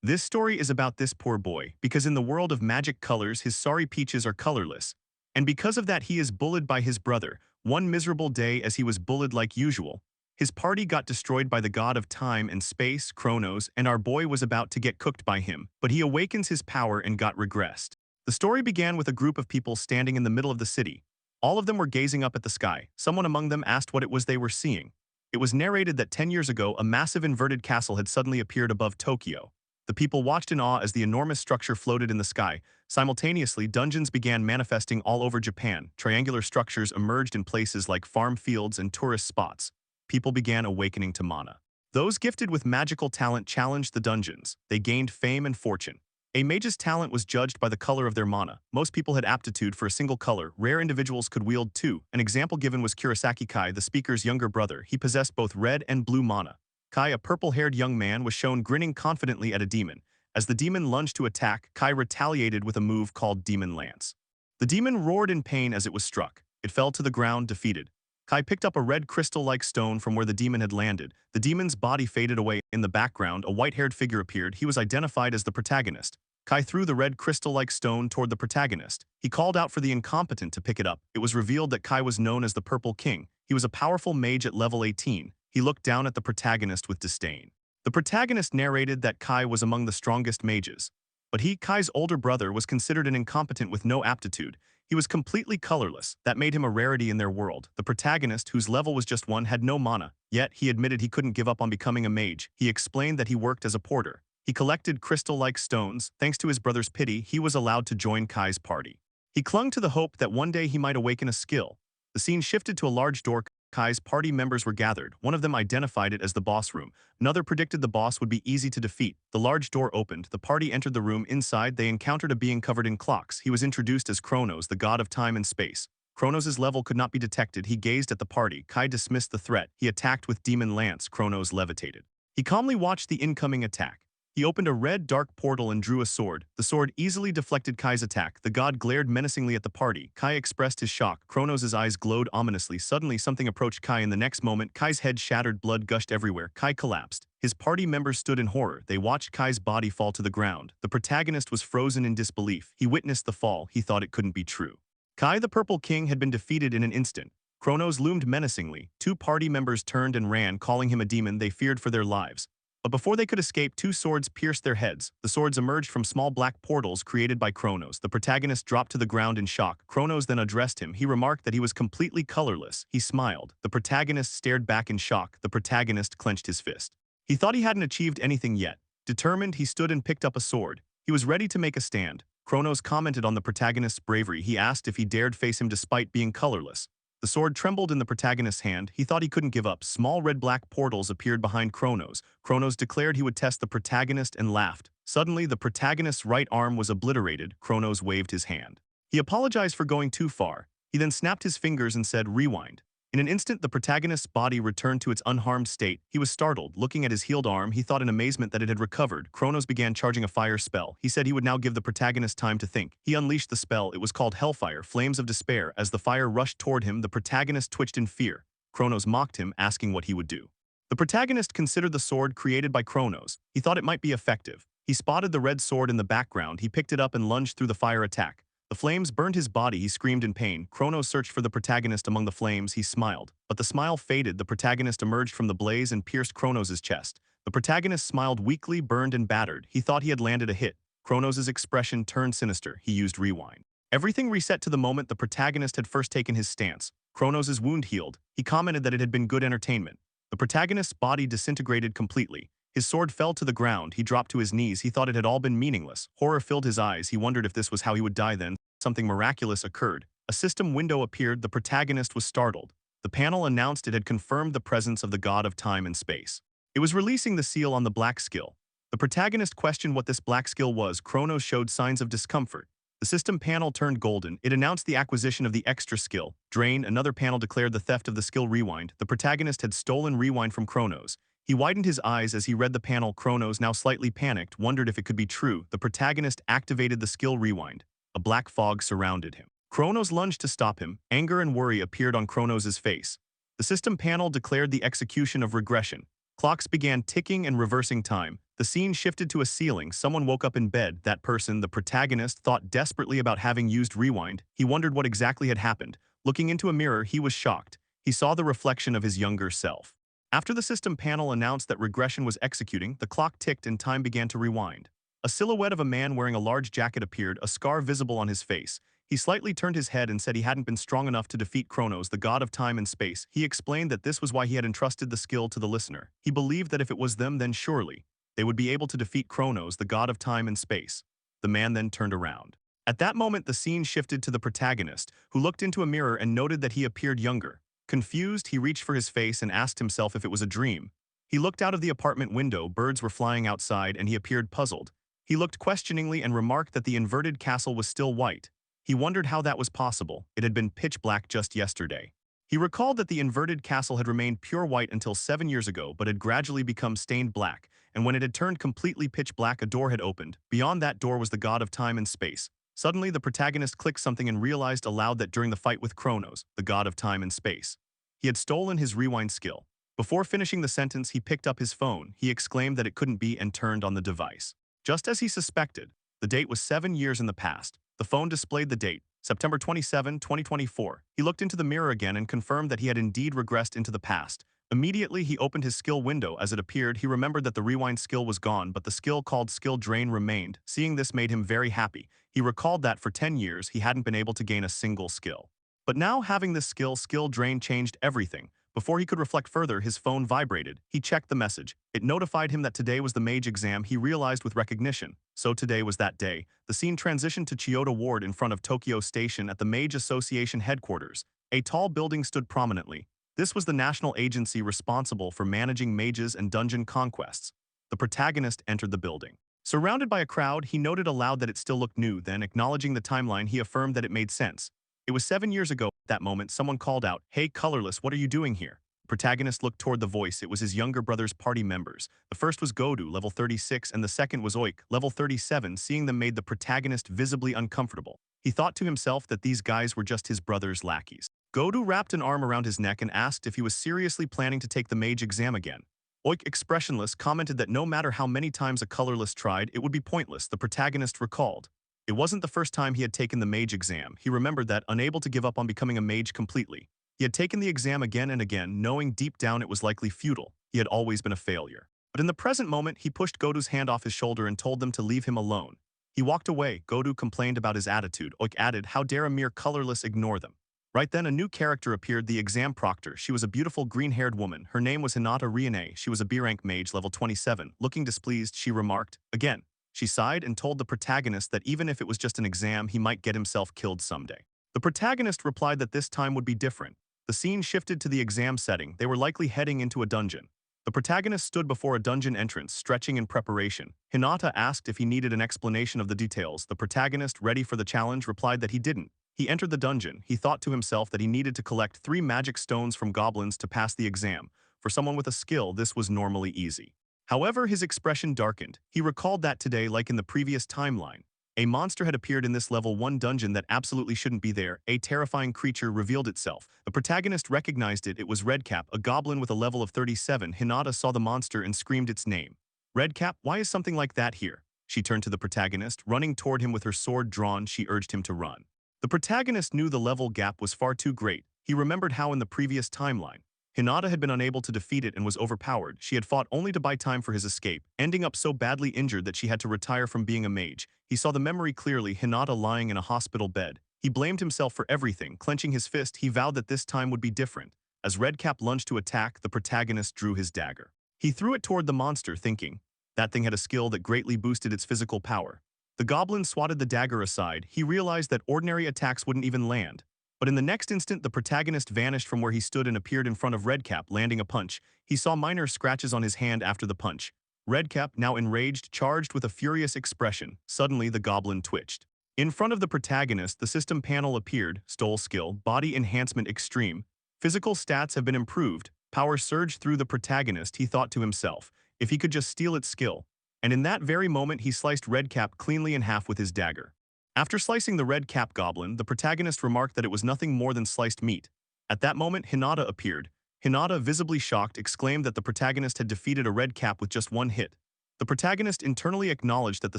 This story is about this poor boy, because in the world of magic colors his sorry peaches are colorless. And because of that he is bullied by his brother. One miserable day as he was bullied like usual, his party got destroyed by the god of time and space, Kronos, and our boy was about to get cooked by him, but he awakens his power and got regressed. The story began with a group of people standing in the middle of the city. All of them were gazing up at the sky. Someone among them asked what it was they were seeing. It was narrated that 10 years ago a massive inverted castle had suddenly appeared above Tokyo. The people watched in awe as the enormous structure floated in the sky. Simultaneously, dungeons began manifesting all over Japan. Triangular structures emerged in places like farm fields and tourist spots. People began awakening to mana. Those gifted with magical talent challenged the dungeons. They gained fame and fortune. A mage's talent was judged by the color of their mana. Most people had aptitude for a single color. Rare individuals could wield two. An example given was Kurosaki Kai, the speaker's younger brother. He possessed both red and blue mana. Kai, a purple-haired young man, was shown grinning confidently at a demon. As the demon lunged to attack, Kai retaliated with a move called Demon Lance. The demon roared in pain as it was struck. It fell to the ground, defeated. Kai picked up a red crystal-like stone from where the demon had landed. The demon's body faded away. In the background, a white-haired figure appeared. He was identified as the protagonist. Kai threw the red crystal-like stone toward the protagonist. He called out for the incompetent to pick it up. It was revealed that Kai was known as the Purple King. He was a powerful mage at level 18. He looked down at the protagonist with disdain. The protagonist narrated that Kai was among the strongest mages. But he, Kai's older brother, was considered an incompetent with no aptitude. He was completely colorless. That made him a rarity in their world. The protagonist, whose level was just 1, had no mana. Yet, he admitted he couldn't give up on becoming a mage. He explained that he worked as a porter. He collected crystal-like stones. Thanks to his brother's pity, he was allowed to join Kai's party. He clung to the hope that one day he might awaken a skill. The scene shifted to a large door. Kai's party members were gathered. One of them identified it as the boss room. Another predicted the boss would be easy to defeat. The large door opened. The party entered the room. Inside, they encountered a being covered in clocks. He was introduced as Kronos, the god of time and space. Kronos' level could not be detected. He gazed at the party. Kai dismissed the threat. He attacked with Demon Lance. Kronos levitated. He calmly watched the incoming attack. He opened a red dark portal and drew a sword. The sword easily deflected Kai's attack. The god glared menacingly at the party. Kai expressed his shock. Kronos' eyes glowed ominously. Suddenly, something approached Kai. In the next moment, Kai's head shattered. Blood gushed everywhere. Kai collapsed. His party members stood in horror. They watched Kai's body fall to the ground. The protagonist was frozen in disbelief. He witnessed the fall. He thought it couldn't be true. Kai, the Purple King, had been defeated in an instant. Kronos loomed menacingly. Two party members turned and ran, calling him a demon. They feared for their lives. But before they could escape, two swords pierced their heads. The swords emerged from small black portals created by Kronos. The protagonist dropped to the ground in shock. Kronos then addressed him. He remarked that he was completely colorless. He smiled. The protagonist stared back in shock. The protagonist clenched his fist. He thought he hadn't achieved anything yet. Determined, he stood and picked up a sword. He was ready to make a stand. Kronos commented on the protagonist's bravery. He asked if he dared face him despite being colorless. The sword trembled in the protagonist's hand. He thought he couldn't give up. Small red-black portals appeared behind Kronos. Kronos declared he would test the protagonist and laughed. Suddenly, the protagonist's right arm was obliterated. Kronos waved his hand. He apologized for going too far. He then snapped his fingers and said, "Rewind." In an instant, the protagonist's body returned to its unharmed state. He was startled. Looking at his healed arm, he thought in amazement that it had recovered. Kronos began charging a fire spell. He said he would now give the protagonist time to think. He unleashed the spell. It was called Hellfire, Flames of Despair. As the fire rushed toward him, the protagonist twitched in fear. Kronos mocked him, asking what he would do. The protagonist considered the sword created by Kronos. He thought it might be effective. He spotted the red sword in the background. He picked it up and lunged through the fire attack. The flames burned his body. He screamed in pain. Kronos searched for the protagonist among the flames. He smiled. But the smile faded. The protagonist emerged from the blaze and pierced Kronos' chest. The protagonist smiled weakly, burned and battered. He thought he had landed a hit. Kronos' expression turned sinister. He used rewind. Everything reset to the moment the protagonist had first taken his stance. Kronos' wound healed. He commented that it had been good entertainment. The protagonist's body disintegrated completely. His sword fell to the ground. He dropped to his knees. He thought it had all been meaningless. Horror filled his eyes. He wondered if this was how he would die then. Something miraculous occurred. A system window appeared. The protagonist was startled. The panel announced it had confirmed the presence of the god of time and space. It was releasing the seal on the black skill. The protagonist questioned what this black skill was. Kronos showed signs of discomfort. The system panel turned golden. It announced the acquisition of the extra skill. Drain. Another panel declared the theft of the skill Rewind. The protagonist had stolen Rewind from Kronos. He widened his eyes as he read the panel. Kronos, now slightly panicked, wondered if it could be true. The protagonist activated the skill Rewind. A black fog surrounded him. Kronos lunged to stop him. Anger and worry appeared on Kronos' face. The system panel declared the execution of regression. Clocks began ticking and reversing time. The scene shifted to a ceiling. Someone woke up in bed. That person, the protagonist, thought desperately about having used rewind. He wondered what exactly had happened. Looking into a mirror, he was shocked. He saw the reflection of his younger self. After the system panel announced that regression was executing, the clock ticked and time began to rewind. A silhouette of a man wearing a large jacket appeared, a scar visible on his face. He slightly turned his head and said he hadn't been strong enough to defeat Kronos, the god of time and space. He explained that this was why he had entrusted the skill to the listener. He believed that if it was them, then surely they would be able to defeat Kronos, the god of time and space. The man then turned around. At that moment, the scene shifted to the protagonist, who looked into a mirror and noted that he appeared younger. Confused, he reached for his face and asked himself if it was a dream. He looked out of the apartment window, birds were flying outside, and he appeared puzzled. He looked questioningly and remarked that the inverted castle was still white. He wondered how that was possible. It had been pitch black just yesterday. He recalled that the inverted castle had remained pure white until 7 years ago but had gradually become stained black, and when it had turned completely pitch black, a door had opened. Beyond that door was the god of time and space. Suddenly, the protagonist clicked something and realized aloud that during the fight with Kronos, the god of time and space, he had stolen his rewind skill. Before finishing the sentence, he picked up his phone. He exclaimed that it couldn't be and turned on the device. Just as he suspected, the date was 7 years in the past. The phone displayed the date, September 27, 2024. He looked into the mirror again and confirmed that he had indeed regressed into the past. Immediately, he opened his skill window. As it appeared, he remembered that the rewind skill was gone, but the skill called Skill Drain remained. Seeing this made him very happy. He recalled that for 10 years, he hadn't been able to gain a single skill. But now, having this skill, Skill Drain, changed everything. Before he could reflect further, his phone vibrated. He checked the message. It notified him that today was the Mage exam. He realized with recognition. So today was that day. The scene transitioned to Chiyoda Ward in front of Tokyo Station at the Mage Association headquarters. A tall building stood prominently. This was the national agency responsible for managing mages and dungeon conquests. The protagonist entered the building. Surrounded by a crowd, he noted aloud that it still looked new. Then, acknowledging the timeline, he affirmed that it made sense. It was 7 years ago. At that moment, someone called out, "Hey, Colorless, what are you doing here?" The protagonist looked toward the voice. It was his younger brother's party members. The first was Godu, level 36, and the second was Oik, level 37. Seeing them made the protagonist visibly uncomfortable. He thought to himself that these guys were just his brother's lackeys. Godu wrapped an arm around his neck and asked if he was seriously planning to take the Mage exam again. Oik, expressionless, commented that no matter how many times a Colorless tried, it would be pointless. The protagonist recalled. It wasn't the first time he had taken the Mage exam. He remembered that, unable to give up on becoming a mage completely. He had taken the exam again and again, knowing deep down it was likely futile. He had always been a failure. But in the present moment, he pushed Godu's hand off his shoulder and told them to leave him alone. He walked away. Godu complained about his attitude. Oik added, "How dare a mere Colorless ignore them?" Right then, a new character appeared, the exam proctor. She was a beautiful green-haired woman. Her name was Hinata Riene. She was a B-rank mage, level 27. Looking displeased, she remarked, "Again." She sighed and told the protagonist that even if it was just an exam, he might get himself killed someday. The protagonist replied that this time would be different. The scene shifted to the exam setting. They were likely heading into a dungeon. The protagonist stood before a dungeon entrance, stretching in preparation. Hinata asked if he needed an explanation of the details. The protagonist, ready for the challenge, replied that he didn't. He entered the dungeon. He thought to himself that he needed to collect 3 magic stones from goblins to pass the exam. For someone with a skill, this was normally easy. However, his expression darkened. He recalled that today, like in the previous timeline, a monster had appeared in this level 1 dungeon that absolutely shouldn't be there. A terrifying creature revealed itself. The protagonist recognized it. It was Redcap, a goblin with a level of 37. Hinata saw the monster and screamed its name. "Redcap, why is something like that here?" She turned to the protagonist. Running toward him with her sword drawn, she urged him to run. The protagonist knew the level gap was far too great. He remembered how in the previous timeline, Hinata had been unable to defeat it and was overpowered. She had fought only to buy time for his escape, ending up so badly injured that she had to retire from being a mage. He saw the memory clearly, Hinata lying in a hospital bed. He blamed himself for everything. Clenching his fist, he vowed that this time would be different. As Redcap lunged to attack, the protagonist drew his dagger. He threw it toward the monster, thinking that thing had a skill that greatly boosted its physical power. The goblin swatted the dagger aside. He realized that ordinary attacks wouldn't even land. But in the next instant, the protagonist vanished from where he stood and appeared in front of Redcap, landing a punch. He saw minor scratches on his hand after the punch. Redcap, now enraged, charged with a furious expression. Suddenly, the goblin twitched. In front of the protagonist, the system panel appeared. Stole skill, body enhancement extreme. Physical stats have been improved. Power surged through the protagonist. He thought to himself, if he could just steal its skill. And in that very moment, he sliced Redcap cleanly in half with his dagger. After slicing the Redcap goblin, the protagonist remarked that it was nothing more than sliced meat. At that moment, Hinata appeared. Hinata, visibly shocked, exclaimed that the protagonist had defeated a red cap with just one hit. The protagonist internally acknowledged that the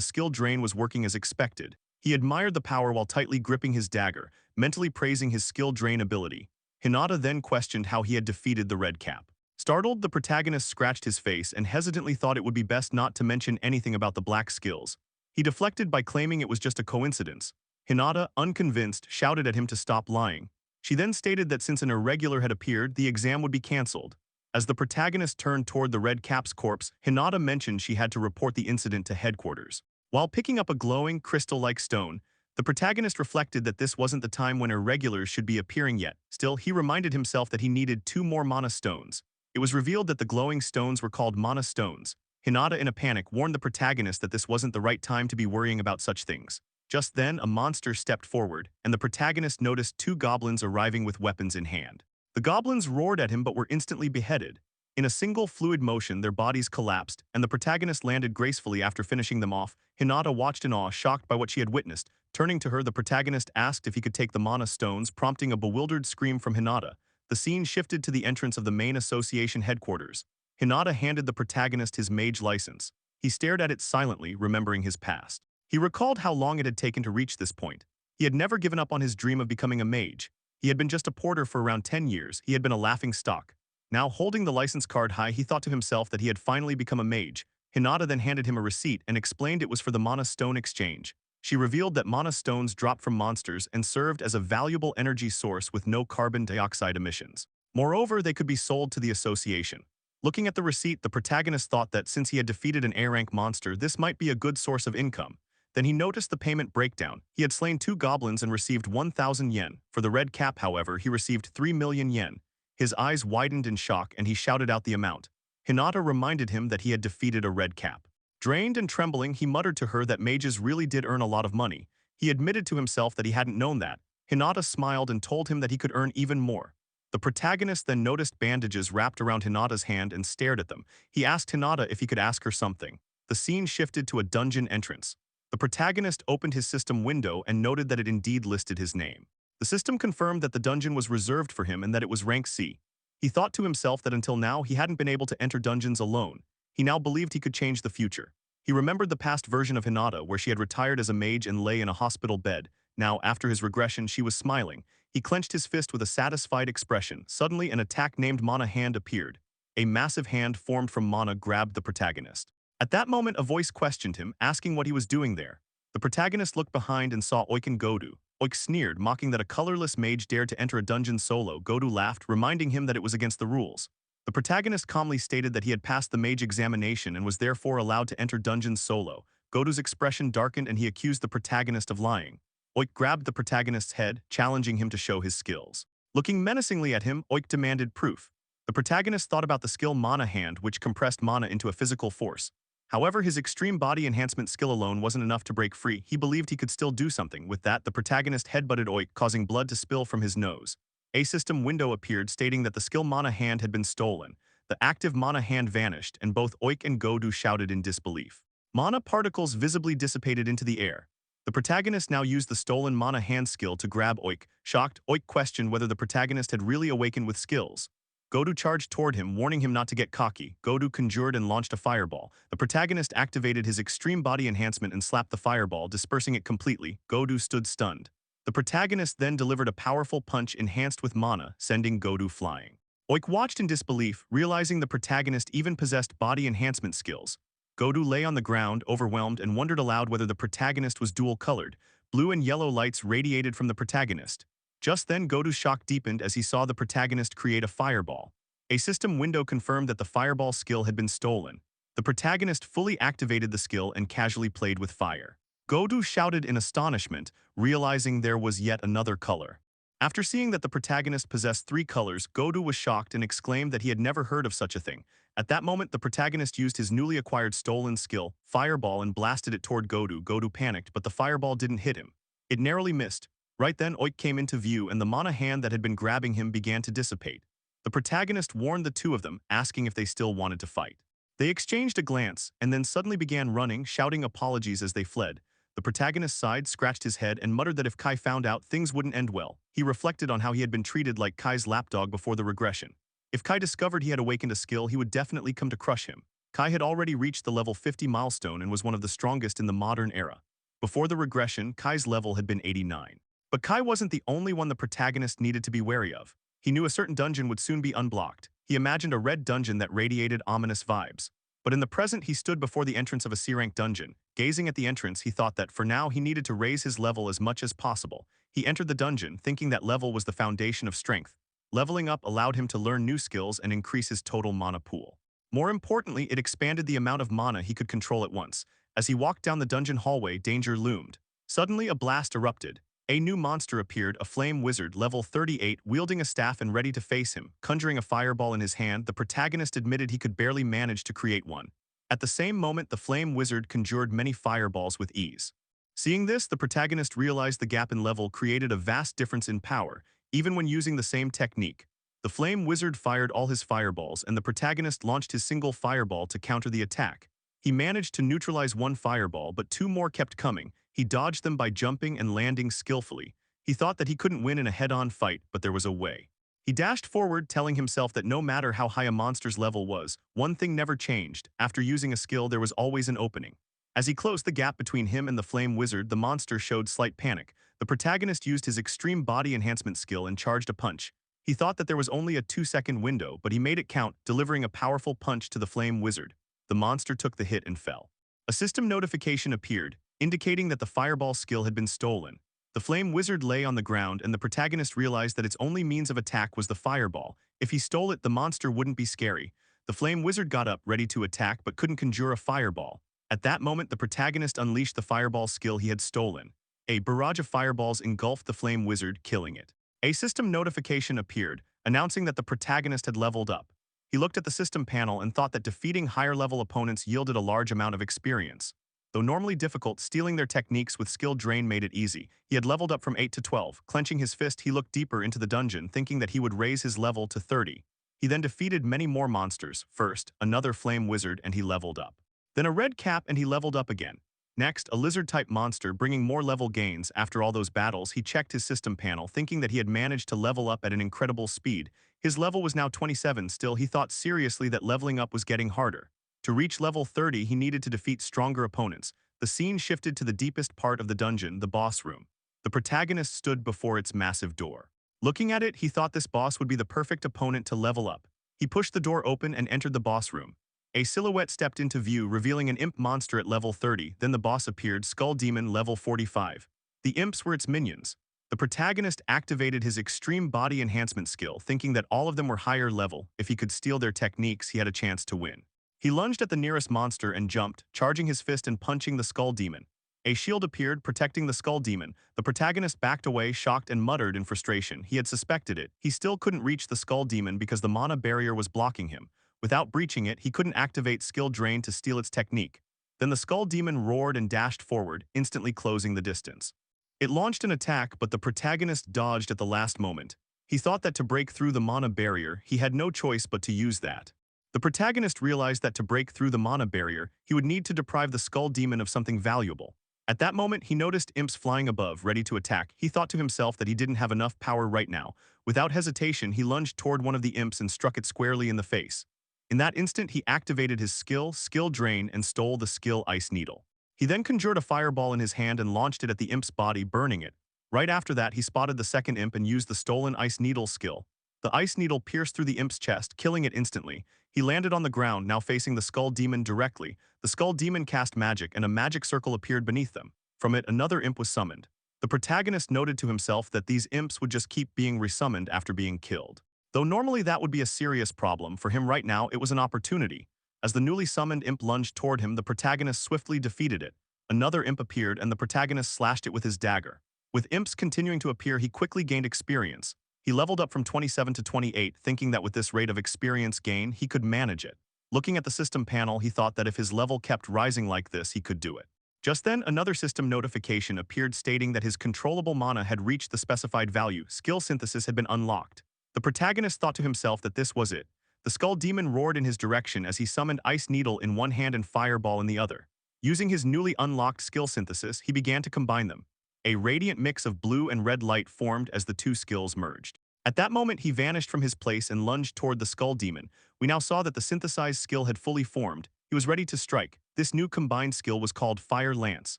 skill drain was working as expected. He admired the power while tightly gripping his dagger, mentally praising his skill drain ability. Hinata then questioned how he had defeated the red cap. Startled, the protagonist scratched his face and hesitantly thought it would be best not to mention anything about the black skills. He deflected by claiming it was just a coincidence. Hinata, unconvinced, shouted at him to stop lying. She then stated that since an irregular had appeared, the exam would be cancelled. As the protagonist turned toward the red cap's corpse, Hinata mentioned she had to report the incident to headquarters. While picking up a glowing, crystal-like stone, the protagonist reflected that this wasn't the time when irregulars should be appearing yet. Still, he reminded himself that he needed 2 more mana stones. It was revealed that the glowing stones were called mana stones. Hinata, in a panic, warned the protagonist that this wasn't the right time to be worrying about such things. Just then, a monster stepped forward, and the protagonist noticed 2 goblins arriving with weapons in hand. The goblins roared at him but were instantly beheaded. In a single fluid motion, their bodies collapsed, and the protagonist landed gracefully after finishing them off. Hinata watched in awe, shocked by what she had witnessed. Turning to her, the protagonist asked if he could take the mana stones, prompting a bewildered scream from Hinata. The scene shifted to the entrance of the main association headquarters. Hinata handed the protagonist his mage license. He stared at it silently, remembering his past. He recalled how long it had taken to reach this point. He had never given up on his dream of becoming a mage. He had been just a porter for around 10 years. He had been a laughing stock. Now, holding the license card high, he thought to himself that he had finally become a mage. Hinata then handed him a receipt and explained it was for the mana stone exchange. She revealed that mana stones dropped from monsters and served as a valuable energy source with no carbon dioxide emissions. Moreover, they could be sold to the association. Looking at the receipt, the protagonist thought that since he had defeated an A-rank monster, this might be a good source of income. Then he noticed the payment breakdown. He had slain 2 goblins and received 1,000 yen. For the red cap, however, he received 3 million yen. His eyes widened in shock and he shouted out the amount. Hinata reminded him that he had defeated a red cap. Drained and trembling, he muttered to her that mages really did earn a lot of money. He admitted to himself that he hadn't known that. Hinata smiled and told him that he could earn even more. The protagonist then noticed bandages wrapped around Hinata's hand and stared at them. He asked Hinata if he could ask her something. The scene shifted to a dungeon entrance. The protagonist opened his system window and noted that it indeed listed his name. The system confirmed that the dungeon was reserved for him and that it was rank C. He thought to himself that until now he hadn't been able to enter dungeons alone. He now believed he could change the future. He remembered the past version of Hinata where she had retired as a mage and lay in a hospital bed. Now, after his regression, she was smiling. He clenched his fist with a satisfied expression. Suddenly, an attack named Mana hand appeared. A massive hand formed from mana grabbed the protagonist. At that moment, a voice questioned him, asking what he was doing there. The protagonist looked behind and saw Oik and Godu. Oik sneered, mocking that a colorless mage dared to enter a dungeon solo. Godu laughed, reminding him that it was against the rules. The protagonist calmly stated that he had passed the mage examination and was therefore allowed to enter dungeons solo. Godu's expression darkened and he accused the protagonist of lying. Oik grabbed the protagonist's head, challenging him to show his skills. Looking menacingly at him, Oik demanded proof. The protagonist thought about the skill Mana Hand, which compressed mana into a physical force. However, his extreme body enhancement skill alone wasn't enough to break free. He believed he could still do something. With that, the protagonist headbutted Oik, causing blood to spill from his nose. A system window appeared stating that the skill Mana Hand had been stolen. The active Mana Hand vanished, and both Oik and Godu shouted in disbelief. Mana particles visibly dissipated into the air. The protagonist now used the stolen Mana Hand skill to grab Oik. Shocked, Oik questioned whether the protagonist had really awakened with skills. Godu charged toward him, warning him not to get cocky. Godu conjured and launched a fireball. The protagonist activated his extreme body enhancement and slapped the fireball, dispersing it completely. Godu stood stunned. The protagonist then delivered a powerful punch enhanced with mana, sending Godu flying. Oik watched in disbelief, realizing the protagonist even possessed body enhancement skills. Godu lay on the ground, overwhelmed, and wondered aloud whether the protagonist was dual-colored. Blue and yellow lights radiated from the protagonist. Just then, Godu's shock deepened as he saw the protagonist create a fireball. A system window confirmed that the fireball skill had been stolen. The protagonist fully activated the skill and casually played with fire. Godu shouted in astonishment, realizing there was yet another color. After seeing that the protagonist possessed 3 colors, Godu was shocked and exclaimed that he had never heard of such a thing. At that moment, the protagonist used his newly acquired stolen skill, Fireball, and blasted it toward Godu. Godu panicked, but the fireball didn't hit him. It narrowly missed. Right then, Oik came into view and the mana hand that had been grabbing him began to dissipate. The protagonist warned the 2 of them, asking if they still wanted to fight. They exchanged a glance and then suddenly began running, shouting apologies as they fled. The protagonist sighed, scratched his head, and muttered that if Kai found out, things wouldn't end well. He reflected on how he had been treated like Kai's lapdog before the regression. If Kai discovered he had awakened a skill, he would definitely come to crush him. Kai had already reached the level 50 milestone and was one of the strongest in the modern era. Before the regression, Kai's level had been 89. But Kai wasn't the only one the protagonist needed to be wary of. He knew a certain dungeon would soon be unblocked. He imagined a red dungeon that radiated ominous vibes. But in the present, he stood before the entrance of a C-rank dungeon. Gazing at the entrance, he thought that for now he needed to raise his level as much as possible. He entered the dungeon, thinking that level was the foundation of strength. Leveling up allowed him to learn new skills and increase his total mana pool. More importantly, it expanded the amount of mana he could control at once. As he walked down the dungeon hallway, danger loomed. Suddenly, a blast erupted. A new monster appeared, a flame wizard, level 38, wielding a staff and ready to face him. Conjuring a fireball in his hand, the protagonist admitted he could barely manage to create one. At the same moment, the flame wizard conjured many fireballs with ease. Seeing this, the protagonist realized the gap in level created a vast difference in power, even when using the same technique. The flame wizard fired all his fireballs, and the protagonist launched his single fireball to counter the attack. He managed to neutralize one fireball, but two more kept coming. He dodged them by jumping and landing skillfully. He thought that he couldn't win in a head-on fight, but there was a way. He dashed forward, telling himself that no matter how high a monster's level was, one thing never changed. After using a skill, there was always an opening. As he closed the gap between him and the flame wizard, the monster showed slight panic. The protagonist used his extreme body enhancement skill and charged a punch. He thought that there was only a 2-second window, but he made it count, delivering a powerful punch to the flame wizard. The monster took the hit and fell. A system notification appeared, indicating that the fireball skill had been stolen. The flame wizard lay on the ground, and the protagonist realized that its only means of attack was the fireball. If he stole it, the monster wouldn't be scary. The flame wizard got up, ready to attack, but couldn't conjure a fireball. At that moment, the protagonist unleashed the fireball skill he had stolen. A barrage of fireballs engulfed the flame wizard, killing it. A system notification appeared, announcing that the protagonist had leveled up. He looked at the system panel and thought that defeating higher-level opponents yielded a large amount of experience. Though normally difficult, stealing their techniques with skill drain made it easy. He had leveled up from 8 to 12. Clenching his fist, he looked deeper into the dungeon, thinking that he would raise his level to 30. He then defeated many more monsters. First, another flame wizard, and he leveled up. Then a red cap, and he leveled up again. Next, a lizard-type monster, bringing more level gains. After all those battles, he checked his system panel, thinking that he had managed to level up at an incredible speed. His level was now 27. Still, he thought seriously that leveling up was getting harder. To reach level 30, he needed to defeat stronger opponents. The scene shifted to the deepest part of the dungeon, the boss room. The protagonist stood before its massive door. Looking at it, he thought this boss would be the perfect opponent to level up. He pushed the door open and entered the boss room. A silhouette stepped into view, revealing an imp monster at level 30. Then the boss appeared, Skull Demon, level 45. The imps were its minions. The protagonist activated his extreme body enhancement skill, thinking that all of them were higher level. If he could steal their techniques, he had a chance to win. He lunged at the nearest monster and jumped, charging his fist and punching the Skull Demon. A shield appeared, protecting the Skull Demon. The protagonist backed away, shocked, and muttered in frustration. He had suspected it. He still couldn't reach the Skull Demon because the mana barrier was blocking him. Without breaching it, he couldn't activate skill drain to steal its technique. Then the Skull Demon roared and dashed forward, instantly closing the distance. It launched an attack, but the protagonist dodged at the last moment. He thought that to break through the mana barrier, he had no choice but to use that. The protagonist realized that to break through the mana barrier, he would need to deprive the Skull Demon of something valuable. At that moment, he noticed imps flying above, ready to attack. He thought to himself that he didn't have enough power right now. Without hesitation, he lunged toward one of the imps and struck it squarely in the face. In that instant, he activated his skill Drain, and stole the skill Ice Needle. He then conjured a fireball in his hand and launched it at the imp's body, burning it. Right after that, he spotted the second imp and used the stolen Ice Needle skill. The Ice Needle pierced through the imp's chest, killing it instantly. He landed on the ground, now facing the Skull Demon directly. The Skull Demon cast magic, and a magic circle appeared beneath them. From it, another imp was summoned. The protagonist noted to himself that these imps would just keep being resummoned after being killed. Though normally that would be a serious problem, for him right now it was an opportunity. As the newly summoned imp lunged toward him, the protagonist swiftly defeated it. Another imp appeared, and the protagonist slashed it with his dagger. With imps continuing to appear, he quickly gained experience. He leveled up from 27 to 28, thinking that with this rate of experience gain, he could manage it. Looking at the system panel, he thought that if his level kept rising like this, he could do it. Just then, another system notification appeared stating that his controllable mana had reached the specified value. Skill synthesis had been unlocked. The protagonist thought to himself that this was it. The Skull Demon roared in his direction as he summoned Ice Needle in one hand and Fireball in the other. Using his newly unlocked skill synthesis, he began to combine them. A radiant mix of blue and red light formed as the two skills merged. At that moment, he vanished from his place and lunged toward the skull demon. We now saw that the synthesized skill had fully formed. He was ready to strike. This new combined skill was called Fire Lance.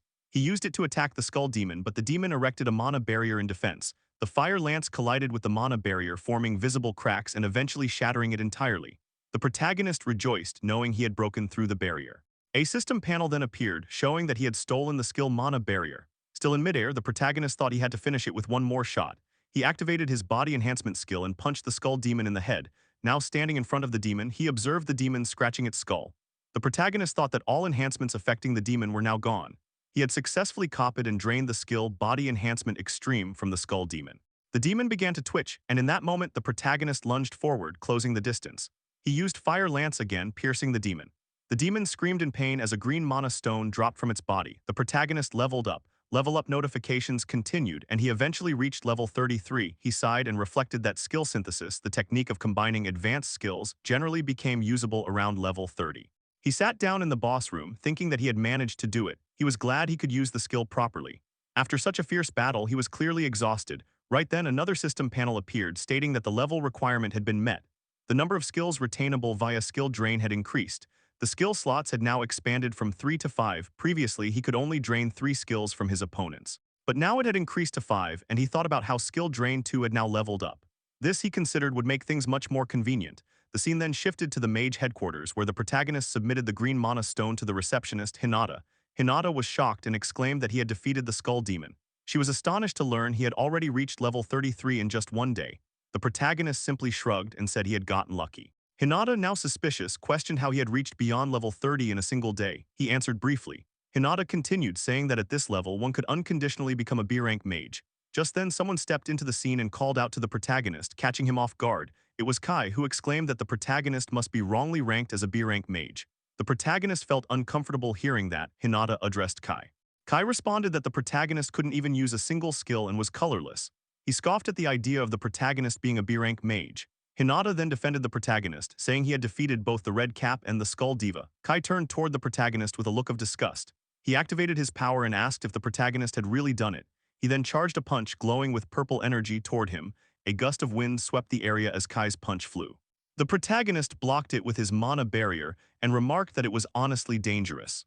He used it to attack the skull demon, but the demon erected a mana barrier in defense. The Fire Lance collided with the mana barrier, forming visible cracks and eventually shattering it entirely. The protagonist rejoiced, knowing he had broken through the barrier. A system panel then appeared, showing that he had stolen the skill Mana Barrier. Still in midair, the protagonist thought he had to finish it with one more shot. He activated his body enhancement skill and punched the skull demon in the head. Now standing in front of the demon, he observed the demon scratching its skull. The protagonist thought that all enhancements affecting the demon were now gone. He had successfully copied and drained the skill Body Enhancement Extreme from the skull demon. The demon began to twitch, and in that moment the protagonist lunged forward, closing the distance. He used Fire Lance again, piercing the demon. The demon screamed in pain as a green mana stone dropped from its body. The protagonist leveled up. Level up notifications continued, and he eventually reached level 33. He sighed and reflected that skill synthesis, the technique of combining advanced skills, generally became usable around level 30. He sat down in the boss room, thinking that he had managed to do it. He was glad he could use the skill properly. After such a fierce battle, he was clearly exhausted. Right then, another system panel appeared, stating that the level requirement had been met. The number of skills retainable via skill drain had increased. The skill slots had now expanded from 3 to 5. Previously, he could only drain 3 skills from his opponents. But now it had increased to 5, and he thought about how skill drain 2 had now leveled up. This, he considered, would make things much more convenient. The scene then shifted to the Mage headquarters, where the protagonist submitted the green mana stone to the receptionist, Hinata. Hinata was shocked and exclaimed that he had defeated the skull demon. She was astonished to learn he had already reached level 33 in just one day. The protagonist simply shrugged and said he had gotten lucky. Hinata, now suspicious, questioned how he had reached beyond level 30 in a single day. He answered briefly. Hinata continued, saying that at this level one could unconditionally become a B-rank mage. Just then someone stepped into the scene and called out to the protagonist, catching him off guard. It was Kai, who exclaimed that the protagonist must be wrongly ranked as a B-rank mage. The protagonist felt uncomfortable hearing that. Hinata addressed Kai. Kai responded that the protagonist couldn't even use a single skill and was colorless. He scoffed at the idea of the protagonist being a B-rank mage. Hinata then defended the protagonist, saying he had defeated both the Red Cap and the Skull Diva. Kai turned toward the protagonist with a look of disgust. He activated his power and asked if the protagonist had really done it. He then charged a punch glowing with purple energy toward him. A gust of wind swept the area as Kai's punch flew. The protagonist blocked it with his mana barrier and remarked that it was honestly dangerous.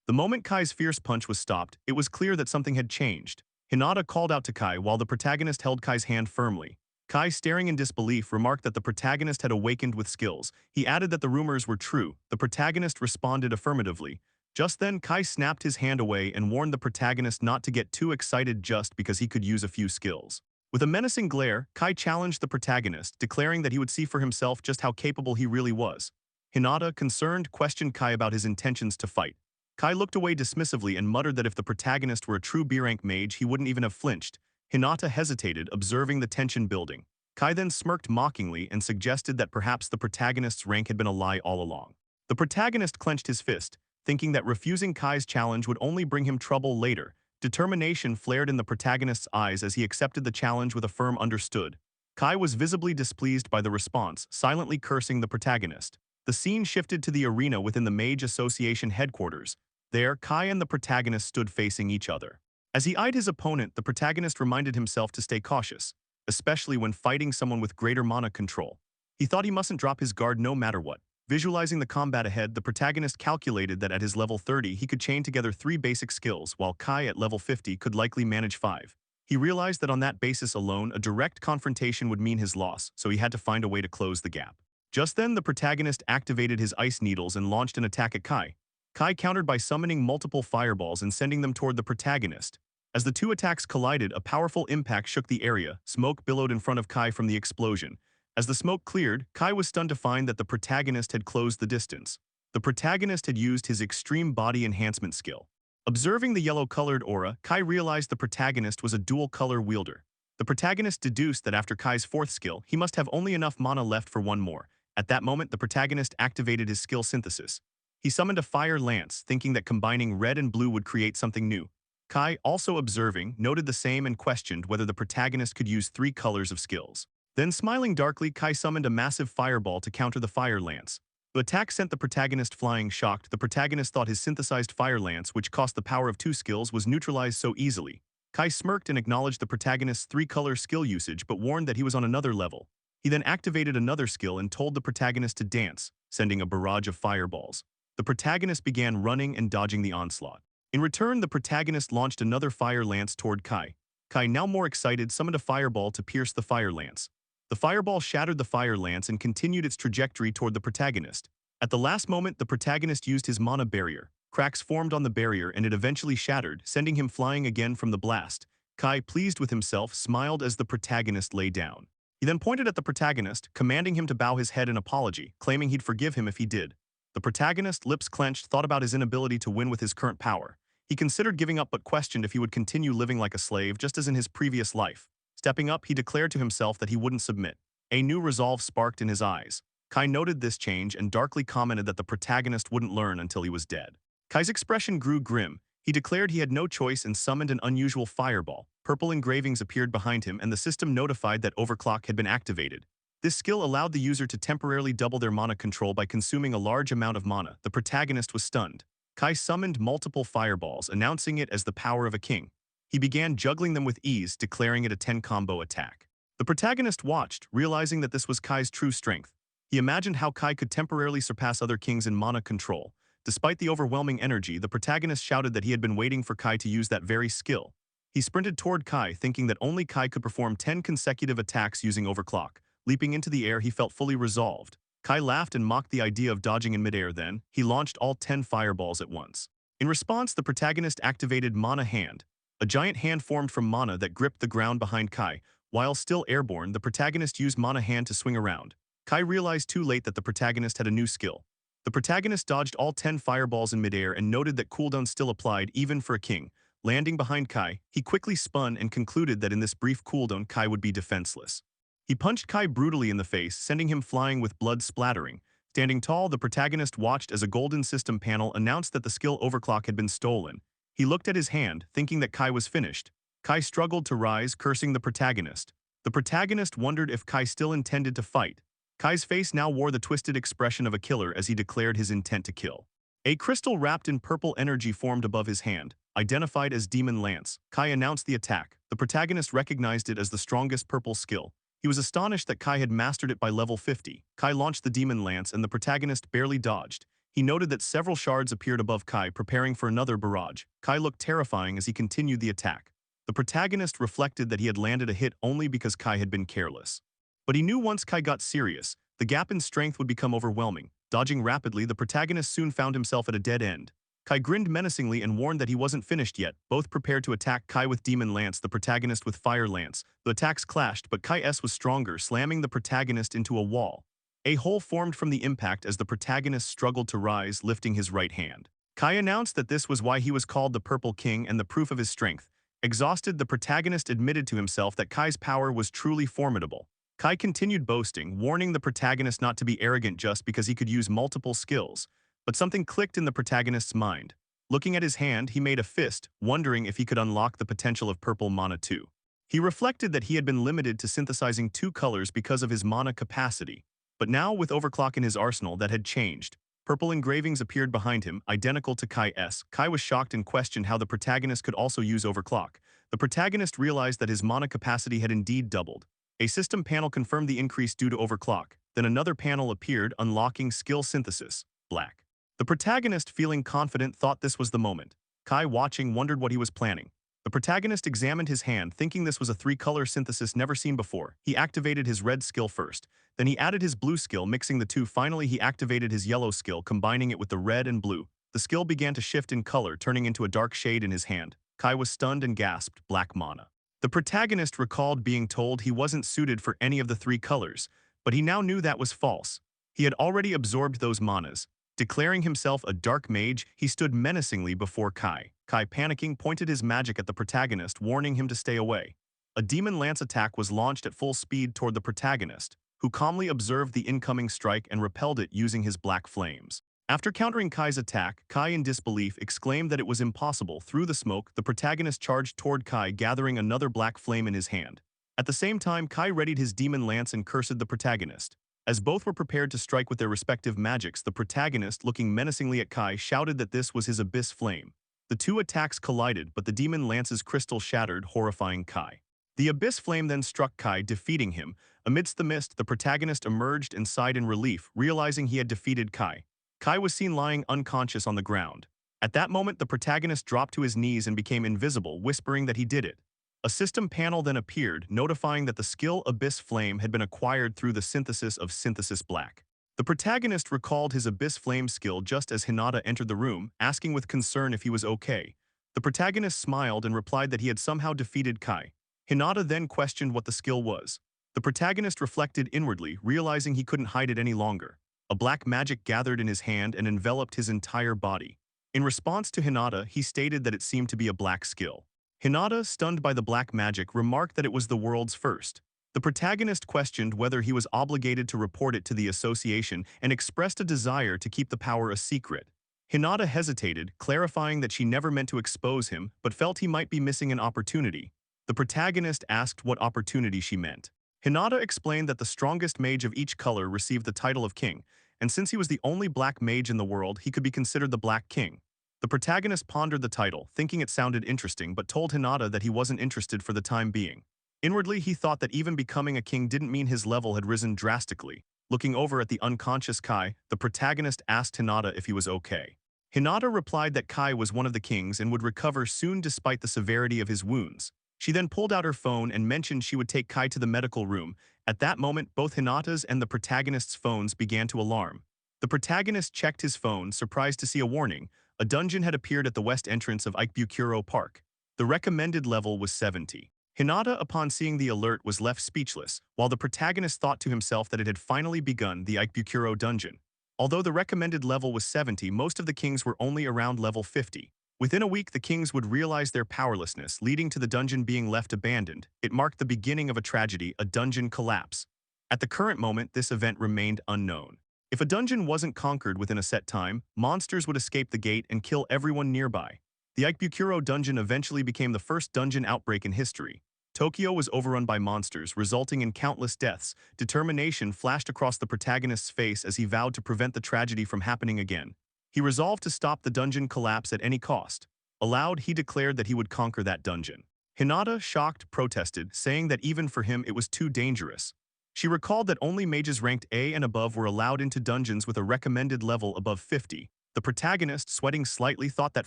The moment Kai's fierce punch was stopped, it was clear that something had changed. Hinata called out to Kai while the protagonist held Kai's hand firmly. Kai, staring in disbelief, remarked that the protagonist had awakened with skills. He added that the rumors were true. The protagonist responded affirmatively. Just then, Kai snapped his hand away and warned the protagonist not to get too excited just because he could use a few skills. With a menacing glare, Kai challenged the protagonist, declaring that he would see for himself just how capable he really was. Hinata, concerned, questioned Kai about his intentions to fight. Kai looked away dismissively and muttered that if the protagonist were a true B-rank mage, he wouldn't even have flinched. Hinata hesitated, observing the tension building. Kai then smirked mockingly and suggested that perhaps the protagonist's rank had been a lie all along. The protagonist clenched his fist, thinking that refusing Kai's challenge would only bring him trouble later. Determination flared in the protagonist's eyes as he accepted the challenge with a firm understood. Kai was visibly displeased by the response, silently cursing the protagonist. The scene shifted to the arena within the Mage Association headquarters. There, Kai and the protagonist stood facing each other. As he eyed his opponent, the protagonist reminded himself to stay cautious, especially when fighting someone with greater mana control. He thought he mustn't drop his guard no matter what. Visualizing the combat ahead, the protagonist calculated that at his level 30 he could chain together 3 basic skills, while Kai at level 50 could likely manage 5. He realized that on that basis alone, a direct confrontation would mean his loss, so he had to find a way to close the gap. Just then, the protagonist activated his ice needles and launched an attack at Kai. Kai countered by summoning multiple fireballs and sending them toward the protagonist. As the two attacks collided, a powerful impact shook the area. Smoke billowed in front of Kai from the explosion. As the smoke cleared, Kai was stunned to find that the protagonist had closed the distance. The protagonist had used his extreme body enhancement skill. Observing the yellow-colored aura, Kai realized the protagonist was a dual-color wielder. The protagonist deduced that after Kai's 4th skill, he must have only enough mana left for one more. At that moment, the protagonist activated his skill synthesis. He summoned a fire lance, thinking that combining red and blue would create something new. Kai, also observing, noted the same and questioned whether the protagonist could use 3 colors of skills. Then, smiling darkly, Kai summoned a massive fireball to counter the fire lance. The attack sent the protagonist flying. Shocked, the protagonist thought his synthesized fire lance, which cost the power of 2 skills, was neutralized so easily. Kai smirked and acknowledged the protagonist's three-color skill usage but warned that he was on another level. He then activated another skill and told the protagonist to dance, sending a barrage of fireballs. The protagonist began running and dodging the onslaught. In return, the protagonist launched another fire lance toward Kai. Kai, now more excited, summoned a fireball to pierce the fire lance. The fireball shattered the fire lance and continued its trajectory toward the protagonist. At the last moment, the protagonist used his mana barrier. Cracks formed on the barrier and it eventually shattered, sending him flying again from the blast. Kai, pleased with himself, smiled as the protagonist lay down. He then pointed at the protagonist, commanding him to bow his head in apology, claiming he'd forgive him if he did. The protagonist, lips clenched, thought about his inability to win with his current power. He considered giving up but questioned if he would continue living like a slave just as in his previous life. Stepping up, he declared to himself that he wouldn't submit. A new resolve sparked in his eyes. Kai noted this change and darkly commented that the protagonist wouldn't learn until he was dead. Kai's expression grew grim. He declared he had no choice and summoned an unusual fireball. Purple engravings appeared behind him and the system notified that overclock had been activated. This skill allowed the user to temporarily double their mana control by consuming a large amount of mana. The protagonist was stunned. Kai summoned multiple fireballs, announcing it as the power of a king. He began juggling them with ease, declaring it a 10-combo attack. The protagonist watched, realizing that this was Kai's true strength. He imagined how Kai could temporarily surpass other kings in mana control. Despite the overwhelming energy, the protagonist shouted that he had been waiting for Kai to use that very skill. He sprinted toward Kai, thinking that only Kai could perform 10 consecutive attacks using overclock. Leaping into the air, he felt fully resolved. Kai laughed and mocked the idea of dodging in midair. Then, he launched all 10 fireballs at once. In response, the protagonist activated Mana Hand. A giant hand formed from mana that gripped the ground behind Kai. While still airborne, the protagonist used Mana Hand to swing around. Kai realized too late that the protagonist had a new skill. The protagonist dodged all 10 fireballs in midair and noted that cooldown still applied even for a king. Landing behind Kai, he quickly spun and concluded that in this brief cooldown, Kai would be defenseless. He punched Kai brutally in the face, sending him flying with blood splattering. Standing tall, the protagonist watched as a golden system panel announced that the skill overclock had been stolen. He looked at his hand, thinking that Kai was finished. Kai struggled to rise, cursing the protagonist. The protagonist wondered if Kai still intended to fight. Kai's face now wore the twisted expression of a killer as he declared his intent to kill. A crystal wrapped in purple energy formed above his hand. Identified as Demon Lance, Kai announced the attack. The protagonist recognized it as the strongest purple skill. He was astonished that Kai had mastered it by level 50. Kai launched the Demon Lance and the protagonist barely dodged. He noted that several shards appeared above Kai, preparing for another barrage. Kai looked terrifying as he continued the attack. The protagonist reflected that he had landed a hit only because Kai had been careless. But he knew once Kai got serious, the gap in strength would become overwhelming. Dodging rapidly, the protagonist soon found himself at a dead end. Kai grinned menacingly and warned that he wasn't finished yet. Both prepared to attack Kai with Demon Lance, the protagonist with Fire Lance. The attacks clashed, but Kai was stronger, slamming the protagonist into a wall. A hole formed from the impact as the protagonist struggled to rise, lifting his right hand. Kai announced that this was why he was called the Purple King and the proof of his strength. Exhausted, the protagonist admitted to himself that Kai's power was truly formidable. Kai continued boasting, warning the protagonist not to be arrogant just because he could use multiple skills. But something clicked in the protagonist's mind. Looking at his hand, he made a fist, wondering if he could unlock the potential of purple mana too. He reflected that he had been limited to synthesizing 2 colors because of his mana capacity. But now, with overclock in his arsenal, that had changed. Purple engravings appeared behind him, identical to Kai's. Kai was shocked and questioned how the protagonist could also use overclock. The protagonist realized that his mana capacity had indeed doubled. A system panel confirmed the increase due to overclock. Then another panel appeared, unlocking skill synthesis, black. The protagonist, feeling confident, thought this was the moment. Kai, watching, wondered what he was planning. The protagonist examined his hand, thinking this was a 3-color synthesis never seen before. He activated his red skill first. Then he added his blue skill, mixing the two. Finally, he activated his yellow skill, combining it with the red and blue. The skill began to shift in color, turning into a dark shade in his hand. Kai was stunned and gasped, black mana. The protagonist recalled being told he wasn't suited for any of the 3 colors, but he now knew that was false. He had already absorbed those manas. Declaring himself a dark mage, he stood menacingly before Kai. Kai, panicking, pointed his magic at the protagonist, warning him to stay away. A Demon Lance attack was launched at full speed toward the protagonist, who calmly observed the incoming strike and repelled it using his black flames. After countering Kai's attack, Kai, in disbelief, exclaimed that it was impossible. Through the smoke, the protagonist charged toward Kai, gathering another black flame in his hand. At the same time, Kai readied his Demon Lance and cursed the protagonist. As both were prepared to strike with their respective magics, the protagonist, looking menacingly at Kai, shouted that this was his Abyss Flame. The two attacks collided, but the demon lance's crystal shattered, horrifying Kai. The abyss flame then struck Kai, defeating him. Amidst the mist, the protagonist emerged and sighed in relief, realizing he had defeated Kai. Kai was seen lying unconscious on the ground. At that moment, the protagonist dropped to his knees and became invisible, whispering that he did it. A system panel then appeared, notifying that the skill Abyss Flame had been acquired through the synthesis of Synthesis Black. The protagonist recalled his Abyss Flame skill just as Hinata entered the room, asking with concern if he was okay. The protagonist smiled and replied that he had somehow defeated Kai. Hinata then questioned what the skill was. The protagonist reflected inwardly, realizing he couldn't hide it any longer. A black magic gathered in his hand and enveloped his entire body. In response to Hinata, he stated that it seemed to be a black skill. Hinata, stunned by the black magic, remarked that it was the world's first. The protagonist questioned whether he was obligated to report it to the association and expressed a desire to keep the power a secret. Hinata hesitated, clarifying that she never meant to expose him, but felt he might be missing an opportunity. The protagonist asked what opportunity she meant. Hinata explained that the strongest mage of each color received the title of king, and since he was the only black mage in the world, he could be considered the Black King. The protagonist pondered the title, thinking it sounded interesting, but told Hinata that he wasn't interested for the time being. Inwardly, he thought that even becoming a king didn't mean his level had risen drastically. Looking over at the unconscious Kai, the protagonist asked Hinata if he was okay. Hinata replied that Kai was one of the kings and would recover soon despite the severity of his wounds. She then pulled out her phone and mentioned she would take Kai to the medical room. At that moment, both Hinata's and the protagonist's phones began to alarm. The protagonist checked his phone, surprised to see a warning. A dungeon had appeared at the west entrance of Ikebukuro Park. The recommended level was 70. Hinata, upon seeing the alert, was left speechless, while the protagonist thought to himself that it had finally begun, the Ikebukuro dungeon. Although the recommended level was 70, most of the kings were only around level 50. Within a week, the kings would realize their powerlessness, leading to the dungeon being left abandoned. It marked the beginning of a tragedy, a dungeon collapse. At the current moment, this event remained unknown. If a dungeon wasn't conquered within a set time, monsters would escape the gate and kill everyone nearby. The Ikebukuro dungeon eventually became the first dungeon outbreak in history. Tokyo was overrun by monsters, resulting in countless deaths. Determination flashed across the protagonist's face as he vowed to prevent the tragedy from happening again. He resolved to stop the dungeon collapse at any cost. Aloud, he declared that he would conquer that dungeon. Hinata, shocked, protested, saying that even for him it was too dangerous. She recalled that only mages ranked A and above were allowed into dungeons with a recommended level above 50. The protagonist, sweating slightly, thought that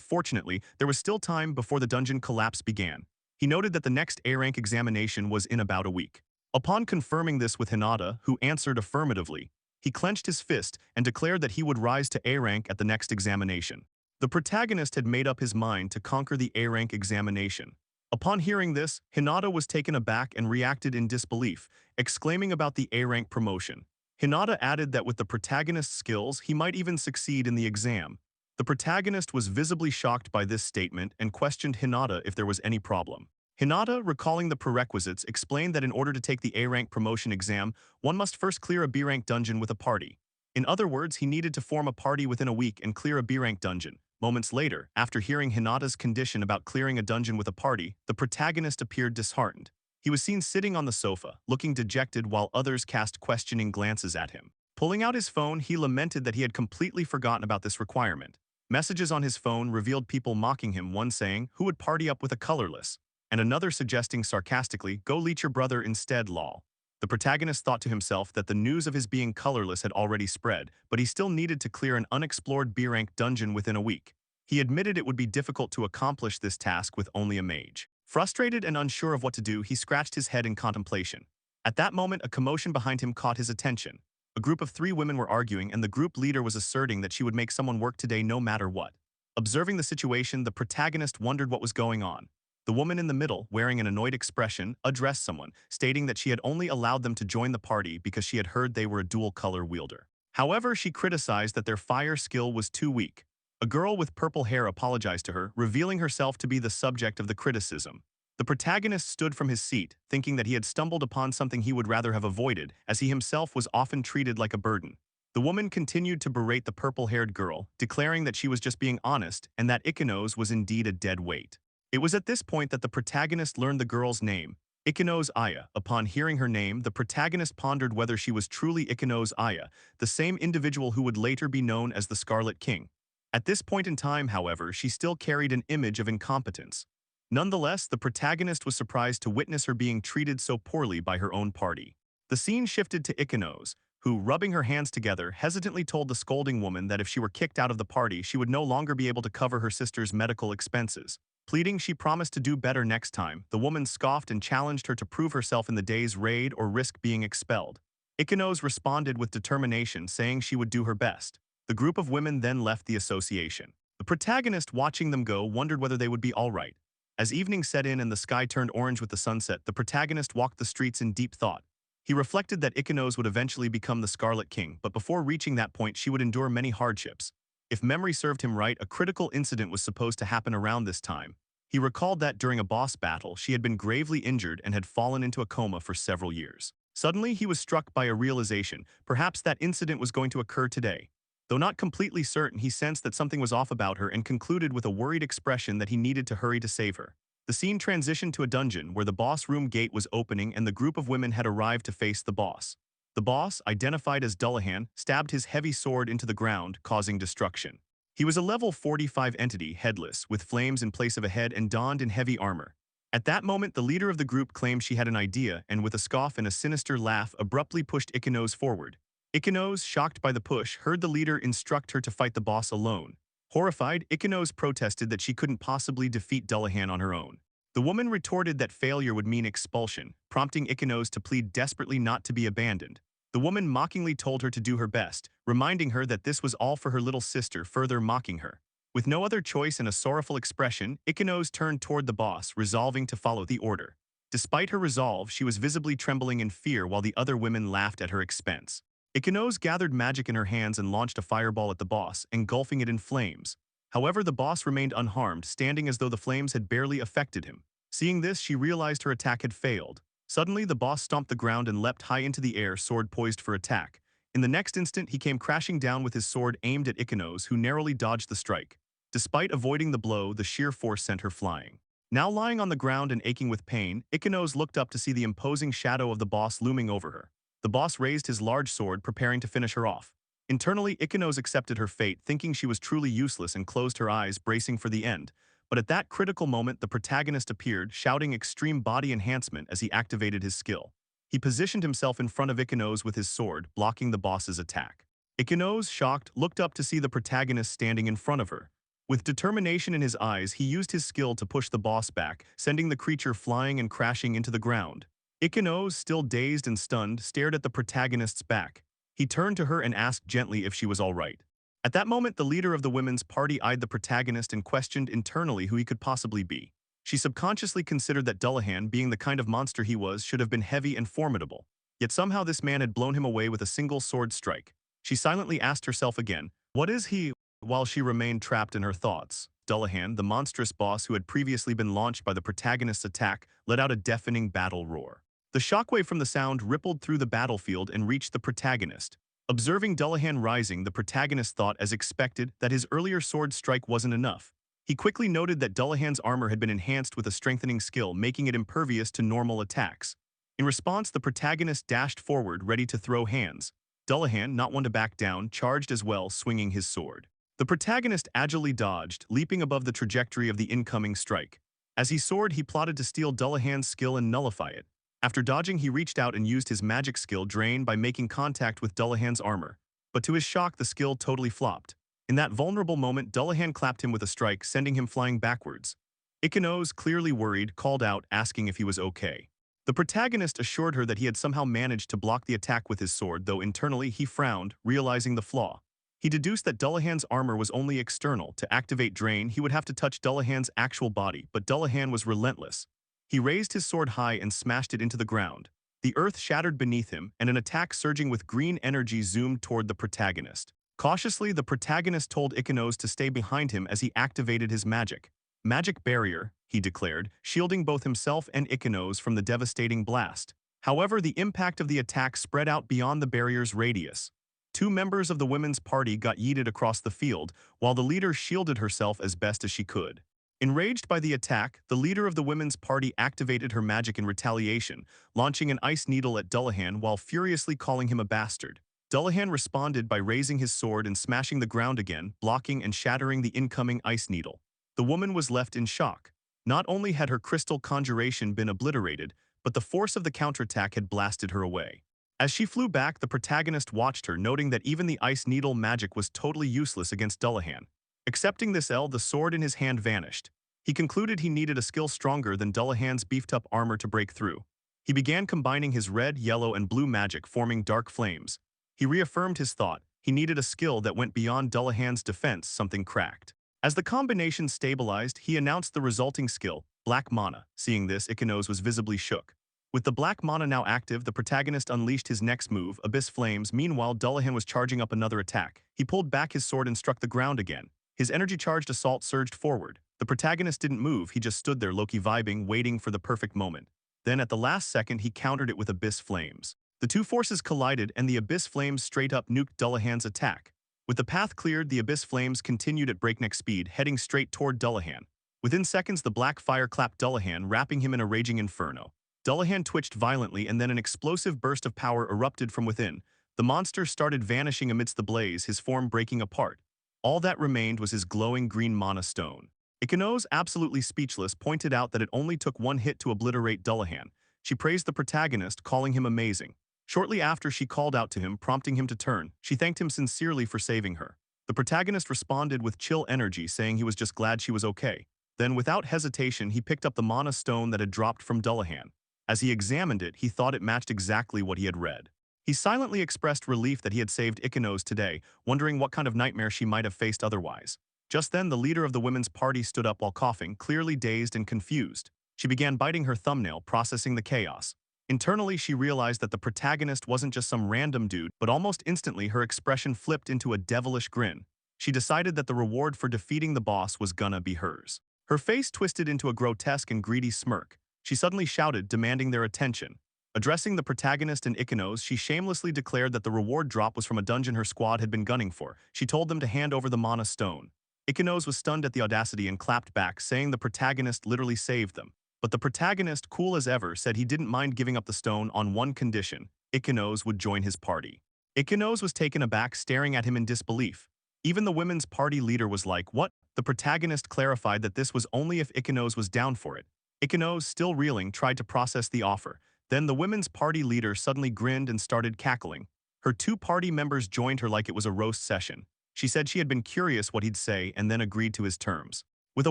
fortunately, there was still time before the dungeon collapse began. He noted that the next A-rank examination was in about a week. Upon confirming this with Hinata, who answered affirmatively, he clenched his fist and declared that he would rise to A-rank at the next examination. The protagonist had made up his mind to conquer the A-rank examination. Upon hearing this, Hinata was taken aback and reacted in disbelief, exclaiming about the A-rank promotion. Hinata added that with the protagonist's skills, he might even succeed in the exam. The protagonist was visibly shocked by this statement and questioned Hinata if there was any problem. Hinata, recalling the prerequisites, explained that in order to take the A-rank promotion exam, one must first clear a B-rank dungeon with a party. In other words, he needed to form a party within a week and clear a B-rank dungeon. Moments later, after hearing Hinata's condition about clearing a dungeon with a party, the protagonist appeared disheartened. He was seen sitting on the sofa, looking dejected while others cast questioning glances at him. Pulling out his phone, he lamented that he had completely forgotten about this requirement. Messages on his phone revealed people mocking him, one saying, "Who would party up with a colorless?" and another suggesting sarcastically, "Go leech your brother instead, lol." The protagonist thought to himself that the news of his being colorless had already spread, but he still needed to clear an unexplored B-rank dungeon within a week. He admitted it would be difficult to accomplish this task with only a mage. Frustrated and unsure of what to do, he scratched his head in contemplation. At that moment, a commotion behind him caught his attention. A group of 3 women were arguing, and the group leader was asserting that she would make someone work today no matter what. Observing the situation, the protagonist wondered what was going on. The woman in the middle, wearing an annoyed expression, addressed someone, stating that she had only allowed them to join the party because she had heard they were a dual-color wielder. However, she criticized that their fire skill was too weak. A girl with purple hair apologized to her, revealing herself to be the subject of the criticism. The protagonist stood from his seat, thinking that he had stumbled upon something he would rather have avoided, as he himself was often treated like a burden. The woman continued to berate the purple-haired girl, declaring that she was just being honest and that Ikenos was indeed a dead weight. It was at this point that the protagonist learned the girl's name, Ikenos Aya. Upon hearing her name, the protagonist pondered whether she was truly Ikenos Aya, the same individual who would later be known as the Scarlet King. At this point in time, however, she still carried an image of incompetence. Nonetheless, the protagonist was surprised to witness her being treated so poorly by her own party. The scene shifted to Ikanos, who, rubbing her hands together, hesitantly told the scolding woman that if she were kicked out of the party, she would no longer be able to cover her sister's medical expenses. Pleading she promised to do better next time, the woman scoffed and challenged her to prove herself in the day's raid or risk being expelled. Ikanos responded with determination, saying she would do her best. The group of women then left the association. The protagonist, watching them go, wondered whether they would be all right. As evening set in and the sky turned orange with the sunset, the protagonist walked the streets in deep thought. He reflected that Ikanos would eventually become the Scarlet King, but before reaching that point she would endure many hardships. If memory served him right, a critical incident was supposed to happen around this time. He recalled that during a boss battle, she had been gravely injured and had fallen into a coma for several years. Suddenly, he was struck by a realization. Perhaps that incident was going to occur today. Though not completely certain, he sensed that something was off about her and concluded with a worried expression that he needed to hurry to save her. The scene transitioned to a dungeon where the boss room gate was opening and the group of women had arrived to face the boss. The boss, identified as Dullahan, stabbed his heavy sword into the ground, causing destruction. He was a level 45 entity, headless, with flames in place of a head and donned in heavy armor. At that moment, the leader of the group claimed she had an idea and with a scoff and a sinister laugh abruptly pushed Ikanos forward. Ikanos, shocked by the push, heard the leader instruct her to fight the boss alone. Horrified, Ikanos protested that she couldn't possibly defeat Dullahan on her own. The woman retorted that failure would mean expulsion, prompting Ikanos to plead desperately not to be abandoned. The woman mockingly told her to do her best, reminding her that this was all for her little sister, further mocking her. With no other choice and a sorrowful expression, Ikanos turned toward the boss, resolving to follow the order. Despite her resolve, she was visibly trembling in fear while the other women laughed at her expense. Ikanos gathered magic in her hands and launched a fireball at the boss, engulfing it in flames. However, the boss remained unharmed, standing as though the flames had barely affected him. Seeing this, she realized her attack had failed. Suddenly, the boss stomped the ground and leapt high into the air, sword poised for attack. In the next instant, he came crashing down with his sword aimed at Ikanos, who narrowly dodged the strike. Despite avoiding the blow, the sheer force sent her flying. Now lying on the ground and aching with pain, Ikanos looked up to see the imposing shadow of the boss looming over her. The boss raised his large sword, preparing to finish her off. Internally, Ikanos accepted her fate, thinking she was truly useless, and closed her eyes, bracing for the end. But at that critical moment, the protagonist appeared, shouting extreme body enhancement as he activated his skill. He positioned himself in front of Ikanos with his sword, blocking the boss's attack. Ikanos, shocked, looked up to see the protagonist standing in front of her. With determination in his eyes, he used his skill to push the boss back, sending the creature flying and crashing into the ground. Ikanos, still dazed and stunned, stared at the protagonist's back. He turned to her and asked gently if she was all right. At that moment, the leader of the women's party eyed the protagonist and questioned internally who he could possibly be. She subconsciously considered that Dullahan, being the kind of monster he was, should have been heavy and formidable. Yet somehow this man had blown him away with a single sword strike. She silently asked herself again, "What is he?" While she remained trapped in her thoughts, Dullahan, the monstrous boss who had previously been launched by the protagonist's attack, let out a deafening battle roar. The shockwave from the sound rippled through the battlefield and reached the protagonist. Observing Dullahan rising, the protagonist thought, as expected, that his earlier sword strike wasn't enough. He quickly noted that Dullahan's armor had been enhanced with a strengthening skill, making it impervious to normal attacks. In response, the protagonist dashed forward, ready to throw hands. Dullahan, not one to back down, charged as well, swinging his sword. The protagonist agilely dodged, leaping above the trajectory of the incoming strike. As he soared, he plotted to steal Dullahan's skill and nullify it. After dodging, he reached out and used his magic skill Drain by making contact with Dullahan's armor. But to his shock, the skill totally flopped. In that vulnerable moment, Dullahan clapped him with a strike, sending him flying backwards. Ikanos, clearly worried, called out, asking if he was okay. The protagonist assured her that he had somehow managed to block the attack with his sword, though internally he frowned, realizing the flaw. He deduced that Dullahan's armor was only external. To activate Drain, he would have to touch Dullahan's actual body, but Dullahan was relentless. He raised his sword high and smashed it into the ground. The earth shattered beneath him, and an attack surging with green energy zoomed toward the protagonist. Cautiously, the protagonist told Ikanos to stay behind him as he activated his magic. "Magic barrier," he declared, shielding both himself and Ikanos from the devastating blast. However, the impact of the attack spread out beyond the barrier's radius. Two members of the women's party got yeeted across the field, while the leader shielded herself as best as she could. Enraged by the attack, the leader of the women's party activated her magic in retaliation, launching an ice needle at Dullahan while furiously calling him a bastard. Dullahan responded by raising his sword and smashing the ground again, blocking and shattering the incoming ice needle. The woman was left in shock. Not only had her crystal conjuration been obliterated, but the force of the counterattack had blasted her away. As she flew back, the protagonist watched her, noting that even the ice needle magic was totally useless against Dullahan. Accepting this L, the sword in his hand vanished. He concluded he needed a skill stronger than Dullahan's beefed-up armor to break through. He began combining his red, yellow, and blue magic, forming dark flames. He reaffirmed his thought. He needed a skill that went beyond Dullahan's defense, something cracked. As the combination stabilized, he announced the resulting skill, Black Mana. Seeing this, Ikenos was visibly shook. With the Black Mana now active, the protagonist unleashed his next move, Abyss Flames. Meanwhile, Dullahan was charging up another attack. He pulled back his sword and struck the ground again. His energy-charged assault surged forward. The protagonist didn't move, he just stood there low-key vibing, waiting for the perfect moment. Then at the last second, he countered it with Abyss Flames. The two forces collided and the Abyss Flames straight-up nuked Dullahan's attack. With the path cleared, the Abyss Flames continued at breakneck speed, heading straight toward Dullahan. Within seconds, the black fire clapped Dullahan, wrapping him in a raging inferno. Dullahan twitched violently and then an explosive burst of power erupted from within. The monster started vanishing amidst the blaze, his form breaking apart. All that remained was his glowing green mana stone. Ikenos, absolutely speechless, pointed out that it only took one hit to obliterate Dullahan. She praised the protagonist, calling him amazing. Shortly after, she called out to him, prompting him to turn. She thanked him sincerely for saving her. The protagonist responded with chill energy, saying he was just glad she was okay. Then, without hesitation, he picked up the mana stone that had dropped from Dullahan. As he examined it, he thought it matched exactly what he had read. He silently expressed relief that he had saved Ikenos today, wondering what kind of nightmare she might have faced otherwise. Just then, the leader of the women's party stood up while coughing, clearly dazed and confused. She began biting her thumbnail, processing the chaos. Internally, she realized that the protagonist wasn't just some random dude, but almost instantly her expression flipped into a devilish grin. She decided that the reward for defeating the boss was gonna be hers. Her face twisted into a grotesque and greedy smirk. She suddenly shouted, demanding their attention. Addressing the protagonist and Ikenos, she shamelessly declared that the reward drop was from a dungeon her squad had been gunning for. She told them to hand over the mana stone. Ikenos was stunned at the audacity and clapped back, saying the protagonist literally saved them. But the protagonist, cool as ever, said he didn't mind giving up the stone on one condition: Ikenos would join his party. Ikenos was taken aback, staring at him in disbelief. Even the women's party leader was like, "What?" The protagonist clarified that this was only if Ikenos was down for it. Ikenos, still reeling, tried to process the offer. Then the women's party leader suddenly grinned and started cackling. Her two party members joined her like it was a roast session. She said she had been curious what he'd say and then agreed to his terms. With a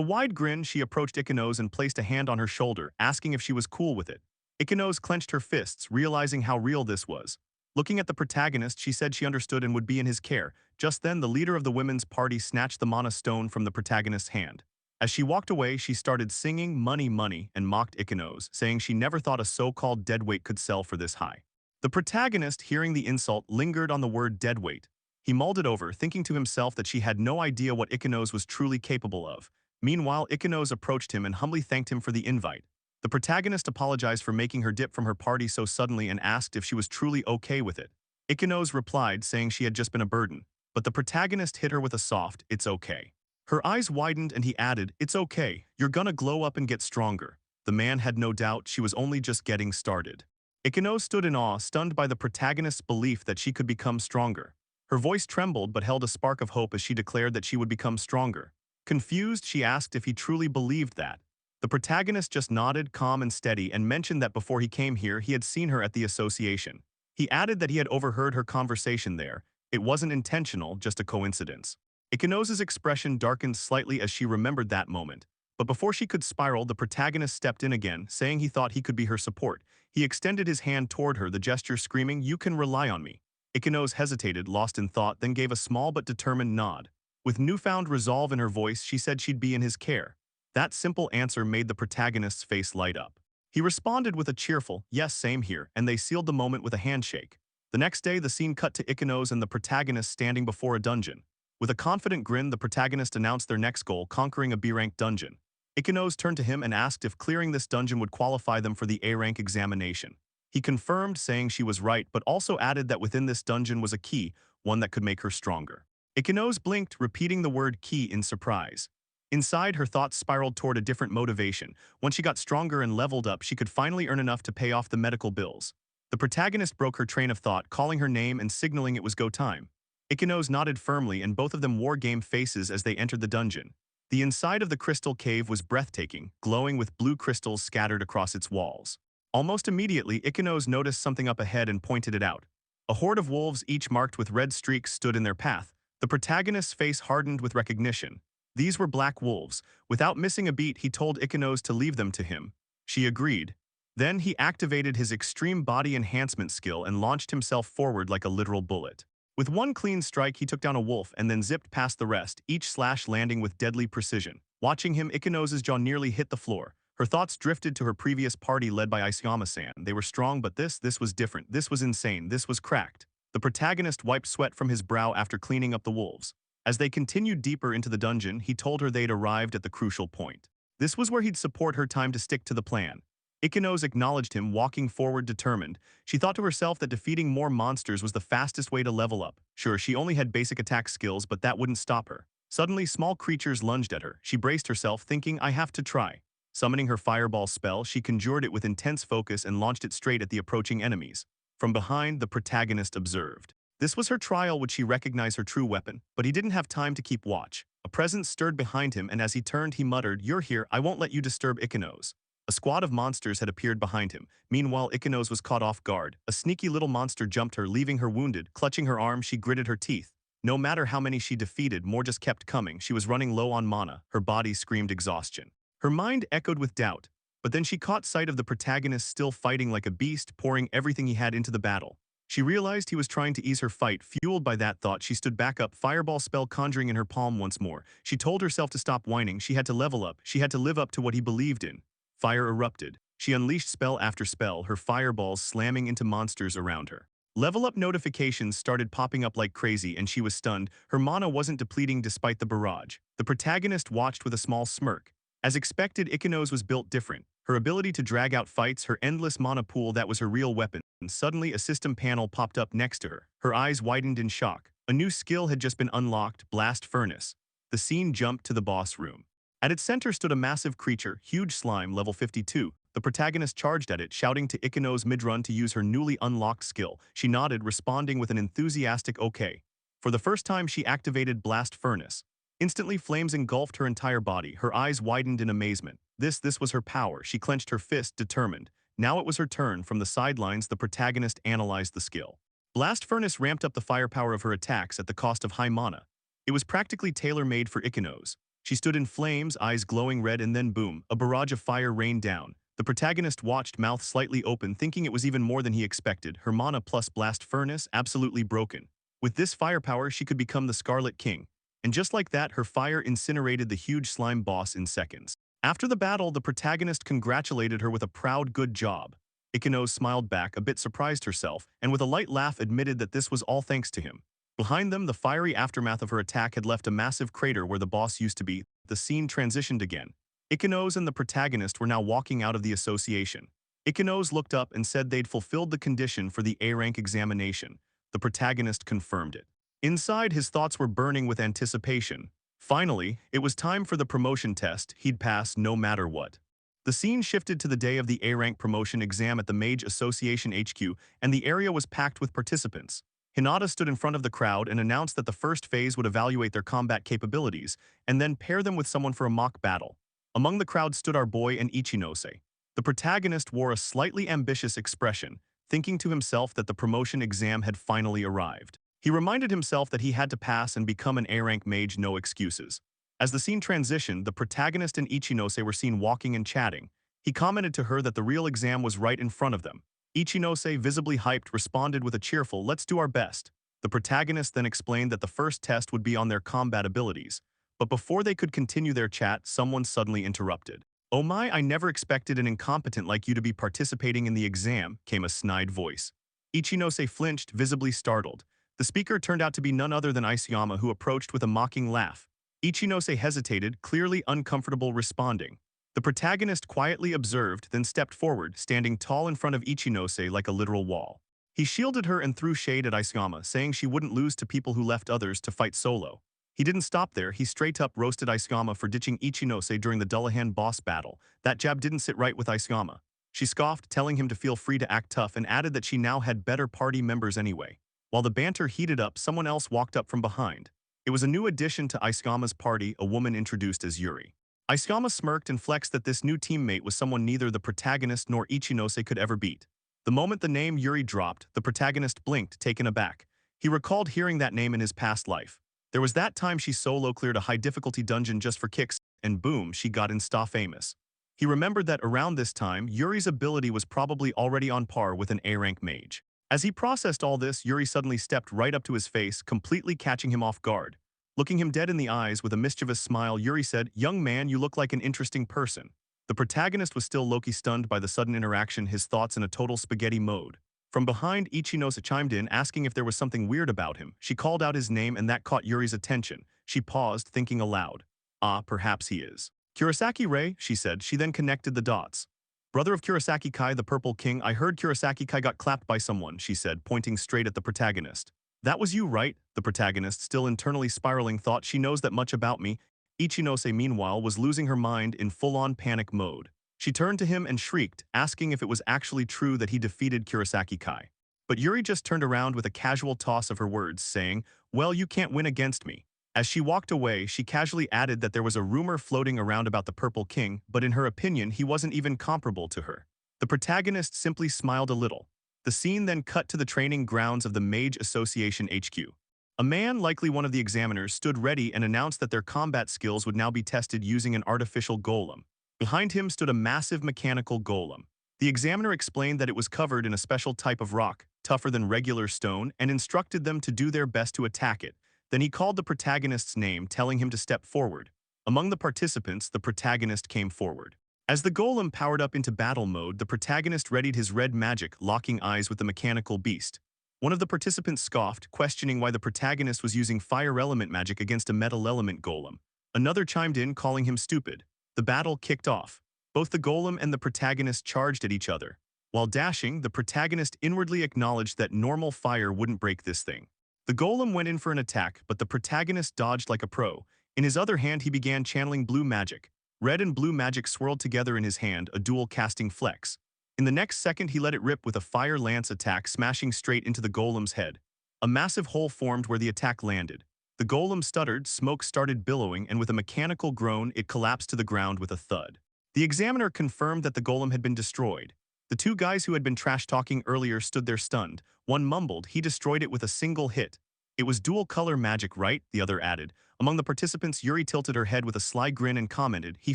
wide grin, she approached Ikenos and placed a hand on her shoulder, asking if she was cool with it. Ikenos clenched her fists, realizing how real this was. Looking at the protagonist, she said she understood and would be in his care. Just then, the leader of the women's party snatched the mana stone from the protagonist's hand. As she walked away, she started singing "Money, Money" and mocked Ikenos, saying she never thought a so-called deadweight could sell for this high. The protagonist, hearing the insult, lingered on the word deadweight. He mulled it over, thinking to himself that she had no idea what Ikenos was truly capable of. Meanwhile, Ikenos approached him and humbly thanked him for the invite. The protagonist apologized for making her dip from her party so suddenly and asked if she was truly okay with it. Ikenos replied, saying she had just been a burden. But the protagonist hit her with a soft, "It's okay." Her eyes widened and he added, "It's okay, you're gonna glow up and get stronger." The man had no doubt she was only just getting started. Ikenos stood in awe, stunned by the protagonist's belief that she could become stronger. Her voice trembled but held a spark of hope as she declared that she would become stronger. Confused, she asked if he truly believed that. The protagonist just nodded, calm and steady, and mentioned that before he came here, he had seen her at the association. He added that he had overheard her conversation there. It wasn't intentional, just a coincidence. Ikenos' expression darkened slightly as she remembered that moment. But before she could spiral, the protagonist stepped in again, saying he thought he could be her support. He extended his hand toward her, the gesture screaming, "You can rely on me." Ikenos hesitated, lost in thought, then gave a small but determined nod. With newfound resolve in her voice, she said she'd be in his care. That simple answer made the protagonist's face light up. He responded with a cheerful, "Yes, same here," and they sealed the moment with a handshake. The next day, the scene cut to Ikenos and the protagonist standing before a dungeon. With a confident grin, the protagonist announced their next goal, conquering a B-rank dungeon. Ikenos turned to him and asked if clearing this dungeon would qualify them for the A-rank examination. He confirmed, saying she was right, but also added that within this dungeon was a key, one that could make her stronger. Ikenos blinked, repeating the word key in surprise. Inside, her thoughts spiraled toward a different motivation. Once she got stronger and leveled up, she could finally earn enough to pay off the medical bills. The protagonist broke her train of thought, calling her name and signaling it was go time. Ikenos nodded firmly and both of them wore game faces as they entered the dungeon. The inside of the crystal cave was breathtaking, glowing with blue crystals scattered across its walls. Almost immediately, Ikenos noticed something up ahead and pointed it out. A horde of wolves, each marked with red streaks, stood in their path. The protagonist's face hardened with recognition. These were black wolves. Without missing a beat, he told Ikenos to leave them to him. She agreed. Then he activated his extreme body enhancement skill and launched himself forward like a literal bullet. With one clean strike, he took down a wolf and then zipped past the rest, each slash landing with deadly precision. Watching him, Ikenos' jaw nearly hit the floor. Her thoughts drifted to her previous party led by Isayama-san. They were strong, but this was different. This was insane. This was cracked. The protagonist wiped sweat from his brow after cleaning up the wolves. As they continued deeper into the dungeon, he told her they'd arrived at the crucial point. This was where he'd support her, time to stick to the plan. Ikenos acknowledged him, walking forward determined. She thought to herself that defeating more monsters was the fastest way to level up. Sure, she only had basic attack skills, but that wouldn't stop her. Suddenly, small creatures lunged at her. She braced herself, thinking, I have to try. Summoning her fireball spell, she conjured it with intense focus and launched it straight at the approaching enemies. From behind, the protagonist observed. This was her trial. Would she recognize her true weapon? But he didn't have time to keep watch. A presence stirred behind him, and as he turned, he muttered, You're here, I won't let you disturb Ikenos. A squad of monsters had appeared behind him. Meanwhile, Ikenos was caught off guard. A sneaky little monster jumped her, leaving her wounded. Clutching her arm, she gritted her teeth. No matter how many she defeated, more just kept coming. She was running low on mana. Her body screamed exhaustion. Her mind echoed with doubt. But then she caught sight of the protagonist still fighting like a beast, pouring everything he had into the battle. She realized he was trying to ease her fight. Fueled by that thought, she stood back up, fireball spell conjuring in her palm once more. She told herself to stop whining. She had to level up. She had to live up to what he believed in. Fire erupted. She unleashed spell after spell, her fireballs slamming into monsters around her. Level up notifications started popping up like crazy, and she was stunned. Her mana wasn't depleting despite the barrage. The protagonist watched with a small smirk. As expected, Ikenos was built different. Her ability to drag out fights, her endless mana pool, that was her real weapon. And suddenly, a system panel popped up next to her. Her eyes widened in shock. A new skill had just been unlocked, Blast Furnace. The scene jumped to the boss room. At its center stood a massive creature, huge slime, level 52. The protagonist charged at it, shouting to Ikenos mid-run to use her newly unlocked skill. She nodded, responding with an enthusiastic okay. For the first time, she activated Blast Furnace. Instantly, flames engulfed her entire body. Her eyes widened in amazement. This was her power. She clenched her fist, determined. Now it was her turn. From the sidelines, the protagonist analyzed the skill. Blast Furnace ramped up the firepower of her attacks at the cost of high mana. It was practically tailor-made for Ikenos. She stood in flames, eyes glowing red, and then boom, a barrage of fire rained down. The protagonist watched, mouth slightly open, thinking it was even more than he expected. Her mana plus Blast Furnace absolutely broken. With this firepower, she could become the Scarlet King. And just like that, her fire incinerated the huge slime boss in seconds. After the battle, the protagonist congratulated her with a proud good job. Ikenos smiled back, a bit surprised herself, and with a light laugh admitted that this was all thanks to him. Behind them, the fiery aftermath of her attack had left a massive crater where the boss used to be. The scene transitioned again. Ikenos and the protagonist were now walking out of the association. Ikenos looked up and said they'd fulfilled the condition for the A-rank examination. The protagonist confirmed it. Inside, his thoughts were burning with anticipation. Finally, it was time for the promotion test. He'd pass no matter what. The scene shifted to the day of the A-rank promotion exam at the Mage Association HQ, and the area was packed with participants. Hinata stood in front of the crowd and announced that the first phase would evaluate their combat capabilities, and then pair them with someone for a mock battle. Among the crowd stood our boy and Ichinose. The protagonist wore a slightly ambitious expression, thinking to himself that the promotion exam had finally arrived. He reminded himself that he had to pass and become an A-rank mage, no excuses. As the scene transitioned, the protagonist and Ichinose were seen walking and chatting. He commented to her that the real exam was right in front of them. Ichinose, visibly hyped, responded with a cheerful, "Let's do our best." The protagonist then explained that the first test would be on their combat abilities. But before they could continue their chat, someone suddenly interrupted. "Oh my, I never expected an incompetent like you to be participating in the exam," came a snide voice. Ichinose flinched, visibly startled. The speaker turned out to be none other than Isayama, who approached with a mocking laugh. Ichinose hesitated, clearly uncomfortable responding. The protagonist quietly observed, then stepped forward, standing tall in front of Ichinose like a literal wall. He shielded her and threw shade at Isayama, saying she wouldn't lose to people who left others to fight solo. He didn't stop there. He straight-up roasted Isayama for ditching Ichinose during the Dullahan boss battle. That jab didn't sit right with Isayama. She scoffed, telling him to feel free to act tough and added that she now had better party members anyway. While the banter heated up, someone else walked up from behind. It was a new addition to Aisukama's party, a woman introduced as Yuri. Aisukama smirked and flexed that this new teammate was someone neither the protagonist nor Ichinose could ever beat. The moment the name Yuri dropped, the protagonist blinked, taken aback. He recalled hearing that name in his past life. There was that time she solo cleared a high-difficulty dungeon just for kicks, and boom, she got insta famous. He remembered that around this time, Yuri's ability was probably already on par with an A-rank mage. As he processed all this, Yuri suddenly stepped right up to his face, completely catching him off guard. Looking him dead in the eyes with a mischievous smile, Yuri said, "Young man, you look like an interesting person." The protagonist was still low-key stunned by the sudden interaction, his thoughts in a total spaghetti mode. From behind, Ichinose chimed in, asking if there was something weird about him. She called out his name and that caught Yuri's attention. She paused, thinking aloud. Ah, perhaps he is. Kurosaki Rei, she said. She then connected the dots. Brother of Kurosaki Kai, the Purple King. I heard Kurosaki Kai got clapped by someone, she said, pointing straight at the protagonist. That was you, right? The protagonist, still internally spiraling, thought. She knows that much about me. Ichinose, meanwhile, was losing her mind in full-on panic mode. She turned to him and shrieked, asking if it was actually true that he defeated Kurosaki Kai. But Yuri just turned around with a casual toss of her words, saying, "Well, you can't win against me." As she walked away, she casually added that there was a rumor floating around about the Purple King, but in her opinion, he wasn't even comparable to her. The protagonist simply smiled a little. The scene then cut to the training grounds of the Mage Association HQ. A man, likely one of the examiners, stood ready and announced that their combat skills would now be tested using an artificial golem. Behind him stood a massive mechanical golem. The examiner explained that it was covered in a special type of rock, tougher than regular stone, and instructed them to do their best to attack it. Then he called the protagonist's name, telling him to step forward. Among the participants, the protagonist came forward. As the golem powered up into battle mode, the protagonist readied his red magic, locking eyes with the mechanical beast. One of the participants scoffed, questioning why the protagonist was using fire element magic against a metal element golem. Another chimed in, calling him stupid. The battle kicked off. Both the golem and the protagonist charged at each other. While dashing, the protagonist inwardly acknowledged that normal fire wouldn't break this thing. The golem went in for an attack, but the protagonist dodged like a pro. In his other hand, he began channeling blue magic. Red and blue magic swirled together in his hand, a dual casting flex. In the next second, he let it rip with a fire lance attack, smashing straight into the golem's head. A massive hole formed where the attack landed. The golem stuttered, smoke started billowing, and with a mechanical groan, it collapsed to the ground with a thud. The examiner confirmed that the golem had been destroyed. The two guys who had been trash-talking earlier stood there stunned. One mumbled, "He destroyed it with a single hit." "It was dual-color magic, right?" the other added. Among the participants, Yuri tilted her head with a sly grin and commented, "He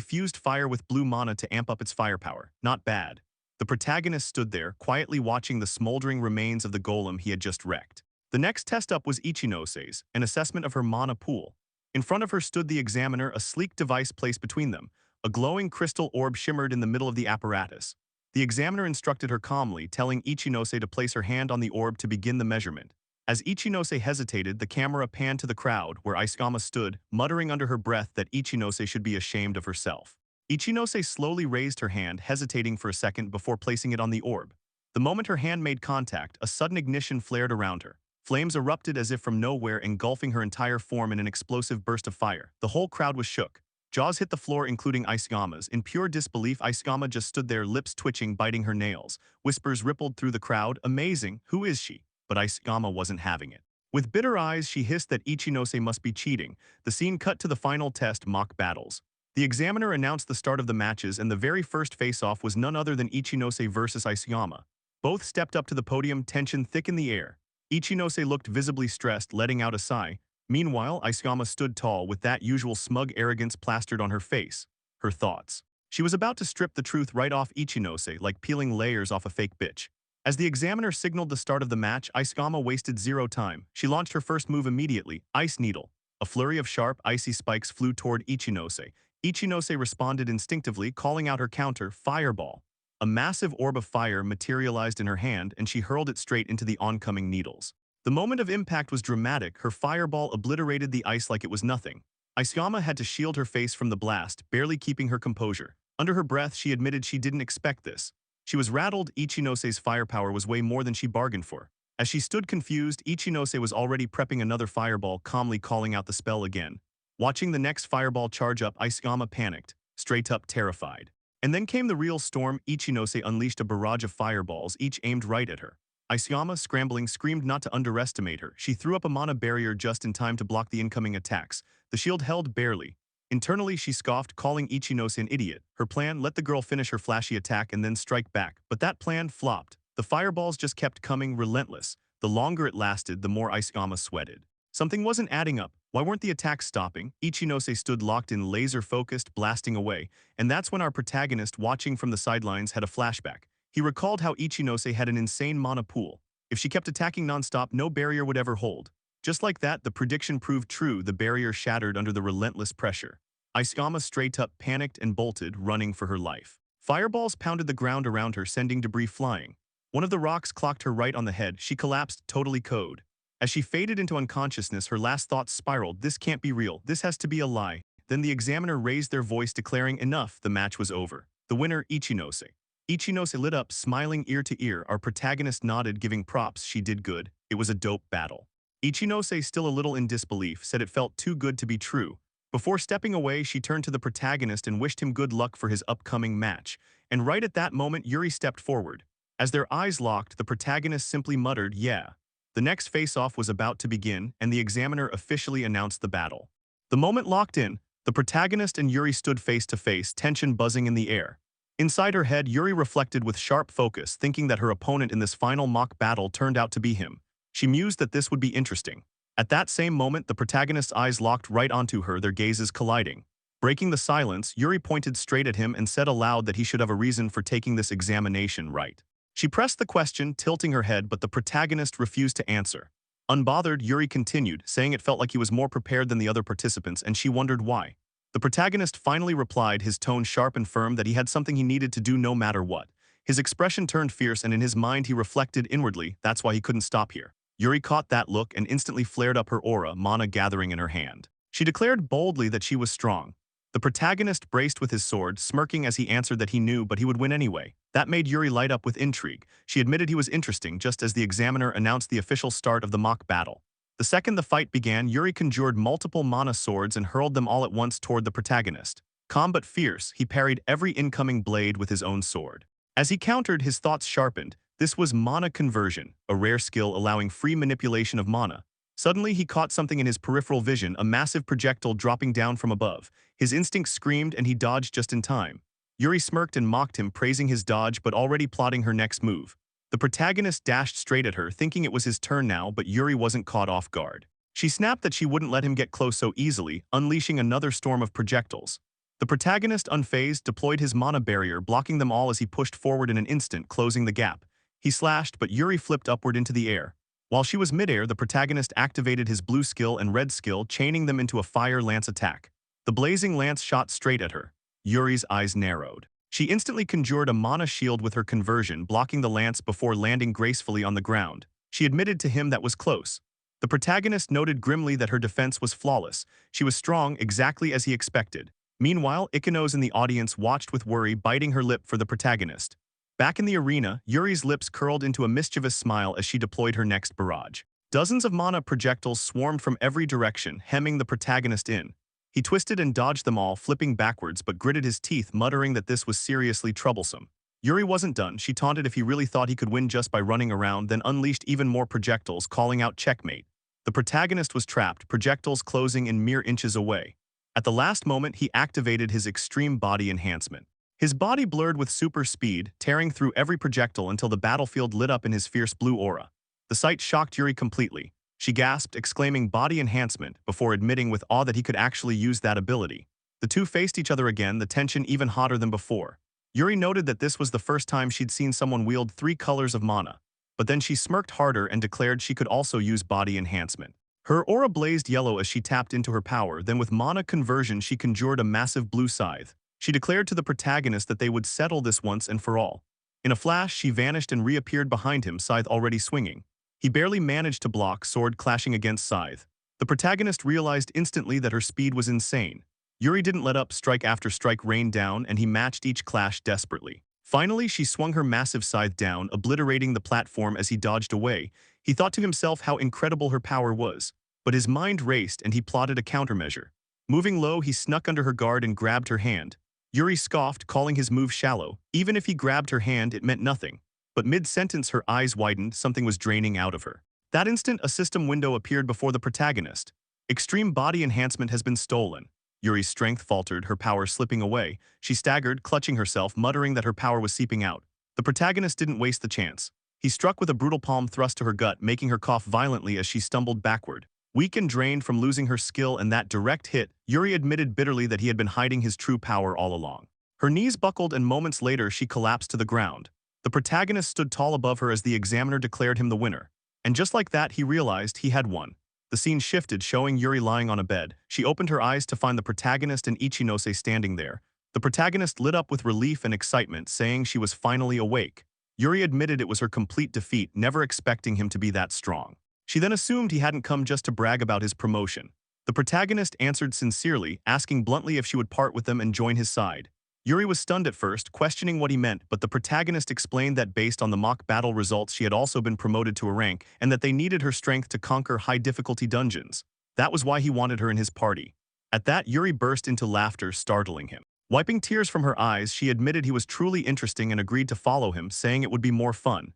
fused fire with blue mana to amp up its firepower. Not bad." The protagonist stood there, quietly watching the smoldering remains of the golem he had just wrecked. The next test up was Ichinose's, an assessment of her mana pool. In front of her stood the examiner, a sleek device placed between them. A glowing crystal orb shimmered in the middle of the apparatus. The examiner instructed her calmly, telling Ichinose to place her hand on the orb to begin the measurement. As Ichinose hesitated, the camera panned to the crowd, where Aisukama stood, muttering under her breath that Ichinose should be ashamed of herself. Ichinose slowly raised her hand, hesitating for a second before placing it on the orb. The moment her hand made contact, a sudden ignition flared around her. Flames erupted as if from nowhere, engulfing her entire form in an explosive burst of fire. The whole crowd was shook. Jaws hit the floor, including Aisukama's. In pure disbelief, Aisukama just stood there, lips twitching, biting her nails. Whispers rippled through the crowd, "Amazing, who is she?" But Aisukama wasn't having it. With bitter eyes, she hissed that Ichinose must be cheating. The scene cut to the final test, mock battles. The examiner announced the start of the matches, and the very first face-off was none other than Ichinose versus Aisukama. Both stepped up to the podium, tension thick in the air. Ichinose looked visibly stressed, letting out a sigh. Meanwhile, Aisukama stood tall, with that usual smug arrogance plastered on her face. Her thoughts. She was about to strip the truth right off Ichinose, like peeling layers off a fake bitch. As the examiner signaled the start of the match, Aisukama wasted zero time. She launched her first move immediately, Ice Needle. A flurry of sharp, icy spikes flew toward Ichinose. Ichinose responded instinctively, calling out her counter, Fireball. A massive orb of fire materialized in her hand, and she hurled it straight into the oncoming needles. The moment of impact was dramatic. Her fireball obliterated the ice like it was nothing. Aisukama had to shield her face from the blast, barely keeping her composure. Under her breath, she admitted she didn't expect this. She was rattled. Ichinose's firepower was way more than she bargained for. As she stood confused, Ichinose was already prepping another fireball, calmly calling out the spell again. Watching the next fireball charge up, Aisukama panicked, straight up terrified. And then came the real storm. Ichinose unleashed a barrage of fireballs, each aimed right at her. Isayama, scrambling, screamed not to underestimate her. She threw up a mana barrier just in time to block the incoming attacks. The shield held barely. Internally, she scoffed, calling Ichinose an idiot. Her plan: let the girl finish her flashy attack and then strike back. But that plan flopped. The fireballs just kept coming, relentless. The longer it lasted, the more Isayama sweated. Something wasn't adding up. Why weren't the attacks stopping? Ichinose stood locked in, laser-focused, blasting away. And that's when our protagonist, watching from the sidelines, had a flashback. He recalled how Ichinose had an insane mana pool. If she kept attacking non-stop, no barrier would ever hold. Just like that, the prediction proved true. The barrier shattered under the relentless pressure. Isayama straight up panicked and bolted, running for her life. Fireballs pounded the ground around her, sending debris flying. One of the rocks clocked her right on the head. She collapsed, totally KO'd. As she faded into unconsciousness, her last thoughts spiraled. This can't be real. This has to be a lie. Then the examiner raised their voice, declaring enough. The match was over. The winner, Ichinose. Ichinose lit up, smiling ear to ear. Our protagonist nodded, giving props. She did good. It was a dope battle. Ichinose, still a little in disbelief, said it felt too good to be true. Before stepping away, she turned to the protagonist and wished him good luck for his upcoming match. And right at that moment, Yuri stepped forward. As their eyes locked, the protagonist simply muttered, "Yeah." The next face-off was about to begin, and the examiner officially announced the battle. The moment locked in, the protagonist and Yuri stood face to face, tension buzzing in the air. Inside her head, Yuri reflected with sharp focus, thinking that her opponent in this final mock battle turned out to be him. She mused that this would be interesting. At that same moment, the protagonist's eyes locked right onto her, their gazes colliding. Breaking the silence, Yuri pointed straight at him and said aloud that he should have a reason for taking this examination right. She pressed the question, tilting her head, but the protagonist refused to answer. Unbothered, Yuri continued, saying it felt like he was more prepared than the other participants, and she wondered why. The protagonist finally replied, his tone sharp and firm, that he had something he needed to do no matter what. His expression turned fierce, and in his mind he reflected inwardly, that's why he couldn't stop here. Yuri caught that look and instantly flared up her aura, mana gathering in her hand. She declared boldly that she was strong. The protagonist braced with his sword, smirking as he answered that he knew, but he would win anyway. That made Yuri light up with intrigue. She admitted he was interesting just as the examiner announced the official start of the mock battle. The second the fight began, Yuri conjured multiple mana swords and hurled them all at once toward the protagonist. Calm but fierce, he parried every incoming blade with his own sword. As he countered, his thoughts sharpened. This was mana conversion, a rare skill allowing free manipulation of mana. Suddenly, he caught something in his peripheral vision, a massive projectile dropping down from above. His instincts screamed and he dodged just in time. Yuri smirked and mocked him, praising his dodge but already plotting her next move. The protagonist dashed straight at her, thinking it was his turn now, but Yuri wasn't caught off guard. She snapped that she wouldn't let him get close so easily, unleashing another storm of projectiles. The protagonist, unfazed, deployed his mana barrier, blocking them all as he pushed forward in an instant, closing the gap. He slashed, but Yuri flipped upward into the air. While she was midair, the protagonist activated his blue skill and red skill, chaining them into a fire lance attack. The blazing lance shot straight at her. Yuri's eyes narrowed. She instantly conjured a mana shield with her conversion, blocking the lance before landing gracefully on the ground. She admitted to him that was close. The protagonist noted grimly that her defense was flawless. She was strong, exactly as he expected. Meanwhile, Ikenos in the audience watched with worry, biting her lip for the protagonist. Back in the arena, Yuri's lips curled into a mischievous smile as she deployed her next barrage. Dozens of mana projectiles swarmed from every direction, hemming the protagonist in. He twisted and dodged them all, flipping backwards, but gritted his teeth, muttering that this was seriously troublesome. Yuri wasn't done. She taunted if he really thought he could win just by running around, then unleashed even more projectiles, calling out checkmate. The protagonist was trapped, projectiles closing in mere inches away. At the last moment, he activated his extreme body enhancement. His body blurred with super speed, tearing through every projectile until the battlefield lit up in his fierce blue aura. The sight shocked Yuri completely. She gasped, exclaiming body enhancement, before admitting with awe that he could actually use that ability. The two faced each other again, the tension even hotter than before. Yuri noted that this was the first time she'd seen someone wield 3 colors of mana. But then she smirked harder and declared she could also use body enhancement. Her aura blazed yellow as she tapped into her power, then with mana conversion she conjured a massive blue scythe. She declared to the protagonist that they would settle this once and for all. In a flash, she vanished and reappeared behind him, scythe already swinging. He barely managed to block, sword clashing against scythe. The protagonist realized instantly that her speed was insane. Yuri didn't let up, strike after strike rained down, and he matched each clash desperately. Finally, she swung her massive scythe down, obliterating the platform as he dodged away. He thought to himself how incredible her power was. But his mind raced and he plotted a countermeasure. Moving low, he snuck under her guard and grabbed her hand. Yuri scoffed, calling his move shallow. Even if he grabbed her hand, it meant nothing. But mid-sentence, her eyes widened, something was draining out of her. That instant, a system window appeared before the protagonist. Extreme body enhancement has been stolen. Yuri's strength faltered, her power slipping away. She staggered, clutching herself, muttering that her power was seeping out. The protagonist didn't waste the chance. He struck with a brutal palm thrust to her gut, making her cough violently as she stumbled backward. Weak and drained from losing her skill and that direct hit, Yuri admitted bitterly that he had been hiding his true power all along. Her knees buckled and moments later she collapsed to the ground. The protagonist stood tall above her as the examiner declared him the winner. And just like that, he realized he had won. The scene shifted, showing Yuri lying on a bed. She opened her eyes to find the protagonist and Ichinose standing there. The protagonist lit up with relief and excitement, saying she was finally awake. Yuri admitted it was her complete defeat, never expecting him to be that strong. She then assumed he hadn't come just to brag about his promotion. The protagonist answered sincerely, asking bluntly if she would part with them and join his side. Yuri was stunned at first, questioning what he meant, but the protagonist explained that based on the mock battle results she had also been promoted to a rank and that they needed her strength to conquer high-difficulty dungeons. That was why he wanted her in his party. At that, Yuri burst into laughter, startling him. Wiping tears from her eyes, she admitted he was truly interesting and agreed to follow him, saying it would be more fun.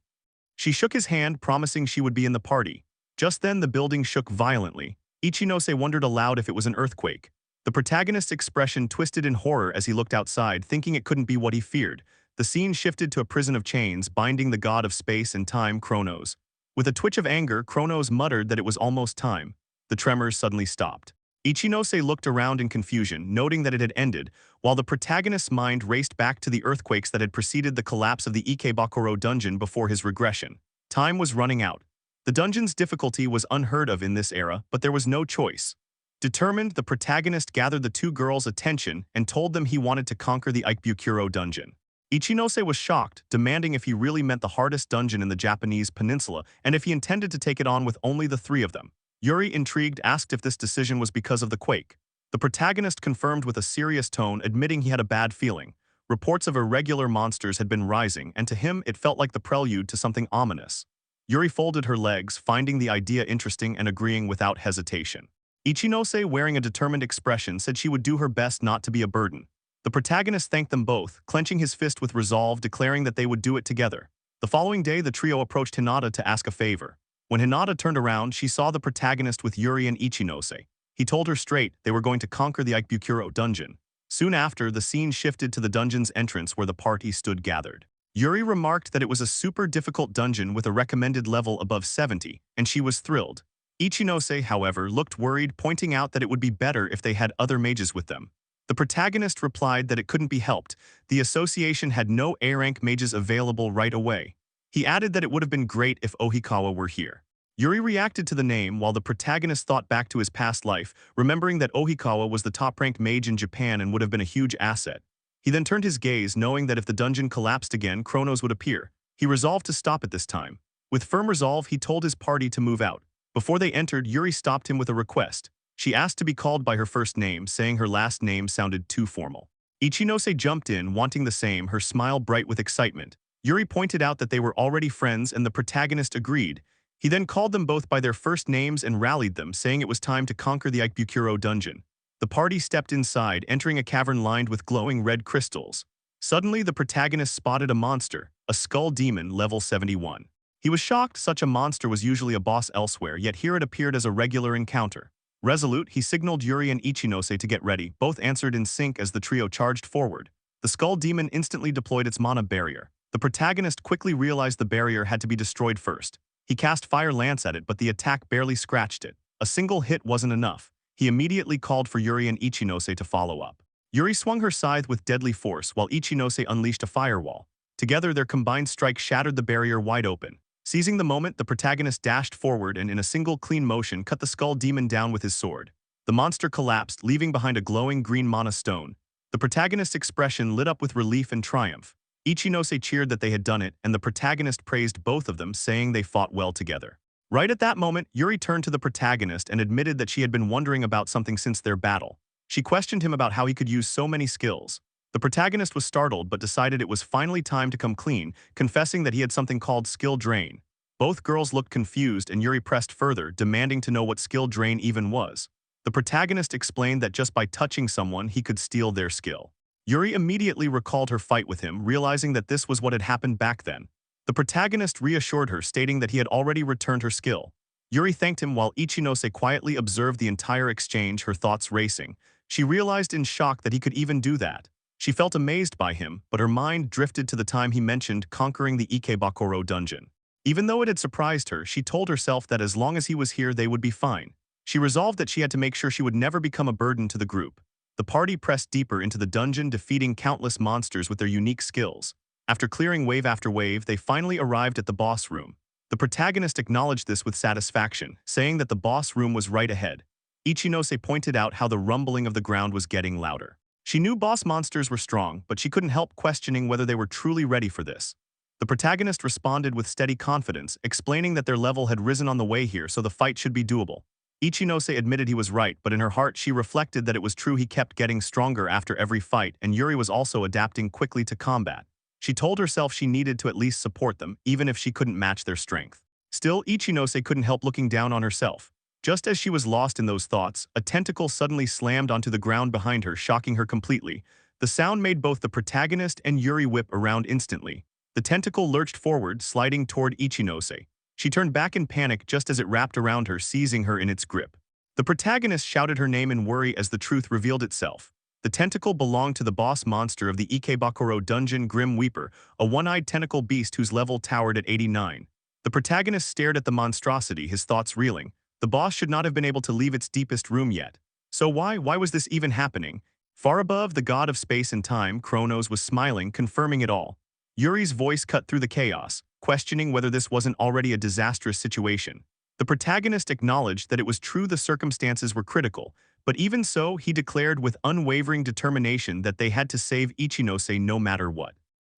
She shook his hand, promising she would be in the party. Just then, the building shook violently. Ichinose wondered aloud if it was an earthquake. The protagonist's expression twisted in horror as he looked outside, thinking it couldn't be what he feared. The scene shifted to a prison of chains, binding the god of space and time, Kronos. With a twitch of anger, Kronos muttered that it was almost time. The tremors suddenly stopped. Ichinose looked around in confusion, noting that it had ended, while the protagonist's mind raced back to the earthquakes that had preceded the collapse of the Ikebakuro dungeon before his regression. Time was running out. The dungeon's difficulty was unheard of in this era, but there was no choice. Determined, the protagonist gathered the two girls' attention and told them he wanted to conquer the Ikebukuro dungeon. Ichinose was shocked, demanding if he really meant the hardest dungeon in the Japanese peninsula and if he intended to take it on with only the three of them. Yuri, intrigued, asked if this decision was because of the quake. The protagonist confirmed with a serious tone, admitting he had a bad feeling. Reports of irregular monsters had been rising, and to him it felt like the prelude to something ominous. Yuri folded her legs, finding the idea interesting and agreeing without hesitation. Ichinose, wearing a determined expression, said she would do her best not to be a burden. The protagonist thanked them both, clenching his fist with resolve, declaring that they would do it together. The following day, the trio approached Hinata to ask a favor. When Hinata turned around, she saw the protagonist with Yuri and Ichinose. He told her straight they were going to conquer the Ikebukuro dungeon. Soon after, the scene shifted to the dungeon's entrance where the party stood gathered. Yuri remarked that it was a super difficult dungeon with a recommended level above 70, and she was thrilled. Ichinose, however, looked worried, pointing out that it would be better if they had other mages with them. The protagonist replied that it couldn't be helped. The association had no A-rank mages available right away. He added that it would have been great if Ohikawa were here. Yuri reacted to the name while the protagonist thought back to his past life, remembering that Ohikawa was the top-ranked mage in Japan and would have been a huge asset. He then turned his gaze, knowing that if the dungeon collapsed again, Kronos would appear. He resolved to stop it this time. With firm resolve, he told his party to move out. Before they entered, Yuri stopped him with a request. She asked to be called by her first name, saying her last name sounded too formal. Ichinose jumped in, wanting the same, her smile bright with excitement. Yuri pointed out that they were already friends and the protagonist agreed. He then called them both by their first names and rallied them, saying it was time to conquer the Ikebukuro dungeon. The party stepped inside, entering a cavern lined with glowing red crystals. Suddenly, the protagonist spotted a monster, a skull demon level 71. He was shocked. Such a monster was usually a boss elsewhere, yet here it appeared as a regular encounter. Resolute, he signaled Yuri and Ichinose to get ready. Both answered in sync as the trio charged forward. The skull demon instantly deployed its mana barrier. The protagonist quickly realized the barrier had to be destroyed first. He cast Fire Lance at it, but the attack barely scratched it. A single hit wasn't enough. He immediately called for Yuri and Ichinose to follow up. Yuri swung her scythe with deadly force, while Ichinose unleashed a firewall. Together, their combined strike shattered the barrier wide open. Seizing the moment, the protagonist dashed forward and in a single clean motion cut the skull demon down with his sword. The monster collapsed, leaving behind a glowing green mana stone. The protagonist's expression lit up with relief and triumph. Ichinose cheered that they had done it, and the protagonist praised both of them, saying they fought well together. Right at that moment, Yuri turned to the protagonist and admitted that she had been wondering about something since their battle. She questioned him about how he could use so many skills. The protagonist was startled but decided it was finally time to come clean, confessing that he had something called skill drain. Both girls looked confused and Yuri pressed further, demanding to know what skill drain even was. The protagonist explained that just by touching someone he could steal their skill. Yuri immediately recalled her fight with him, realizing that this was what had happened back then. The protagonist reassured her, stating that he had already returned her skill. Yuri thanked him while Ichinose quietly observed the entire exchange, her thoughts racing. She realized in shock that he could even do that. She felt amazed by him, but her mind drifted to the time he mentioned conquering the Ikebakuro dungeon. Even though it had surprised her, she told herself that as long as he was here they would be fine. She resolved that she had to make sure she would never become a burden to the group. The party pressed deeper into the dungeon, defeating countless monsters with their unique skills. After clearing wave after wave, they finally arrived at the boss room. The protagonist acknowledged this with satisfaction, saying that the boss room was right ahead. Ichinose pointed out how the rumbling of the ground was getting louder. She knew boss monsters were strong, but she couldn't help questioning whether they were truly ready for this. The protagonist responded with steady confidence, explaining that their level had risen on the way here, so the fight should be doable. Ichinose admitted he was right, but in her heart she reflected that it was true. He kept getting stronger after every fight, and Yuri was also adapting quickly to combat. She told herself she needed to at least support them, even if she couldn't match their strength. Still, Ichinose couldn't help looking down on herself. Just as she was lost in those thoughts, a tentacle suddenly slammed onto the ground behind her, shocking her completely. The sound made both the protagonist and Yuri whip around instantly. The tentacle lurched forward, sliding toward Ichinose. She turned back in panic just as it wrapped around her, seizing her in its grip. The protagonist shouted her name in worry as the truth revealed itself. The tentacle belonged to the boss monster of the Ikebakuro dungeon, Grim Weeper, a one-eyed tentacle beast whose level towered at 89. The protagonist stared at the monstrosity, his thoughts reeling. The boss should not have been able to leave its deepest room yet. So why was this even happening? Far above, the god of space and time, Kronos, was smiling, confirming it all. Yuri's voice cut through the chaos, questioning whether this wasn't already a disastrous situation. The protagonist acknowledged that it was true the circumstances were critical, but even so, he declared with unwavering determination that they had to save Ichinose no matter what.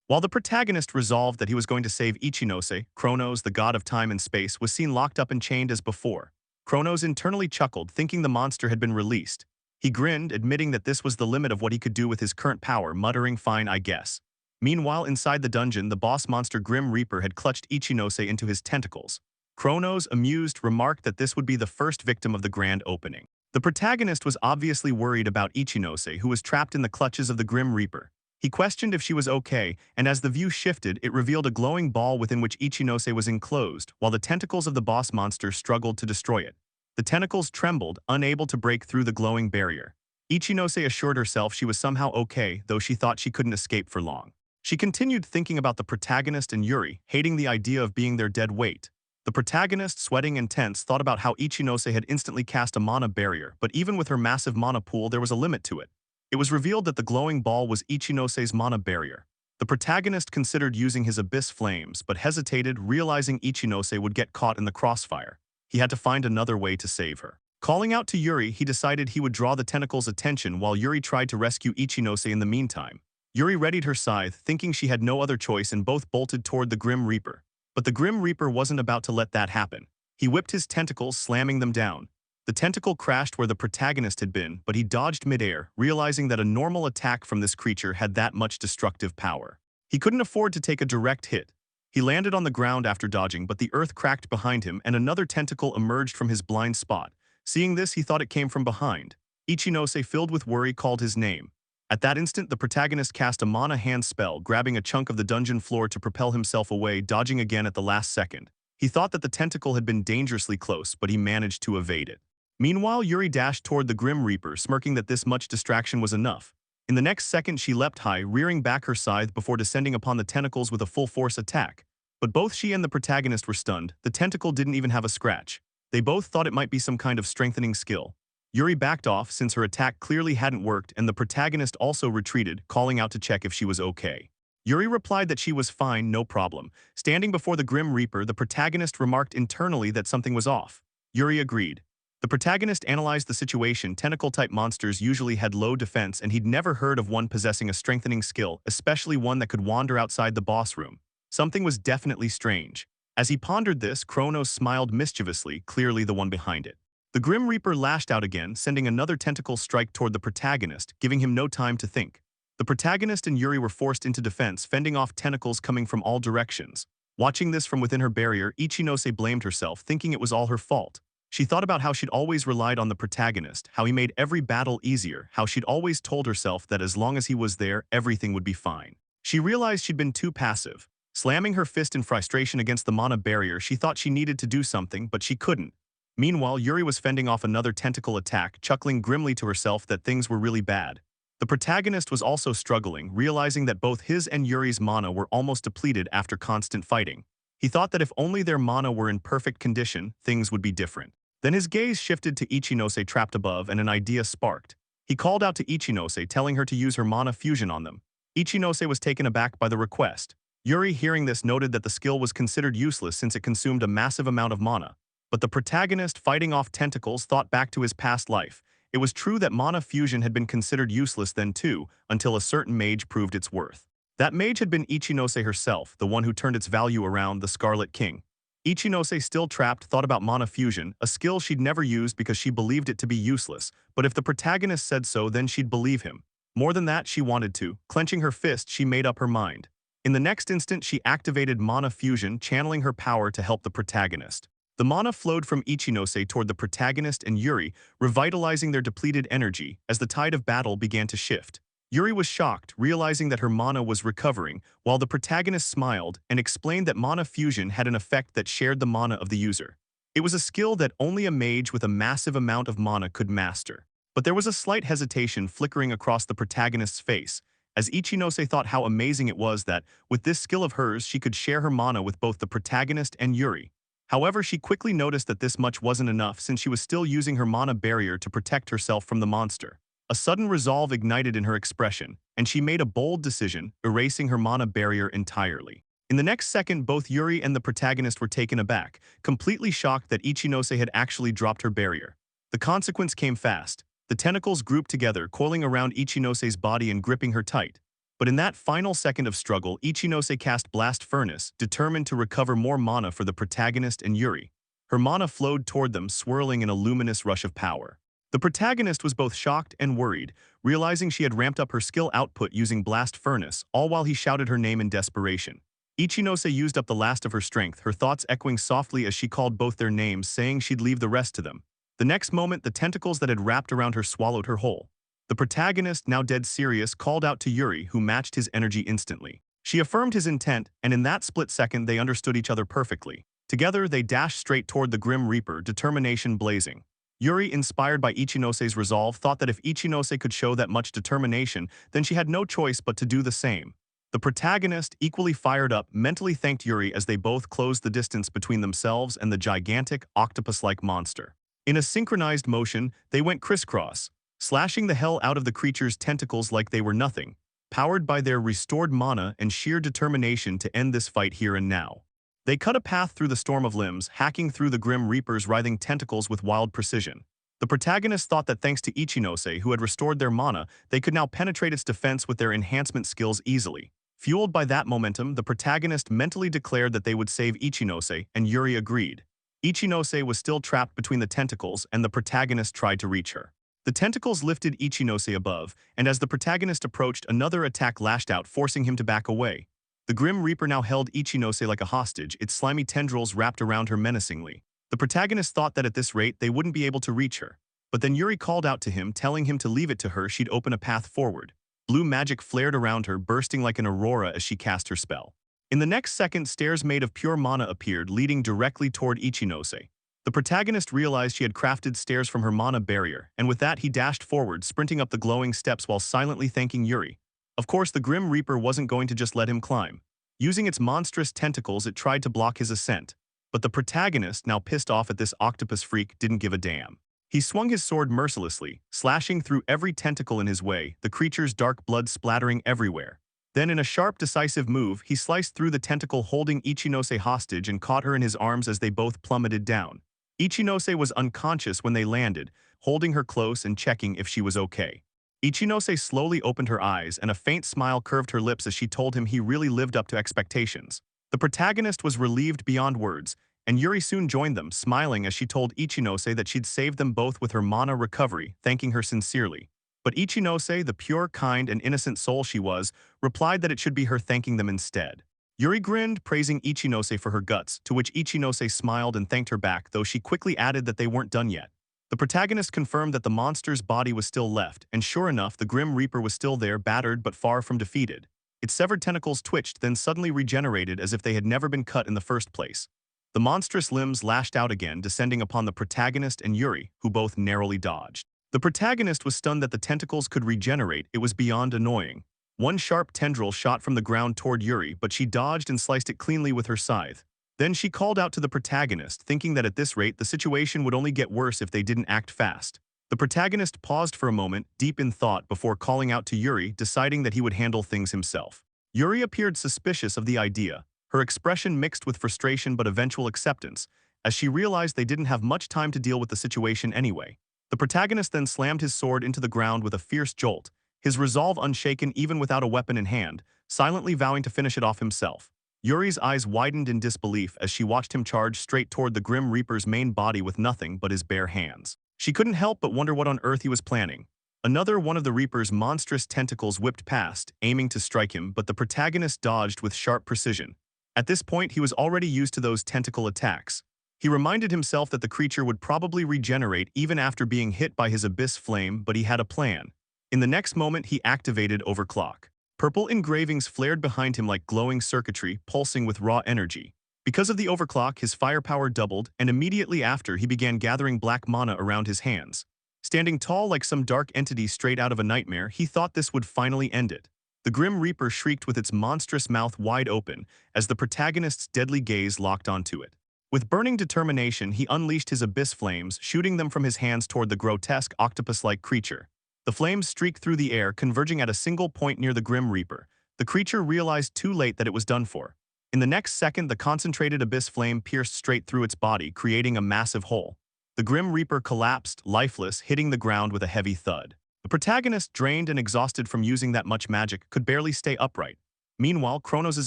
While the protagonist resolved that he was going to save Ichinose, Kronos, the god of time and space, was seen locked up and chained as before. Kronos internally chuckled, thinking the monster had been released. He grinned, admitting that this was the limit of what he could do with his current power, muttering, "Fine, I guess." Meanwhile, inside the dungeon, the boss monster Grim Reaper had clutched Ichinose into his tentacles. Kronos, amused, remarked that this would be the first victim of the grand opening. The protagonist was obviously worried about Ichinose, who was trapped in the clutches of the Grim Reaper. He questioned if she was okay, and as the view shifted, it revealed a glowing ball within which Ichinose was enclosed, while the tentacles of the boss monster struggled to destroy it. The tentacles trembled, unable to break through the glowing barrier. Ichinose assured herself she was somehow okay, though she thought she couldn't escape for long. She continued thinking about the protagonist and Yuri, hating the idea of being their dead weight. The protagonist, sweating and tense, thought about how Ichinose had instantly cast a mana barrier, but even with her massive mana pool, there was a limit to it. It was revealed that the glowing ball was Ichinose's mana barrier. The protagonist considered using his abyss flames, but hesitated, realizing Ichinose would get caught in the crossfire. He had to find another way to save her. Calling out to Yuri, he decided he would draw the tentacle's attention while Yuri tried to rescue Ichinose in the meantime. Yuri readied her scythe, thinking she had no other choice, and both bolted toward the Grim Reaper. But the Grim Reaper wasn't about to let that happen. He whipped his tentacles, slamming them down. The tentacle crashed where the protagonist had been, but he dodged midair, realizing that a normal attack from this creature had that much destructive power. He couldn't afford to take a direct hit. He landed on the ground after dodging, but the earth cracked behind him and another tentacle emerged from his blind spot. Seeing this, he thought it came from behind. Ichinose, filled with worry, called his name. At that instant, the protagonist cast a mana hand spell, grabbing a chunk of the dungeon floor to propel himself away, dodging again at the last second. He thought that the tentacle had been dangerously close, but he managed to evade it. Meanwhile, Yuri dashed toward the Grim Reaper, smirking that this much distraction was enough. In the next second, she leapt high, rearing back her scythe before descending upon the tentacles with a full-force attack. But both she and the protagonist were stunned. The tentacle didn't even have a scratch. They both thought it might be some kind of strengthening skill. Yuri backed off since her attack clearly hadn't worked, and the protagonist also retreated, calling out to check if she was okay. Yuri replied that she was fine, no problem. Standing before the Grim Reaper, the protagonist remarked internally that something was off. Yuri agreed. The protagonist analyzed the situation. Tentacle-type monsters usually had low defense, and he'd never heard of one possessing a strengthening skill, especially one that could wander outside the boss room. Something was definitely strange. As he pondered this, Kronos smiled mischievously, clearly the one behind it. The Grim Reaper lashed out again, sending another tentacle strike toward the protagonist, giving him no time to think. The protagonist and Yuri were forced into defense, fending off tentacles coming from all directions. Watching this from within her barrier, Ichinose blamed herself, thinking it was all her fault. She thought about how she'd always relied on the protagonist, how he made every battle easier, how she'd always told herself that as long as he was there, everything would be fine. She realized she'd been too passive. Slamming her fist in frustration against the mana barrier, she thought she needed to do something, but she couldn't. Meanwhile, Yuri was fending off another tentacle attack, chuckling grimly to herself that things were really bad. The protagonist was also struggling, realizing that both his and Yuri's mana were almost depleted after constant fighting. He thought that if only their mana were in perfect condition, things would be different. Then his gaze shifted to Ichinose trapped above and an idea sparked. He called out to Ichinose, telling her to use her mana fusion on them. Ichinose was taken aback by the request. Yuri, hearing this, noted that the skill was considered useless since it consumed a massive amount of mana. But the protagonist, fighting off tentacles, thought back to his past life. It was true that mana fusion had been considered useless then too, until a certain mage proved its worth. That mage had been Ichinose herself, the one who turned its value around, the Scarlet King. Ichinose, still trapped, thought about mana fusion, a skill she'd never used because she believed it to be useless, but if the protagonist said so, then she'd believe him. More than that, she wanted to. Clenching her fist, she made up her mind. In the next instant, she activated mana fusion, channeling her power to help the protagonist. The mana flowed from Ichinose toward the protagonist and Yuri, revitalizing their depleted energy as the tide of battle began to shift. Yuri was shocked, realizing that her mana was recovering, while the protagonist smiled and explained that mana fusion had an effect that shared the mana of the user. It was a skill that only a mage with a massive amount of mana could master. But there was a slight hesitation flickering across the protagonist's face, as Ichinose thought how amazing it was that, with this skill of hers, she could share her mana with both the protagonist and Yuri. However, she quickly noticed that this much wasn't enough since she was still using her mana barrier to protect herself from the monster. A sudden resolve ignited in her expression, and she made a bold decision, erasing her mana barrier entirely. In the next second, both Yuri and the protagonist were taken aback, completely shocked that Ichinose had actually dropped her barrier. The consequence came fast. The tentacles grouped together, coiling around Ichinose's body and gripping her tight. But in that final second of struggle, Ichinose cast Blast Furnace, determined to recover more mana for the protagonist and Yuri. Her mana flowed toward them, swirling in a luminous rush of power. The protagonist was both shocked and worried, realizing she had ramped up her skill output using Blast Furnace, all while he shouted her name in desperation. Ichinose used up the last of her strength, her thoughts echoing softly as she called both their names, saying she'd leave the rest to them. The next moment, the tentacles that had wrapped around her swallowed her whole. The protagonist, now dead serious, called out to Yuri, who matched his energy instantly. She affirmed his intent, and in that split second they understood each other perfectly. Together, they dashed straight toward the Grim Reaper, determination blazing. Yuri, inspired by Ichinose's resolve, thought that if Ichinose could show that much determination, then she had no choice but to do the same. The protagonist, equally fired up, mentally thanked Yuri as they both closed the distance between themselves and the gigantic, octopus-like monster. In a synchronized motion, they went crisscross, slashing the hell out of the creature's tentacles like they were nothing, powered by their restored mana and sheer determination to end this fight here and now. They cut a path through the storm of limbs, hacking through the Grim Reaper's writhing tentacles with wild precision. The protagonist thought that thanks to Ichinose, who had restored their mana, they could now penetrate its defense with their enhancement skills easily. Fueled by that momentum, the protagonist mentally declared that they would save Ichinose, and Yuri agreed. Ichinose was still trapped between the tentacles, and the protagonist tried to reach her. The tentacles lifted Ichinose above, and as the protagonist approached, another attack lashed out, forcing him to back away. The Grim Reaper now held Ichinose like a hostage, its slimy tendrils wrapped around her menacingly. The protagonist thought that at this rate they wouldn't be able to reach her. But then Yuri called out to him, telling him to leave it to her, she'd open a path forward. Blue magic flared around her, bursting like an aurora as she cast her spell. In the next second, stairs made of pure mana appeared, leading directly toward Ichinose. The protagonist realized she had crafted stairs from her mana barrier, and with that he dashed forward, sprinting up the glowing steps while silently thanking Yuri. Of course, the Grim Reaper wasn't going to just let him climb. Using its monstrous tentacles, it tried to block his ascent. But the protagonist, now pissed off at this octopus freak, didn't give a damn. He swung his sword mercilessly, slashing through every tentacle in his way, the creature's dark blood splattering everywhere. Then, in a sharp, decisive move, he sliced through the tentacle holding Ichinose hostage and caught her in his arms as they both plummeted down. Ichinose was unconscious when they landed, holding her close and checking if she was okay. Ichinose slowly opened her eyes, and a faint smile curved her lips as she told him he really lived up to expectations. The protagonist was relieved beyond words, and Yuri soon joined them, smiling as she told Ichinose that she'd saved them both with her mana recovery, thanking her sincerely. But Ichinose, the pure, kind, and innocent soul she was, replied that it should be her thanking them instead. Yuri grinned, praising Ichinose for her guts, to which Ichinose smiled and thanked her back, though she quickly added that they weren't done yet. The protagonist confirmed that the monster's body was still left, and sure enough, the Grim Reaper was still there, battered but far from defeated. Its severed tentacles twitched, then suddenly regenerated as if they had never been cut in the first place. The monstrous limbs lashed out again, descending upon the protagonist and Yuri, who both narrowly dodged. The protagonist was stunned that the tentacles could regenerate. It was beyond annoying. One sharp tendril shot from the ground toward Yuri, but she dodged and sliced it cleanly with her scythe. Then she called out to the protagonist, thinking that at this rate the situation would only get worse if they didn't act fast. The protagonist paused for a moment, deep in thought, before calling out to Yuri, deciding that he would handle things himself. Yuri appeared suspicious of the idea, her expression mixed with frustration but eventual acceptance, as she realized they didn't have much time to deal with the situation anyway. The protagonist then slammed his sword into the ground with a fierce jolt, his resolve unshaken even without a weapon in hand, silently vowing to finish it off himself. Yuri's eyes widened in disbelief as she watched him charge straight toward the Grim Reaper's main body with nothing but his bare hands. She couldn't help but wonder what on earth he was planning. Another one of the Reaper's monstrous tentacles whipped past, aiming to strike him, but the protagonist dodged with sharp precision. At this point, he was already used to those tentacle attacks. He reminded himself that the creature would probably regenerate even after being hit by his abyss flame, but he had a plan. In the next moment, he activated Overclock. Purple engravings flared behind him like glowing circuitry, pulsing with raw energy. Because of the overclock, his firepower doubled, and immediately after, he began gathering black mana around his hands. Standing tall like some dark entity straight out of a nightmare, he thought this would finally end it. The Grim Reaper shrieked with its monstrous mouth wide open as the protagonist's deadly gaze locked onto it. With burning determination, he unleashed his abyss flames, shooting them from his hands toward the grotesque octopus-like creature. The flames streaked through the air, converging at a single point near the Grim Reaper. The creature realized too late that it was done for. In the next second, the concentrated abyss flame pierced straight through its body, creating a massive hole. The Grim Reaper collapsed, lifeless, hitting the ground with a heavy thud. The protagonist, drained and exhausted from using that much magic, could barely stay upright. Meanwhile, Kronos'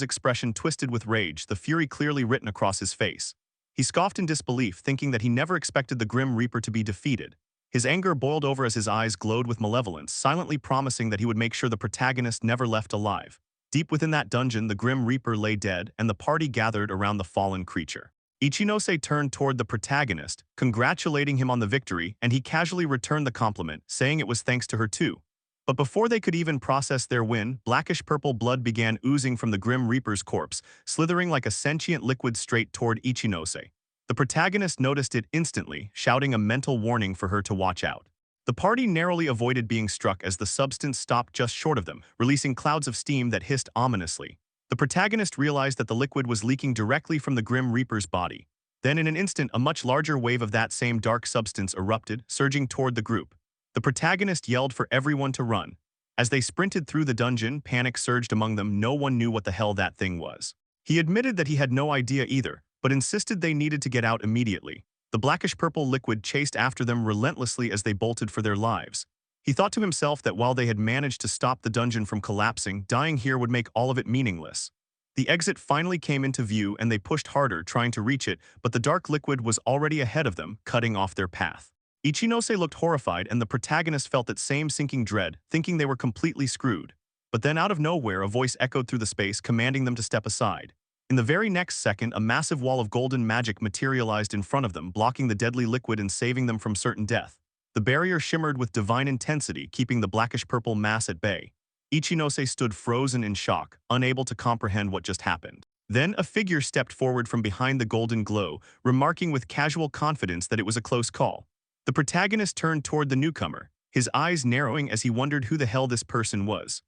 expression twisted with rage, the fury clearly written across his face. He scoffed in disbelief, thinking that he never expected the Grim Reaper to be defeated. His anger boiled over as his eyes glowed with malevolence, silently promising that he would make sure the protagonist never left alive. Deep within that dungeon, the Grim Reaper lay dead, and the party gathered around the fallen creature. Ichinose turned toward the protagonist, congratulating him on the victory, and he casually returned the compliment, saying it was thanks to her too. But before they could even process their win, blackish-purple blood began oozing from the Grim Reaper's corpse, slithering like a sentient liquid straight toward Ichinose. The protagonist noticed it instantly, shouting a mental warning for her to watch out. The party narrowly avoided being struck as the substance stopped just short of them, releasing clouds of steam that hissed ominously. The protagonist realized that the liquid was leaking directly from the Grim Reaper's body. Then in an instant, a much larger wave of that same dark substance erupted, surging toward the group. The protagonist yelled for everyone to run. As they sprinted through the dungeon, panic surged among them. No one knew what the hell that thing was. He admitted that he had no idea either, but insisted they needed to get out immediately. The blackish-purple liquid chased after them relentlessly as they bolted for their lives. He thought to himself that while they had managed to stop the dungeon from collapsing, dying here would make all of it meaningless. The exit finally came into view and they pushed harder, trying to reach it, but the dark liquid was already ahead of them, cutting off their path. Ichinose looked horrified, and the protagonist felt that same sinking dread, thinking they were completely screwed. But then out of nowhere, a voice echoed through the space, commanding them to step aside. In the very next second, a massive wall of golden magic materialized in front of them, blocking the deadly liquid and saving them from certain death. The barrier shimmered with divine intensity, keeping the blackish-purple mass at bay. Ichinose stood frozen in shock, unable to comprehend what just happened. Then a figure stepped forward from behind the golden glow, remarking with casual confidence that it was a close call. The protagonist turned toward the newcomer, his eyes narrowing as he wondered who the hell this person was.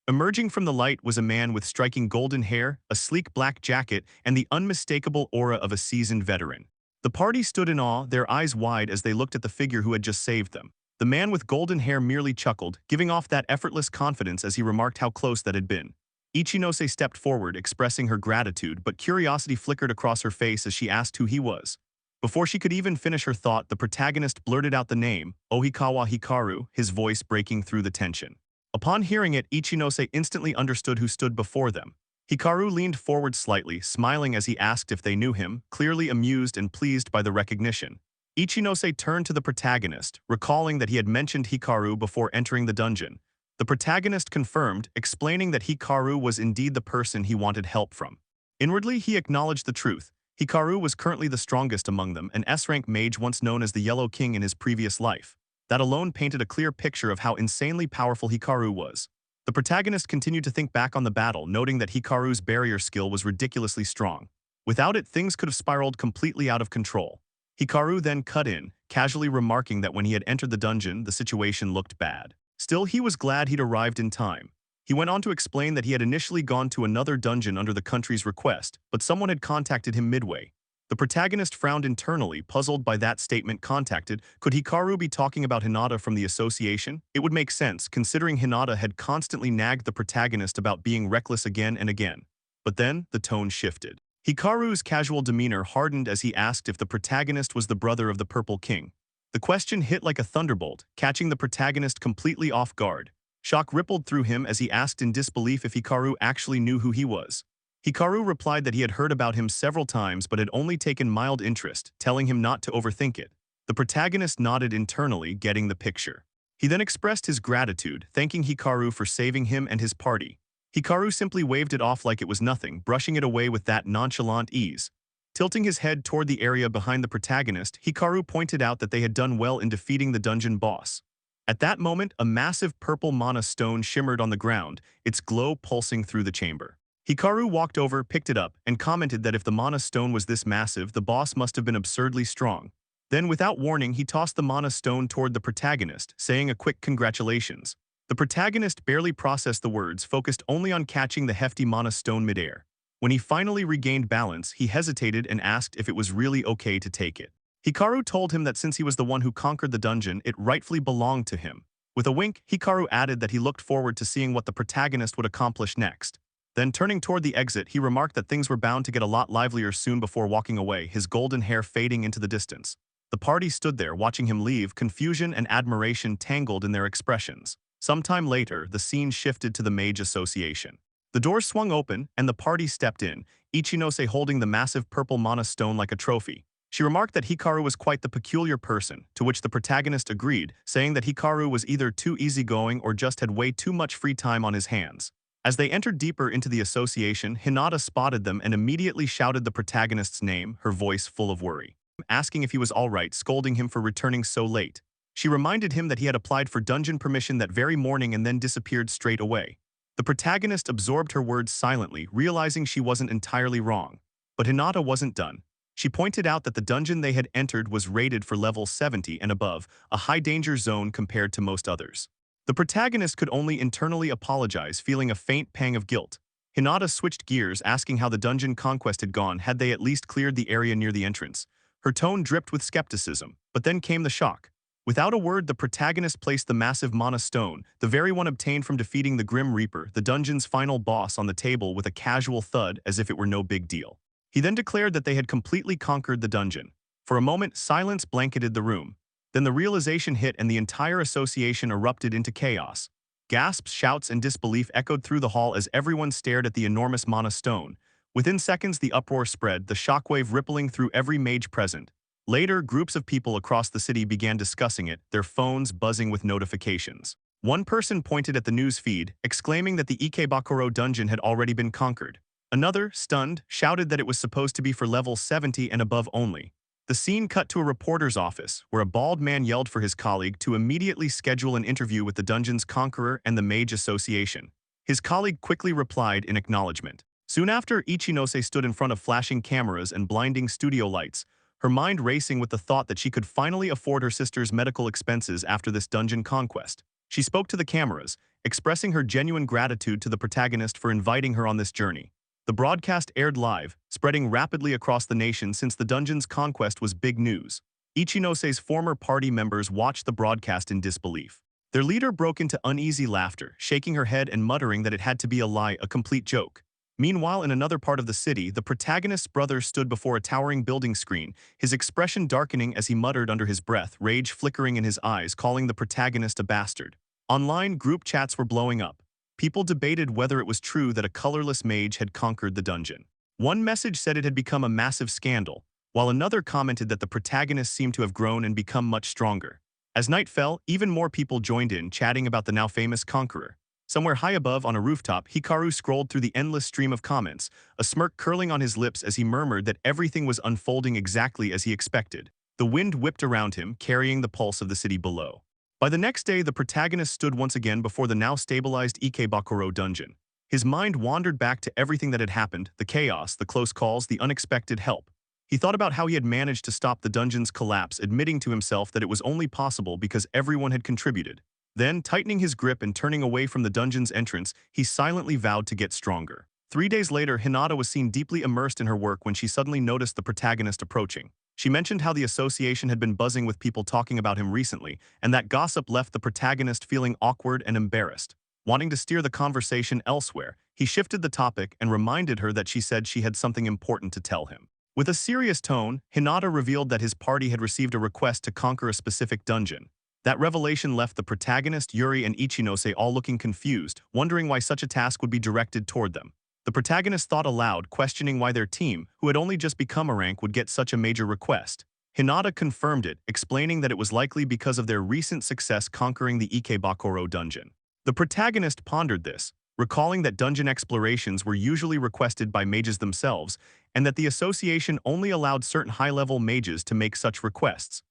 Emerging from the light was a man with striking golden hair, a sleek black jacket, and the unmistakable aura of a seasoned veteran. The party stood in awe, their eyes wide as they looked at the figure who had just saved them. The man with golden hair merely chuckled, giving off that effortless confidence as he remarked how close that had been. Ichinose stepped forward, expressing her gratitude, but curiosity flickered across her face as she asked who he was. Before she could even finish her thought, the protagonist blurted out the name, Ohikawa Hikaru, his voice breaking through the tension. Upon hearing it, Ichinose instantly understood who stood before them. Hikaru leaned forward slightly, smiling as he asked if they knew him, clearly amused and pleased by the recognition. Ichinose turned to the protagonist, recalling that he had mentioned Hikaru before entering the dungeon. The protagonist confirmed, explaining that Hikaru was indeed the person he wanted help from. Inwardly, he acknowledged the truth. Hikaru was currently the strongest among them, an S-rank mage once known as the Yellow King in his previous life. That alone painted a clear picture of how insanely powerful Hikaru was. The protagonist continued to think back on the battle, noting that Hikaru's barrier skill was ridiculously strong. Without it, things could have spiraled completely out of control. Hikaru then cut in, casually remarking that when he had entered the dungeon, the situation looked bad. Still, he was glad he'd arrived in time. He went on to explain that he had initially gone to another dungeon under the country's request, but someone had contacted him midway. The protagonist frowned internally, puzzled by that statement. Contacted? Could Hikaru be talking about Hinata from the association? It would make sense, considering Hinata had constantly nagged the protagonist about being reckless again and again. But then, the tone shifted. Hikaru's casual demeanor hardened as he asked if the protagonist was the brother of the Purple King. The question hit like a thunderbolt, catching the protagonist completely off guard. Shock rippled through him as he asked in disbelief if Hikaru actually knew who he was. Hikaru replied that he had heard about him several times but had only taken mild interest, telling him not to overthink it. The protagonist nodded internally, getting the picture. He then expressed his gratitude, thanking Hikaru for saving him and his party. Hikaru simply waved it off like it was nothing, brushing it away with that nonchalant ease. Tilting his head toward the area behind the protagonist, Hikaru pointed out that they had done well in defeating the dungeon boss. At that moment, a massive purple mana stone shimmered on the ground, its glow pulsing through the chamber. Hikaru walked over, picked it up, and commented that if the mana stone was this massive, the boss must have been absurdly strong. Then, without warning, he tossed the mana stone toward the protagonist, saying a quick congratulations. The protagonist barely processed the words, focused only on catching the hefty mana stone midair. When he finally regained balance, he hesitated and asked if it was really okay to take it. Hikaru told him that since he was the one who conquered the dungeon, it rightfully belonged to him. With a wink, Hikaru added that he looked forward to seeing what the protagonist would accomplish next. Then, turning toward the exit, he remarked that things were bound to get a lot livelier soon before walking away, his golden hair fading into the distance. The party stood there, watching him leave, confusion and admiration tangled in their expressions. Sometime later, the scene shifted to the Mage Association. The door swung open, and the party stepped in, Ichinose holding the massive purple mana stone like a trophy. She remarked that Hikaru was quite the peculiar person, to which the protagonist agreed, saying that Hikaru was either too easygoing or just had way too much free time on his hands. As they entered deeper into the association, Hinata spotted them and immediately shouted the protagonist's name, her voice full of worry, asking if he was alright, scolding him for returning so late. She reminded him that he had applied for dungeon permission that very morning and then disappeared straight away. The protagonist absorbed her words silently, realizing she wasn't entirely wrong. But Hinata wasn't done. She pointed out that the dungeon they had entered was rated for level 70 and above, a high-danger zone compared to most others. The protagonist could only internally apologize, feeling a faint pang of guilt. Hinata switched gears, asking how the dungeon conquest had gone, had they at least cleared the area near the entrance. Her tone dripped with skepticism, but then came the shock. Without a word, the protagonist placed the massive mana stone, the very one obtained from defeating the Grim Reaper, the dungeon's final boss, on the table with a casual thud as if it were no big deal. He then declared that they had completely conquered the dungeon. For a moment, silence blanketed the room. Then the realization hit and the entire association erupted into chaos. Gasps, shouts, and disbelief echoed through the hall as everyone stared at the enormous mana stone. Within seconds, the uproar spread, the shockwave rippling through every mage present. Later, groups of people across the city began discussing it, their phones buzzing with notifications. One person pointed at the news feed, exclaiming that the Ikebakuro dungeon had already been conquered. Another, stunned, shouted that it was supposed to be for level 70 and above only. The scene cut to a reporter's office, where a bald man yelled for his colleague to immediately schedule an interview with the dungeon's conqueror and the Mage Association. His colleague quickly replied in acknowledgement. Soon after, Ichinose stood in front of flashing cameras and blinding studio lights, her mind racing with the thought that she could finally afford her sister's medical expenses after this dungeon conquest. She spoke to the cameras, expressing her genuine gratitude to the protagonist for inviting her on this journey. The broadcast aired live, spreading rapidly across the nation since the dungeon's conquest was big news. Ichinose's former party members watched the broadcast in disbelief. Their leader broke into uneasy laughter, shaking her head and muttering that it had to be a lie, a complete joke. Meanwhile, in another part of the city, the protagonist's brother stood before a towering building screen, his expression darkening as he muttered under his breath, rage flickering in his eyes, calling the protagonist a bastard. Online, group chats were blowing up. People debated whether it was true that a colorless mage had conquered the dungeon. One message said it had become a massive scandal, while another commented that the protagonist seemed to have grown and become much stronger. As night fell, even more people joined in, chatting about the now famous conqueror. Somewhere high above on a rooftop, Hikaru scrolled through the endless stream of comments, a smirk curling on his lips as he murmured that everything was unfolding exactly as he expected. The wind whipped around him, carrying the pulse of the city below. By the next day, the protagonist stood once again before the now stabilized Ikebakuro dungeon. His mind wandered back to everything that had happened, the chaos, the close calls, the unexpected help. He thought about how he had managed to stop the dungeon's collapse, admitting to himself that it was only possible because everyone had contributed. Then, tightening his grip and turning away from the dungeon's entrance, he silently vowed to get stronger. 3 days later, Hinata was seen deeply immersed in her work when she suddenly noticed the protagonist approaching. She mentioned how the association had been buzzing with people talking about him recently, and that gossip left the protagonist feeling awkward and embarrassed. Wanting to steer the conversation elsewhere, he shifted the topic and reminded her that she said she had something important to tell him. With a serious tone, Hinata revealed that his party had received a request to conquer a specific dungeon. That revelation left the protagonist, Yuri, and Ichinose all looking confused, wondering why such a task would be directed toward them. The protagonist thought aloud, questioning why their team, who had only just become a rank, would get such a major request. Hinata confirmed it, explaining that it was likely because of their recent success conquering the Ikebakuro dungeon. The protagonist pondered this, recalling that dungeon explorations were usually requested by mages themselves, and that the association only allowed certain high-level mages to make such requests.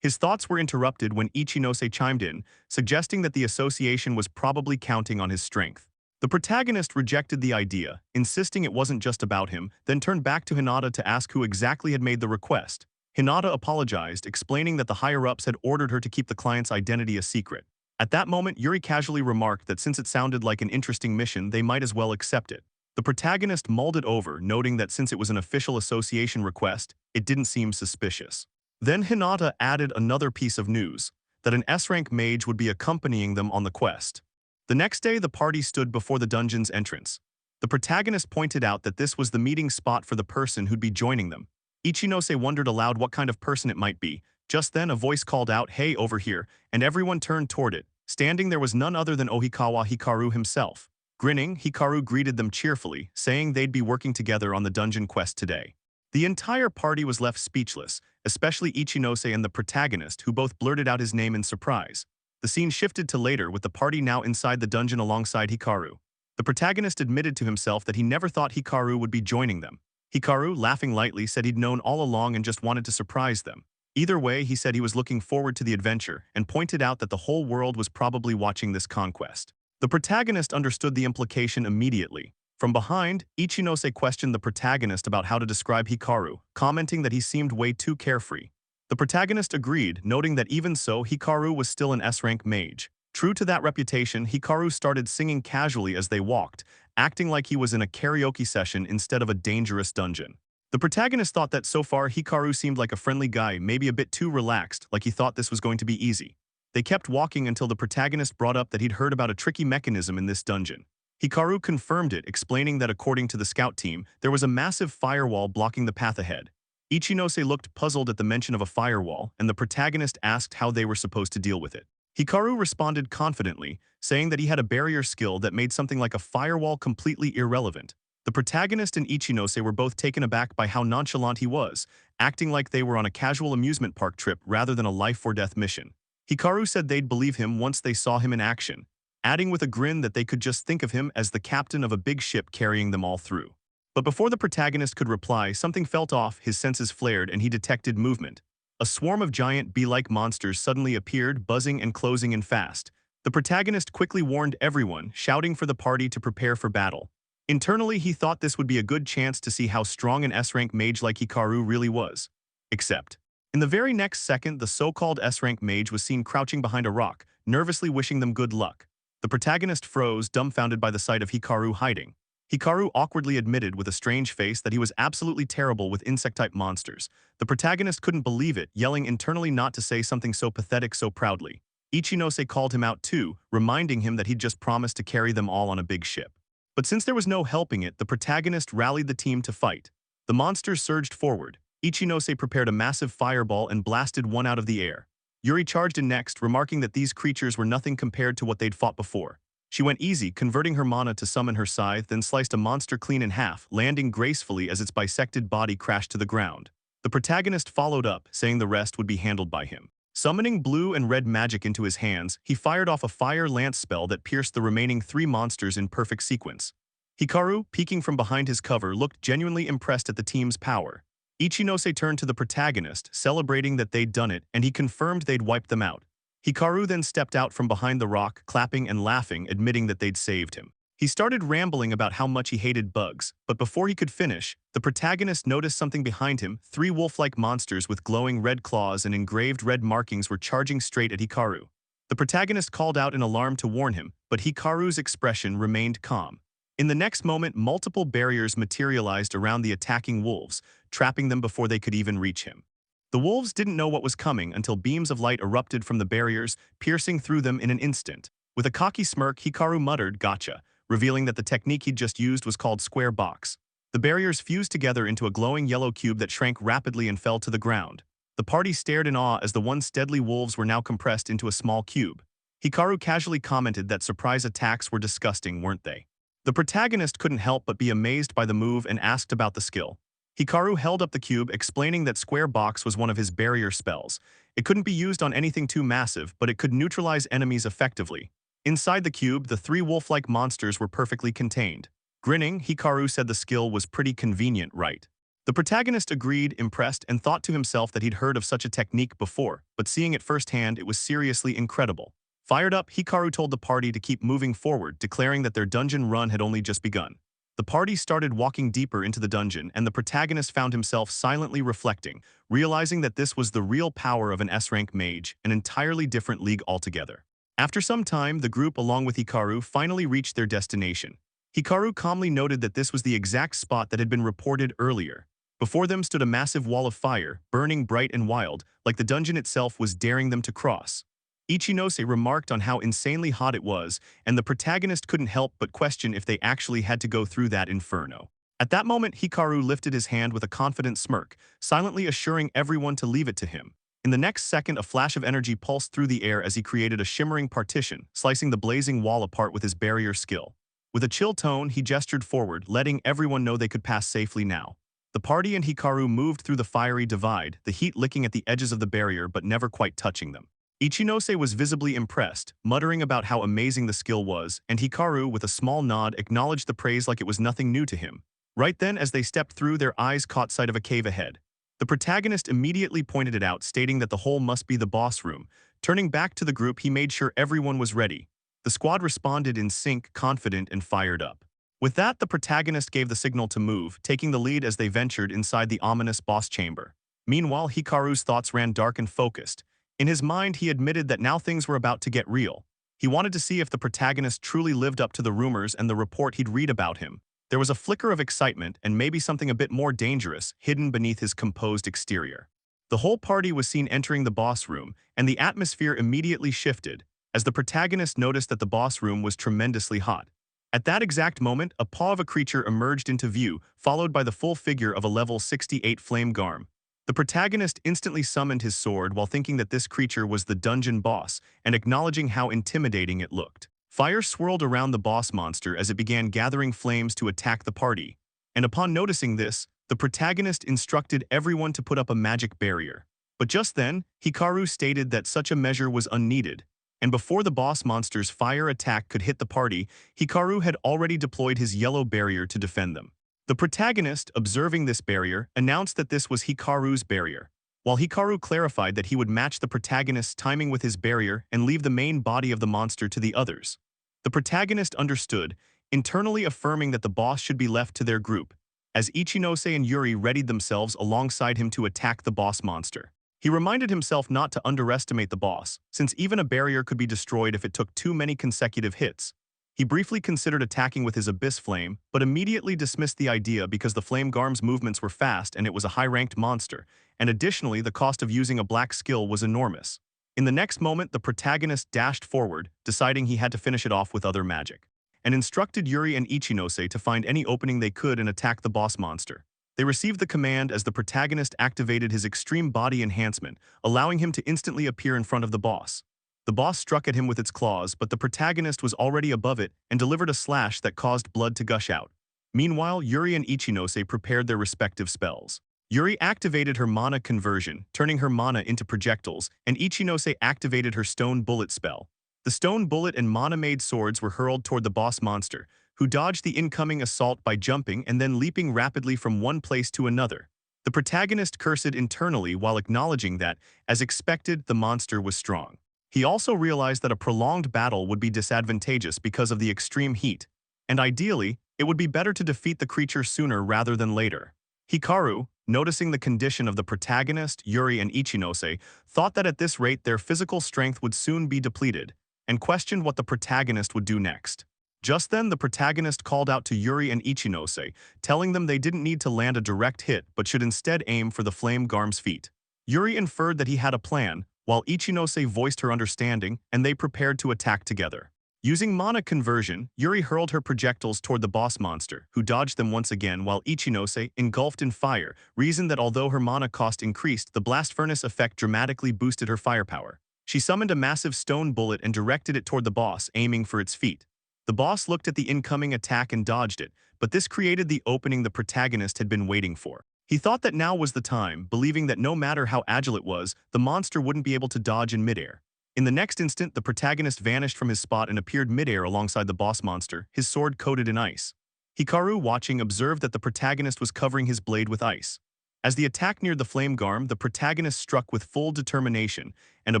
His thoughts were interrupted when Ichinose chimed in, suggesting that the association was probably counting on his strength. The protagonist rejected the idea, insisting it wasn't just about him, then turned back to Hinata to ask who exactly had made the request. Hinata apologized, explaining that the higher-ups had ordered her to keep the client's identity a secret. At that moment, Yuri casually remarked that since it sounded like an interesting mission, they might as well accept it. The protagonist mulled it over, noting that since it was an official association request, it didn't seem suspicious. Then Hinata added another piece of news, that an S-rank mage would be accompanying them on the quest. The next day, the party stood before the dungeon's entrance. The protagonist pointed out that this was the meeting spot for the person who'd be joining them. Ichinose wondered aloud what kind of person it might be. Just then, a voice called out, "Hey, over here," and everyone turned toward it. Standing there was none other than Ohikawa Hikaru himself. Grinning, Hikaru greeted them cheerfully, saying they'd be working together on the dungeon quest today. The entire party was left speechless, especially Ichinose and the protagonist, who both blurted out his name in surprise. The scene shifted to later, with the party now inside the dungeon alongside Hikaru. The protagonist admitted to himself that he never thought Hikaru would be joining them. Hikaru, laughing lightly, said he'd known all along and just wanted to surprise them. Either way, he said he was looking forward to the adventure and pointed out that the whole world was probably watching this conquest. The protagonist understood the implication immediately. From behind, Ichinose questioned the protagonist about how to describe Hikaru, commenting that he seemed way too carefree. The protagonist agreed, noting that even so, Hikaru was still an S-rank mage. True to that reputation, Hikaru started singing casually as they walked, acting like he was in a karaoke session instead of a dangerous dungeon. The protagonist thought that so far Hikaru seemed like a friendly guy, maybe a bit too relaxed, like he thought this was going to be easy. They kept walking until the protagonist brought up that he'd heard about a tricky mechanism in this dungeon. Hikaru confirmed it, explaining that according to the scout team, there was a massive firewall blocking the path ahead. Ichinose looked puzzled at the mention of a firewall, and the protagonist asked how they were supposed to deal with it. Hikaru responded confidently, saying that he had a barrier skill that made something like a firewall completely irrelevant. The protagonist and Ichinose were both taken aback by how nonchalant he was, acting like they were on a casual amusement park trip rather than a life-or-death mission. Hikaru said they'd believe him once they saw him in action, adding with a grin that they could just think of him as the captain of a big ship carrying them all through. But before the protagonist could reply, something felt off, his senses flared, and he detected movement. A swarm of giant bee-like monsters suddenly appeared, buzzing and closing in fast. The protagonist quickly warned everyone, shouting for the party to prepare for battle. Internally, he thought this would be a good chance to see how strong an S-rank mage like Hikaru really was. Except, in the very next second, the so-called S-rank mage was seen crouching behind a rock, nervously wishing them good luck. The protagonist froze, dumbfounded by the sight of Hikaru hiding. Hikaru awkwardly admitted with a strange face that he was absolutely terrible with insect-type monsters. The protagonist couldn't believe it, yelling internally not to say something so pathetic so proudly. Ichinose called him out too, reminding him that he'd just promised to carry them all on a big ship. But since there was no helping it, the protagonist rallied the team to fight. The monsters surged forward. Ichinose prepared a massive fireball and blasted one out of the air. Yuri charged in next, remarking that these creatures were nothing compared to what they'd fought before. She went easy, converting her mana to summon her scythe, then sliced a monster clean in half, landing gracefully as its bisected body crashed to the ground. The protagonist followed up, saying the rest would be handled by him. Summoning blue and red magic into his hands, he fired off a fire lance spell that pierced the remaining 3 monsters in perfect sequence. Hikaru, peeking from behind his cover, looked genuinely impressed at the team's power. Ichinose turned to the protagonist, celebrating that they'd done it, and he confirmed they'd wiped them out. Hikaru then stepped out from behind the rock, clapping and laughing, admitting that they'd saved him. He started rambling about how much he hated bugs, but before he could finish, the protagonist noticed something behind him. 3 wolf-like monsters with glowing red claws and engraved red markings were charging straight at Hikaru. The protagonist called out in alarm to warn him, but Hikaru's expression remained calm. In the next moment, multiple barriers materialized around the attacking wolves, trapping them before they could even reach him. The wolves didn't know what was coming until beams of light erupted from the barriers, piercing through them in an instant. With a cocky smirk, Hikaru muttered, "Gotcha," revealing that the technique he'd just used was called square box. The barriers fused together into a glowing yellow cube that shrank rapidly and fell to the ground. The party stared in awe as the once deadly wolves were now compressed into a small cube. Hikaru casually commented that surprise attacks were disgusting, weren't they? The protagonist couldn't help but be amazed by the move and asked about the skill. Hikaru held up the cube, explaining that square box was one of his barrier spells. It couldn't be used on anything too massive, but it could neutralize enemies effectively. Inside the cube, the 3 wolf-like monsters were perfectly contained. Grinning, Hikaru said the skill was pretty convenient, right? The protagonist agreed, impressed, and thought to himself that he'd heard of such a technique before, but seeing it firsthand, it was seriously incredible. Fired up, Hikaru told the party to keep moving forward, declaring that their dungeon run had only just begun. The party started walking deeper into the dungeon, and the protagonist found himself silently reflecting, realizing that this was the real power of an S-rank mage, an entirely different league altogether. After some time, the group, along with Hikaru, finally reached their destination. Hikaru calmly noted that this was the exact spot that had been reported earlier. Before them stood a massive wall of fire, burning bright and wild, like the dungeon itself was daring them to cross. Ichinose remarked on how insanely hot it was, and the protagonist couldn't help but question if they actually had to go through that inferno. At that moment, Hikaru lifted his hand with a confident smirk, silently assuring everyone to leave it to him. In the next second, a flash of energy pulsed through the air as he created a shimmering partition, slicing the blazing wall apart with his barrier skill. With a chill tone, he gestured forward, letting everyone know they could pass safely now. The party and Hikaru moved through the fiery divide, the heat licking at the edges of the barrier but never quite touching them. Ichinose was visibly impressed, muttering about how amazing the skill was, and Hikaru, with a small nod, acknowledged the praise like it was nothing new to him. Right then, as they stepped through, their eyes caught sight of a cave ahead. The protagonist immediately pointed it out, stating that the hole must be the boss room. Turning back to the group, he made sure everyone was ready. The squad responded in sync, confident and fired up. With that, the protagonist gave the signal to move, taking the lead as they ventured inside the ominous boss chamber. Meanwhile, Hikaru's thoughts ran dark and focused. In his mind, he admitted that now things were about to get real. He wanted to see if the protagonist truly lived up to the rumors and the report he'd read about him. There was a flicker of excitement and maybe something a bit more dangerous hidden beneath his composed exterior. The whole party was seen entering the boss room, and the atmosphere immediately shifted, as the protagonist noticed that the boss room was tremendously hot. At that exact moment, a paw of a creature emerged into view, followed by the full figure of a level 68 flame garm. The protagonist instantly summoned his sword while thinking that this creature was the dungeon boss and acknowledging how intimidating it looked. Fire swirled around the boss monster as it began gathering flames to attack the party, and upon noticing this, the protagonist instructed everyone to put up a magic barrier. But just then, Hikaru stated that such a measure was unneeded, and before the boss monster's fire attack could hit the party, Hikaru had already deployed his yellow barrier to defend them. The protagonist, observing this barrier, announced that this was Hikaru's barrier, while Hikaru clarified that he would match the protagonist's timing with his barrier and leave the main body of the monster to the others. The protagonist understood, internally affirming that the boss should be left to their group, as Ichinose and Yuri readied themselves alongside him to attack the boss monster. He reminded himself not to underestimate the boss, since even a barrier could be destroyed if it took too many consecutive hits. He briefly considered attacking with his Abyss Flame, but immediately dismissed the idea because the Flame Garm's movements were fast and it was a high-ranked monster, and additionally the cost of using a black skill was enormous. In the next moment, the protagonist dashed forward, deciding he had to finish it off with other magic, and instructed Yuri and Ichinose to find any opening they could and attack the boss monster. They received the command as the protagonist activated his extreme body enhancement, allowing him to instantly appear in front of the boss. The boss struck at him with its claws, but the protagonist was already above it and delivered a slash that caused blood to gush out. Meanwhile, Yuri and Ichinose prepared their respective spells. Yuri activated her mana conversion, turning her mana into projectiles, and Ichinose activated her stone bullet spell. The stone bullet and mana-made swords were hurled toward the boss monster, who dodged the incoming assault by jumping and then leaping rapidly from one place to another. The protagonist cursed internally while acknowledging that, as expected, the monster was strong. He also realized that a prolonged battle would be disadvantageous because of the extreme heat, and ideally, it would be better to defeat the creature sooner rather than later. Hikaru, noticing the condition of the protagonist, Yuri and Ichinose, thought that at this rate their physical strength would soon be depleted, and questioned what the protagonist would do next. Just then, the protagonist called out to Yuri and Ichinose, telling them they didn't need to land a direct hit but should instead aim for the flame garm's feet. Yuri inferred that he had a plan, while Ichinose voiced her understanding, and they prepared to attack together. Using mana conversion, Yuri hurled her projectiles toward the boss monster, who dodged them once again while Ichinose, engulfed in fire, reasoned that although her mana cost increased, the blast furnace effect dramatically boosted her firepower. She summoned a massive stone bullet and directed it toward the boss, aiming for its feet. The boss looked at the incoming attack and dodged it, but this created the opening the protagonist had been waiting for. He thought that now was the time, believing that no matter how agile it was, the monster wouldn't be able to dodge in midair. In the next instant, the protagonist vanished from his spot and appeared midair alongside the boss monster, his sword coated in ice. Hikaru, watching, observed that the protagonist was covering his blade with ice. As the attack neared the flame garm, the protagonist struck with full determination, and a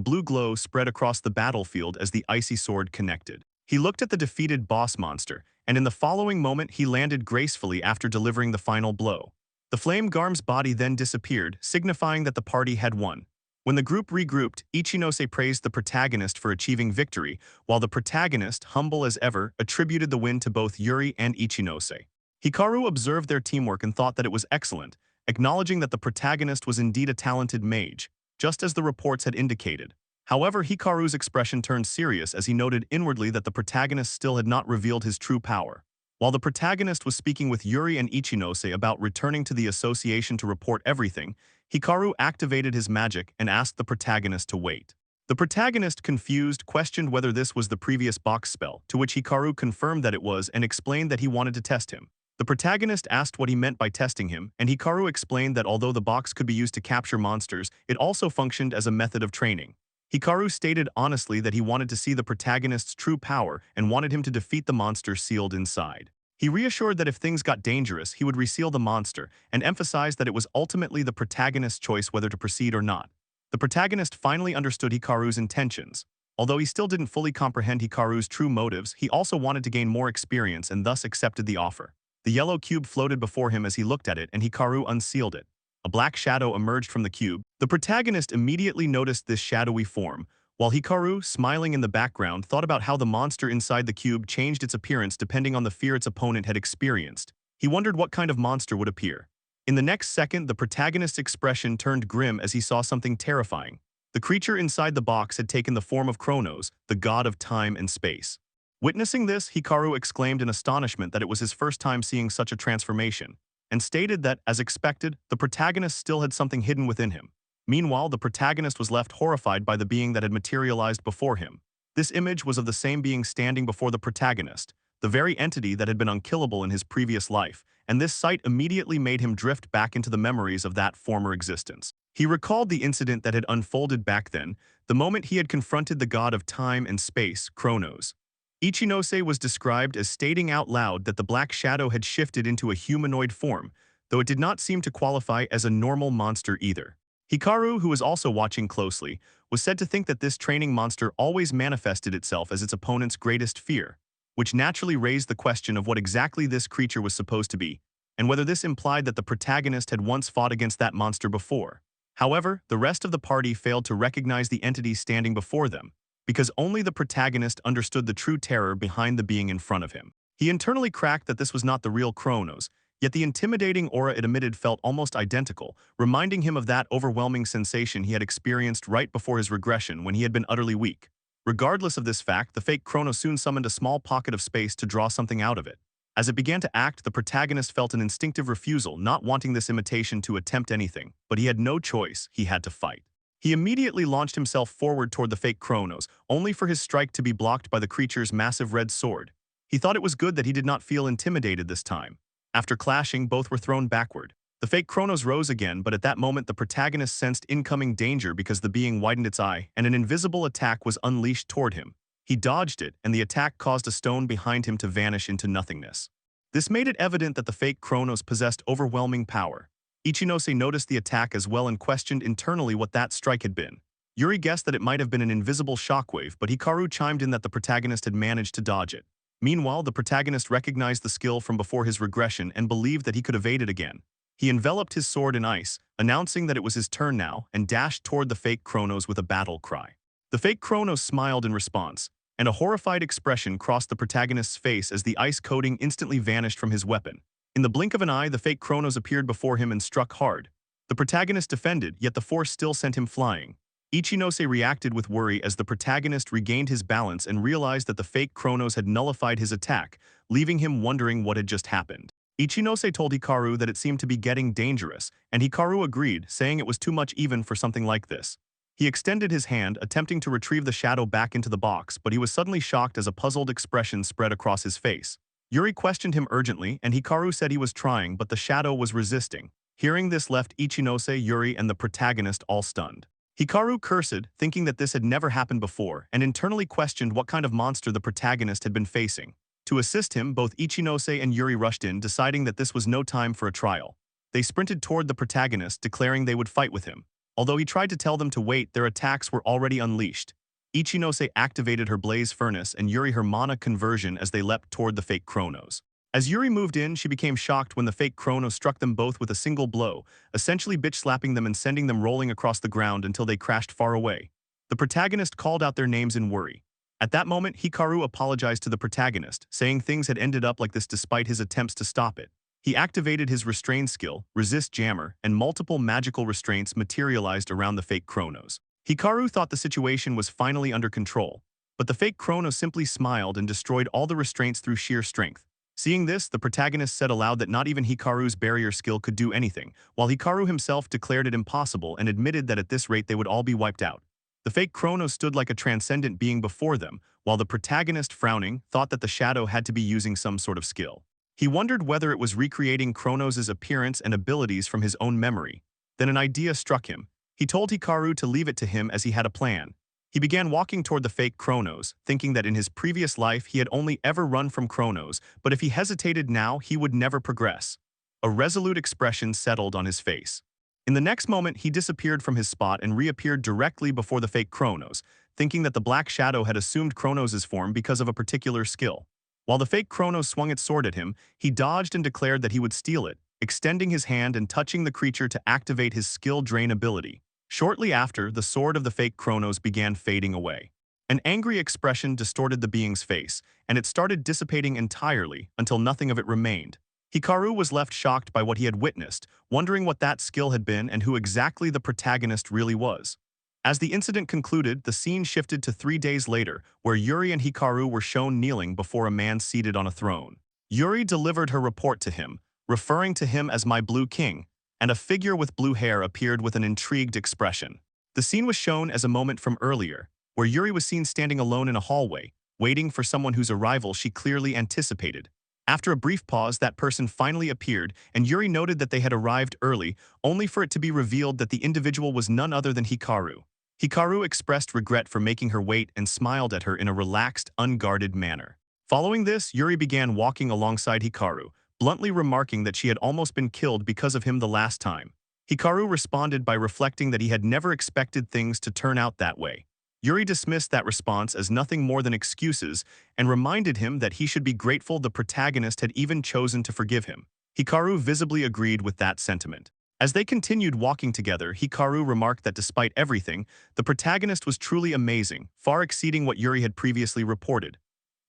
blue glow spread across the battlefield as the icy sword connected. He looked at the defeated boss monster, and in the following moment he landed gracefully after delivering the final blow. The flame garm's body then disappeared, signifying that the party had won. When the group regrouped, Ichinose praised the protagonist for achieving victory, while the protagonist, humble as ever, attributed the win to both Yuri and Ichinose. Hikaru observed their teamwork and thought that it was excellent, acknowledging that the protagonist was indeed a talented mage, just as the reports had indicated. However, Hikaru's expression turned serious as he noted inwardly that the protagonist still had not revealed his true power. While the protagonist was speaking with Yuri and Ichinose about returning to the association to report everything, Hikaru activated his magic and asked the protagonist to wait. The protagonist, confused, questioned whether this was the previous box spell, to which Hikaru confirmed that it was and explained that he wanted to test him. The protagonist asked what he meant by testing him, and Hikaru explained that although the box could be used to capture monsters, it also functioned as a method of training. Hikaru stated honestly that he wanted to see the protagonist's true power and wanted him to defeat the monster sealed inside. He reassured that if things got dangerous, he would reseal the monster, and emphasized that it was ultimately the protagonist's choice whether to proceed or not. The protagonist finally understood Hikaru's intentions. Although he still didn't fully comprehend Hikaru's true motives, he also wanted to gain more experience and thus accepted the offer. The yellow cube floated before him as he looked at it, and Hikaru unsealed it. A black shadow emerged from the cube. The protagonist immediately noticed this shadowy form, while Hikaru, smiling in the background, thought about how the monster inside the cube changed its appearance depending on the fear its opponent had experienced. He wondered what kind of monster would appear. In the next second, the protagonist's expression turned grim as he saw something terrifying. The creature inside the box had taken the form of Kronos, the god of time and space. Witnessing this, Hikaru exclaimed in astonishment that it was his first time seeing such a transformation, and stated that, as expected, the protagonist still had something hidden within him. Meanwhile, the protagonist was left horrified by the being that had materialized before him. This image was of the same being standing before the protagonist, the very entity that had been unkillable in his previous life, and this sight immediately made him drift back into the memories of that former existence. He recalled the incident that had unfolded back then, the moment he had confronted the god of time and space, Kronos. Ichinose was described as stating out loud that the black shadow had shifted into a humanoid form, though it did not seem to qualify as a normal monster either. Hikaru, who was also watching closely, was said to think that this training monster always manifested itself as its opponent's greatest fear, which naturally raised the question of what exactly this creature was supposed to be, and whether this implied that the protagonist had once fought against that monster before. However, the rest of the party failed to recognize the entity standing before them, because only the protagonist understood the true terror behind the being in front of him. He internally cracked that this was not the real Kronos, yet the intimidating aura it emitted felt almost identical, reminding him of that overwhelming sensation he had experienced right before his regression when he had been utterly weak. Regardless of this fact, the fake Kronos soon summoned a small pocket of space to draw something out of it. As it began to act, the protagonist felt an instinctive refusal, not wanting this imitation to attempt anything, but he had no choice, he had to fight. He immediately launched himself forward toward the fake Kronos, only for his strike to be blocked by the creature's massive red sword. He thought it was good that he did not feel intimidated this time. After clashing, both were thrown backward. The fake Chronos rose again, but at that moment the protagonist sensed incoming danger because the being widened its eye and an invisible attack was unleashed toward him. He dodged it, and the attack caused a stone behind him to vanish into nothingness. This made it evident that the fake Chronos possessed overwhelming power. Ichinose noticed the attack as well and questioned internally what that strike had been. Yuri guessed that it might have been an invisible shockwave, but Hikaru chimed in that the protagonist had managed to dodge it. Meanwhile, the protagonist recognized the skill from before his regression and believed that he could evade it again. He enveloped his sword in ice, announcing that it was his turn now, and dashed toward the fake Chronos with a battle cry. The fake Chronos smiled in response, and a horrified expression crossed the protagonist's face as the ice coating instantly vanished from his weapon. In the blink of an eye, the fake Chronos appeared before him and struck hard. The protagonist defended, yet the force still sent him flying. Ichinose reacted with worry as the protagonist regained his balance and realized that the fake Chronos had nullified his attack, leaving him wondering what had just happened. Ichinose told Hikaru that it seemed to be getting dangerous, and Hikaru agreed, saying it was too much even for something like this. He extended his hand, attempting to retrieve the shadow back into the box, but he was suddenly shocked as a puzzled expression spread across his face. Yuri questioned him urgently, and Hikaru said he was trying, but the shadow was resisting. Hearing this left Ichinose, Yuri, and the protagonist all stunned. Hikaru cursed, thinking that this had never happened before, and internally questioned what kind of monster the protagonist had been facing. To assist him, both Ichinose and Yuri rushed in, deciding that this was no time for a trial. They sprinted toward the protagonist, declaring they would fight with him. Although he tried to tell them to wait, their attacks were already unleashed. Ichinose activated her blaze furnace and Yuri her mana conversion as they leapt toward the fake Chronos. As Yuri moved in, she became shocked when the fake Chronos struck them both with a single blow, essentially bitch-slapping them and sending them rolling across the ground until they crashed far away. The protagonist called out their names in worry. At that moment, Hikaru apologized to the protagonist, saying things had ended up like this despite his attempts to stop it. He activated his restrain skill, Resist Jammer, and multiple magical restraints materialized around the fake Chronos. Hikaru thought the situation was finally under control, but the fake Chronos simply smiled and destroyed all the restraints through sheer strength. Seeing this, the protagonist said aloud that not even Hikaru's barrier skill could do anything, while Hikaru himself declared it impossible and admitted that at this rate they would all be wiped out. The fake Chronos stood like a transcendent being before them, while the protagonist, frowning, thought that the shadow had to be using some sort of skill. He wondered whether it was recreating Chronos' appearance and abilities from his own memory. Then an idea struck him. He told Hikaru to leave it to him as he had a plan. He began walking toward the fake Chronos, thinking that in his previous life he had only ever run from Chronos, but if he hesitated now, he would never progress. A resolute expression settled on his face. In the next moment, he disappeared from his spot and reappeared directly before the fake Chronos, thinking that the black shadow had assumed Chronos' form because of a particular skill. While the fake Chronos swung its sword at him, he dodged and declared that he would steal it, extending his hand and touching the creature to activate his skill drain ability. Shortly after, the sword of the fake Chronos began fading away. An angry expression distorted the being's face, and it started dissipating entirely until nothing of it remained. Hikaru was left shocked by what he had witnessed, wondering what that skill had been and who exactly the protagonist really was. As the incident concluded, the scene shifted to 3 days later, where Yuri and Hikaru were shown kneeling before a man seated on a throne. Yuri delivered her report to him, referring to him as my blue king, and a figure with blue hair appeared with an intrigued expression. The scene was shown as a moment from earlier, where Yuri was seen standing alone in a hallway, waiting for someone whose arrival she clearly anticipated. After a brief pause, that person finally appeared, and Yuri noted that they had arrived early, only for it to be revealed that the individual was none other than Hikaru. Hikaru expressed regret for making her wait and smiled at her in a relaxed, unguarded manner. Following this, Yuri began walking alongside Hikaru, bluntly remarking that she had almost been killed because of him the last time. Hikaru responded by reflecting that he had never expected things to turn out that way. Yuri dismissed that response as nothing more than excuses and reminded him that he should be grateful the protagonist had even chosen to forgive him. Hikaru visibly agreed with that sentiment. As they continued walking together, Hikaru remarked that despite everything, the protagonist was truly amazing, far exceeding what Yuri had previously reported.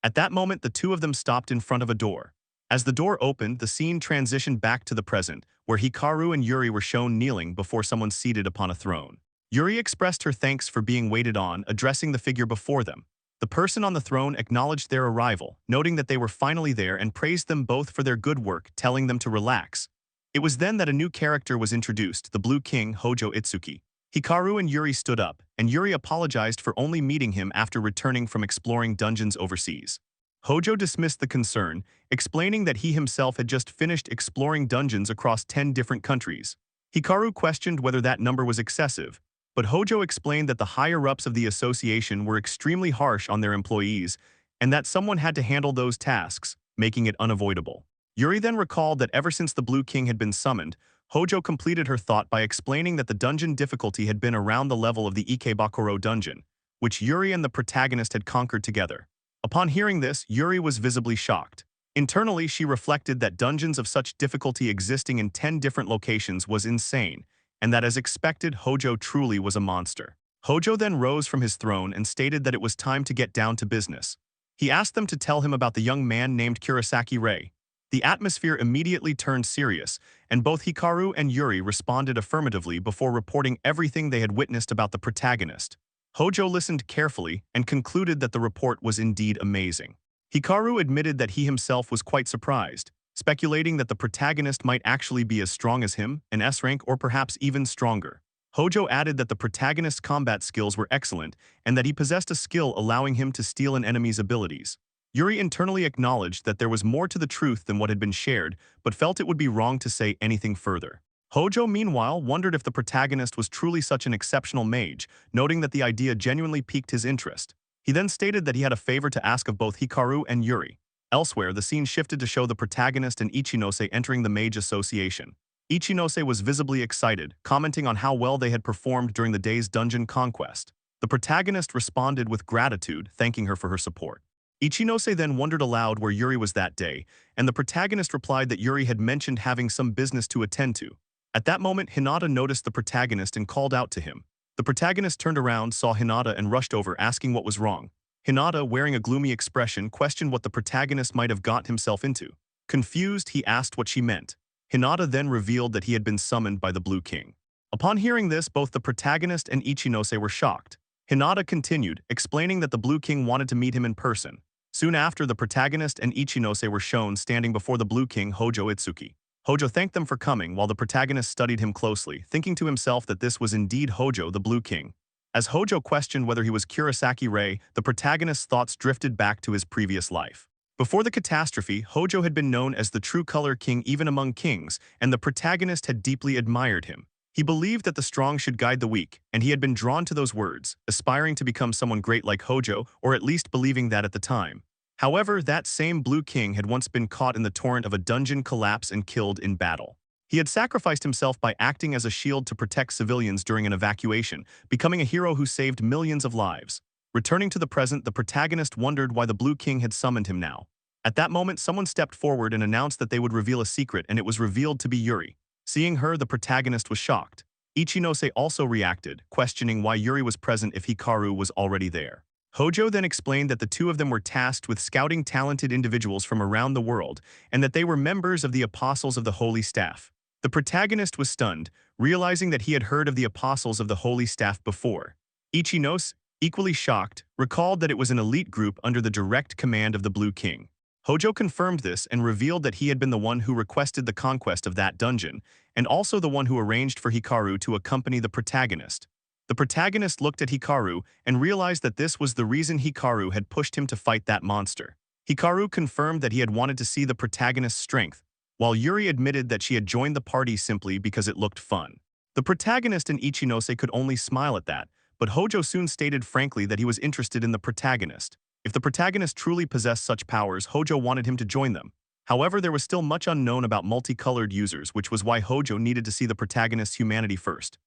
At that moment, the two of them stopped in front of a door. As the door opened, the scene transitioned back to the present, where Hikaru and Yuri were shown kneeling before someone seated upon a throne. Yuri expressed her thanks for being waited on, addressing the figure before them. The person on the throne acknowledged their arrival, noting that they were finally there and praised them both for their good work, telling them to relax. It was then that a new character was introduced, the Blue King, Hojo Itsuki. Hikaru and Yuri stood up, and Yuri apologized for only meeting him after returning from exploring dungeons overseas. Hojo dismissed the concern, explaining that he himself had just finished exploring dungeons across 10 different countries. Hikaru questioned whether that number was excessive, but Hojo explained that the higher-ups of the association were extremely harsh on their employees and that someone had to handle those tasks, making it unavoidable. Yuri then recalled that ever since the Blue King had been summoned, Hojo completed her thought by explaining that the dungeon difficulty had been around the level of the Ikebakuro dungeon, which Yuri and the protagonist had conquered together. Upon hearing this, Yuri was visibly shocked. Internally, she reflected that dungeons of such difficulty existing in 10 different locations was insane, and that as expected, Hojo truly was a monster. Hojo then rose from his throne and stated that it was time to get down to business. He asked them to tell him about the young man named Kurosaki Rei. The atmosphere immediately turned serious, and both Hikaru and Yuri responded affirmatively before reporting everything they had witnessed about the protagonist. Hojo listened carefully and concluded that the report was indeed amazing. Hikaru admitted that he himself was quite surprised, speculating that the protagonist might actually be as strong as him, an S rank or perhaps even stronger. Hojo added that the protagonist's combat skills were excellent and that he possessed a skill allowing him to steal an enemy's abilities. Yuri internally acknowledged that there was more to the truth than what had been shared, but felt it would be wrong to say anything further. Hojo, meanwhile, wondered if the protagonist was truly such an exceptional mage, noting that the idea genuinely piqued his interest. He then stated that he had a favor to ask of both Hikaru and Yuri. Elsewhere, the scene shifted to show the protagonist and Ichinose entering the Mage Association. Ichinose was visibly excited, commenting on how well they had performed during the day's dungeon conquest. The protagonist responded with gratitude, thanking her for her support. Ichinose then wondered aloud where Yuri was that day, and the protagonist replied that Yuri had mentioned having some business to attend to. At that moment, Hinata noticed the protagonist and called out to him. The protagonist turned around, saw Hinata, and rushed over, asking what was wrong. Hinata, wearing a gloomy expression, questioned what the protagonist might have got himself into. Confused, he asked what she meant. Hinata then revealed that he had been summoned by the Blue King. Upon hearing this, both the protagonist and Ichinose were shocked. Hinata continued, explaining that the Blue King wanted to meet him in person. Soon after, the protagonist and Ichinose were shown standing before the Blue King, Hojo Itsuki. Hojo thanked them for coming while the protagonist studied him closely, thinking to himself that this was indeed Hojo, the Blue King. As Hojo questioned whether he was Kurosaki Rei, the protagonist's thoughts drifted back to his previous life. Before the catastrophe, Hojo had been known as the true color king even among kings, and the protagonist had deeply admired him. He believed that the strong should guide the weak, and he had been drawn to those words, aspiring to become someone great like Hojo, or at least believing that at the time. However, that same Blue King had once been caught in the torrent of a dungeon collapse and killed in battle. He had sacrificed himself by acting as a shield to protect civilians during an evacuation, becoming a hero who saved millions of lives. Returning to the present, the protagonist wondered why the Blue King had summoned him now. At that moment, someone stepped forward and announced that they would reveal a secret, and it was revealed to be Yuri. Seeing her, the protagonist was shocked. Ichinose also reacted, questioning why Yuri was present if Hikaru was already there. Hojo then explained that the two of them were tasked with scouting talented individuals from around the world, and that they were members of the Apostles of the Holy Staff. The protagonist was stunned, realizing that he had heard of the Apostles of the Holy Staff before. Ichinose, equally shocked, recalled that it was an elite group under the direct command of the Blue King. Hojo confirmed this and revealed that he had been the one who requested the conquest of that dungeon, and also the one who arranged for Hikaru to accompany the protagonist. The protagonist looked at Hikaru and realized that this was the reason Hikaru had pushed him to fight that monster. Hikaru confirmed that he had wanted to see the protagonist's strength, while Yuri admitted that she had joined the party simply because it looked fun. The protagonist and Ichinose could only smile at that, but Hojo soon stated frankly that he was interested in the protagonist. If the protagonist truly possessed such powers, Hojo wanted him to join them. However, there was still much unknown about multicolored users, which was why Hojo needed to see the protagonist's humanity first.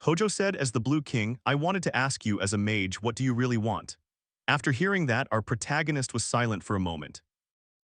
Hojo said, as the Blue King, "I wanted to ask you as a mage, what do you really want?" After hearing that, our protagonist was silent for a moment.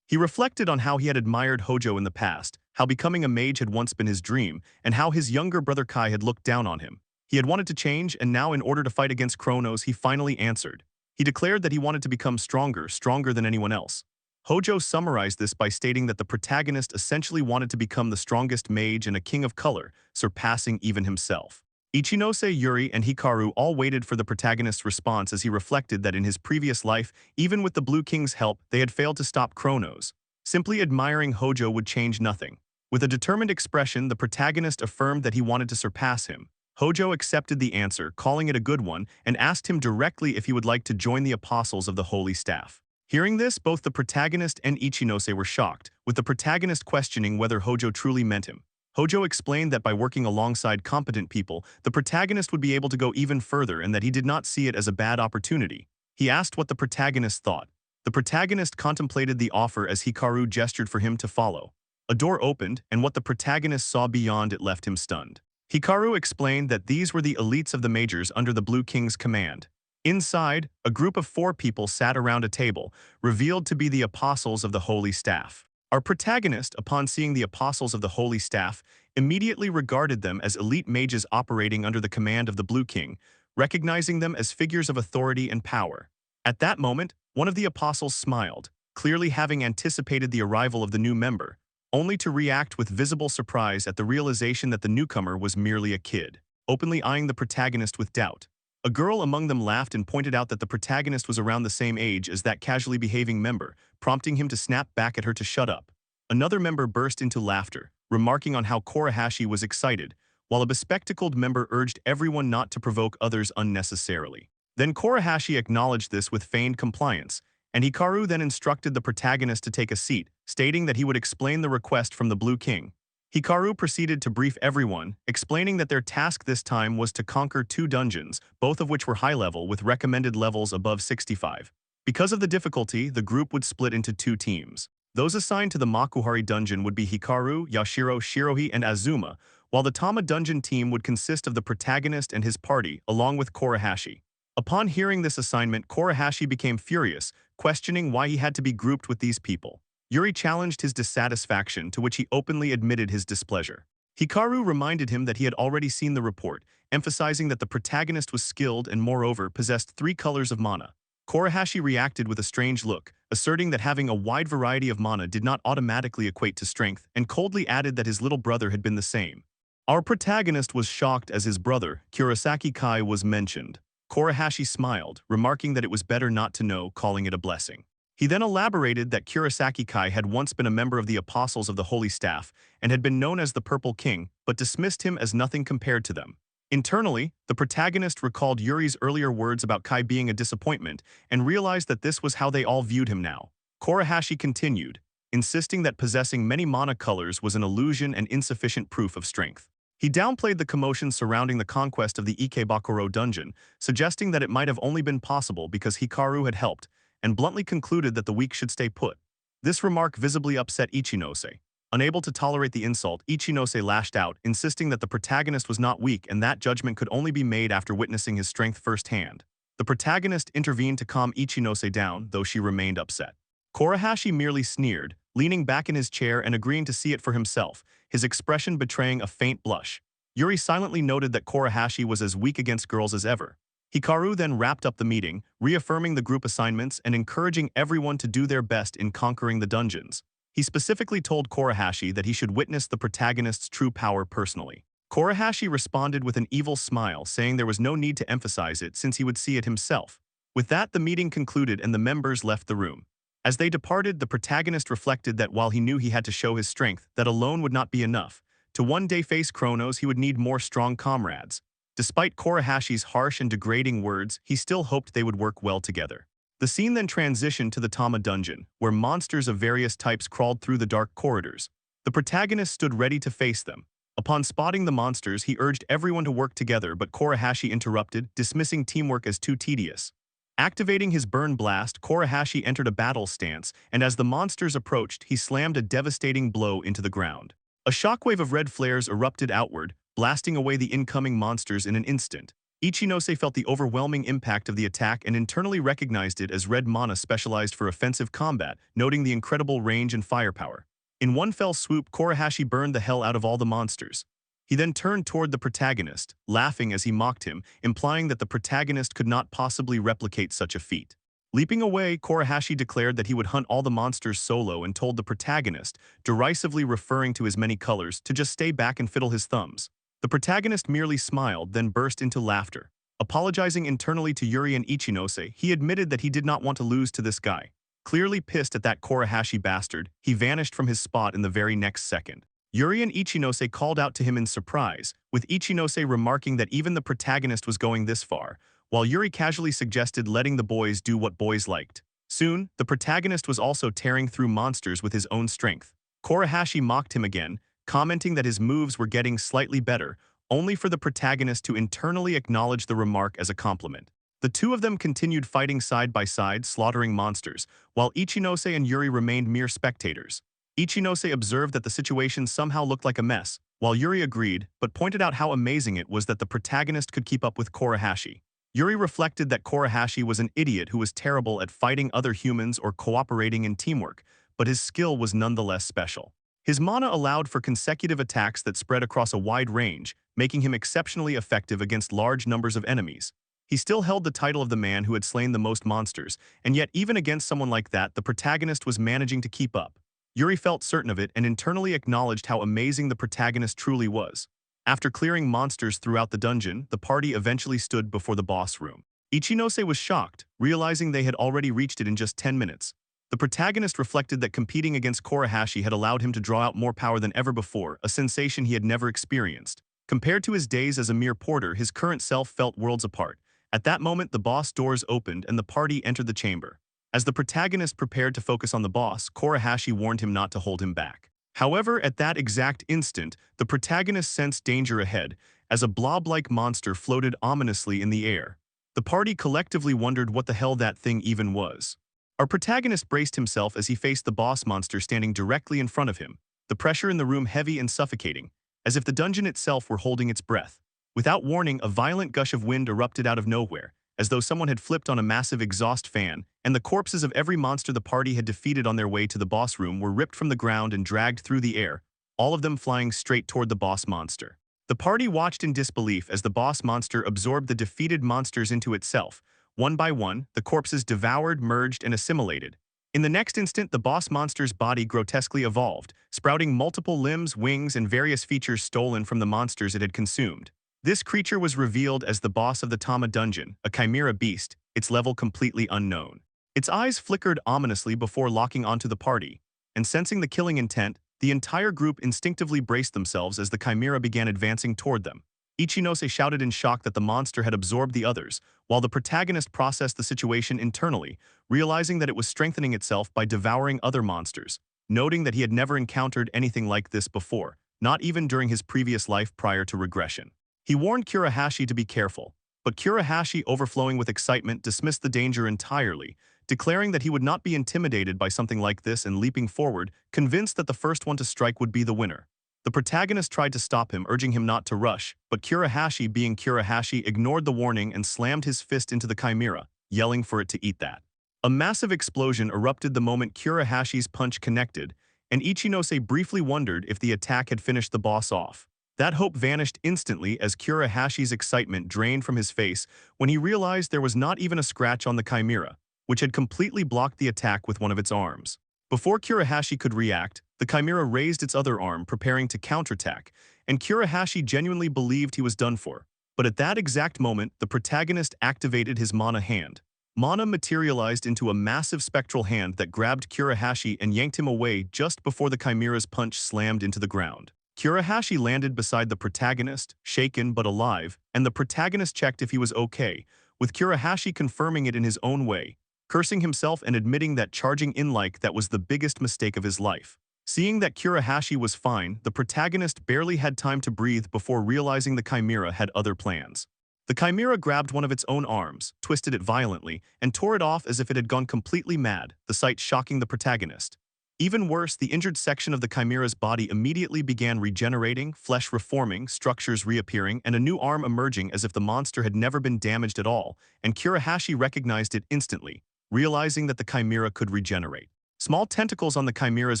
He reflected on how he had admired Hojo in the past, how becoming a mage had once been his dream, and how his younger brother Kai had looked down on him. He had wanted to change, and now in order to fight against Kronos, he finally answered. He declared that he wanted to become stronger than anyone else. Hojo summarized this by stating that the protagonist essentially wanted to become the strongest mage and a king of color, surpassing even himself. Ichinose, Yuri, and Hikaru all waited for the protagonist's response as he reflected that in his previous life, even with the Blue King's help, they had failed to stop Kronos. Simply admiring Hojo would change nothing. With a determined expression, the protagonist affirmed that he wanted to surpass him. Hojo accepted the answer, calling it a good one, and asked him directly if he would like to join the Apostles of the Holy Staff. Hearing this, both the protagonist and Ichinose were shocked, with the protagonist questioning whether Hojo truly meant him. Hojo explained that by working alongside competent people, the protagonist would be able to go even further and that he did not see it as a bad opportunity. He asked what the protagonist thought. The protagonist contemplated the offer as Hikaru gestured for him to follow. A door opened, and what the protagonist saw beyond it left him stunned. Hikaru explained that these were the elites of the Magers under the Blue King's command. Inside, a group of 4 people sat around a table, revealed to be the Apostles of the Holy Staff. Our protagonist, upon seeing the Apostles of the Holy Staff, immediately regarded them as elite mages operating under the command of the Blue King, recognizing them as figures of authority and power. At that moment, one of the Apostles smiled, clearly having anticipated the arrival of the new member, only to react with visible surprise at the realization that the newcomer was merely a kid, openly eyeing the protagonist with doubt. A girl among them laughed and pointed out that the protagonist was around the same age as that casually behaving member, prompting him to snap back at her to shut up. Another member burst into laughter, remarking on how Korehashi was excited, while a bespectacled member urged everyone not to provoke others unnecessarily. Then Korehashi acknowledged this with feigned compliance, and Hikaru then instructed the protagonist to take a seat, stating that he would explain the request from the Blue King. Hikaru proceeded to brief everyone, explaining that their task this time was to conquer 2 dungeons, both of which were high-level with recommended levels above 65. Because of the difficulty, the group would split into 2 teams. Those assigned to the Makuhari dungeon would be Hikaru, Yashiro, Shirohi, and Azuma, while the Tama dungeon team would consist of the protagonist and his party, along with Korehashi. Upon hearing this assignment, Korehashi became furious, questioning why he had to be grouped with these people. Yuri challenged his dissatisfaction, to which he openly admitted his displeasure. Hikaru reminded him that he had already seen the report, emphasizing that the protagonist was skilled and moreover possessed 3 colors of mana. Korehashi reacted with a strange look, asserting that having a wide variety of mana did not automatically equate to strength, and coldly added that his little brother had been the same. Our protagonist was shocked as his brother, Kurosaki Kai, was mentioned. Korehashi smiled, remarking that it was better not to know, calling it a blessing. He then elaborated that Kurosaki Kai had once been a member of the Apostles of the Holy Staff and had been known as the Purple King, but dismissed him as nothing compared to them. Internally, the protagonist recalled Yuri's earlier words about Kai being a disappointment and realized that this was how they all viewed him now. Korehashi continued, insisting that possessing many mana colors was an illusion and insufficient proof of strength. He downplayed the commotion surrounding the conquest of the Ikebakuro dungeon, suggesting that it might have only been possible because Hikaru had helped, and bluntly concluded that the weak should stay put. This remark visibly upset Ichinose. Unable to tolerate the insult, Ichinose lashed out, insisting that the protagonist was not weak and that judgment could only be made after witnessing his strength firsthand. The protagonist intervened to calm Ichinose down, though she remained upset. Korehashi merely sneered, leaning back in his chair and agreeing to see it for himself, his expression betraying a faint blush. Yuri silently noted that Korehashi was as weak against girls as ever. Hikaru then wrapped up the meeting, reaffirming the group assignments and encouraging everyone to do their best in conquering the dungeons. He specifically told Korehashi that he should witness the protagonist's true power personally. Korehashi responded with an evil smile, saying there was no need to emphasize it since he would see it himself. With that, the meeting concluded and the members left the room. As they departed, the protagonist reflected that while he knew he had to show his strength, that alone would not be enough. To one day face Kronos, he would need more strong comrades. Despite Korehashi's harsh and degrading words, he still hoped they would work well together. The scene then transitioned to the Tama dungeon, where monsters of various types crawled through the dark corridors. The protagonist stood ready to face them. Upon spotting the monsters, he urged everyone to work together, but Korehashi interrupted, dismissing teamwork as too tedious. Activating his burn blast, Korehashi entered a battle stance, and as the monsters approached, he slammed a devastating blow into the ground. A shockwave of red flares erupted outward, blasting away the incoming monsters in an instant. Ichinose felt the overwhelming impact of the attack and internally recognized it as red mana specialized for offensive combat, noting the incredible range and firepower. In one fell swoop, Korehashi burned the hell out of all the monsters. He then turned toward the protagonist, laughing as he mocked him, implying that the protagonist could not possibly replicate such a feat. Leaping away, Korehashi declared that he would hunt all the monsters solo and told the protagonist, derisively referring to his many colors, to just stay back and fiddle his thumbs. The protagonist merely smiled, then burst into laughter. Apologizing internally to Yuri and Ichinose, he admitted that he did not want to lose to this guy. Clearly pissed at that Korehashi bastard, he vanished from his spot in the very next second. Yuri and Ichinose called out to him in surprise, with Ichinose remarking that even the protagonist was going this far, while Yuri casually suggested letting the boys do what boys liked. Soon, the protagonist was also tearing through monsters with his own strength. Korahashi mocked him again, commenting that his moves were getting slightly better, only for the protagonist to internally acknowledge the remark as a compliment. The two of them continued fighting side by side, slaughtering monsters, while Ichinose and Yuri remained mere spectators. Ichinose observed that the situation somehow looked like a mess, while Yuri agreed, but pointed out how amazing it was that the protagonist could keep up with Korahashi. Yuri reflected that Korahashi was an idiot who was terrible at fighting other humans or cooperating in teamwork, but his skill was nonetheless special. His mana allowed for consecutive attacks that spread across a wide range, making him exceptionally effective against large numbers of enemies. He still held the title of the man who had slain the most monsters, and yet even against someone like that, the protagonist was managing to keep up. Yuri felt certain of it and internally acknowledged how amazing the protagonist truly was. After clearing monsters throughout the dungeon, the party eventually stood before the boss room. Ichinose was shocked, realizing they had already reached it in just 10 minutes. The protagonist reflected that competing against Korahashi had allowed him to draw out more power than ever before, a sensation he had never experienced. Compared to his days as a mere porter, his current self felt worlds apart. At that moment, the boss doors opened and the party entered the chamber. As the protagonist prepared to focus on the boss, Korahashi warned him not to hold him back. However, at that exact instant, the protagonist sensed danger ahead, as a blob-like monster floated ominously in the air. The party collectively wondered what the hell that thing even was. Our protagonist braced himself as he faced the boss monster standing directly in front of him, the pressure in the room heavy and suffocating, as if the dungeon itself were holding its breath. Without warning, a violent gush of wind erupted out of nowhere, as though someone had flipped on a massive exhaust fan, and the corpses of every monster the party had defeated on their way to the boss room were ripped from the ground and dragged through the air, all of them flying straight toward the boss monster. The party watched in disbelief as the boss monster absorbed the defeated monsters into itself. One by one, the corpses devoured, merged, and assimilated. In the next instant, the boss monster's body grotesquely evolved, sprouting multiple limbs, wings, and various features stolen from the monsters it had consumed. This creature was revealed as the boss of the Tama dungeon, a chimera beast, its level completely unknown. Its eyes flickered ominously before locking onto the party, and sensing the killing intent, the entire group instinctively braced themselves as the chimera began advancing toward them. Ichinose shouted in shock that the monster had absorbed the others, while the protagonist processed the situation internally, realizing that it was strengthening itself by devouring other monsters, noting that he had never encountered anything like this before, not even during his previous life prior to regression. He warned Kurahashi to be careful, but Kurahashi, overflowing with excitement, dismissed the danger entirely, declaring that he would not be intimidated by something like this and leaping forward, convinced that the first one to strike would be the winner. The protagonist tried to stop him, urging him not to rush, but Kurahashi, being Kurahashi, ignored the warning and slammed his fist into the chimera, yelling for it to eat that. A massive explosion erupted the moment Kurahashi's punch connected, and Ichinose briefly wondered if the attack had finished the boss off. That hope vanished instantly as Kurahashi's excitement drained from his face when he realized there was not even a scratch on the chimera, which had completely blocked the attack with one of its arms. Before Kurahashi could react, the chimera raised its other arm, preparing to counterattack, and Kurahashi genuinely believed he was done for. But at that exact moment, the protagonist activated his mana hand. Mana materialized into a massive spectral hand that grabbed Kurahashi and yanked him away just before the chimera's punch slammed into the ground. Kurahashi landed beside the protagonist, shaken but alive, and the protagonist checked if he was okay, with Kurahashi confirming it in his own way, cursing himself and admitting that charging in like that was the biggest mistake of his life. Seeing that Kurahashi was fine, the protagonist barely had time to breathe before realizing the chimera had other plans. The chimera grabbed one of its own arms, twisted it violently, and tore it off as if it had gone completely mad, the sight shocking the protagonist. Even worse, the injured section of the chimera's body immediately began regenerating, flesh reforming, structures reappearing, and a new arm emerging as if the monster had never been damaged at all, and Kurahashi recognized it instantly, realizing that the chimera could regenerate. Small tentacles on the chimera's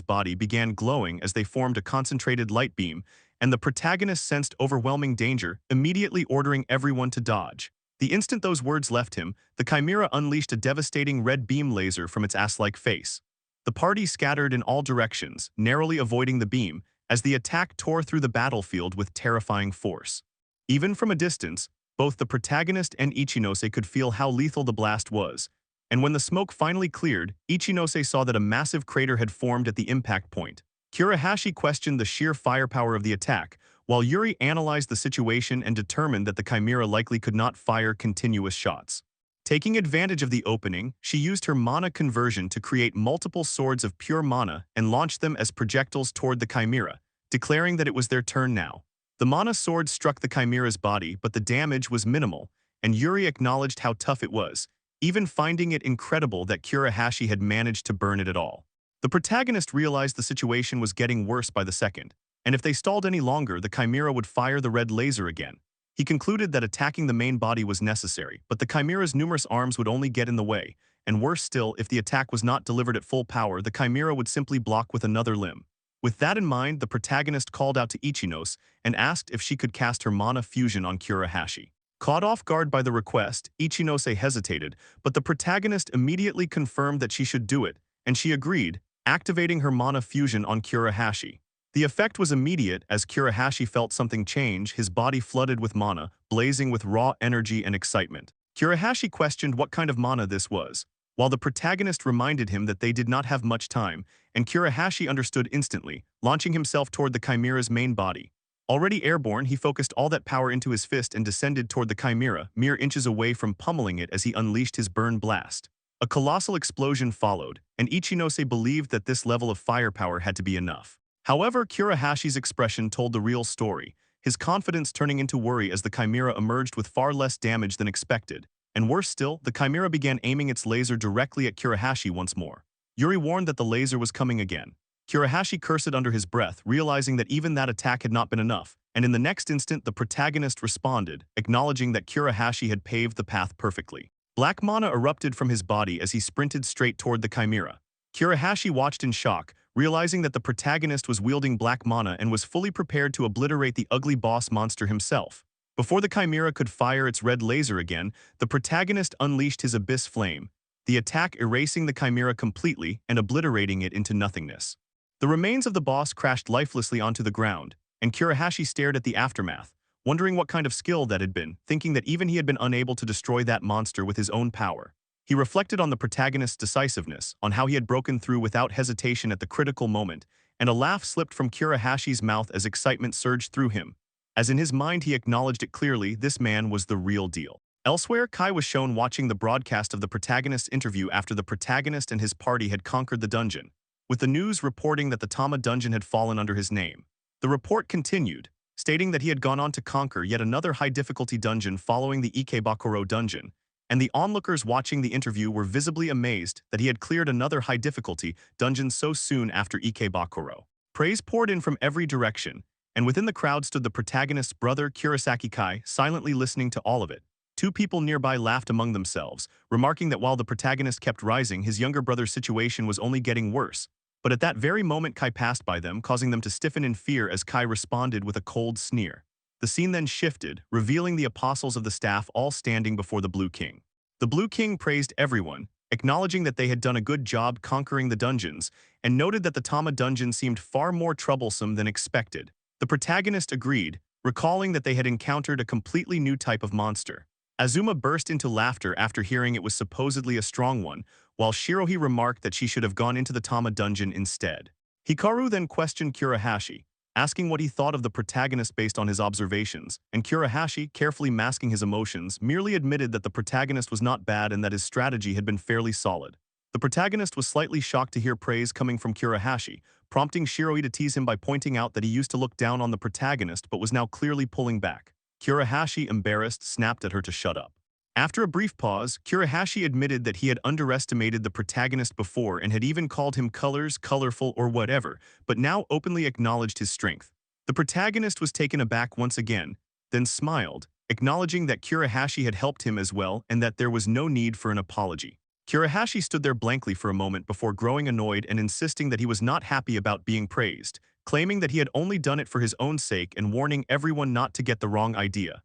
body began glowing as they formed a concentrated light beam, and the protagonist sensed overwhelming danger, immediately ordering everyone to dodge. The instant those words left him, the chimera unleashed a devastating red beam laser from its ass-like face. The party scattered in all directions, narrowly avoiding the beam, as the attack tore through the battlefield with terrifying force. Even from a distance, both the protagonist and Ichinose could feel how lethal the blast was, and when the smoke finally cleared, Ichinose saw that a massive crater had formed at the impact point. Kurahashi questioned the sheer firepower of the attack, while Yuri analyzed the situation and determined that the chimera likely could not fire continuous shots. Taking advantage of the opening, she used her mana conversion to create multiple swords of pure mana and launched them as projectiles toward the chimera, declaring that it was their turn now. The mana sword struck the chimera's body, but the damage was minimal, and Yuri acknowledged how tough it was, even finding it incredible that Kurahashi had managed to burn it at all. The protagonist realized the situation was getting worse by the second, and if they stalled any longer, the chimera would fire the red laser again. He concluded that attacking the main body was necessary, but the chimera's numerous arms would only get in the way, and worse still, if the attack was not delivered at full power, the chimera would simply block with another limb. With that in mind, the protagonist called out to Ichinos and asked if she could cast her mana fusion on Kurahashi. Caught off guard by the request, Ichinose hesitated, but the protagonist immediately confirmed that she should do it, and she agreed, activating her mana fusion on Kurahashi. The effect was immediate as Kurahashi felt something change, his body flooded with mana, blazing with raw energy and excitement. Kurahashi questioned what kind of mana this was, while the protagonist reminded him that they did not have much time, and Kurahashi understood instantly, launching himself toward the chimera's main body. Already airborne, he focused all that power into his fist and descended toward the chimera, mere inches away from pummeling it as he unleashed his burn blast. A colossal explosion followed, and Ichinose believed that this level of firepower had to be enough. However, Kurahashi's expression told the real story, his confidence turning into worry as the chimera emerged with far less damage than expected. And worse still, the chimera began aiming its laser directly at Kurahashi once more. Yuri warned that the laser was coming again. Kurahashi cursed under his breath, realizing that even that attack had not been enough, and in the next instant the protagonist responded, acknowledging that Kurahashi had paved the path perfectly. Black mana erupted from his body as he sprinted straight toward the chimera. Kurahashi watched in shock, realizing that the protagonist was wielding black mana and was fully prepared to obliterate the ugly boss monster himself. Before the chimera could fire its red laser again, the protagonist unleashed his abyss flame, the attack erasing the chimera completely and obliterating it into nothingness. The remains of the boss crashed lifelessly onto the ground, and Kurahashi stared at the aftermath, wondering what kind of skill that had been, thinking that even he had been unable to destroy that monster with his own power. He reflected on the protagonist's decisiveness, on how he had broken through without hesitation at the critical moment, and a laugh slipped from Kurahashi's mouth as excitement surged through him. As in his mind he acknowledged it clearly, this man was the real deal. Elsewhere, Kai was shown watching the broadcast of the protagonist's interview after the protagonist and his party had conquered the dungeon, with the news reporting that the Tama dungeon had fallen under his name. The report continued, stating that he had gone on to conquer yet another high-difficulty dungeon following the Ikebakuro dungeon, and the onlookers watching the interview were visibly amazed that he had cleared another high-difficulty dungeon so soon after Ikebakuro. Praise poured in from every direction, and within the crowd stood the protagonist's brother Kurosaki Kai, silently listening to all of it. Two people nearby laughed among themselves, remarking that while the protagonist kept rising, his younger brother's situation was only getting worse. But at that very moment Kai passed by them, causing them to stiffen in fear as Kai responded with a cold sneer. The scene then shifted, revealing the apostles of the staff all standing before the Blue King. The Blue King praised everyone, acknowledging that they had done a good job conquering the dungeons, and noted that the Tama dungeon seemed far more troublesome than expected. The protagonist agreed, recalling that they had encountered a completely new type of monster. Azuma burst into laughter after hearing it was supposedly a strong one, while Shirohi remarked that she should have gone into the Tama dungeon instead. Hikaru then questioned Kurahashi, asking what he thought of the protagonist based on his observations, and Kurahashi, carefully masking his emotions, merely admitted that the protagonist was not bad and that his strategy had been fairly solid. The protagonist was slightly shocked to hear praise coming from Kurahashi, prompting Shirohi to tease him by pointing out that he used to look down on the protagonist but was now clearly pulling back. Kurahashi, embarrassed, snapped at her to shut up. After a brief pause, Kurahashi admitted that he had underestimated the protagonist before and had even called him colorful or whatever, but now openly acknowledged his strength. The protagonist was taken aback once again, then smiled, acknowledging that Kurahashi had helped him as well and that there was no need for an apology. Kurahashi stood there blankly for a moment before growing annoyed and insisting that he was not happy about being praised, claiming that he had only done it for his own sake and warning everyone not to get the wrong idea.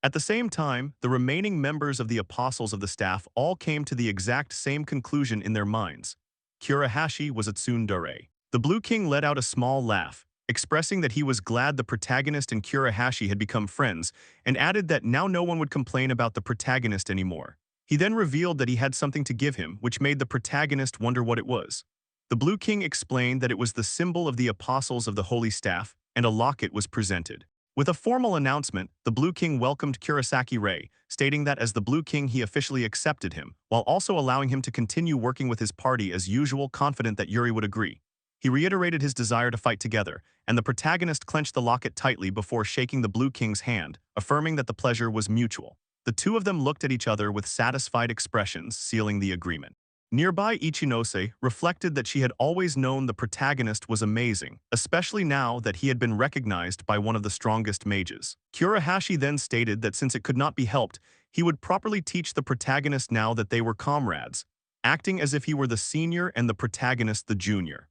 At the same time, the remaining members of the apostles of the staff all came to the exact same conclusion in their minds. Kurahashi was a tsundere. The Blue King let out a small laugh, expressing that he was glad the protagonist and Kurahashi had become friends, and added that now no one would complain about the protagonist anymore. He then revealed that he had something to give him, which made the protagonist wonder what it was. The Blue King explained that it was the symbol of the apostles of the Holy Staff, and a locket was presented. With a formal announcement, the Blue King welcomed Kurosaki Rei, stating that as the Blue King he officially accepted him, while also allowing him to continue working with his party as usual, confident that Yuri would agree. He reiterated his desire to fight together, and the protagonist clenched the locket tightly before shaking the Blue King's hand, affirming that the pleasure was mutual. The two of them looked at each other with satisfied expressions, sealing the agreement. Nearby, Ichinose reflected that she had always known the protagonist was amazing, especially now that he had been recognized by one of the strongest mages. Kurahashi then stated that since it could not be helped, he would properly teach the protagonist now that they were comrades, acting as if he were the senior and the protagonist the junior.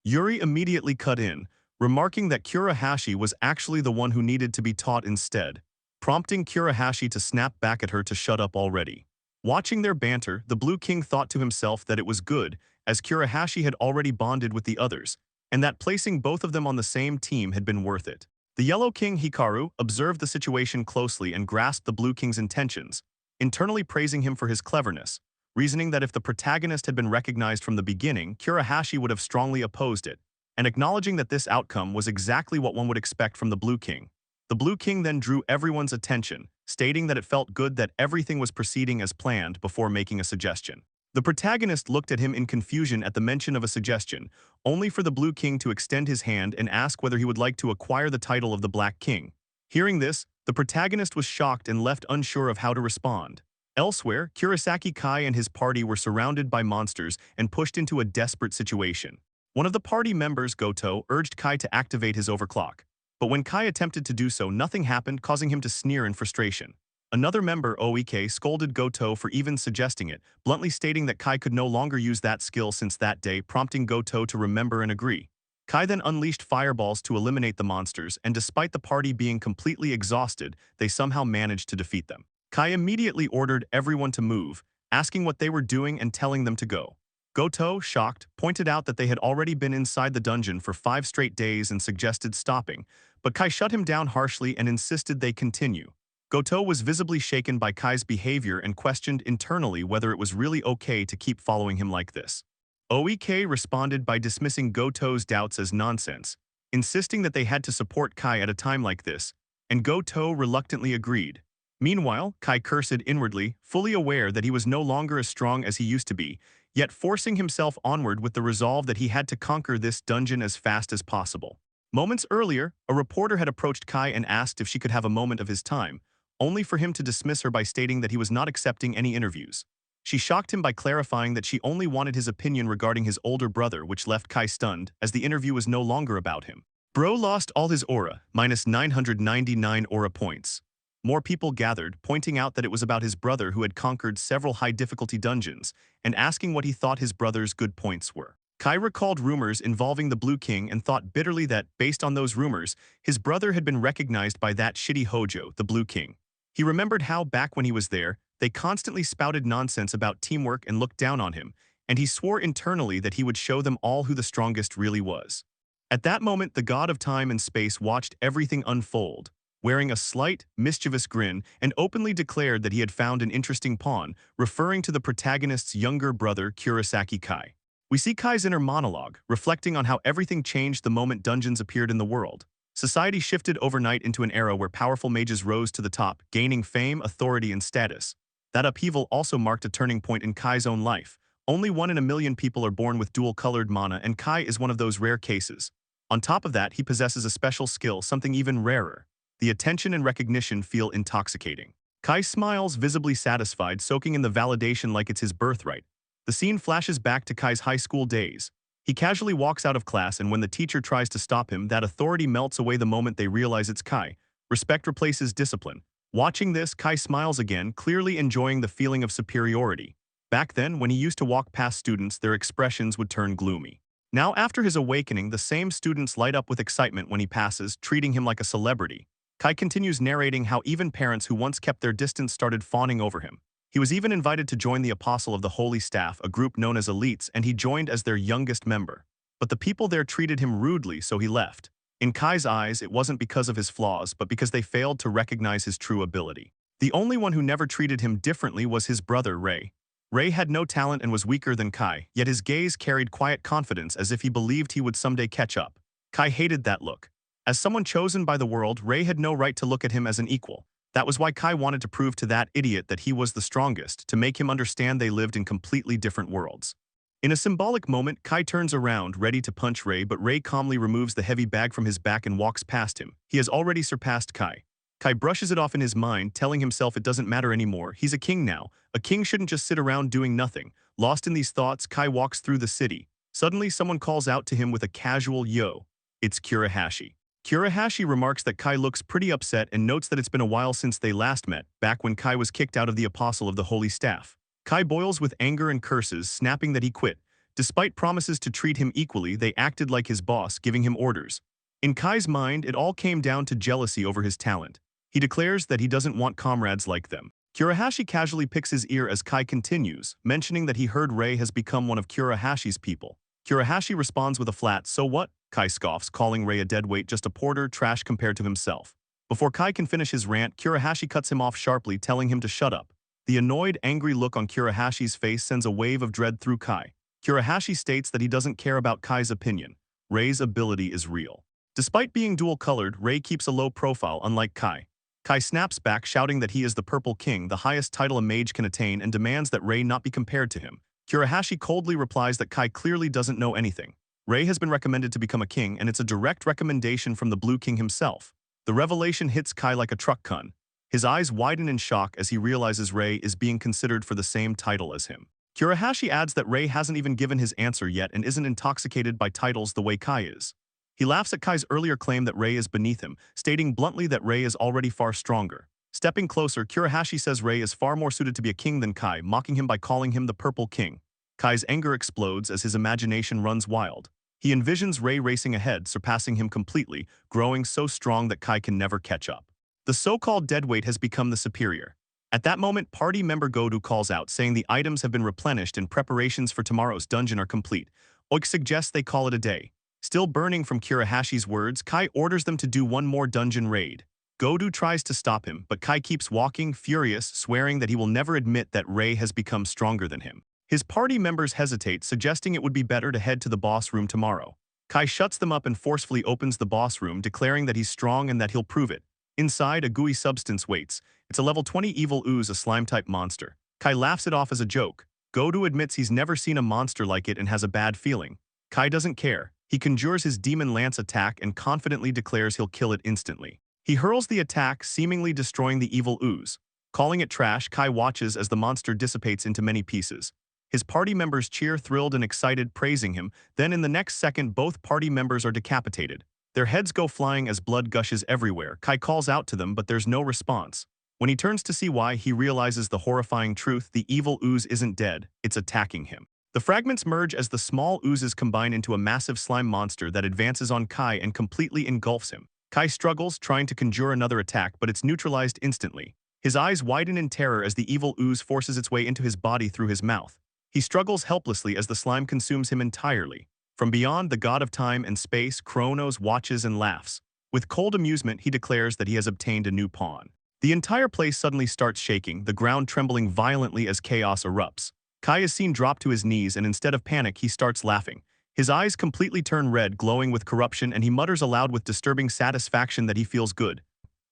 Yuri immediately cut in, remarking that Kurahashi was actually the one who needed to be taught instead, prompting Kurahashi to snap back at her to shut up already. Watching their banter, the Blue King thought to himself that it was good, as Kurahashi had already bonded with the others, and that placing both of them on the same team had been worth it. The Yellow King Hikaru observed the situation closely and grasped the Blue King's intentions, internally praising him for his cleverness, reasoning that if the protagonist had been recognized from the beginning, Kurahashi would have strongly opposed it, and acknowledging that this outcome was exactly what one would expect from the Blue King. The Blue King then drew everyone's attention, stating that it felt good that everything was proceeding as planned before making a suggestion. The protagonist looked at him in confusion at the mention of a suggestion, only for the Blue King to extend his hand and ask whether he would like to acquire the title of the Black King. Hearing this, the protagonist was shocked and left unsure of how to respond. Elsewhere, Kurosaki Kai and his party were surrounded by monsters and pushed into a desperate situation. One of the party members, Goto, urged Kai to activate his overclock. But when Kai attempted to do so, nothing happened, causing him to sneer in frustration. Another member, Oike, scolded Goto for even suggesting it, bluntly stating that Kai could no longer use that skill since that day, prompting Goto to remember and agree. Kai then unleashed fireballs to eliminate the monsters, and despite the party being completely exhausted, they somehow managed to defeat them. Kai immediately ordered everyone to move, asking what they were doing and telling them to go. Goto, shocked, pointed out that they had already been inside the dungeon for 5 straight days and suggested stopping, but Kai shut him down harshly and insisted they continue. Goto was visibly shaken by Kai's behavior and questioned internally whether it was really okay to keep following him like this. Oike responded by dismissing Goto's doubts as nonsense, insisting that they had to support Kai at a time like this, and Goto reluctantly agreed. Meanwhile, Kai cursed inwardly, fully aware that he was no longer as strong as he used to be, yet forcing himself onward with the resolve that he had to conquer this dungeon as fast as possible. Moments earlier, a reporter had approached Kai and asked if she could have a moment of his time, only for him to dismiss her by stating that he was not accepting any interviews. She shocked him by clarifying that she only wanted his opinion regarding his older brother, which left Kai stunned, as the interview was no longer about him. Bro lost all his aura, minus 999 aura points. More people gathered, pointing out that it was about his brother who had conquered several high-difficulty dungeons, and asking what he thought his brother's good points were. Kai recalled rumors involving the Blue King and thought bitterly that, based on those rumors, his brother had been recognized by that shitty Hojo, the Blue King. He remembered how, back when he was there, they constantly spouted nonsense about teamwork and looked down on him, and he swore internally that he would show them all who the strongest really was. At that moment, the god of time and space watched everything unfold, wearing a slight, mischievous grin, and openly declared that he had found an interesting pawn, referring to the protagonist's younger brother, Kurosaki Kai. We see Kai's inner monologue, reflecting on how everything changed the moment dungeons appeared in the world. Society shifted overnight into an era where powerful mages rose to the top, gaining fame, authority, and status. That upheaval also marked a turning point in Kai's own life. Only 1 in a million people are born with dual-colored mana, and Kai is one of those rare cases. On top of that, he possesses a special skill, something even rarer. The attention and recognition feel intoxicating. Kai smiles, visibly satisfied, soaking in the validation like it's his birthright. The scene flashes back to Kai's high school days. He casually walks out of class, and when the teacher tries to stop him, that authority melts away the moment they realize it's Kai. Respect replaces discipline. Watching this, Kai smiles again, clearly enjoying the feeling of superiority. Back then, when he used to walk past students, their expressions would turn gloomy. Now, after his awakening, the same students light up with excitement when he passes, treating him like a celebrity. Kai continues narrating how even parents who once kept their distance started fawning over him. He was even invited to join the Apostle of the Holy Staff, a group known as Elites, and he joined as their youngest member. But the people there treated him rudely, so he left. In Kai's eyes, it wasn't because of his flaws, but because they failed to recognize his true ability. The only one who never treated him differently was his brother, Rei. Rei had no talent and was weaker than Kai, yet his gaze carried quiet confidence as if he believed he would someday catch up. Kai hated that look. As someone chosen by the world, Rei had no right to look at him as an equal. That was why Kai wanted to prove to that idiot that he was the strongest, to make him understand they lived in completely different worlds. In a symbolic moment, Kai turns around, ready to punch Rei, but Rei calmly removes the heavy bag from his back and walks past him. He has already surpassed Kai. Kai brushes it off in his mind, telling himself it doesn't matter anymore. He's a king now. A king shouldn't just sit around doing nothing. Lost in these thoughts, Kai walks through the city. Suddenly, someone calls out to him with a casual "yo." It's Kurahashi. Kurahashi remarks that Kai looks pretty upset and notes that it's been a while since they last met, back when Kai was kicked out of the Apostle of the Holy Staff. Kai boils with anger and curses, snapping that he quit. Despite promises to treat him equally, they acted like his boss, giving him orders. In Kai's mind, it all came down to jealousy over his talent. He declares that he doesn't want comrades like them. Kurahashi casually picks his ear as Kai continues, mentioning that he heard Rei has become one of Kurahashi's people. Kurahashi responds with a flat "so what?" Kai scoffs, calling Rei a deadweight, just a porter, trash compared to himself. Before Kai can finish his rant, Kurahashi cuts him off sharply, telling him to shut up. The annoyed, angry look on Kurahashi's face sends a wave of dread through Kai. Kurahashi states that he doesn't care about Kai's opinion. Rei's ability is real. Despite being dual-colored, Rei keeps a low profile, unlike Kai. Kai snaps back, shouting that he is the Purple King, the highest title a mage can attain, and demands that Rei not be compared to him. Kurahashi coldly replies that Kai clearly doesn't know anything. Rei has been recommended to become a king, and it's a direct recommendation from the Blue King himself. The revelation hits Kai like a truck gun. His eyes widen in shock as he realizes Rei is being considered for the same title as him. Kurahashi adds that Rei hasn't even given his answer yet and isn't intoxicated by titles the way Kai is. He laughs at Kai's earlier claim that Rei is beneath him, stating bluntly that Rei is already far stronger. Stepping closer, Kurahashi says Rei is far more suited to be a king than Kai, mocking him by calling him the Purple King. Kai's anger explodes as his imagination runs wild. He envisions Rei racing ahead, surpassing him completely, growing so strong that Kai can never catch up. The so-called deadweight has become the superior. At that moment, party member Godu calls out, saying the items have been replenished and preparations for tomorrow's dungeon are complete. Oik suggests they call it a day. Still burning from Kurahashi's words, Kai orders them to do one more dungeon raid. Godu tries to stop him, but Kai keeps walking, furious, swearing that he will never admit that Rei has become stronger than him. His party members hesitate, suggesting it would be better to head to the boss room tomorrow. Kai shuts them up and forcefully opens the boss room, declaring that he's strong and that he'll prove it. Inside, a gooey substance waits. It's a level 20 evil ooze, a slime-type monster. Kai laughs it off as a joke. Godu admits he's never seen a monster like it and has a bad feeling. Kai doesn't care. He conjures his demon lance attack and confidently declares he'll kill it instantly. He hurls the attack, seemingly destroying the evil ooze. Calling it trash, Kai watches as the monster dissipates into many pieces. His party members cheer, thrilled and excited, praising him. Then in the next second, both party members are decapitated. Their heads go flying as blood gushes everywhere. Kai calls out to them, but there's no response. When he turns to see why, he realizes the horrifying truth: the evil ooze isn't dead, it's attacking him. The fragments merge as the small oozes combine into a massive slime monster that advances on Kai and completely engulfs him. Kai struggles, trying to conjure another attack, but it's neutralized instantly. His eyes widen in terror as the evil ooze forces its way into his body through his mouth. He struggles helplessly as the slime consumes him entirely. From beyond, the god of time and space, Kronos, watches and laughs. With cold amusement, he declares that he has obtained a new pawn. The entire place suddenly starts shaking, the ground trembling violently as chaos erupts. Kai is seen drop to his knees, and instead of panic, he starts laughing. His eyes completely turn red, glowing with corruption, and he mutters aloud with disturbing satisfaction that he feels good.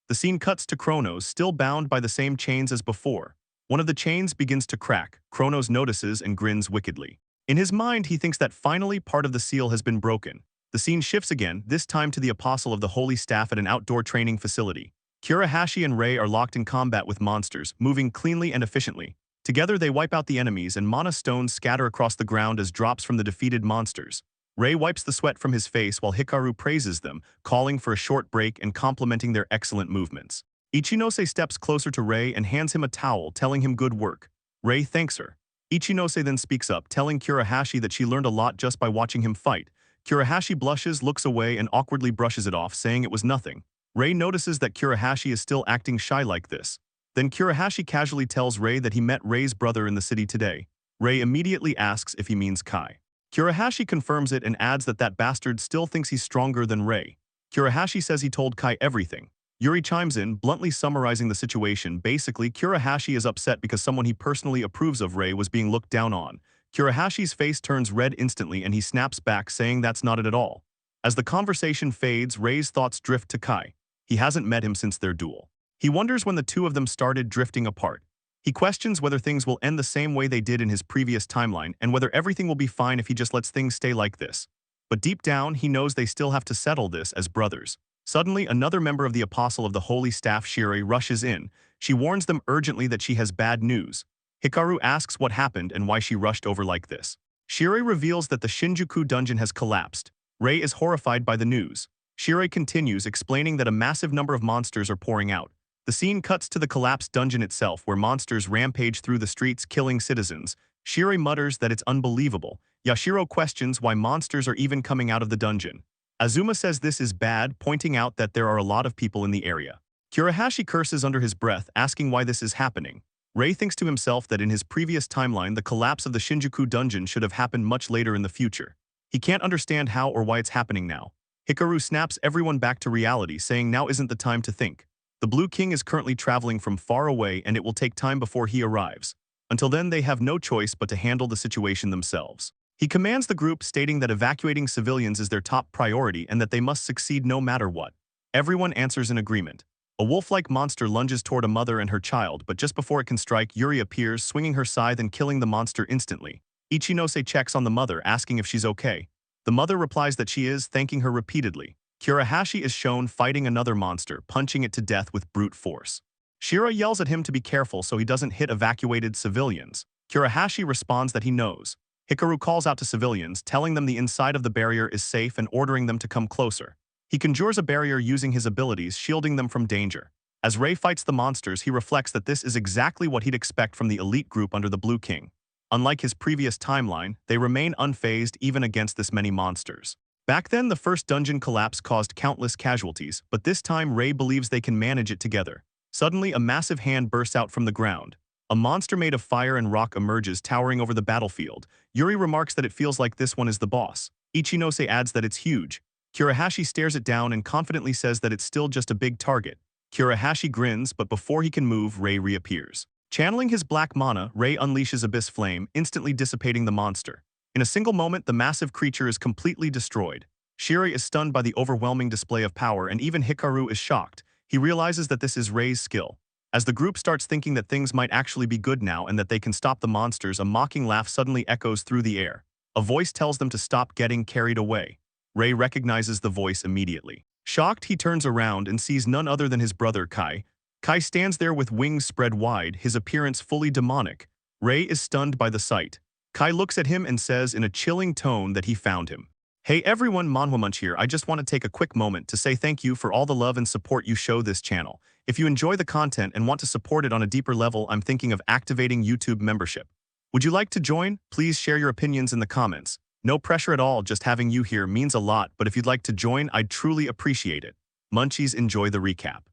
The scene cuts to Kronos, still bound by the same chains as before. One of the chains begins to crack. Kronos notices and grins wickedly. In his mind, he thinks that finally part of the seal has been broken. The scene shifts again, this time to the Apostle of the Holy Staff at an outdoor training facility. Kurahashi and Rei are locked in combat with monsters, moving cleanly and efficiently. Together they wipe out the enemies, and mana stones scatter across the ground as drops from the defeated monsters. Rei wipes the sweat from his face while Hikaru praises them, calling for a short break and complimenting their excellent movements. Ichinose steps closer to Rei and hands him a towel, telling him good work. Rei thanks her. Ichinose then speaks up, telling Kurahashi that she learned a lot just by watching him fight. Kurahashi blushes, looks away, and awkwardly brushes it off, saying it was nothing. Rei notices that Kurahashi is still acting shy like this. Then Kurahashi casually tells Rei that he met Rei's brother in the city today. Rei immediately asks if he means Kai. Kurahashi confirms it and adds that that bastard still thinks he's stronger than Rei. Kurahashi says he told Kai everything. Yuri chimes in, bluntly summarizing the situation. Basically, Kurahashi is upset because someone he personally approves of, Rei, was being looked down on. Kurahashi's face turns red instantly and he snaps back, saying that's not it at all. As the conversation fades, Rei's thoughts drift to Kai. He hasn't met him since their duel. He wonders when the two of them started drifting apart. He questions whether things will end the same way they did in his previous timeline and whether everything will be fine if he just lets things stay like this. But deep down, he knows they still have to settle this as brothers. Suddenly, another member of the Apostle of the Holy Staff, Shirei, rushes in. She warns them urgently that she has bad news. Hikaru asks what happened and why she rushed over like this. Shirei reveals that the Shinjuku dungeon has collapsed. Rei is horrified by the news. Shirei continues, explaining that a massive number of monsters are pouring out. The scene cuts to the collapsed dungeon itself, where monsters rampage through the streets, killing citizens. Shirei mutters that it's unbelievable. Yashiro questions why monsters are even coming out of the dungeon. Azuma says this is bad, pointing out that there are a lot of people in the area. Kurahashi curses under his breath, asking why this is happening. Rei thinks to himself that in his previous timeline, the collapse of the Shinjuku dungeon should have happened much later in the future. He can't understand how or why it's happening now. Hikaru snaps everyone back to reality, saying now isn't the time to think. The Blue King is currently traveling from far away and it will take time before he arrives. Until then, they have no choice but to handle the situation themselves. He commands the group, stating that evacuating civilians is their top priority and that they must succeed no matter what. Everyone answers in agreement. A wolf-like monster lunges toward a mother and her child, but just before it can strike, Yuri appears, swinging her scythe and killing the monster instantly. Ichinose checks on the mother, asking if she's okay. The mother replies that she is, thanking her repeatedly. Kurahashi is shown fighting another monster, punching it to death with brute force. Shira yells at him to be careful so he doesn't hit evacuated civilians. Kurahashi responds that he knows. Hikaru calls out to civilians, telling them the inside of the barrier is safe and ordering them to come closer. He conjures a barrier using his abilities, shielding them from danger. As Rei fights the monsters, he reflects that this is exactly what he'd expect from the elite group under the Blue King. Unlike his previous timeline, they remain unfazed even against this many monsters. Back then, the first dungeon collapse caused countless casualties, but this time Rei believes they can manage it together. Suddenly, a massive hand bursts out from the ground. A monster made of fire and rock emerges, towering over the battlefield. Yuri remarks that it feels like this one is the boss. Ichinose adds that it's huge. Kurahashi stares it down and confidently says that it's still just a big target. Kurahashi grins, but before he can move, Rei reappears. Channeling his black mana, Rei unleashes Abyss Flame, instantly dissipating the monster. In a single moment, the massive creature is completely destroyed. Shirei is stunned by the overwhelming display of power, and even Hikaru is shocked. He realizes that this is Rei's skill. As the group starts thinking that things might actually be good now and that they can stop the monsters, a mocking laugh suddenly echoes through the air. A voice tells them to stop getting carried away. Rei recognizes the voice immediately. Shocked, he turns around and sees none other than his brother Kai. Kai stands there with wings spread wide, his appearance fully demonic. Rei is stunned by the sight. Kai looks at him and says in a chilling tone that he found him. Hey everyone, Manhwa here. I just want to take a quick moment to say thank you for all the love and support you show this channel. If you enjoy the content and want to support it on a deeper level, I'm thinking of activating YouTube membership. Would you like to join? Please share your opinions in the comments. No pressure at all, just having you here means a lot, but if you'd like to join, I'd truly appreciate it. Munchies, enjoy the recap.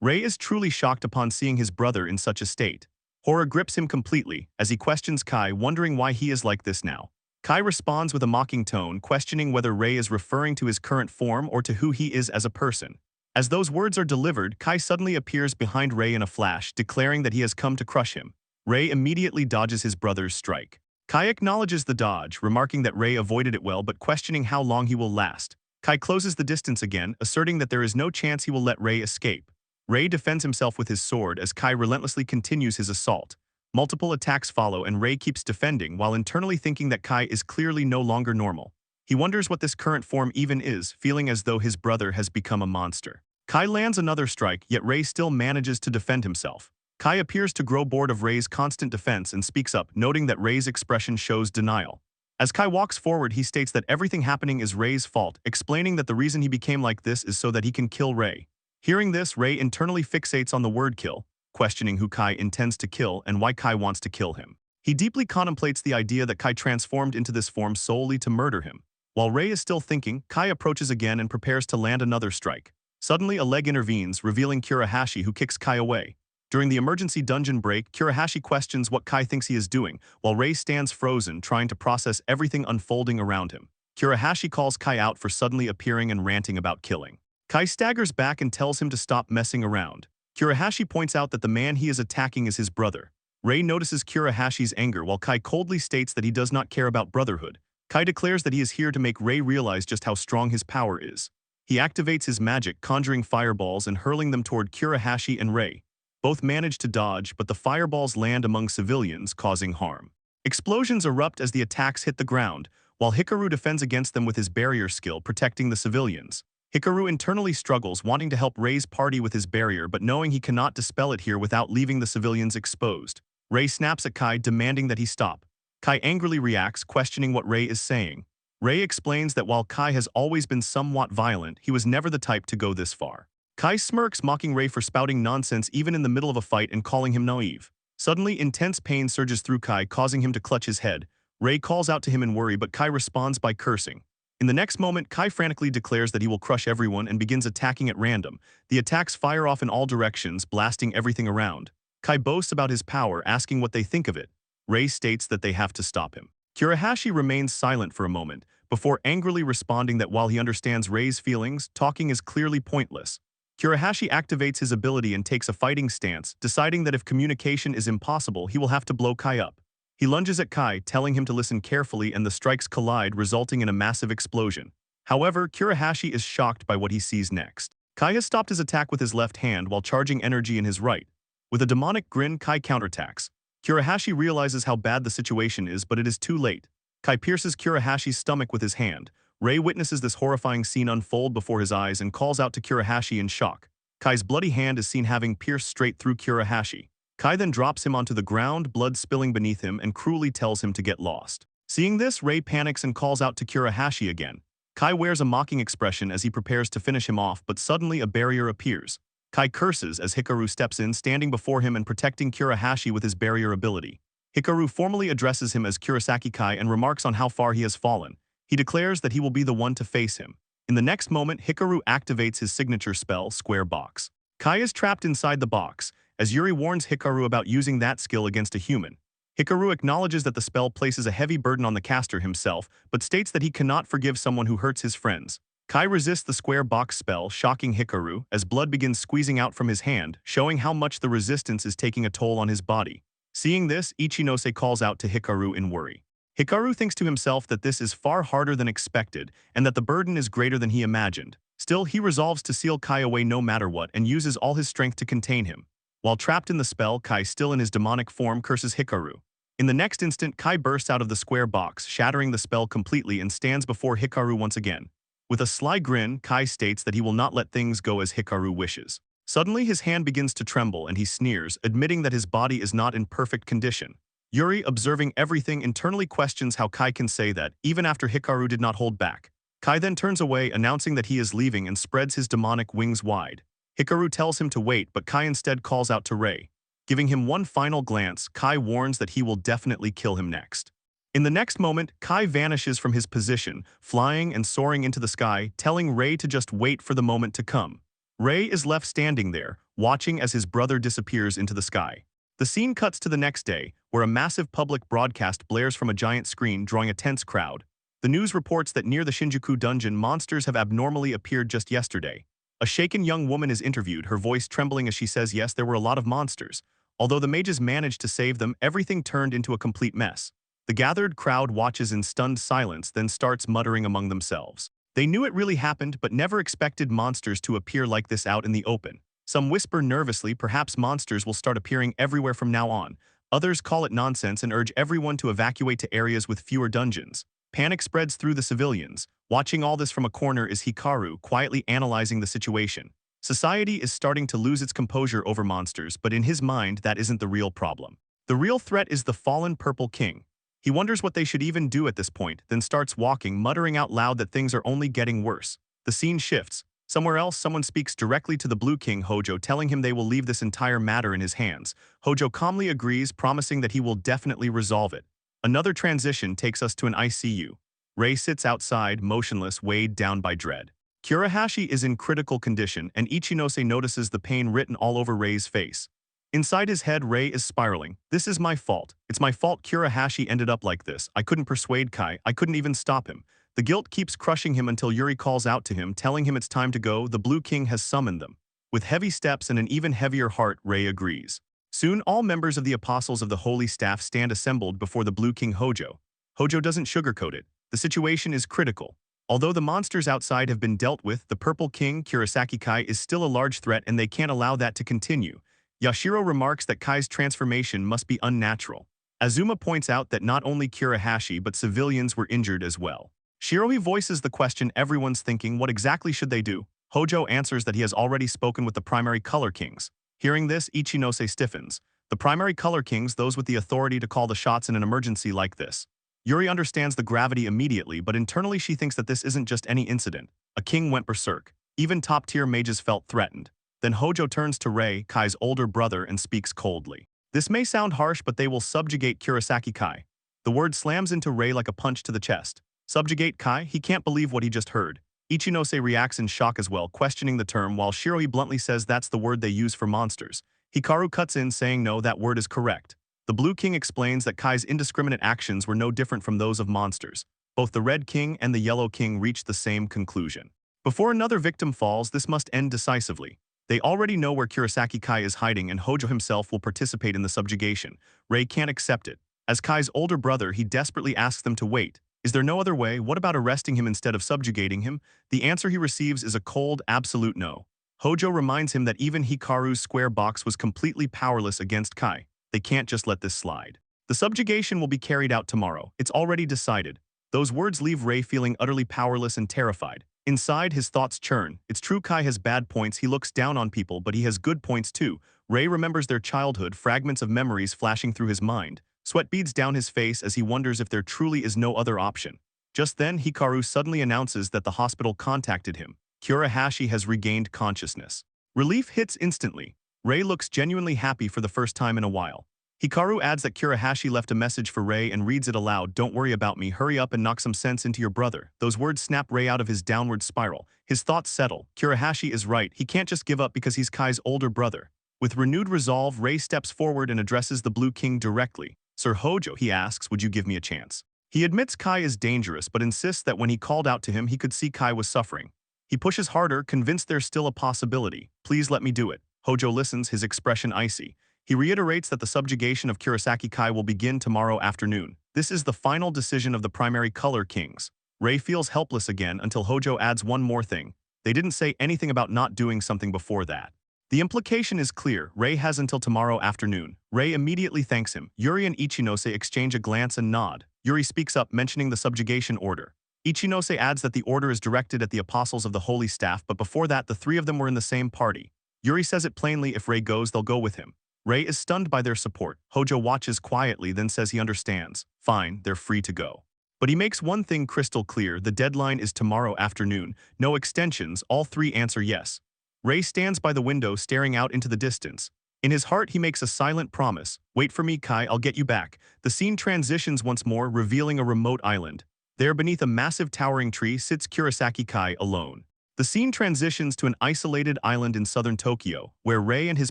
Rei is truly shocked upon seeing his brother in such a state. Horror grips him completely as he questions Kai, wondering why he is like this now. Kai responds with a mocking tone, questioning whether Rei is referring to his current form or to who he is as a person. As those words are delivered, Kai suddenly appears behind Rei in a flash, declaring that he has come to crush him. Rei immediately dodges his brother's strike. Kai acknowledges the dodge, remarking that Rei avoided it well but questioning how long he will last. Kai closes the distance again, asserting that there is no chance he will let Rei escape. Rei defends himself with his sword as Kai relentlessly continues his assault. Multiple attacks follow and Rei keeps defending while internally thinking that Kai is clearly no longer normal. He wonders what this current form even is, feeling as though his brother has become a monster. Kai lands another strike, yet Rei still manages to defend himself. Kai appears to grow bored of Rei's constant defense and speaks up, noting that Rei's expression shows denial. As Kai walks forward, he states that everything happening is Rei's fault, explaining that the reason he became like this is so that he can kill Rei. Hearing this, Rei internally fixates on the word kill, questioning who Kai intends to kill and why Kai wants to kill him. He deeply contemplates the idea that Kai transformed into this form solely to murder him. While Rei is still thinking, Kai approaches again and prepares to land another strike. Suddenly, a leg intervenes, revealing Kurahashi, who kicks Kai away. During the emergency dungeon break, Kurahashi questions what Kai thinks he is doing, while Rei stands frozen, trying to process everything unfolding around him. Kurahashi calls Kai out for suddenly appearing and ranting about killing. Kai staggers back and tells him to stop messing around. Kurahashi points out that the man he is attacking is his brother. Rei notices Kurahashi's anger while Kai coldly states that he does not care about brotherhood. Kai declares that he is here to make Rei realize just how strong his power is. He activates his magic, conjuring fireballs and hurling them toward Kurahashi and Rei. Both manage to dodge, but the fireballs land among civilians, causing harm. Explosions erupt as the attacks hit the ground, while Hikaru defends against them with his barrier skill, protecting the civilians. Hikaru internally struggles, wanting to help Rei's party with his barrier but knowing he cannot dispel it here without leaving the civilians exposed. Rei snaps at Kai, demanding that he stop. Kai angrily reacts, questioning what Rei is saying. Rei explains that while Kai has always been somewhat violent, he was never the type to go this far. Kai smirks, mocking Rei for spouting nonsense even in the middle of a fight and calling him naive. Suddenly, intense pain surges through Kai, causing him to clutch his head. Rei calls out to him in worry, but Kai responds by cursing. In the next moment, Kai frantically declares that he will crush everyone and begins attacking at random. The attacks fire off in all directions, blasting everything around. Kai boasts about his power, asking what they think of it. Rei states that they have to stop him. Kurahashi remains silent for a moment, before angrily responding that while he understands Rei's feelings, talking is clearly pointless. Kurahashi activates his ability and takes a fighting stance, deciding that if communication is impossible, he will have to blow Kai up. He lunges at Kai, telling him to listen carefully, and the strikes collide, resulting in a massive explosion. However, Kurahashi is shocked by what he sees next. Kai has stopped his attack with his left hand while charging energy in his right. With a demonic grin, Kai counterattacks. Kurahashi realizes how bad the situation is, but it is too late. Kai pierces Kurahashi's stomach with his hand. Rei witnesses this horrifying scene unfold before his eyes and calls out to Kurahashi in shock. Kai's bloody hand is seen having pierced straight through Kurahashi. Kai then drops him onto the ground, blood spilling beneath him, and cruelly tells him to get lost. Seeing this, Rei panics and calls out to Kurahashi again. Kai wears a mocking expression as he prepares to finish him off, but suddenly a barrier appears. Kai curses as Hikaru steps in, standing before him and protecting Kurahashi with his barrier ability. Hikaru formally addresses him as Kurosaki Kai and remarks on how far he has fallen. He declares that he will be the one to face him. In the next moment, Hikaru activates his signature spell, Square Box. Kai is trapped inside the box, as Yuri warns Hikaru about using that skill against a human. Hikaru acknowledges that the spell places a heavy burden on the caster himself, but states that he cannot forgive someone who hurts his friends. Kai resists the Square Box spell, shocking Hikaru, as blood begins squeezing out from his hand, showing how much the resistance is taking a toll on his body. Seeing this, Ichinose calls out to Hikaru in worry. Hikaru thinks to himself that this is far harder than expected, and that the burden is greater than he imagined. Still, he resolves to seal Kai away no matter what and uses all his strength to contain him. While trapped in the spell, Kai, still in his demonic form, curses Hikaru. In the next instant, Kai bursts out of the square box, shattering the spell completely, and stands before Hikaru once again. With a sly grin, Kai states that he will not let things go as Hikaru wishes. Suddenly, his hand begins to tremble and he sneers, admitting that his body is not in perfect condition. Yuri, observing everything, internally questions how Kai can say that, even after Hikaru did not hold back. Kai then turns away, announcing that he is leaving, and spreads his demonic wings wide. Hikaru tells him to wait, but Kai instead calls out to Rei. Giving him one final glance, Kai warns that he will definitely kill him next. In the next moment, Kai vanishes from his position, flying and soaring into the sky, telling Rei to just wait for the moment to come. Rei is left standing there, watching as his brother disappears into the sky. The scene cuts to the next day, where a massive public broadcast blares from a giant screen, drawing a tense crowd. The news reports that near the Shinjuku dungeon, monsters have abnormally appeared just yesterday. A shaken young woman is interviewed, her voice trembling as she says yes, there were a lot of monsters. Although the mages managed to save them, everything turned into a complete mess. The gathered crowd watches in stunned silence, then starts muttering among themselves. They knew it really happened, but never expected monsters to appear like this out in the open. Some whisper nervously, perhaps monsters will start appearing everywhere from now on. Others call it nonsense and urge everyone to evacuate to areas with fewer dungeons. Panic spreads through the civilians. Watching all this from a corner is Hikaru, quietly analyzing the situation. Society is starting to lose its composure over monsters, but in his mind, that isn't the real problem. The real threat is the fallen Purple King. He wonders what they should even do at this point, then starts walking, muttering out loud that things are only getting worse. The scene shifts. Somewhere else, someone speaks directly to the Blue King, Hojo, telling him they will leave this entire matter in his hands. Hojo calmly agrees, promising that he will definitely resolve it. Another transition takes us to an ICU. Rei sits outside, motionless, weighed down by dread. Kurahashi is in critical condition, and Ichinose notices the pain written all over Rei's face. Inside his head, Rei is spiraling. This is my fault. It's my fault Kurahashi ended up like this. I couldn't persuade Kai. I couldn't even stop him. The guilt keeps crushing him until Yuri calls out to him, telling him it's time to go. The Blue King has summoned them. With heavy steps and an even heavier heart, Rei agrees. Soon, all members of the Apostles of the Holy Staff stand assembled before the Blue King Hojo. Hojo doesn't sugarcoat it. The situation is critical. Although the monsters outside have been dealt with, the Purple King, Kurosaki Kai, is still a large threat and they can't allow that to continue. Yashiro remarks that Kai's transformation must be unnatural. Azuma points out that not only Kurahashi but civilians were injured as well. Shirohi voices the question everyone's thinking, what exactly should they do? Hojo answers that he has already spoken with the primary color kings. Hearing this, Ichinose stiffens. The primary color kings, those with the authority to call the shots in an emergency like this. Yuri understands the gravity immediately, but internally she thinks that this isn't just any incident. A king went berserk. Even top-tier mages felt threatened. Then Hojo turns to Rei, Kai's older brother, and speaks coldly. This may sound harsh, but they will subjugate Kurosaki Kai. The word slams into Rei like a punch to the chest. Subjugate Kai? He can't believe what he just heard. Ichinose reacts in shock as well, questioning the term, while Shirohi bluntly says that's the word they use for monsters. Hikaru cuts in saying no, that word is correct. The Blue King explains that Kai's indiscriminate actions were no different from those of monsters. Both the Red King and the Yellow King reached the same conclusion. Before another victim falls, this must end decisively. They already know where Kurosaki Kai is hiding and Hojo himself will participate in the subjugation. Rei can't accept it. As Kai's older brother, he desperately asks them to wait. Is there no other way? What about arresting him instead of subjugating him? The answer he receives is a cold, absolute no. Hojo reminds him that even Hikaru's square box was completely powerless against Kai. They can't just let this slide. The subjugation will be carried out tomorrow. It's already decided. Those words leave Rei feeling utterly powerless and terrified. Inside, his thoughts churn. It's true Kai has bad points, he looks down on people, but he has good points too. Rei remembers their childhood, fragments of memories flashing through his mind. Sweat beads down his face as he wonders if there truly is no other option. Just then, Hikaru suddenly announces that the hospital contacted him. Kurahashi has regained consciousness. Relief hits instantly. Rei looks genuinely happy for the first time in a while. Hikaru adds that Kurahashi left a message for Rei and reads it aloud. Don't worry about me, hurry up and knock some sense into your brother. Those words snap Rei out of his downward spiral. His thoughts settle. Kurahashi is right, he can't just give up because he's Kai's older brother. With renewed resolve, Rei steps forward and addresses the Blue King directly. Sir Hojo, he asks, would you give me a chance? He admits Kai is dangerous but insists that when he called out to him he could see Kai was suffering. He pushes harder, convinced there's still a possibility. Please let me do it. Hojo listens, his expression icy. He reiterates that the subjugation of Kurosaki Kai will begin tomorrow afternoon. This is the final decision of the primary color kings. Rei feels helpless again until Hojo adds one more thing. They didn't say anything about not doing something before that. The implication is clear. Rei has until tomorrow afternoon. Rei immediately thanks him. Yuri and Ichinose exchange a glance and nod. Yuri speaks up, mentioning the subjugation order. Ichinose adds that the order is directed at the apostles of the Holy Staff, but before that the three of them were in the same party. Yuri says it plainly, if Rei goes, they'll go with him. Rei is stunned by their support. Hojo watches quietly, then says he understands. Fine, they're free to go. But he makes one thing crystal clear, the deadline is tomorrow afternoon. No extensions, all three answer yes. Rei stands by the window staring out into the distance. In his heart he makes a silent promise. Wait for me, Kai, I'll get you back. The scene transitions once more, revealing a remote island. There beneath a massive towering tree sits Kurosaki Kai alone. The scene transitions to an isolated island in southern Tokyo, where Rei and his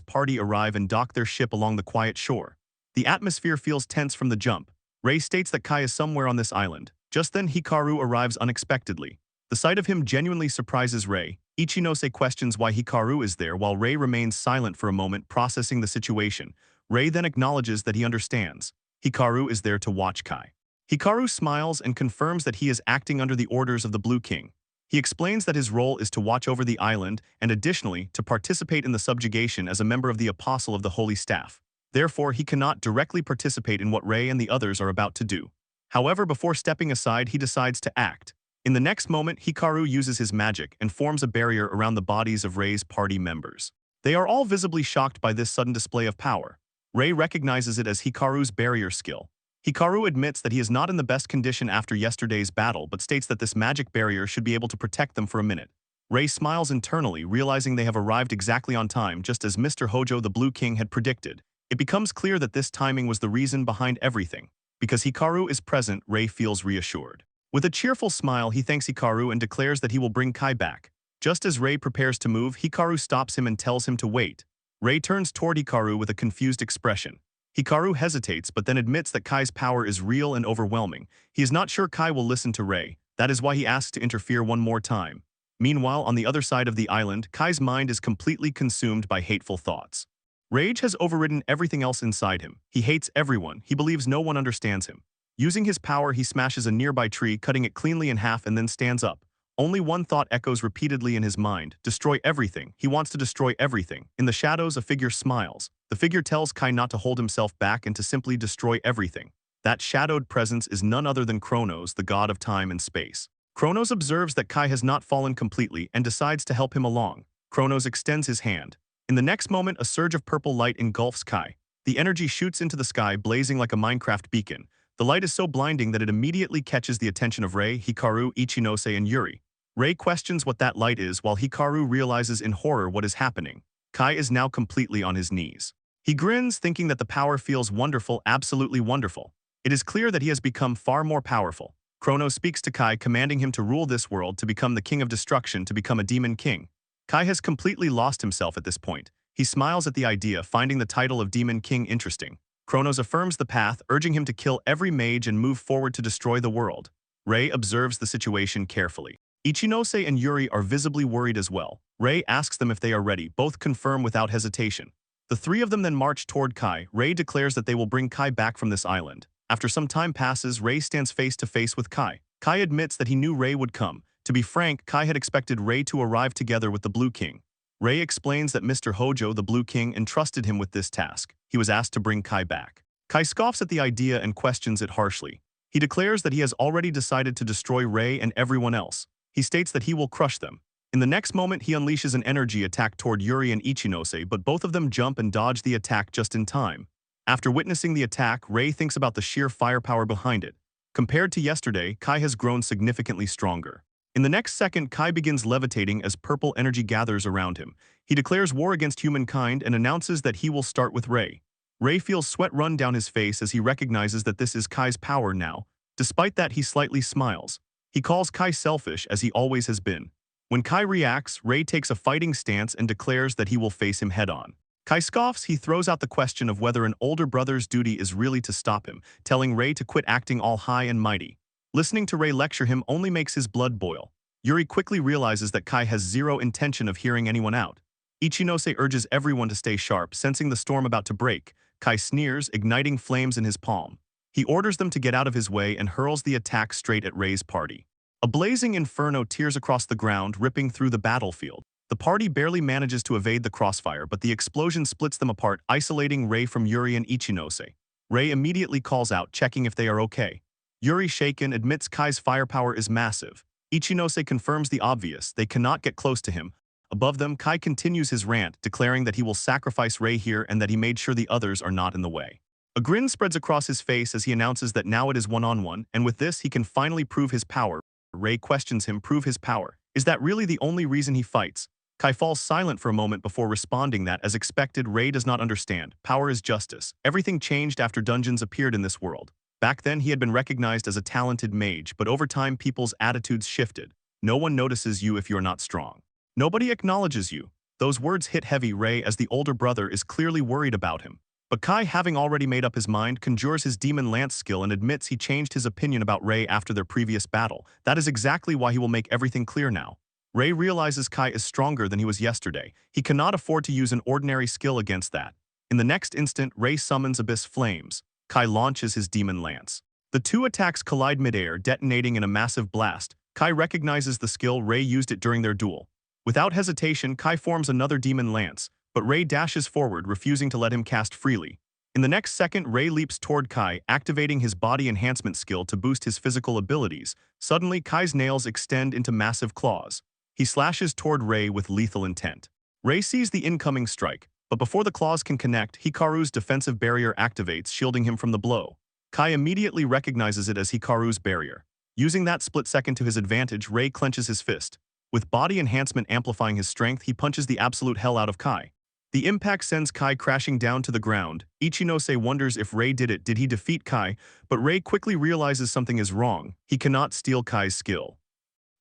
party arrive and dock their ship along the quiet shore. The atmosphere feels tense from the jump. Rei states that Kai is somewhere on this island. Just then Hikaru arrives unexpectedly. The sight of him genuinely surprises Rei. Ichinose questions why Hikaru is there while Rei remains silent for a moment, processing the situation. Rei then acknowledges that he understands. Hikaru is there to watch Kai. Hikaru smiles and confirms that he is acting under the orders of the Blue King. He explains that his role is to watch over the island and additionally to participate in the subjugation as a member of the Apostle of the Holy Staff. Therefore, he cannot directly participate in what Rei and the others are about to do. However, before stepping aside, he decides to act. In the next moment, Hikaru uses his magic and forms a barrier around the bodies of Rei's party members. They are all visibly shocked by this sudden display of power. Rei recognizes it as Hikaru's barrier skill. Hikaru admits that he is not in the best condition after yesterday's battle, but states that this magic barrier should be able to protect them for a minute. Rei smiles internally, realizing they have arrived exactly on time, just as Mr. Hojo the Blue King had predicted. It becomes clear that this timing was the reason behind everything. Because Hikaru is present, Rei feels reassured. With a cheerful smile, he thanks Hikaru and declares that he will bring Kai back. Just as Rei prepares to move, Hikaru stops him and tells him to wait. Rei turns toward Hikaru with a confused expression. Hikaru hesitates but then admits that Kai's power is real and overwhelming. He is not sure Kai will listen to Rei. That is why he asks to interfere one more time. Meanwhile, on the other side of the island, Kai's mind is completely consumed by hateful thoughts. Rage has overridden everything else inside him. He hates everyone. He believes no one understands him. Using his power, he smashes a nearby tree, cutting it cleanly in half and then stands up. Only one thought echoes repeatedly in his mind: destroy everything. He wants to destroy everything. In the shadows, a figure smiles. The figure tells Kai not to hold himself back and to simply destroy everything. That shadowed presence is none other than Kronos, the god of time and space. Kronos observes that Kai has not fallen completely and decides to help him along. Kronos extends his hand. In the next moment, a surge of purple light engulfs Kai. The energy shoots into the sky, blazing like a Minecraft beacon. The light is so blinding that it immediately catches the attention of Rei, Hikaru, Ichinose, and Yuri. Rei questions what that light is while Hikaru realizes in horror what is happening. Kai is now completely on his knees. He grins, thinking that the power feels wonderful, absolutely wonderful. It is clear that he has become far more powerful. Kronos speaks to Kai, commanding him to rule this world, to become the king of destruction, to become a demon king. Kai has completely lost himself at this point. He smiles at the idea, finding the title of Demon King interesting. Kronos affirms the path, urging him to kill every mage and move forward to destroy the world. Rei observes the situation carefully. Ichinose and Yuri are visibly worried as well. Rei asks them if they are ready, both confirm without hesitation. The three of them then march toward Kai. Rei declares that they will bring Kai back from this island. After some time passes, Rei stands face to face with Kai. Kai admits that he knew Rei would come. To be frank, Kai had expected Rei to arrive together with the Blue King. Rei explains that Mr. Hojo, the Blue King, entrusted him with this task. He was asked to bring Kai back. Kai scoffs at the idea and questions it harshly. He declares that he has already decided to destroy Rei and everyone else. He states that he will crush them. In the next moment, he unleashes an energy attack toward Yuri and Ichinose, but both of them jump and dodge the attack just in time. After witnessing the attack, Rei thinks about the sheer firepower behind it. Compared to yesterday, Kai has grown significantly stronger. In the next second, Kai begins levitating as purple energy gathers around him. He declares war against humankind and announces that he will start with Rei. Rei feels sweat run down his face as he recognizes that this is Kai's power now. Despite that, he slightly smiles. He calls Kai selfish, as he always has been. When Kai reacts, Rei takes a fighting stance and declares that he will face him head-on. Kai scoffs. He throws out the question of whether an older brother's duty is really to stop him, telling Rei to quit acting all high and mighty. Listening to Rei lecture him only makes his blood boil. Yuri quickly realizes that Kai has zero intention of hearing anyone out. Ichinose urges everyone to stay sharp, sensing the storm about to break. Kai sneers, igniting flames in his palm. He orders them to get out of his way and hurls the attack straight at Rei's party. A blazing inferno tears across the ground, ripping through the battlefield. The party barely manages to evade the crossfire, but the explosion splits them apart, isolating Rei from Yuri and Ichinose. Rei immediately calls out, checking if they are okay. Yuri, shaken, admits Kai's firepower is massive. Ichinose confirms the obvious: they cannot get close to him. Above them, Kai continues his rant, declaring that he will sacrifice Rei here and that he made sure the others are not in the way. A grin spreads across his face as he announces that now it is one-on-one, and with this he can finally prove his power. Rei questions him, prove his power. Is that really the only reason he fights? Kai falls silent for a moment before responding that, as expected, Rei does not understand. Power is justice. Everything changed after dungeons appeared in this world. Back then, he had been recognized as a talented mage, but over time, people's attitudes shifted. No one notices you if you're not strong. Nobody acknowledges you. Those words hit heavy. Rei, as the older brother, is clearly worried about him. But Kai, having already made up his mind, conjures his demon lance skill and admits he changed his opinion about Rei after their previous battle. That is exactly why he will make everything clear now. Rei realizes Kai is stronger than he was yesterday. He cannot afford to use an ordinary skill against that. In the next instant, Rei summons Abyss Flames. Kai launches his demon lance. The two attacks collide midair, detonating in a massive blast. Kai recognizes the skill. Rei used it during their duel. Without hesitation, Kai forms another demon lance, but Rei dashes forward, refusing to let him cast freely. In the next second, Rei leaps toward Kai, activating his body enhancement skill to boost his physical abilities. Suddenly, Kai's nails extend into massive claws. He slashes toward Rei with lethal intent. Rei sees the incoming strike, but before the claws can connect, Hikaru's defensive barrier activates, shielding him from the blow. Kai immediately recognizes it as Hikaru's barrier. Using that split second to his advantage, Rei clenches his fist. With body enhancement amplifying his strength, he punches the absolute hell out of Kai. The impact sends Kai crashing down to the ground. Ichinose wonders if Rei did it. Did he defeat Kai? But Rei quickly realizes something is wrong. He cannot steal Kai's skill.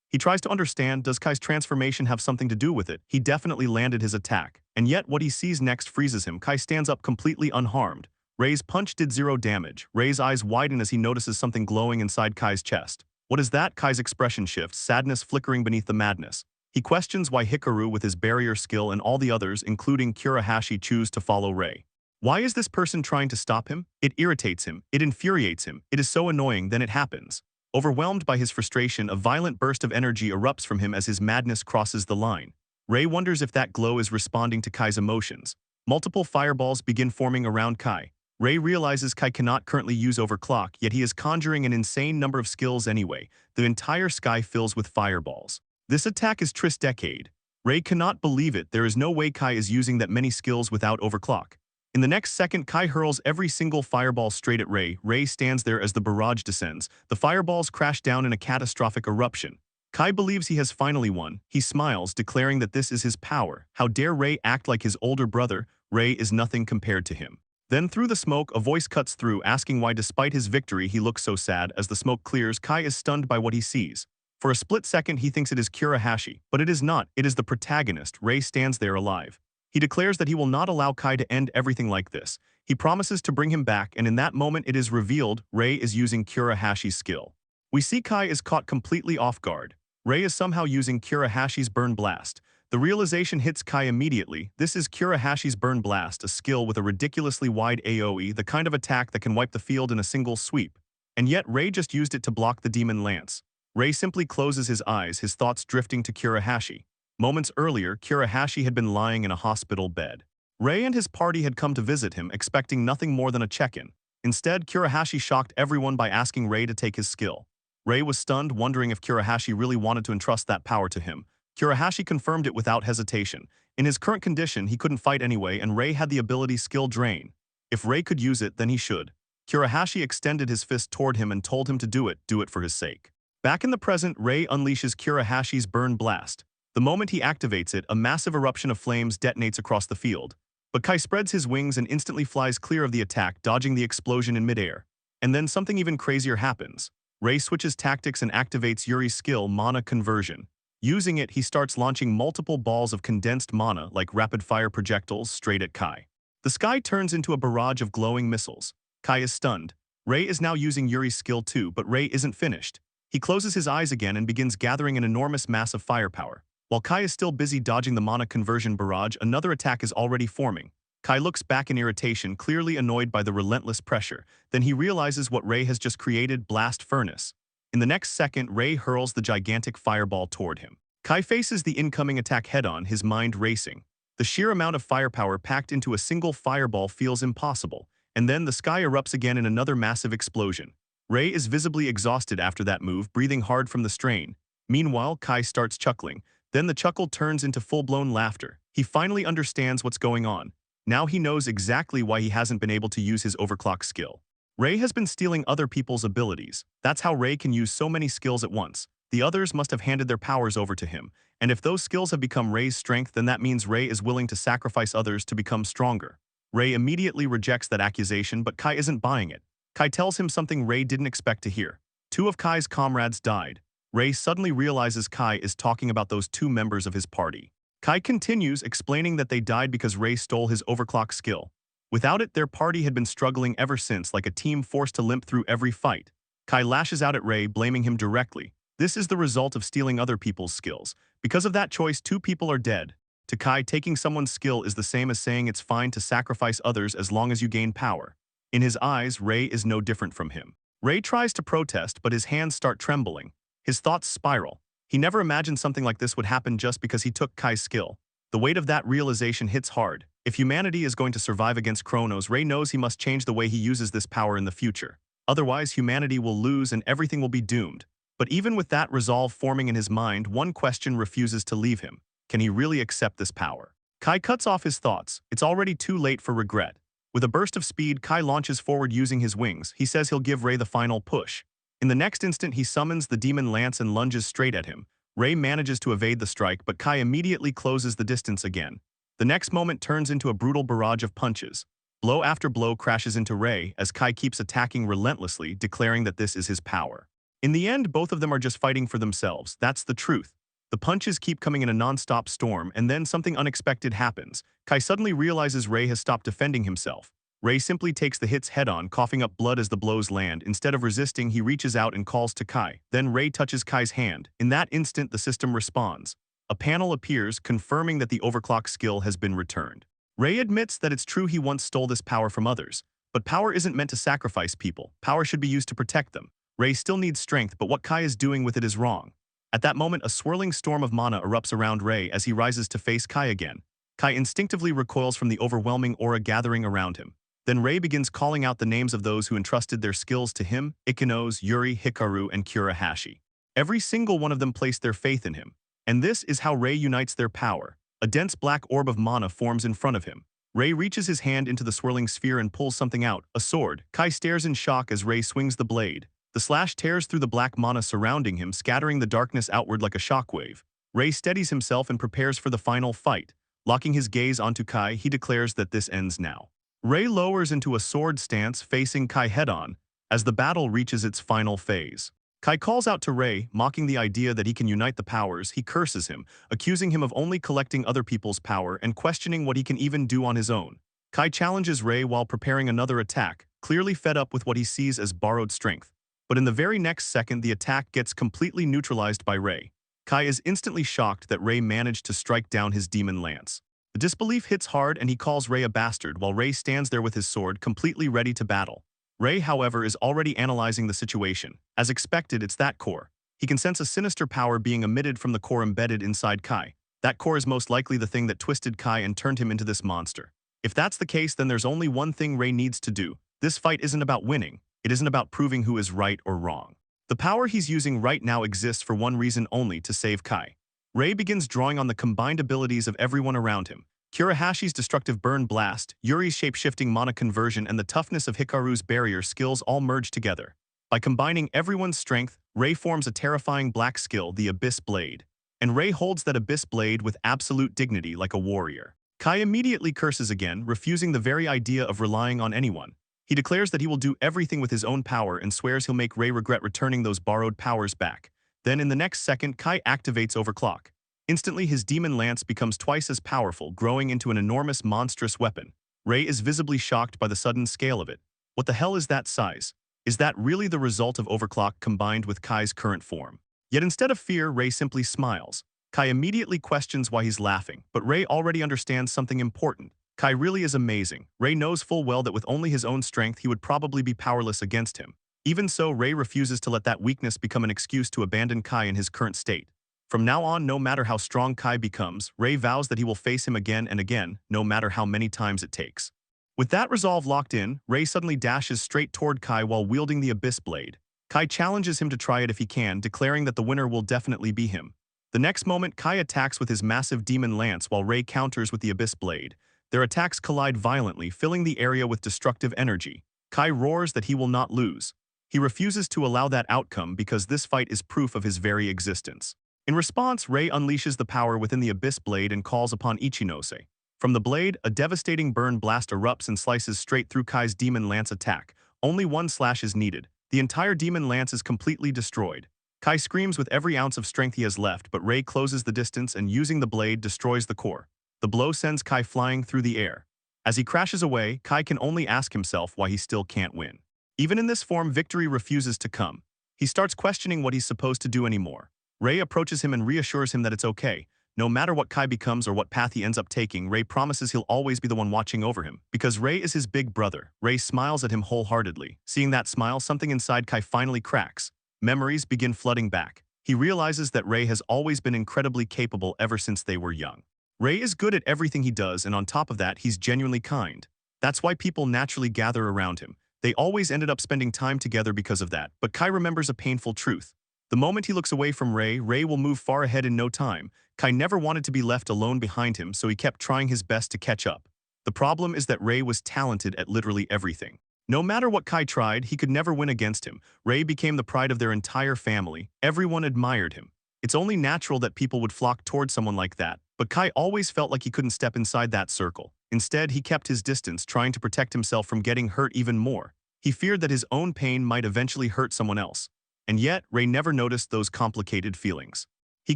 He tries to understand, does Kai's transformation have something to do with it? He definitely landed his attack. And yet what he sees next freezes him. Kai stands up completely unharmed. Rei's punch did 0 damage. Rei's eyes widen as he notices something glowing inside Kai's chest. What is that? Kai's expression shifts, sadness flickering beneath the madness. He questions why Hikaru, with his barrier skill, and all the others, including Kurahashi, choose to follow Rei. Why is this person trying to stop him? It irritates him. It infuriates him. It is so annoying, then it happens. Overwhelmed by his frustration, a violent burst of energy erupts from him as his madness crosses the line. Ray wonders if that glow is responding to Kai's emotions. Multiple fireballs begin forming around Kai. Ray realizes Kai cannot currently use overclock, yet he is conjuring an insane number of skills anyway. The entire sky fills with fireballs. This attack is Decade. Ray cannot believe it. There is no way Kai is using that many skills without overclock. In the next second, Kai hurls every single fireball straight at Ray. Ray stands there as the barrage descends. The fireballs crash down in a catastrophic eruption. Kai believes he has finally won. He smiles, declaring that this is his power. How dare Ray act like his older brother? Ray is nothing compared to him. Then through the smoke, a voice cuts through, asking why despite his victory he looks so sad. As the smoke clears, Kai is stunned by what he sees. For a split second, he thinks it is Kurahashi, but it is not. It is the protagonist. Ray stands there alive. He declares that he will not allow Kai to end everything like this. He promises to bring him back, and in that moment it is revealed Ray is using Kurahashi's skill. We see Kai is caught completely off guard. Ray is somehow using Kurahashi's Burn Blast. The realization hits Kai immediately. This is Kurahashi's Burn Blast, a skill with a ridiculously wide AoE, the kind of attack that can wipe the field in a single sweep. And yet Ray just used it to block the Demon Lance. Ray simply closes his eyes, his thoughts drifting to Kurahashi. Moments earlier, Kurahashi had been lying in a hospital bed. Ray and his party had come to visit him, expecting nothing more than a check-in. Instead, Kurahashi shocked everyone by asking Ray to take his skill. Ray was stunned, wondering if Kurahashi really wanted to entrust that power to him. Kurahashi confirmed it without hesitation. In his current condition, he couldn't fight anyway, and Ray had the ability Skill Drain. If Ray could use it, then he should. Kurahashi extended his fist toward him and told him to do it for his sake. Back in the present, Ray unleashes Kurahashi's Burn Blast. The moment he activates it, a massive eruption of flames detonates across the field. But Kai spreads his wings and instantly flies clear of the attack, dodging the explosion in midair. And then something even crazier happens. Ray switches tactics and activates Yuri's skill, Mana Conversion. Using it, he starts launching multiple balls of condensed mana like rapid-fire projectiles straight at Kai. The sky turns into a barrage of glowing missiles. Kai is stunned. Ray is now using Yuri's skill too, but Ray isn't finished. He closes his eyes again and begins gathering an enormous mass of firepower. While Kai is still busy dodging the mana conversion barrage, another attack is already forming. Kai looks back in irritation, clearly annoyed by the relentless pressure. Then he realizes what Ray has just created, Blast Furnace. In the next second, Ray hurls the gigantic fireball toward him. Kai faces the incoming attack head-on, his mind racing. The sheer amount of firepower packed into a single fireball feels impossible, and then the sky erupts again in another massive explosion. Ray is visibly exhausted after that move, breathing hard from the strain. Meanwhile, Kai starts chuckling. Then the chuckle turns into full-blown laughter. He finally understands what's going on. Now he knows exactly why he hasn't been able to use his overclock skill. Ray has been stealing other people's abilities. That's how Ray can use so many skills at once. The others must have handed their powers over to him. And if those skills have become Ray's strength, then that means Ray is willing to sacrifice others to become stronger. Ray immediately rejects that accusation, but Kai isn't buying it. Kai tells him something Ray didn't expect to hear. 2 of Kai's comrades died. Ray suddenly realizes Kai is talking about those 2 members of his party. Kai continues, explaining that they died because Ray stole his overclock skill. Without it, their party had been struggling ever since, like a team forced to limp through every fight. Kai lashes out at Ray, blaming him directly. This is the result of stealing other people's skills. Because of that choice, 2 people are dead. To Kai, taking someone's skill is the same as saying it's fine to sacrifice others as long as you gain power. In his eyes, Ray is no different from him. Ray tries to protest, but his hands start trembling. His thoughts spiral. He never imagined something like this would happen just because he took Kai's skill. The weight of that realization hits hard. If humanity is going to survive against Kronos, Ray knows he must change the way he uses this power in the future. Otherwise, humanity will lose and everything will be doomed. But even with that resolve forming in his mind, one question refuses to leave him. Can he really accept this power? Kai cuts off his thoughts. It's already too late for regret. With a burst of speed, Kai launches forward using his wings. He says he'll give Ray the final push. In the next instant, he summons the Demon Lance and lunges straight at him. Ray manages to evade the strike, but Kai immediately closes the distance again. The next moment turns into a brutal barrage of punches. Blow after blow crashes into Ray as Kai keeps attacking relentlessly, declaring that this is his power. In the end, both of them are just fighting for themselves. That's the truth. The punches keep coming in a non-stop storm, and then something unexpected happens. Kai suddenly realizes Ray has stopped defending himself. Ray simply takes the hits head-on, coughing up blood as the blows land. Instead of resisting, he reaches out and calls to Kai. Then Ray touches Kai's hand. In that instant, the system responds. A panel appears, confirming that the overclock skill has been returned. Ray admits that it's true he once stole this power from others, but power isn't meant to sacrifice people. Power should be used to protect them. Ray still needs strength, but what Kai is doing with it is wrong. At that moment, a swirling storm of mana erupts around Ray as he rises to face Kai again. Kai instinctively recoils from the overwhelming aura gathering around him. Then Ray begins calling out the names of those who entrusted their skills to him: Ikenos, Yuri, Hikaru, and Kurahashi. Every single one of them placed their faith in him. And this is how Ray unites their power. A dense black orb of mana forms in front of him. Ray reaches his hand into the swirling sphere and pulls something out, a sword. Kai stares in shock as Ray swings the blade. The slash tears through the black mana surrounding him, scattering the darkness outward like a shockwave. Ray steadies himself and prepares for the final fight. Locking his gaze onto Kai, he declares that this ends now. Ray lowers into a sword stance, facing Kai head-on, as the battle reaches its final phase. Kai calls out to Ray, mocking the idea that he can unite the powers. He curses him, accusing him of only collecting other people's power and questioning what he can even do on his own. Kai challenges Ray while preparing another attack, clearly fed up with what he sees as borrowed strength. But in the very next second, the attack gets completely neutralized by Ray. Kai is instantly shocked that Ray managed to strike down his demon lance. The disbelief hits hard and he calls Ray a bastard while Ray stands there with his sword, completely ready to battle. Ray, however, is already analyzing the situation. As expected, it's that core. He can sense a sinister power being emitted from the core embedded inside Kai. That core is most likely the thing that twisted Kai and turned him into this monster. If that's the case, then there's only one thing Ray needs to do. This fight isn't about winning. It isn't about proving who is right or wrong. The power he's using right now exists for one reason only: to save Kai. Ray begins drawing on the combined abilities of everyone around him. Kurahashi's destructive burn blast, Yuri's shape-shifting mana conversion, and the toughness of Hikaru's barrier skills all merge together. By combining everyone's strength, Ray forms a terrifying black skill, the Abyss Blade. And Ray holds that Abyss Blade with absolute dignity like a warrior. Kai immediately curses again, refusing the very idea of relying on anyone. He declares that he will do everything with his own power and swears he'll make Ray regret returning those borrowed powers back. Then in the next second, Kai activates Overclock. Instantly, his demon lance becomes twice as powerful, growing into an enormous, monstrous weapon. Ray is visibly shocked by the sudden scale of it. What the hell is that size? Is that really the result of Overclock combined with Kai's current form? Yet instead of fear, Ray simply smiles. Kai immediately questions why he's laughing, but Ray already understands something important. Kai really is amazing. Ray knows full well that with only his own strength, he would probably be powerless against him. Even so, Ray refuses to let that weakness become an excuse to abandon Kai in his current state. From now on, no matter how strong Kai becomes, Ray vows that he will face him again and again, no matter how many times it takes. With that resolve locked in, Ray suddenly dashes straight toward Kai while wielding the Abyss Blade. Kai challenges him to try it if he can, declaring that the winner will definitely be him. The next moment, Kai attacks with his massive demon lance while Ray counters with the Abyss Blade. Their attacks collide violently, filling the area with destructive energy. Kai roars that he will not lose. He refuses to allow that outcome because this fight is proof of his very existence. In response, Ray unleashes the power within the Abyss Blade and calls upon Ichinose. From the blade, a devastating burn blast erupts and slices straight through Kai's demon lance attack. Only one slash is needed. The entire demon lance is completely destroyed. Kai screams with every ounce of strength he has left, but Ray closes the distance and, using the blade, destroys the core. The blow sends Kai flying through the air. As he crashes away, Kai can only ask himself why he still can't win. Even in this form, victory refuses to come. He starts questioning what he's supposed to do anymore. Ray approaches him and reassures him that it's okay. No matter what Kai becomes or what path he ends up taking, Ray promises he'll always be the one watching over him. Because Ray is his big brother, Ray smiles at him wholeheartedly. Seeing that smile, something inside Kai finally cracks. Memories begin flooding back. He realizes that Ray has always been incredibly capable ever since they were young. Ray is good at everything he does, and on top of that, he's genuinely kind. That's why people naturally gather around him. They always ended up spending time together because of that. But Kai remembers a painful truth. The moment he looks away from Ray, Ray will move far ahead in no time. Kai never wanted to be left alone behind him, so he kept trying his best to catch up. The problem is that Ray was talented at literally everything. No matter what Kai tried, he could never win against him. Ray became the pride of their entire family. Everyone admired him. It's only natural that people would flock towards someone like that, but Kai always felt like he couldn't step inside that circle. Instead, he kept his distance, trying to protect himself from getting hurt even more. He feared that his own pain might eventually hurt someone else. And yet, Ray never noticed those complicated feelings. He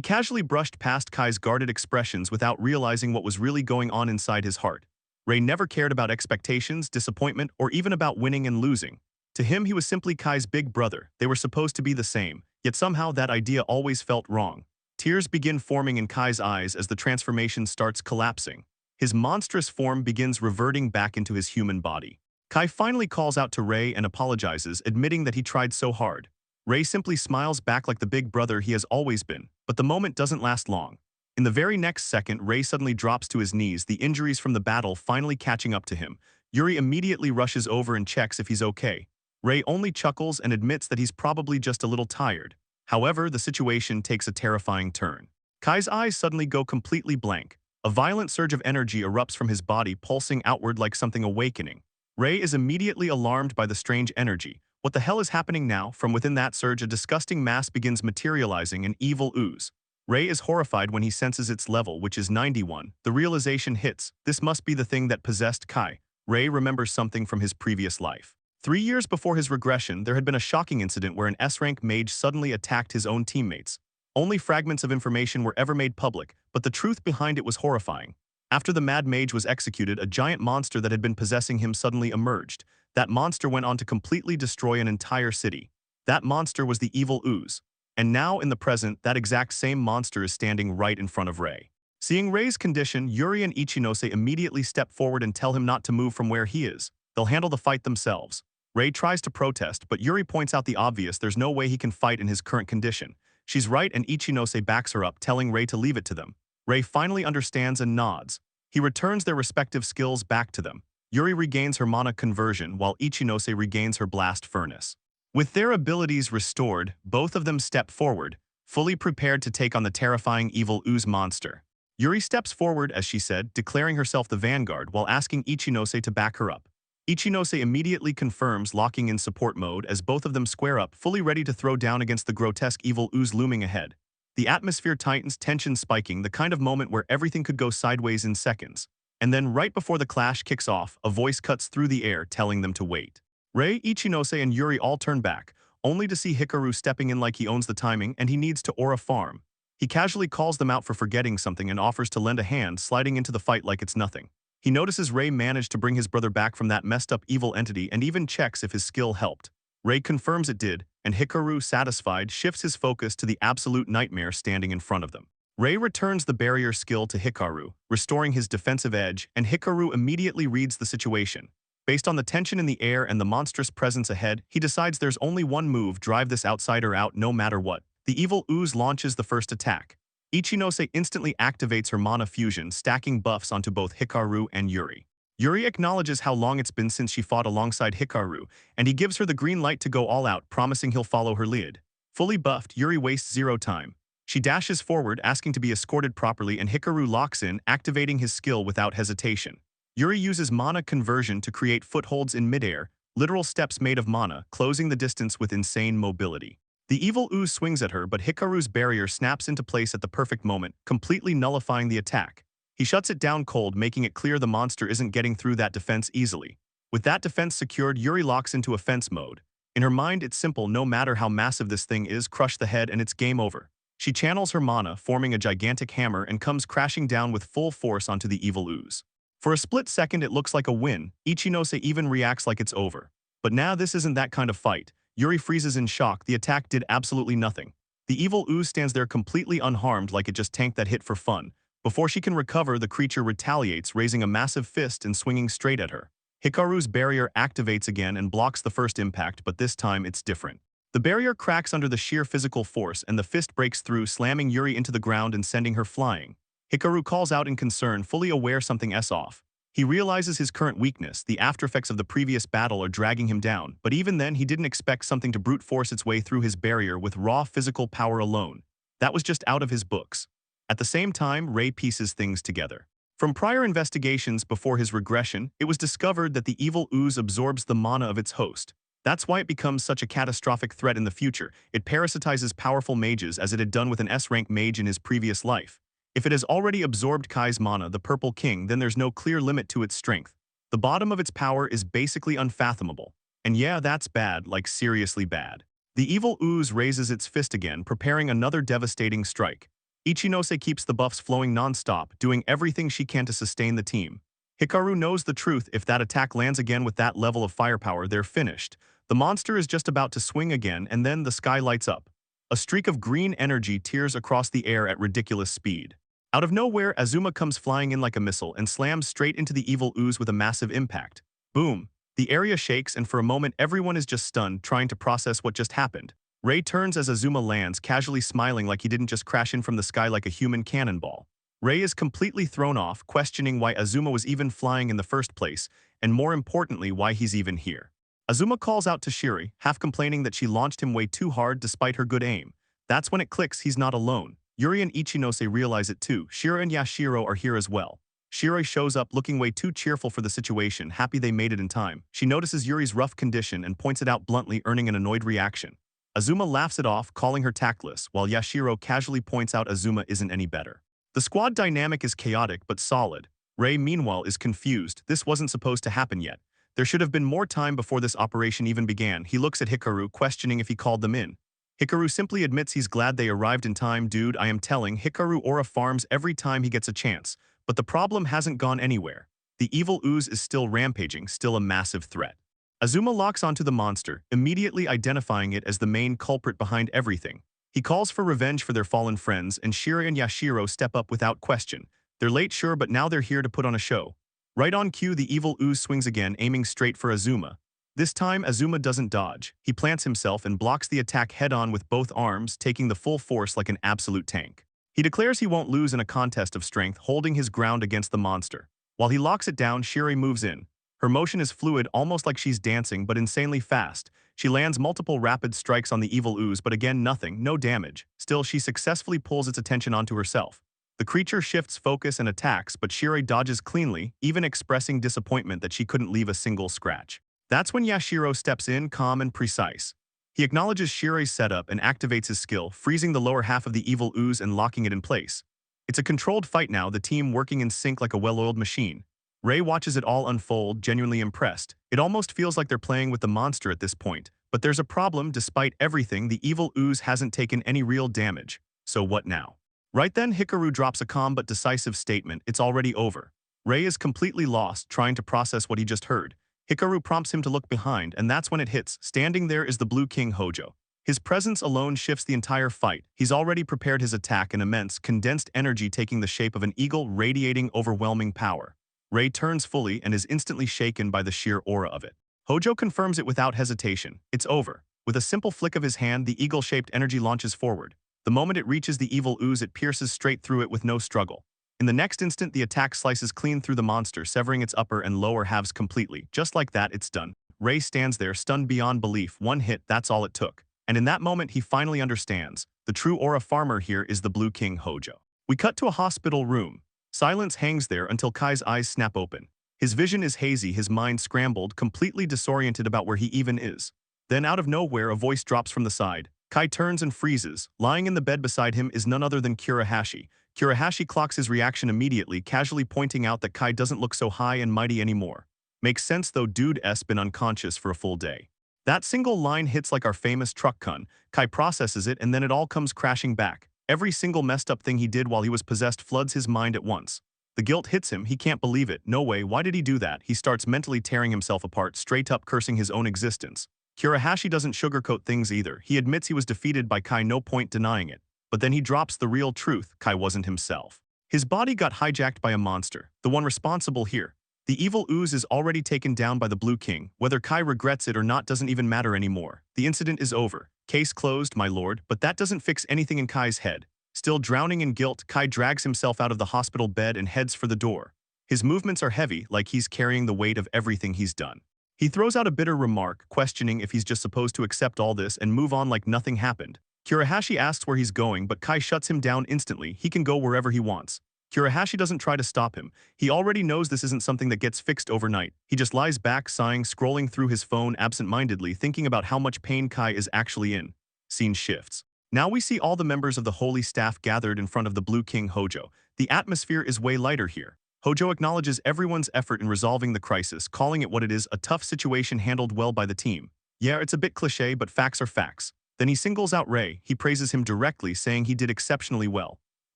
casually brushed past Kai's guarded expressions without realizing what was really going on inside his heart. Ray never cared about expectations, disappointment, or even about winning and losing. To him, he was simply Kai's big brother. They were supposed to be the same, yet somehow that idea always felt wrong. Tears begin forming in Kai's eyes as the transformation starts collapsing. His monstrous form begins reverting back into his human body. Kai finally calls out to Ray and apologizes, admitting that he tried so hard. Ray simply smiles back like the big brother he has always been, but the moment doesn't last long. In the very next second, Ray suddenly drops to his knees, the injuries from the battle finally catching up to him. Yuri immediately rushes over and checks if he's okay. Ray only chuckles and admits that he's probably just a little tired. However, the situation takes a terrifying turn. Kai's eyes suddenly go completely blank. A violent surge of energy erupts from his body, pulsing outward like something awakening. Ray is immediately alarmed by the strange energy. What the hell is happening now? From within that surge, a disgusting mass begins materializing, an evil ooze. Ray is horrified when he senses its level, which is 91. The realization hits. This must be the thing that possessed Kai. Ray remembers something from his previous life. 3 years before his regression, there had been a shocking incident where an S-rank mage suddenly attacked his own teammates. Only fragments of information were ever made public, but the truth behind it was horrifying. After the mad mage was executed, a giant monster that had been possessing him suddenly emerged. That monster went on to completely destroy an entire city. That monster was the evil ooze. And now, in the present, that exact same monster is standing right in front of Ray. Seeing Ray's condition, Yuri and Ichinose immediately step forward and tell him not to move from where he is. They'll handle the fight themselves. Ray tries to protest, but Yuri points out the obvious: there's no way he can fight in his current condition. She's right, and Ichinose backs her up, telling Ray to leave it to them. Ray finally understands and nods. He returns their respective skills back to them. Yuri regains her mana conversion, while Ichinose regains her blast furnace. With their abilities restored, both of them step forward, fully prepared to take on the terrifying evil ooze monster. Yuri steps forward, as she said, declaring herself the vanguard while asking Ichinose to back her up. Ichinose immediately confirms, locking in support mode as both of them square up, fully ready to throw down against the grotesque evil ooze looming ahead. The atmosphere tightens, tension spiking, the kind of moment where everything could go sideways in seconds. And then right before the clash kicks off, a voice cuts through the air telling them to wait. Ray, Ichinose, and Yuri all turn back, only to see Hikaru stepping in like he owns the timing and he needs to aura farm. He casually calls them out for forgetting something and offers to lend a hand, sliding into the fight like it's nothing. He notices Ray managed to bring his brother back from that messed up evil entity and even checks if his skill helped. Ray confirms it did, and Hikaru, satisfied, shifts his focus to the absolute nightmare standing in front of them. Ray returns the barrier skill to Hikaru, restoring his defensive edge, and Hikaru immediately reads the situation. Based on the tension in the air and the monstrous presence ahead, he decides there's only one move: drive this outsider out no matter what. The evil ooze launches the first attack. Ichinose instantly activates her mana fusion, stacking buffs onto both Hikaru and Yuri. Yuri acknowledges how long it's been since she fought alongside Hikaru, and he gives her the green light to go all out, promising he'll follow her lead. Fully buffed, Yuri wastes zero time. She dashes forward, asking to be escorted properly, and Hikaru locks in, activating his skill without hesitation. Yuri uses mana conversion to create footholds in midair, literal steps made of mana, closing the distance with insane mobility. The evil ooze swings at her, but Hikaru's barrier snaps into place at the perfect moment, completely nullifying the attack. He shuts it down cold, making it clear the monster isn't getting through that defense easily. With that defense secured, Yuri locks into offense mode. In her mind, it's simple: no matter how massive this thing is, crush the head and it's game over. She channels her mana, forming a gigantic hammer, and comes crashing down with full force onto the evil ooze. For a split second, it looks like a win. Ichinose even reacts like it's over. But now this isn't that kind of fight. Yuri freezes in shock. The attack did absolutely nothing. The evil ooze stands there completely unharmed, like it just tanked that hit for fun. Before she can recover, the creature retaliates, raising a massive fist and swinging straight at her. Hikaru's barrier activates again and blocks the first impact, but this time it's different. The barrier cracks under the sheer physical force, and the fist breaks through, slamming Yuri into the ground and sending her flying. Hikaru calls out in concern, fully aware something's off. He realizes his current weakness: the aftereffects of the previous battle are dragging him down, but even then he didn't expect something to brute force its way through his barrier with raw physical power alone. That was just out of his books. At the same time, Ray pieces things together. From prior investigations before his regression, it was discovered that the evil ooze absorbs the mana of its host. That's why it becomes such a catastrophic threat in the future. It parasitizes powerful mages, as it had done with an S-rank mage in his previous life. If it has already absorbed Kai's mana, the Purple King, then there's no clear limit to its strength. The bottom of its power is basically unfathomable. And yeah, that's bad, like seriously bad. The evil ooze raises its fist again, preparing another devastating strike. Ichinose keeps the buffs flowing non-stop, doing everything she can to sustain the team. Hikaru knows the truth: if that attack lands again with that level of firepower, they're finished. The monster is just about to swing again, and then the sky lights up. A streak of green energy tears across the air at ridiculous speed. Out of nowhere, Azuma comes flying in like a missile and slams straight into the evil ooze with a massive impact. Boom! The area shakes and for a moment everyone is just stunned, trying to process what just happened. Ray turns as Azuma lands, casually smiling like he didn't just crash in from the sky like a human cannonball. Ray is completely thrown off, questioning why Azuma was even flying in the first place, and more importantly, why he's even here. Azuma calls out to Shiri, half complaining that she launched him way too hard despite her good aim. That's when it clicks he's not alone. Yuri and Ichinose realize it too. Shira and Yashiro are here as well. Shiri shows up looking way too cheerful for the situation, happy they made it in time. She notices Yuri's rough condition and points it out bluntly, earning an annoyed reaction. Azuma laughs it off, calling her tactless, while Yashiro casually points out Azuma isn't any better. The squad dynamic is chaotic but solid. Ray, meanwhile, is confused. This wasn't supposed to happen yet. There should have been more time before this operation even began. He looks at Hikaru, questioning if he called them in. Hikaru simply admits he's glad they arrived in time. Dude, I am telling, Hikaru aura farms every time he gets a chance. But the problem hasn't gone anywhere. The evil ooze is still rampaging, still a massive threat. Azuma locks onto the monster, immediately identifying it as the main culprit behind everything. He calls for revenge for their fallen friends, and Shira and Yashiro step up without question. They're late, sure, but now they're here to put on a show. Right on cue, the evil ooze swings again, aiming straight for Azuma. This time, Azuma doesn't dodge. He plants himself and blocks the attack head-on with both arms, taking the full force like an absolute tank. He declares he won't lose in a contest of strength, holding his ground against the monster. While he locks it down, Shiri moves in. Her motion is fluid, almost like she's dancing, but insanely fast. She lands multiple rapid strikes on the evil ooze, but again nothing, no damage. Still, she successfully pulls its attention onto herself. The creature shifts focus and attacks, but Shiri dodges cleanly, even expressing disappointment that she couldn't leave a single scratch. That's when Yashiro steps in, calm and precise. He acknowledges Shiri's setup and activates his skill, freezing the lower half of the evil ooze and locking it in place. It's a controlled fight now, the team working in sync like a well-oiled machine. Ray watches it all unfold, genuinely impressed. It almost feels like they're playing with the monster at this point. But there's a problem. Despite everything, the evil ooze hasn't taken any real damage. So what now? Right then, Hikaru drops a calm but decisive statement. It's already over. Ray is completely lost, trying to process what he just heard. Hikaru prompts him to look behind, and that's when it hits. Standing there is the Blue King Hojo. His presence alone shifts the entire fight. He's already prepared his attack, an immense, condensed energy taking the shape of an eagle, radiating overwhelming power. Ray turns fully and is instantly shaken by the sheer aura of it. Hojo confirms it without hesitation. It's over. With a simple flick of his hand, the eagle-shaped energy launches forward. The moment it reaches the evil ooze, it pierces straight through it with no struggle. In the next instant, the attack slices clean through the monster, severing its upper and lower halves completely. Just like that, it's done. Ray stands there, stunned beyond belief. One hit, that's all it took. And in that moment, he finally understands. The true aura farmer here is the Blue King Hojo. We cut to a hospital room. Silence hangs there until Kai's eyes snap open. His vision is hazy, his mind scrambled, completely disoriented about where he even is. Then out of nowhere, a voice drops from the side. Kai turns and freezes. Lying in the bed beside him is none other than Kurahashi. Kurahashi clocks his reaction immediately, casually pointing out that Kai doesn't look so high and mighty anymore. Makes sense though, dude's been unconscious for a full day. That single line hits like our famous truck kun. Kai processes it and then it all comes crashing back. Every single messed up thing he did while he was possessed floods his mind at once. The guilt hits him, he can't believe it. No way, why did he do that? He starts mentally tearing himself apart, straight up cursing his own existence. Kurahashi doesn't sugarcoat things either. He admits he was defeated by Kai, no point denying it. But then he drops the real truth. Kai wasn't himself. His body got hijacked by a monster, the one responsible here. The evil ooze is already taken down by the Blue King. Whether Kai regrets it or not doesn't even matter anymore. The incident is over. Case closed, my lord, but that doesn't fix anything in Kai's head. Still drowning in guilt, Kai drags himself out of the hospital bed and heads for the door. His movements are heavy, like he's carrying the weight of everything he's done. He throws out a bitter remark, questioning if he's just supposed to accept all this and move on like nothing happened. Kurahashi asks where he's going, but Kai shuts him down instantly. He can go wherever he wants. Kurahashi doesn't try to stop him. He already knows this isn't something that gets fixed overnight. He just lies back, sighing, scrolling through his phone absent-mindedly, thinking about how much pain Kai is actually in. Scene shifts. Now we see all the members of the holy staff gathered in front of the Blue King Hojo. The atmosphere is way lighter here. Hojo acknowledges everyone's effort in resolving the crisis, calling it what it is, a tough situation handled well by the team. Yeah, it's a bit cliché, but facts are facts. Then he singles out Ray. He praises him directly, saying he did exceptionally well.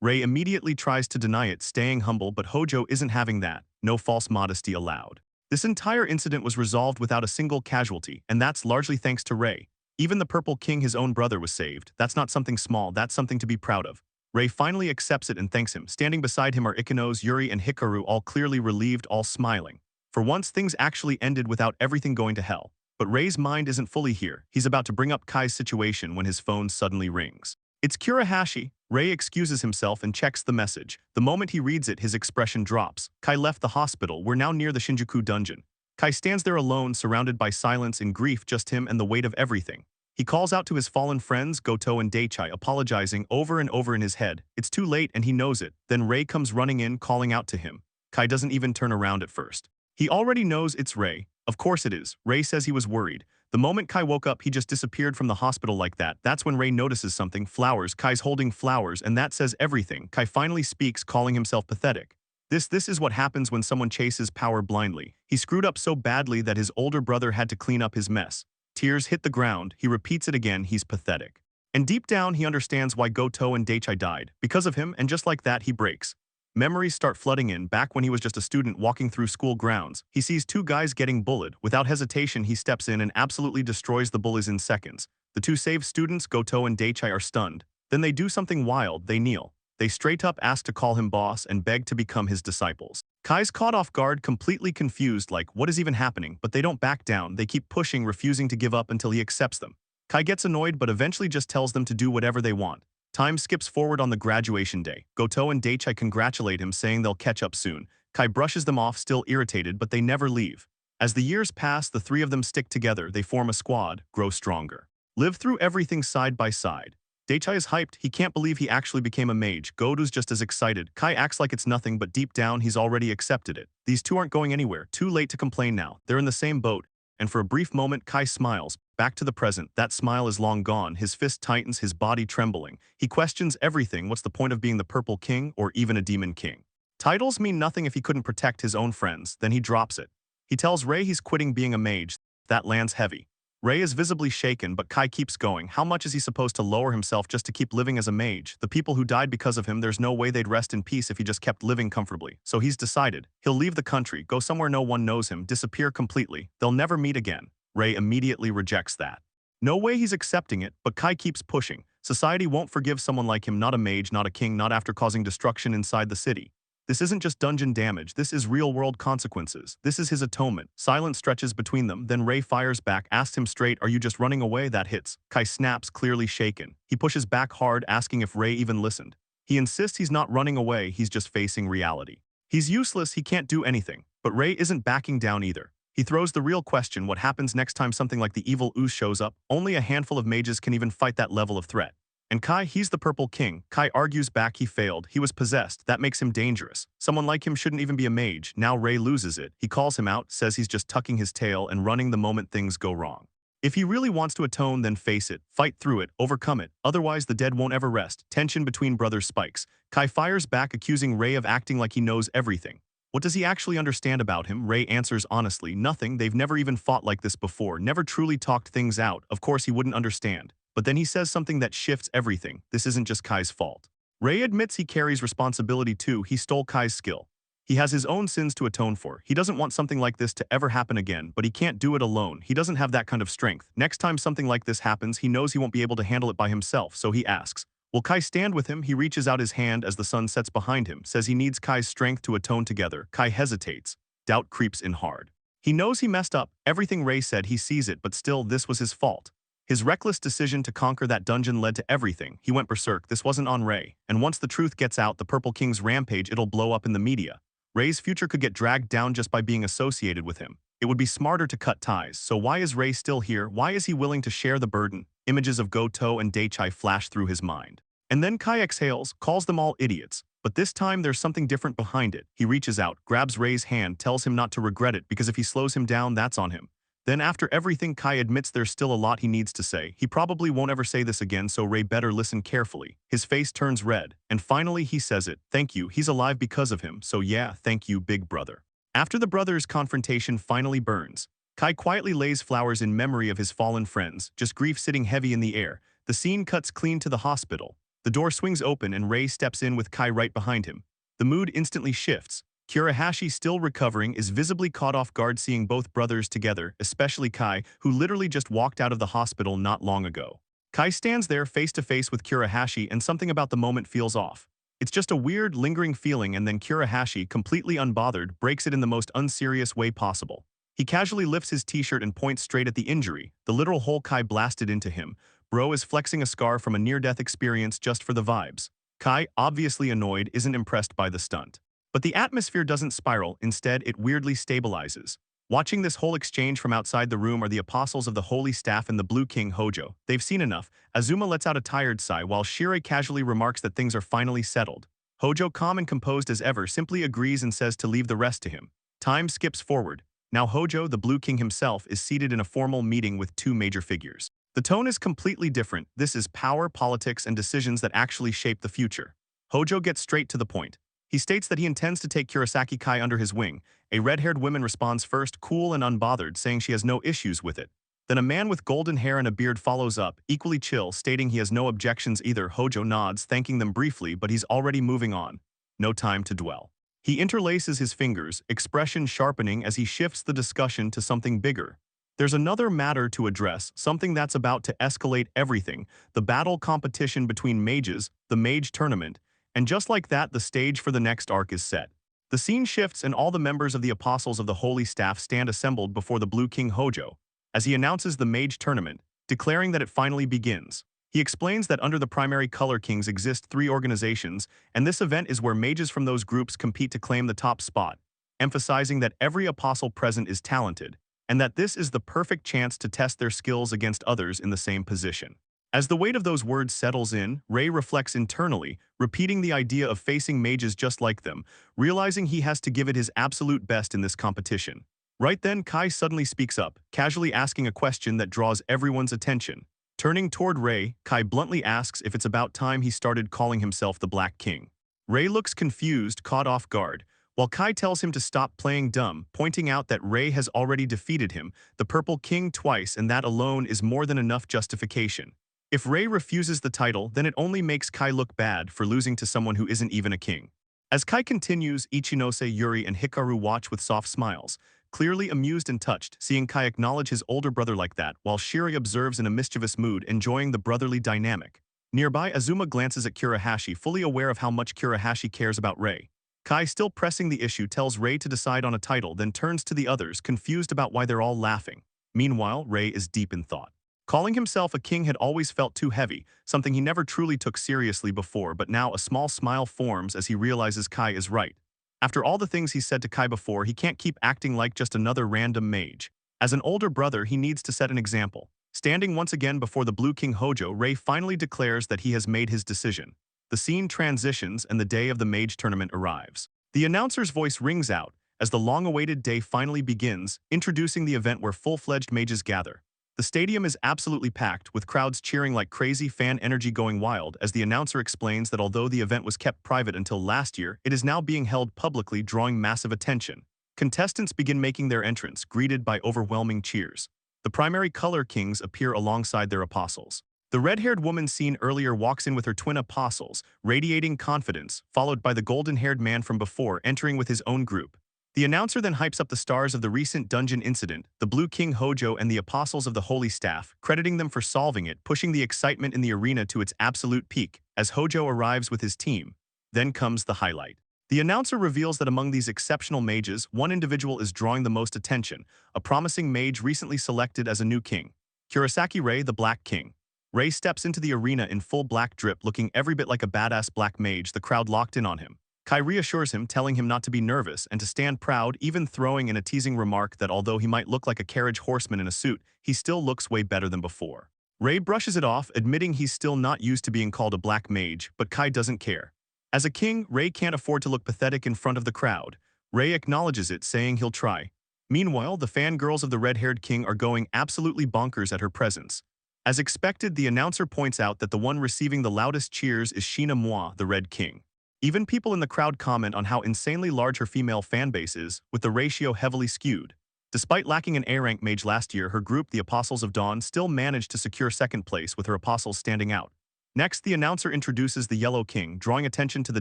Ray immediately tries to deny it, staying humble, but Hojo isn't having that. No false modesty allowed. This entire incident was resolved without a single casualty, and that's largely thanks to Ray. Even the Purple King, his own brother, was saved. That's not something small, that's something to be proud of. Ray finally accepts it and thanks him. Standing beside him are Ikanos, Yuri, and Hikaru, all clearly relieved, all smiling. For once, things actually ended without everything going to hell. But Ray's mind isn't fully here. He's about to bring up Kai's situation when his phone suddenly rings. It's Kurahashi. Ray excuses himself and checks the message. The moment he reads it, his expression drops. Kai left the hospital. We're now near the Shinjuku dungeon. Kai stands there alone, surrounded by silence and grief, just him and the weight of everything. He calls out to his fallen friends, Goto and Daichai, apologizing over and over in his head. It's too late and he knows it. Then Ray comes running in, calling out to him. Kai doesn't even turn around at first. He already knows it's Ray. Of course it is. Ray says he was worried. The moment Kai woke up, he just disappeared from the hospital like that. That's when Ray notices something. Flowers. Kai's holding flowers, and that says everything. Kai finally speaks, calling himself pathetic. This is what happens when someone chases power blindly. He screwed up so badly that his older brother had to clean up his mess. Tears hit the ground. He repeats it again. He's pathetic. And deep down, he understands why Goto and Daichai died. Because of him, and just like that, he breaks. Memories start flooding in. Back when he was just a student walking through school grounds, he sees two guys getting bullied. Without hesitation, he steps in and absolutely destroys the bullies in seconds. The two saved students, Goto and Daichai, are stunned. Then they do something wild. They kneel. They straight up ask to call him boss and beg to become his disciples. Kai's caught off guard, completely confused, like, what is even happening? But they don't back down. They keep pushing, refusing to give up until he accepts them. Kai gets annoyed but eventually just tells them to do whatever they want. Time skips forward on the graduation day. Goto and Daichai congratulate him, saying they'll catch up soon. Kai brushes them off, still irritated, but they never leave. As the years pass, the three of them stick together. They form a squad, grow stronger. Live through everything side by side. Daichai is hyped. He can't believe he actually became a mage. Goto's just as excited. Kai acts like it's nothing, but deep down, he's already accepted it. These two aren't going anywhere. Too late to complain now. They're in the same boat. And for a brief moment, Kai smiles. Back to the present. That smile is long gone. His fist tightens, his body trembling. He questions everything. What's the point of being the Purple King or even a Demon King? Titles mean nothing if he couldn't protect his own friends. Then he drops it. He tells Ray he's quitting being a mage. That lands heavy. Ray is visibly shaken, but Kai keeps going. How much is he supposed to lower himself just to keep living as a mage? The people who died because of him, there's no way they'd rest in peace if he just kept living comfortably. So he's decided. He'll leave the country, go somewhere no one knows him, disappear completely. They'll never meet again. Ray immediately rejects that. No way he's accepting it, but Kai keeps pushing. Society won't forgive someone like him, not a mage, not a king, not after causing destruction inside the city. This isn't just dungeon damage, this is real-world consequences. This is his atonement. Silence stretches between them, then Ray fires back, asks him straight, are you just running away? That hits. Kai snaps, clearly shaken. He pushes back hard, asking if Ray even listened. He insists he's not running away, he's just facing reality. He's useless, he can't do anything. But Ray isn't backing down either. He throws the real question, what happens next time something like the evil ooze shows up? Only a handful of mages can even fight that level of threat. And Kai, he's the Purple King. Kai argues back he failed. He was possessed. That makes him dangerous. Someone like him shouldn't even be a mage. Now Ray loses it. He calls him out, says he's just tucking his tail and running the moment things go wrong. If he really wants to atone, then face it, fight through it, overcome it. Otherwise, the dead won't ever rest. Tension between brothers spikes. Kai fires back, accusing Ray of acting like he knows everything. What does he actually understand about him? Ray answers honestly, nothing. They've never even fought like this before, never truly talked things out. Of course he wouldn't understand. But then he says something that shifts everything. This isn't just Kai's fault. Ray admits he carries responsibility too. He stole Kai's skill. He has his own sins to atone for. He doesn't want something like this to ever happen again, but he can't do it alone. He doesn't have that kind of strength. Next time something like this happens, he knows he won't be able to handle it by himself, so he asks, will Kai stand with him? He reaches out his hand as the sun sets behind him, says he needs Kai's strength to atone together. Kai hesitates. Doubt creeps in hard. He knows he messed up. Everything Ray said, he sees it, but still, this was his fault. His reckless decision to conquer that dungeon led to everything. He went berserk. This wasn't on Ray. And once the truth gets out, the Purple King's rampage, it'll blow up in the media. Ray's future could get dragged down just by being associated with him. It would be smarter to cut ties. So why is Ray still here? Why is he willing to share the burden? Images of Goto and Daichai flash through his mind. And then Kai exhales, calls them all idiots. But this time there's something different behind it. He reaches out, grabs Ray's hand, tells him not to regret it because if he slows him down, that's on him. Then after everything, Kai admits there's still a lot he needs to say. He probably won't ever say this again, so Ray better listen carefully. His face turns red, and finally he says it. Thank you, he's alive because of him, so yeah, thank you, big brother. After the brothers' confrontation finally burns, Kai quietly lays flowers in memory of his fallen friends, just grief sitting heavy in the air. The scene cuts clean to the hospital. The door swings open and Ray steps in with Kai right behind him. The mood instantly shifts. Kurahashi, still recovering, is visibly caught off guard seeing both brothers together, especially Kai, who literally just walked out of the hospital not long ago. Kai stands there face to face with Kurahashi and something about the moment feels off. It's just a weird, lingering feeling and then Kurahashi, completely unbothered, breaks it in the most unserious way possible. He casually lifts his t-shirt and points straight at the injury, the literal hole Kai blasted into him. Bro is flexing a scar from a near-death experience just for the vibes. Kai, obviously annoyed, isn't impressed by the stunt. But the atmosphere doesn't spiral, instead it weirdly stabilizes. Watching this whole exchange from outside the room are the apostles of the Holy Staff and the Blue King Hojo. They've seen enough. Azuma lets out a tired sigh while Shirei casually remarks that things are finally settled. Hojo, calm and composed as ever, simply agrees and says to leave the rest to him. Time skips forward. Now Hojo, the Blue King himself, is seated in a formal meeting with two major figures. The tone is completely different. This is power, politics, and decisions that actually shape the future. Hojo gets straight to the point. He states that he intends to take Kurosaki Kai under his wing. A red-haired woman responds first, cool and unbothered, saying she has no issues with it. Then a man with golden hair and a beard follows up, equally chill, stating he has no objections either. Hojo nods, thanking them briefly, but he's already moving on. No time to dwell. He interlaces his fingers, expression sharpening as he shifts the discussion to something bigger. There's another matter to address, something that's about to escalate everything, the battle competition between mages, the Mage tournament, and just like that, the stage for the next arc is set. The scene shifts and all the members of the Apostles of the Holy Staff stand assembled before the Blue King Hojo, as he announces the Mage tournament, declaring that it finally begins. He explains that under the primary Color Kings exist 3 organizations, and this event is where mages from those groups compete to claim the top spot, emphasizing that every apostle present is talented, and that this is the perfect chance to test their skills against others in the same position. As the weight of those words settles in, Rei reflects internally, repeating the idea of facing mages just like them, realizing he has to give it his absolute best in this competition. Right then, Kai suddenly speaks up, casually asking a question that draws everyone's attention. Turning toward Rei, Kai bluntly asks if it's about time he started calling himself the Black King. Rei looks confused, caught off guard, while Kai tells him to stop playing dumb, pointing out that Rei has already defeated him, the Purple King, twice, and that alone is more than enough justification. If Rei refuses the title, then it only makes Kai look bad for losing to someone who isn't even a king. As Kai continues, Ichinose, Yuri, and Hikaru watch with soft smiles, clearly amused and touched, seeing Kai acknowledge his older brother like that, while Shirei observes in a mischievous mood, enjoying the brotherly dynamic. Nearby, Azuma glances at Kurahashi, fully aware of how much Kurahashi cares about Rei. Kai, still pressing the issue, tells Rei to decide on a title, then turns to the others, confused about why they're all laughing. Meanwhile, Rei is deep in thought. Calling himself a king had always felt too heavy, something he never truly took seriously before, but now a small smile forms as he realizes Kai is right. After all the things he said to Kai before, he can't keep acting like just another random mage. As an older brother, he needs to set an example. Standing once again before the Blue King Hojo, Rei finally declares that he has made his decision. The scene transitions and the day of the Mage tournament arrives. The announcer's voice rings out as the long-awaited day finally begins, introducing the event where full-fledged mages gather. The stadium is absolutely packed, with crowds cheering like crazy, fan energy going wild as the announcer explains that although the event was kept private until last year, it is now being held publicly, drawing massive attention. Contestants begin making their entrance, greeted by overwhelming cheers. The primary Color Kings appear alongside their apostles. The red-haired woman seen earlier walks in with her twin apostles, radiating confidence, followed by the golden-haired man from before entering with his own group. The announcer then hypes up the stars of the recent dungeon incident, the Blue King Hojo and the Apostles of the Holy Staff, crediting them for solving it, pushing the excitement in the arena to its absolute peak. As Hojo arrives with his team, then comes the highlight. The announcer reveals that among these exceptional mages, one individual is drawing the most attention, a promising mage recently selected as a new king. Kurosaki Rei, the Black King. Rei steps into the arena in full black drip, looking every bit like a badass black mage, the crowd locked in on him. Kai reassures him, telling him not to be nervous and to stand proud, even throwing in a teasing remark that although he might look like a carriage horseman in a suit, he still looks way better than before. Rei brushes it off, admitting he's still not used to being called a black mage, but Kai doesn't care. As a king, Rei can't afford to look pathetic in front of the crowd. Rei acknowledges it, saying he'll try. Meanwhile, the fangirls of the red-haired king are going absolutely bonkers at her presence. As expected, the announcer points out that the one receiving the loudest cheers is Shina Moi, the Red King. Even people in the crowd comment on how insanely large her female fanbase is, with the ratio heavily skewed. Despite lacking an A-rank mage last year, her group, the Apostles of Dawn, still managed to secure second place, with her apostles standing out. Next, the announcer introduces the Yellow King, drawing attention to the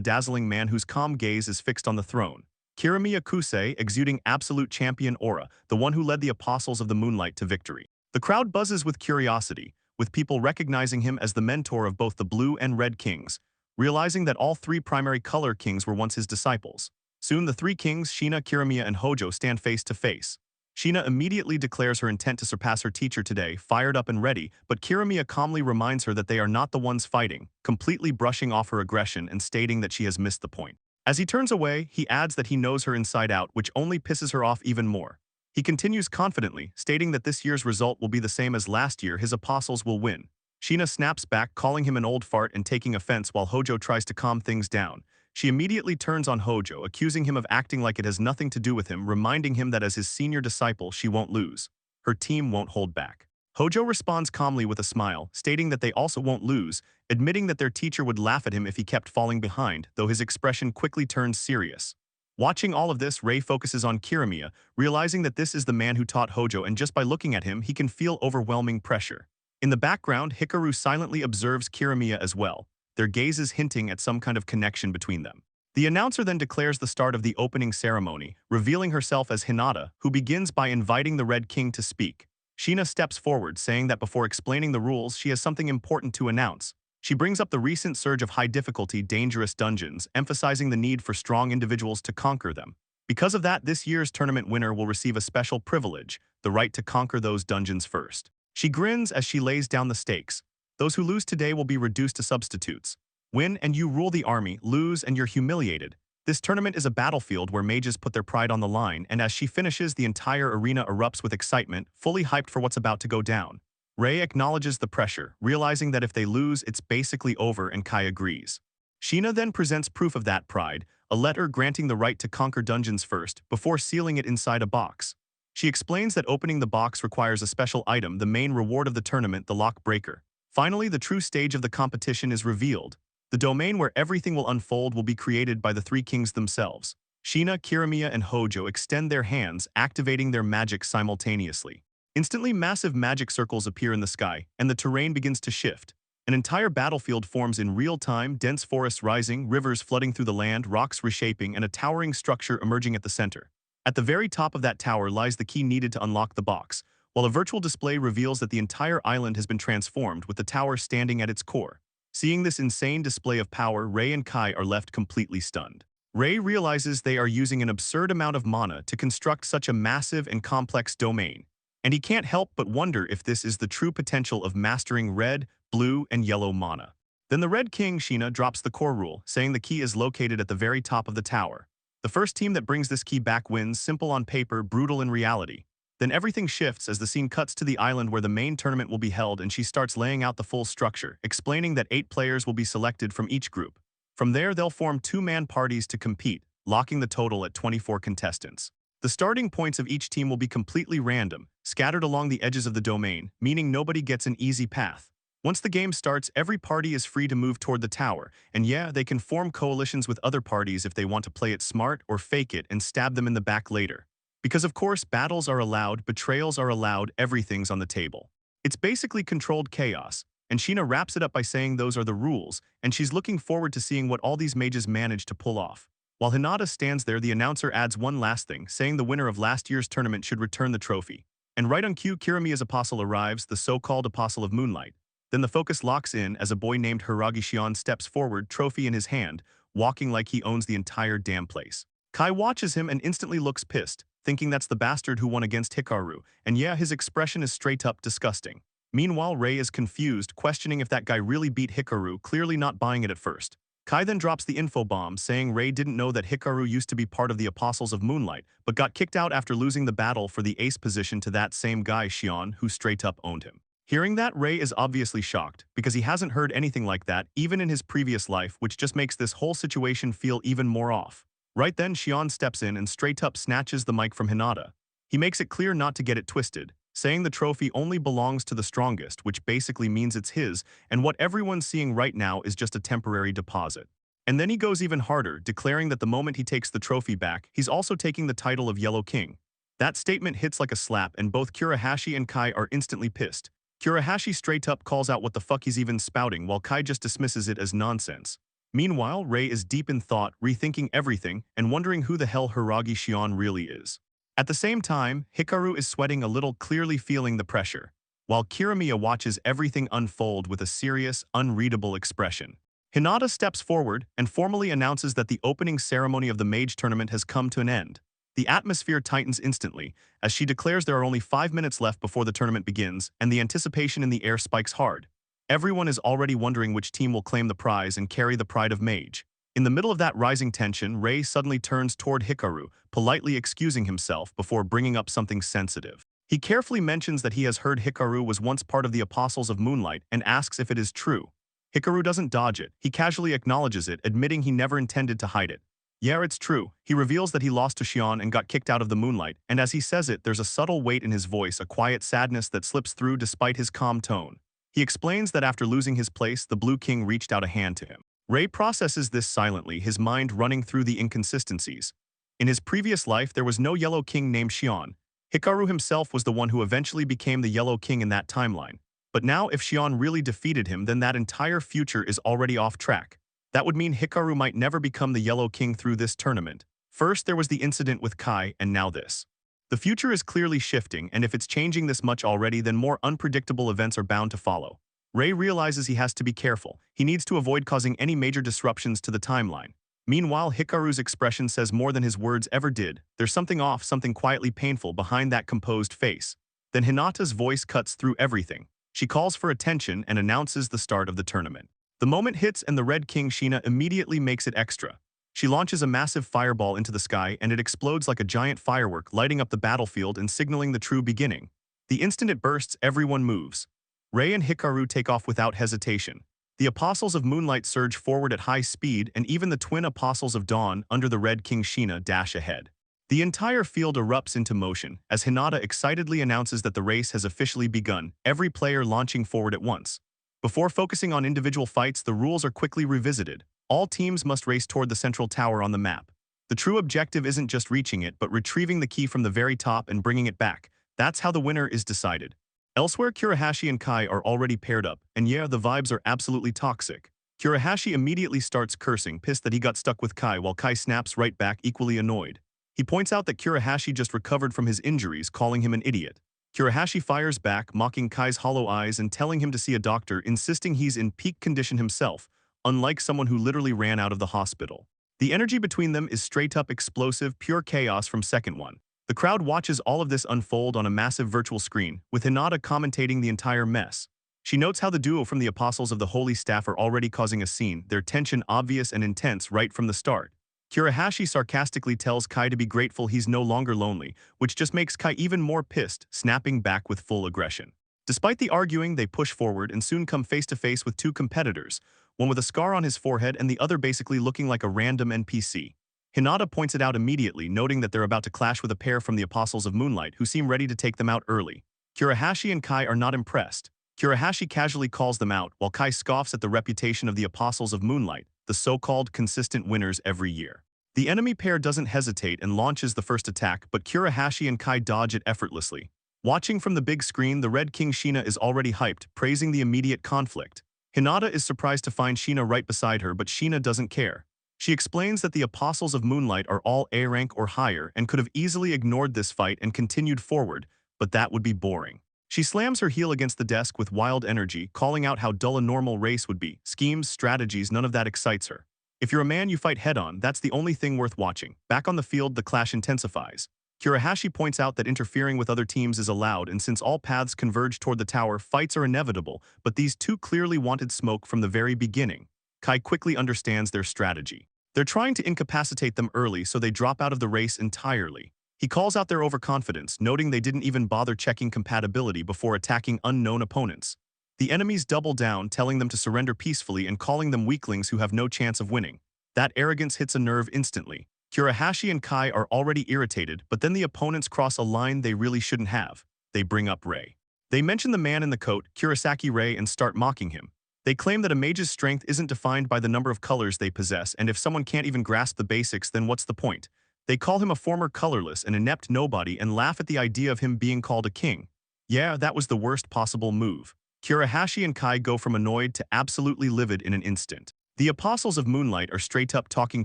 dazzling man whose calm gaze is fixed on the throne. Kirimiya Kusei, exuding absolute champion aura, the one who led the Apostles of the Moonlight to victory. The crowd buzzes with curiosity, with people recognizing him as the mentor of both the Blue and Red Kings, realizing that all three primary color kings were once his disciples. Soon the three kings, Shina, Kirimiya, and Hojo, stand face to face. Shina immediately declares her intent to surpass her teacher today, fired up and ready, but Kirimiya calmly reminds her that they are not the ones fighting, completely brushing off her aggression and stating that she has missed the point. As he turns away, he adds that he knows her inside out, which only pisses her off even more. He continues confidently, stating that this year's result will be the same as last year, his apostles will win. Shina snaps back, calling him an old fart and taking offense while Hojo tries to calm things down. She immediately turns on Hojo, accusing him of acting like it has nothing to do with him, reminding him that as his senior disciple, she won't lose. Her team won't hold back. Hojo responds calmly with a smile, stating that they also won't lose, admitting that their teacher would laugh at him if he kept falling behind, though his expression quickly turns serious. Watching all of this, Rei focuses on Kirimiya, realizing that this is the man who taught Hojo, and just by looking at him, he can feel overwhelming pressure. In the background, Hikaru silently observes Kirimiya as well, their gazes hinting at some kind of connection between them. The announcer then declares the start of the opening ceremony, revealing herself as Hinata, who begins by inviting the Red King to speak. Shina steps forward, saying that before explaining the rules, she has something important to announce. She brings up the recent surge of high-difficulty, dangerous dungeons, emphasizing the need for strong individuals to conquer them. Because of that, this year's tournament winner will receive a special privilege, the right to conquer those dungeons first. She grins as she lays down the stakes. Those who lose today will be reduced to substitutes. Win and you rule the army, lose and you're humiliated. This tournament is a battlefield where mages put their pride on the line, and as she finishes, the entire arena erupts with excitement, fully hyped for what's about to go down. Rei acknowledges the pressure, realizing that if they lose, it's basically over, and Kai agrees. Shina then presents proof of that pride, a letter granting the right to conquer dungeons first, before sealing it inside a box. She explains that opening the box requires a special item, the main reward of the tournament, the lock breaker. Finally, the true stage of the competition is revealed. The domain where everything will unfold will be created by the three kings themselves. Shina, Kirimiya, and Hojo extend their hands, activating their magic simultaneously. Instantly, massive magic circles appear in the sky, and the terrain begins to shift. An entire battlefield forms in real time, dense forests rising, rivers flooding through the land, rocks reshaping, and a towering structure emerging at the center. At the very top of that tower lies the key needed to unlock the box, while a virtual display reveals that the entire island has been transformed, with the tower standing at its core. Seeing this insane display of power, Rei and Kai are left completely stunned. Rei realizes they are using an absurd amount of mana to construct such a massive and complex domain, and he can't help but wonder if this is the true potential of mastering red, blue, and yellow mana. Then the Red King, Shina, drops the core rule, saying the key is located at the very top of the tower. The first team that brings this key back wins, simple on paper, brutal in reality. Then everything shifts as the scene cuts to the island where the main tournament will be held, and she starts laying out the full structure, explaining that 8 players will be selected from each group. From there, they'll form 2-man parties to compete, locking the total at 24 contestants. The starting points of each team will be completely random, scattered along the edges of the domain, meaning nobody gets an easy path. Once the game starts, every party is free to move toward the tower, and yeah, they can form coalitions with other parties if they want to play it smart or fake it and stab them in the back later. Because of course, battles are allowed, betrayals are allowed, everything's on the table. It's basically controlled chaos, and Shina wraps it up by saying those are the rules, and she's looking forward to seeing what all these mages manage to pull off. While Hinata stands there, the announcer adds one last thing, saying the winner of last year's tournament should return the trophy. And right on cue, Kirimiya's apostle arrives, the so-called Apostle of Moonlight. Then the focus locks in as a boy named Hiragi Shion steps forward, trophy in his hand, walking like he owns the entire damn place. Kai watches him and instantly looks pissed, thinking that's the bastard who won against Hikaru, and yeah, his expression is straight up disgusting. Meanwhile, Rei is confused, questioning if that guy really beat Hikaru, clearly not buying it at first. Kai then drops the info bomb, saying Rei didn't know that Hikaru used to be part of the Apostles of Moonlight, but got kicked out after losing the battle for the ace position to that same guy Shion, who straight up owned him. Hearing that, Rei is obviously shocked, because he hasn't heard anything like that even in his previous life, which just makes this whole situation feel even more off. Right then, Shion steps in and straight up snatches the mic from Hinata. He makes it clear not to get it twisted, saying the trophy only belongs to the strongest, which basically means it's his, and what everyone's seeing right now is just a temporary deposit. And then he goes even harder, declaring that the moment he takes the trophy back, he's also taking the title of Yellow King. That statement hits like a slap, and both Kurahashi and Kai are instantly pissed. Kurahashi straight up calls out what the fuck he's even spouting, while Kai just dismisses it as nonsense. Meanwhile, Rei is deep in thought, rethinking everything, and wondering who the hell Hiragi Shion really is. At the same time, Hikaru is sweating a little, clearly feeling the pressure. while Kirimiya watches everything unfold with a serious, unreadable expression. Hinata steps forward and formally announces that the opening ceremony of the Mage tournament has come to an end. The atmosphere tightens instantly, as she declares there are only 5 minutes left before the tournament begins, and the anticipation in the air spikes hard. Everyone is already wondering which team will claim the prize and carry the pride of Mage. In the middle of that rising tension, Rei suddenly turns toward Hikaru, politely excusing himself before bringing up something sensitive. He carefully mentions that he has heard Hikaru was once part of the Apostles of Moonlight and asks if it is true. Hikaru doesn't dodge it, he casually acknowledges it, admitting he never intended to hide it. Yeah, it's true. He reveals that he lost to Xion and got kicked out of the Moonlight, and as he says it, there's a subtle weight in his voice, a quiet sadness that slips through despite his calm tone. He explains that after losing his place, the Blue King reached out a hand to him. Rei processes this silently, his mind running through the inconsistencies. In his previous life, there was no Yellow King named Xion. Hikaru himself was the one who eventually became the Yellow King in that timeline. But now if Xion really defeated him, then that entire future is already off track. That would mean Hikaru might never become the Yellow King through this tournament. First there was the incident with Kai, and now this. The future is clearly shifting, and if it's changing this much already, then more unpredictable events are bound to follow. Rei realizes he has to be careful. He needs to avoid causing any major disruptions to the timeline. Meanwhile, Hikaru's expression says more than his words ever did. There's something off, something quietly painful behind that composed face. Then Hinata's voice cuts through everything. She calls for attention and announces the start of the tournament. The moment hits and the Red King Sheena immediately makes it extra. She launches a massive fireball into the sky and it explodes like a giant firework, lighting up the battlefield and signaling the true beginning. The instant it bursts, everyone moves. Rei and Hikaru take off without hesitation. The Apostles of Moonlight surge forward at high speed, and even the twin Apostles of Dawn under the Red King Sheena dash ahead. The entire field erupts into motion as Hinata excitedly announces that the race has officially begun, every player launching forward at once. Before focusing on individual fights, the rules are quickly revisited. All teams must race toward the central tower on the map. The true objective isn't just reaching it, but retrieving the key from the very top and bringing it back. That's how the winner is decided. Elsewhere, Kurahashi and Kai are already paired up, and yeah, the vibes are absolutely toxic. Kurahashi immediately starts cursing, pissed that he got stuck with Kai, while Kai snaps right back, equally annoyed. He points out that Kurahashi just recovered from his injuries, calling him an idiot. Kurahashi fires back, mocking Kai's hollow eyes and telling him to see a doctor, insisting he's in peak condition himself, unlike someone who literally ran out of the hospital. The energy between them is straight-up explosive, pure chaos from second one. The crowd watches all of this unfold on a massive virtual screen, with Hinata commentating the entire mess. She notes how the duo from the Apostles of the Holy Staff are already causing a scene, their tension obvious and intense right from the start. Kurahashi sarcastically tells Kai to be grateful he's no longer lonely, which just makes Kai even more pissed, snapping back with full aggression. Despite the arguing, they push forward and soon come face to face with two competitors, one with a scar on his forehead and the other basically looking like a random NPC. Hinata points it out immediately, noting that they're about to clash with a pair from the Apostles of Moonlight who seem ready to take them out early. Kurahashi and Kai are not impressed. Kurahashi casually calls them out, while Kai scoffs at the reputation of the Apostles of Moonlight, the so-called consistent winners every year. The enemy pair doesn't hesitate and launches the first attack, but Kurahashi and Kai dodge it effortlessly. Watching from the big screen, the Red King Sheena is already hyped, praising the immediate conflict. Hinata is surprised to find Sheena right beside her, but Sheena doesn't care. She explains that the Apostles of Moonlight are all A rank or higher and could have easily ignored this fight and continued forward, but that would be boring. She slams her heel against the desk with wild energy, calling out how dull a normal race would be. Schemes, strategies, none of that excites her. If you're a man, you fight head-on, that's the only thing worth watching. Back on the field, the clash intensifies. Kurahashi points out that interfering with other teams is allowed, and since all paths converge toward the tower, fights are inevitable, but these two clearly wanted smoke from the very beginning. Kai quickly understands their strategy. They're trying to incapacitate them early so they drop out of the race entirely. He calls out their overconfidence, noting they didn't even bother checking compatibility before attacking unknown opponents. The enemies double down, telling them to surrender peacefully and calling them weaklings who have no chance of winning. That arrogance hits a nerve instantly. Kurahashi and Kai are already irritated, but then the opponents cross a line they really shouldn't have. They bring up Rei. They mention the man in the coat, Kurosaki Rei, and start mocking him. They claim that a mage's strength isn't defined by the number of colors they possess, and if someone can't even grasp the basics, then what's the point? They call him a former colorless and inept nobody and laugh at the idea of him being called a king. Yeah, that was the worst possible move. Kurahashi and Kai go from annoyed to absolutely livid in an instant. The Apostles of Moonlight are straight up talking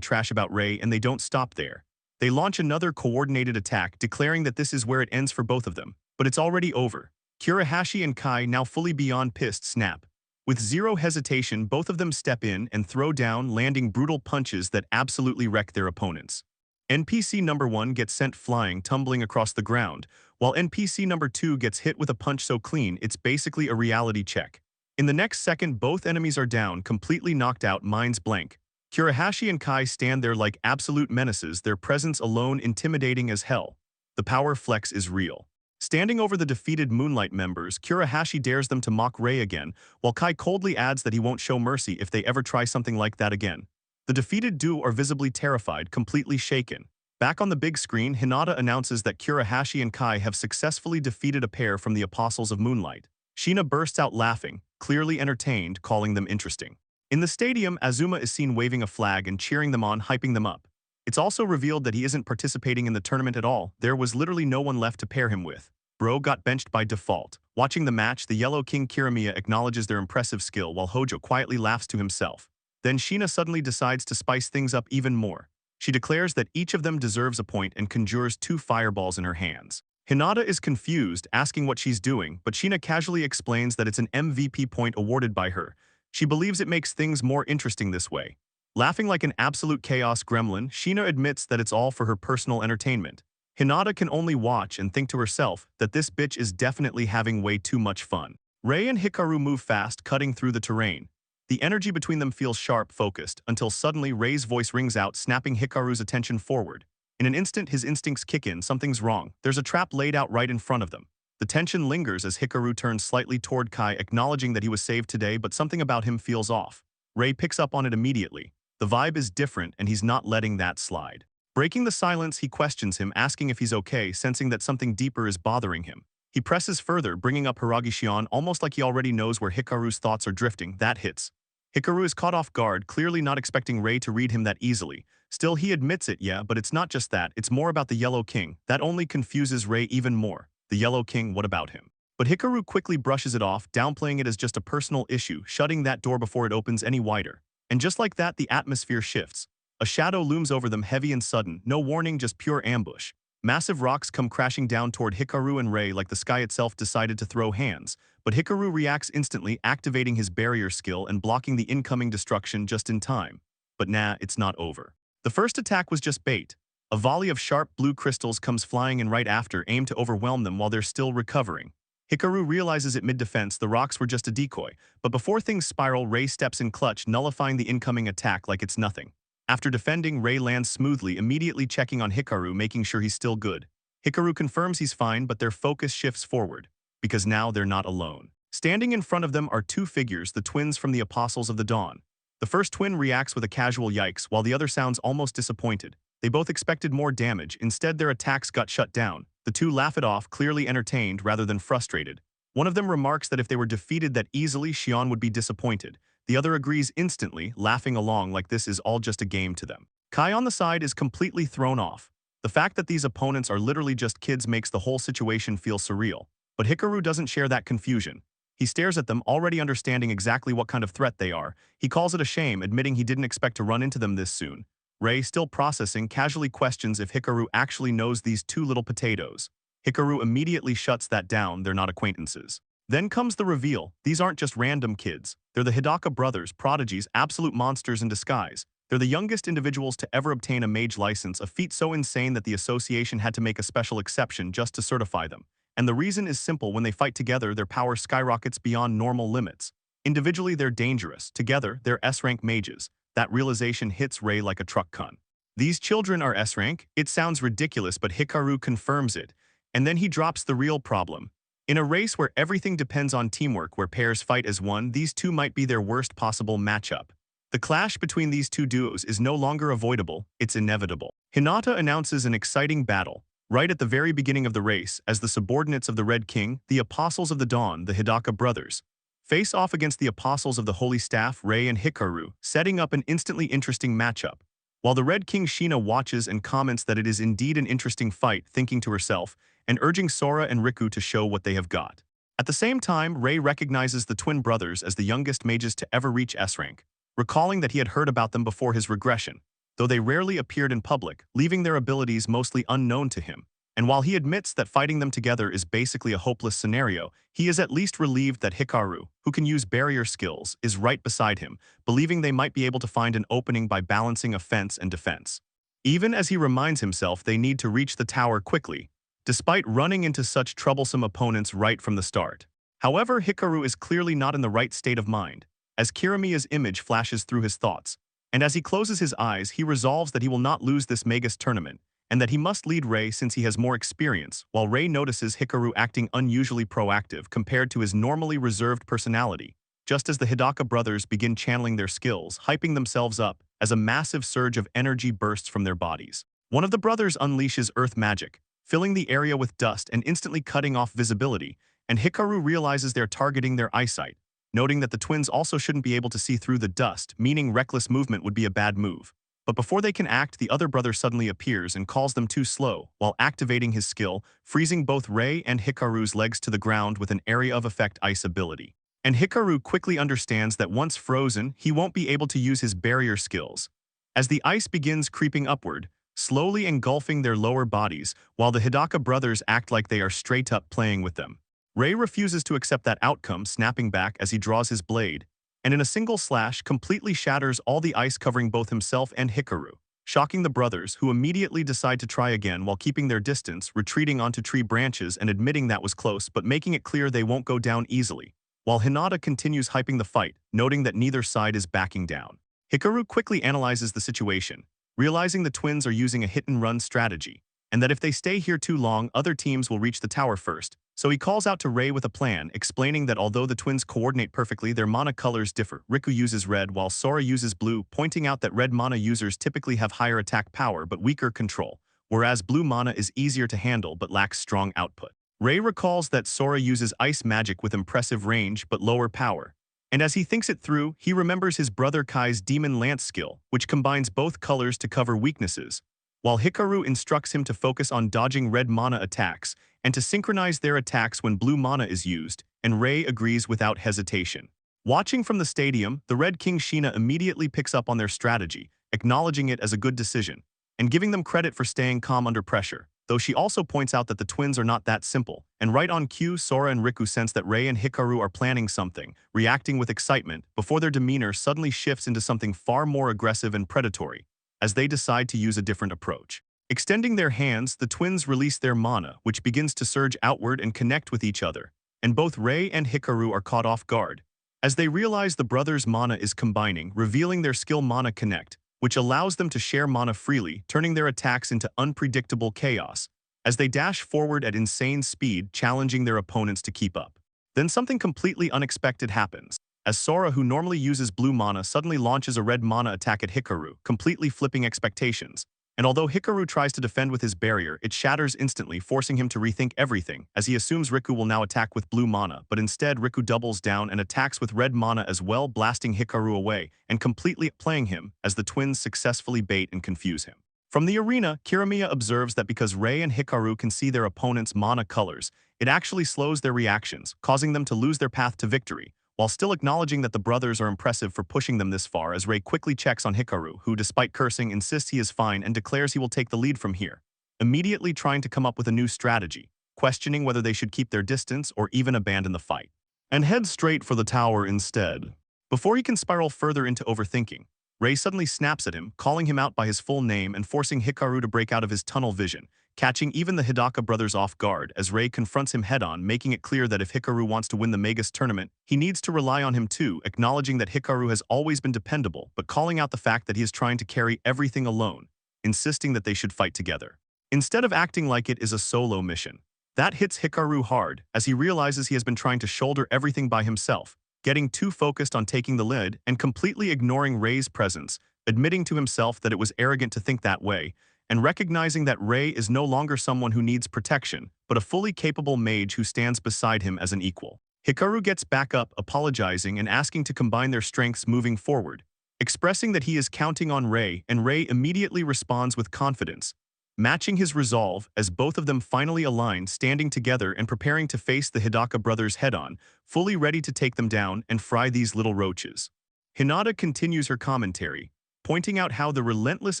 trash about Rei, and they don't stop there. They launch another coordinated attack, declaring that this is where it ends for both of them. But it's already over. Kurahashi and Kai, now fully beyond pissed, snap. With zero hesitation, both of them step in and throw down, landing brutal punches that absolutely wreck their opponents. NPC number 1 gets sent flying, tumbling across the ground, while NPC number 2 gets hit with a punch so clean it's basically a reality check. In the next second, both enemies are down, completely knocked out, minds blank. Kurahashi and Kai stand there like absolute menaces, their presence alone intimidating as hell. The power flex is real. Standing over the defeated Moonlight members, Kurahashi dares them to mock Rei again, while Kai coldly adds that he won't show mercy if they ever try something like that again. The defeated duo are visibly terrified, completely shaken. Back on the big screen, Hinata announces that Kurahashi and Kai have successfully defeated a pair from the Apostles of Moonlight. Sheena bursts out laughing, clearly entertained, calling them interesting. In the stadium, Azuma is seen waving a flag and cheering them on, hyping them up. It's also revealed that he isn't participating in the tournament at all. There was literally no one left to pair him with. Bro got benched by default. Watching the match, the Yellow King Kiramiya acknowledges their impressive skill while Hojo quietly laughs to himself. Then Sheena suddenly decides to spice things up even more. She declares that each of them deserves a point and conjures 2 fireballs in her hands. Hinata is confused, asking what she's doing, but Sheena casually explains that it's an MVP point awarded by her. She believes it makes things more interesting this way. Laughing like an absolute chaos gremlin, Sheena admits that it's all for her personal entertainment. Hinata can only watch and think to herself that this bitch is definitely having way too much fun. Rei and Hikaru move fast, cutting through the terrain. The energy between them feels sharp, focused, until suddenly Rei's voice rings out, snapping Hikaru's attention forward. In an instant, his instincts kick in, something's wrong. There's a trap laid out right in front of them. The tension lingers as Hikaru turns slightly toward Kai, acknowledging that he was saved today, but something about him feels off. Rei picks up on it immediately. The vibe is different, and he's not letting that slide. Breaking the silence, he questions him, asking if he's okay, sensing that something deeper is bothering him. He presses further, bringing up Hiragishion, almost like he already knows where Hikaru's thoughts are drifting. That hits. Hikaru is caught off guard, clearly not expecting Rei to read him that easily. Still, he admits it, yeah, but it's not just that, it's more about the Yellow King. That only confuses Rei even more. The Yellow King, what about him? But Hikaru quickly brushes it off, downplaying it as just a personal issue, shutting that door before it opens any wider. And just like that, the atmosphere shifts. A shadow looms over them, heavy and sudden, no warning, just pure ambush. Massive rocks come crashing down toward Hikaru and Rei like the sky itself decided to throw hands, but Hikaru reacts instantly, activating his barrier skill and blocking the incoming destruction just in time. But nah, it's not over. The first attack was just bait. A volley of sharp blue crystals comes flying in right after, aimed to overwhelm them while they're still recovering. Hikaru realizes at mid-defense the rocks were just a decoy, but before things spiral, Rei steps in clutch, nullifying the incoming attack like it's nothing. After defending, Rei lands smoothly, immediately checking on Hikaru, making sure he's still good. Hikaru confirms he's fine, but their focus shifts forward, because now they're not alone. Standing in front of them are 2 figures, the twins from the Apostles of the Dawn. The first twin reacts with a casual yikes, while the other sounds almost disappointed. They both expected more damage, instead their attacks got shut down. The 2 laugh it off, clearly entertained rather than frustrated. One of them remarks that if they were defeated that easily, Xion would be disappointed. The other agrees instantly, laughing along like this is all just a game to them. Kai on the side is completely thrown off. The fact that these opponents are literally just kids makes the whole situation feel surreal. But Hikaru doesn't share that confusion. He stares at them, already understanding exactly what kind of threat they are. He calls it a shame, admitting he didn't expect to run into them this soon. Rei, still processing, casually questions if Hikaru actually knows these 2 little potatoes. Hikaru immediately shuts that down, they're not acquaintances. Then comes the reveal. These aren't just random kids. They're the Hidaka brothers, prodigies, absolute monsters in disguise. They're the youngest individuals to ever obtain a mage license, a feat so insane that the association had to make a special exception just to certify them. And the reason is simple: when they fight together, their power skyrockets beyond normal limits. Individually, they're dangerous. Together, they're S-rank mages. That realization hits Rei like a truck gun. These children are S-rank? It sounds ridiculous, but Hikaru confirms it. And then he drops the real problem. In a race where everything depends on teamwork, where pairs fight as one, these 2 might be their worst possible matchup. The clash between these 2 duos is no longer avoidable, it's inevitable. Hinata announces an exciting battle. Right at the very beginning of the race, as the subordinates of the Red King, the Apostles of the Dawn, the Hidaka brothers, face off against the Apostles of the Holy Staff, Rei and Hikaru, setting up an instantly interesting matchup. While the Red King Sheena watches and comments that it is indeed an interesting fight, thinking to herself, and urging Sora and Riku to show what they have got. At the same time, Rei recognizes the twin brothers as the youngest mages to ever reach S-rank, recalling that he had heard about them before his regression, though they rarely appeared in public, leaving their abilities mostly unknown to him. And while he admits that fighting them together is basically a hopeless scenario, he is at least relieved that Hikaru, who can use barrier skills, is right beside him, believing they might be able to find an opening by balancing offense and defense. Even as he reminds himself they need to reach the tower quickly, despite running into such troublesome opponents right from the start. However, Hikaru is clearly not in the right state of mind, as Kirimiya's image flashes through his thoughts, and as he closes his eyes, he resolves that he will not lose this Magus tournament, and that he must lead Rei since he has more experience, while Rei notices Hikaru acting unusually proactive compared to his normally reserved personality, just as the Hidaka brothers begin channeling their skills, hyping themselves up as a massive surge of energy bursts from their bodies. One of the brothers unleashes earth magic, filling the area with dust and instantly cutting off visibility, and Hikaru realizes they're targeting their eyesight, noting that the twins also shouldn't be able to see through the dust, meaning reckless movement would be a bad move. But before they can act, the other brother suddenly appears and calls them too slow, while activating his skill, freezing both Rei and Hikaru's legs to the ground with an area of effect ice ability. And Hikaru quickly understands that once frozen, he won't be able to use his barrier skills. As the ice begins creeping upward, slowly engulfing their lower bodies, while the Hidaka brothers act like they are straight up playing with them. Rei refuses to accept that outcome, snapping back as he draws his blade, and in a single slash completely shatters all the ice covering both himself and Hikaru, shocking the brothers, who immediately decide to try again while keeping their distance, retreating onto tree branches and admitting that was close but making it clear they won't go down easily, while Hinata continues hyping the fight, noting that neither side is backing down. Hikaru quickly analyzes the situation, realizing the twins are using a hit-and-run strategy, and that if they stay here too long, other teams will reach the tower first. So he calls out to Rei with a plan, explaining that although the twins coordinate perfectly, their mana colors differ. Riku uses red while Sora uses blue, pointing out that red mana users typically have higher attack power but weaker control, whereas blue mana is easier to handle but lacks strong output. Rei recalls that Sora uses ice magic with impressive range but lower power, and as he thinks it through, he remembers his brother Kai's Demon Lance skill, which combines both colors to cover weaknesses, while Hikaru instructs him to focus on dodging red mana attacks and to synchronize their attacks when blue mana is used, and Rei agrees without hesitation. Watching from the stadium, the Red King Sheena immediately picks up on their strategy, acknowledging it as a good decision, and giving them credit for staying calm under pressure, though she also points out that the twins are not that simple. And right on cue, Sora and Riku sense that Rei and Hikaru are planning something, reacting with excitement, before their demeanor suddenly shifts into something far more aggressive and predatory, as they decide to use a different approach. Extending their hands, the twins release their mana, which begins to surge outward and connect with each other, and both Rei and Hikaru are caught off guard, as they realize the brothers' mana is combining, revealing their skill Mana Connect, which allows them to share mana freely, turning their attacks into unpredictable chaos, as they dash forward at insane speed, challenging their opponents to keep up. Then something completely unexpected happens, as Sora, who normally uses blue mana, suddenly launches a red mana attack at Hikaru, completely flipping expectations. And although Hikaru tries to defend with his barrier, it shatters instantly, forcing him to rethink everything, as he assumes Riku will now attack with blue mana, but instead Riku doubles down and attacks with red mana as well, blasting Hikaru away and completely playing him as the twins successfully bait and confuse him. From the arena, Kirimiya observes that because Rei and Hikaru can see their opponent's mana colors, it actually slows their reactions, causing them to lose their path to victory, while still acknowledging that the brothers are impressive for pushing them this far, as Rei quickly checks on Hikaru, who, despite cursing, insists he is fine and declares he will take the lead from here, immediately trying to come up with a new strategy, questioning whether they should keep their distance or even abandon the fight, and head straight for the tower instead. Before he can spiral further into overthinking, Rei suddenly snaps at him, calling him out by his full name and forcing Hikaru to break out of his tunnel vision, catching even the Hidaka brothers off guard as Rei confronts him head-on, making it clear that if Hikaru wants to win the Magus tournament, he needs to rely on him too, acknowledging that Hikaru has always been dependable, but calling out the fact that he is trying to carry everything alone, insisting that they should fight together, instead of acting like it is a solo mission. That hits Hikaru hard, as he realizes he has been trying to shoulder everything by himself, getting too focused on taking the lead and completely ignoring Rei's presence, admitting to himself that it was arrogant to think that way, and recognizing that Rei is no longer someone who needs protection, but a fully capable mage who stands beside him as an equal. Hikaru gets back up, apologizing and asking to combine their strengths moving forward, expressing that he is counting on Rei, and Rei immediately responds with confidence, matching his resolve as both of them finally align, standing together and preparing to face the Hidaka brothers head-on, fully ready to take them down and fry these little roaches. Hinata continues her commentary, pointing out how the relentless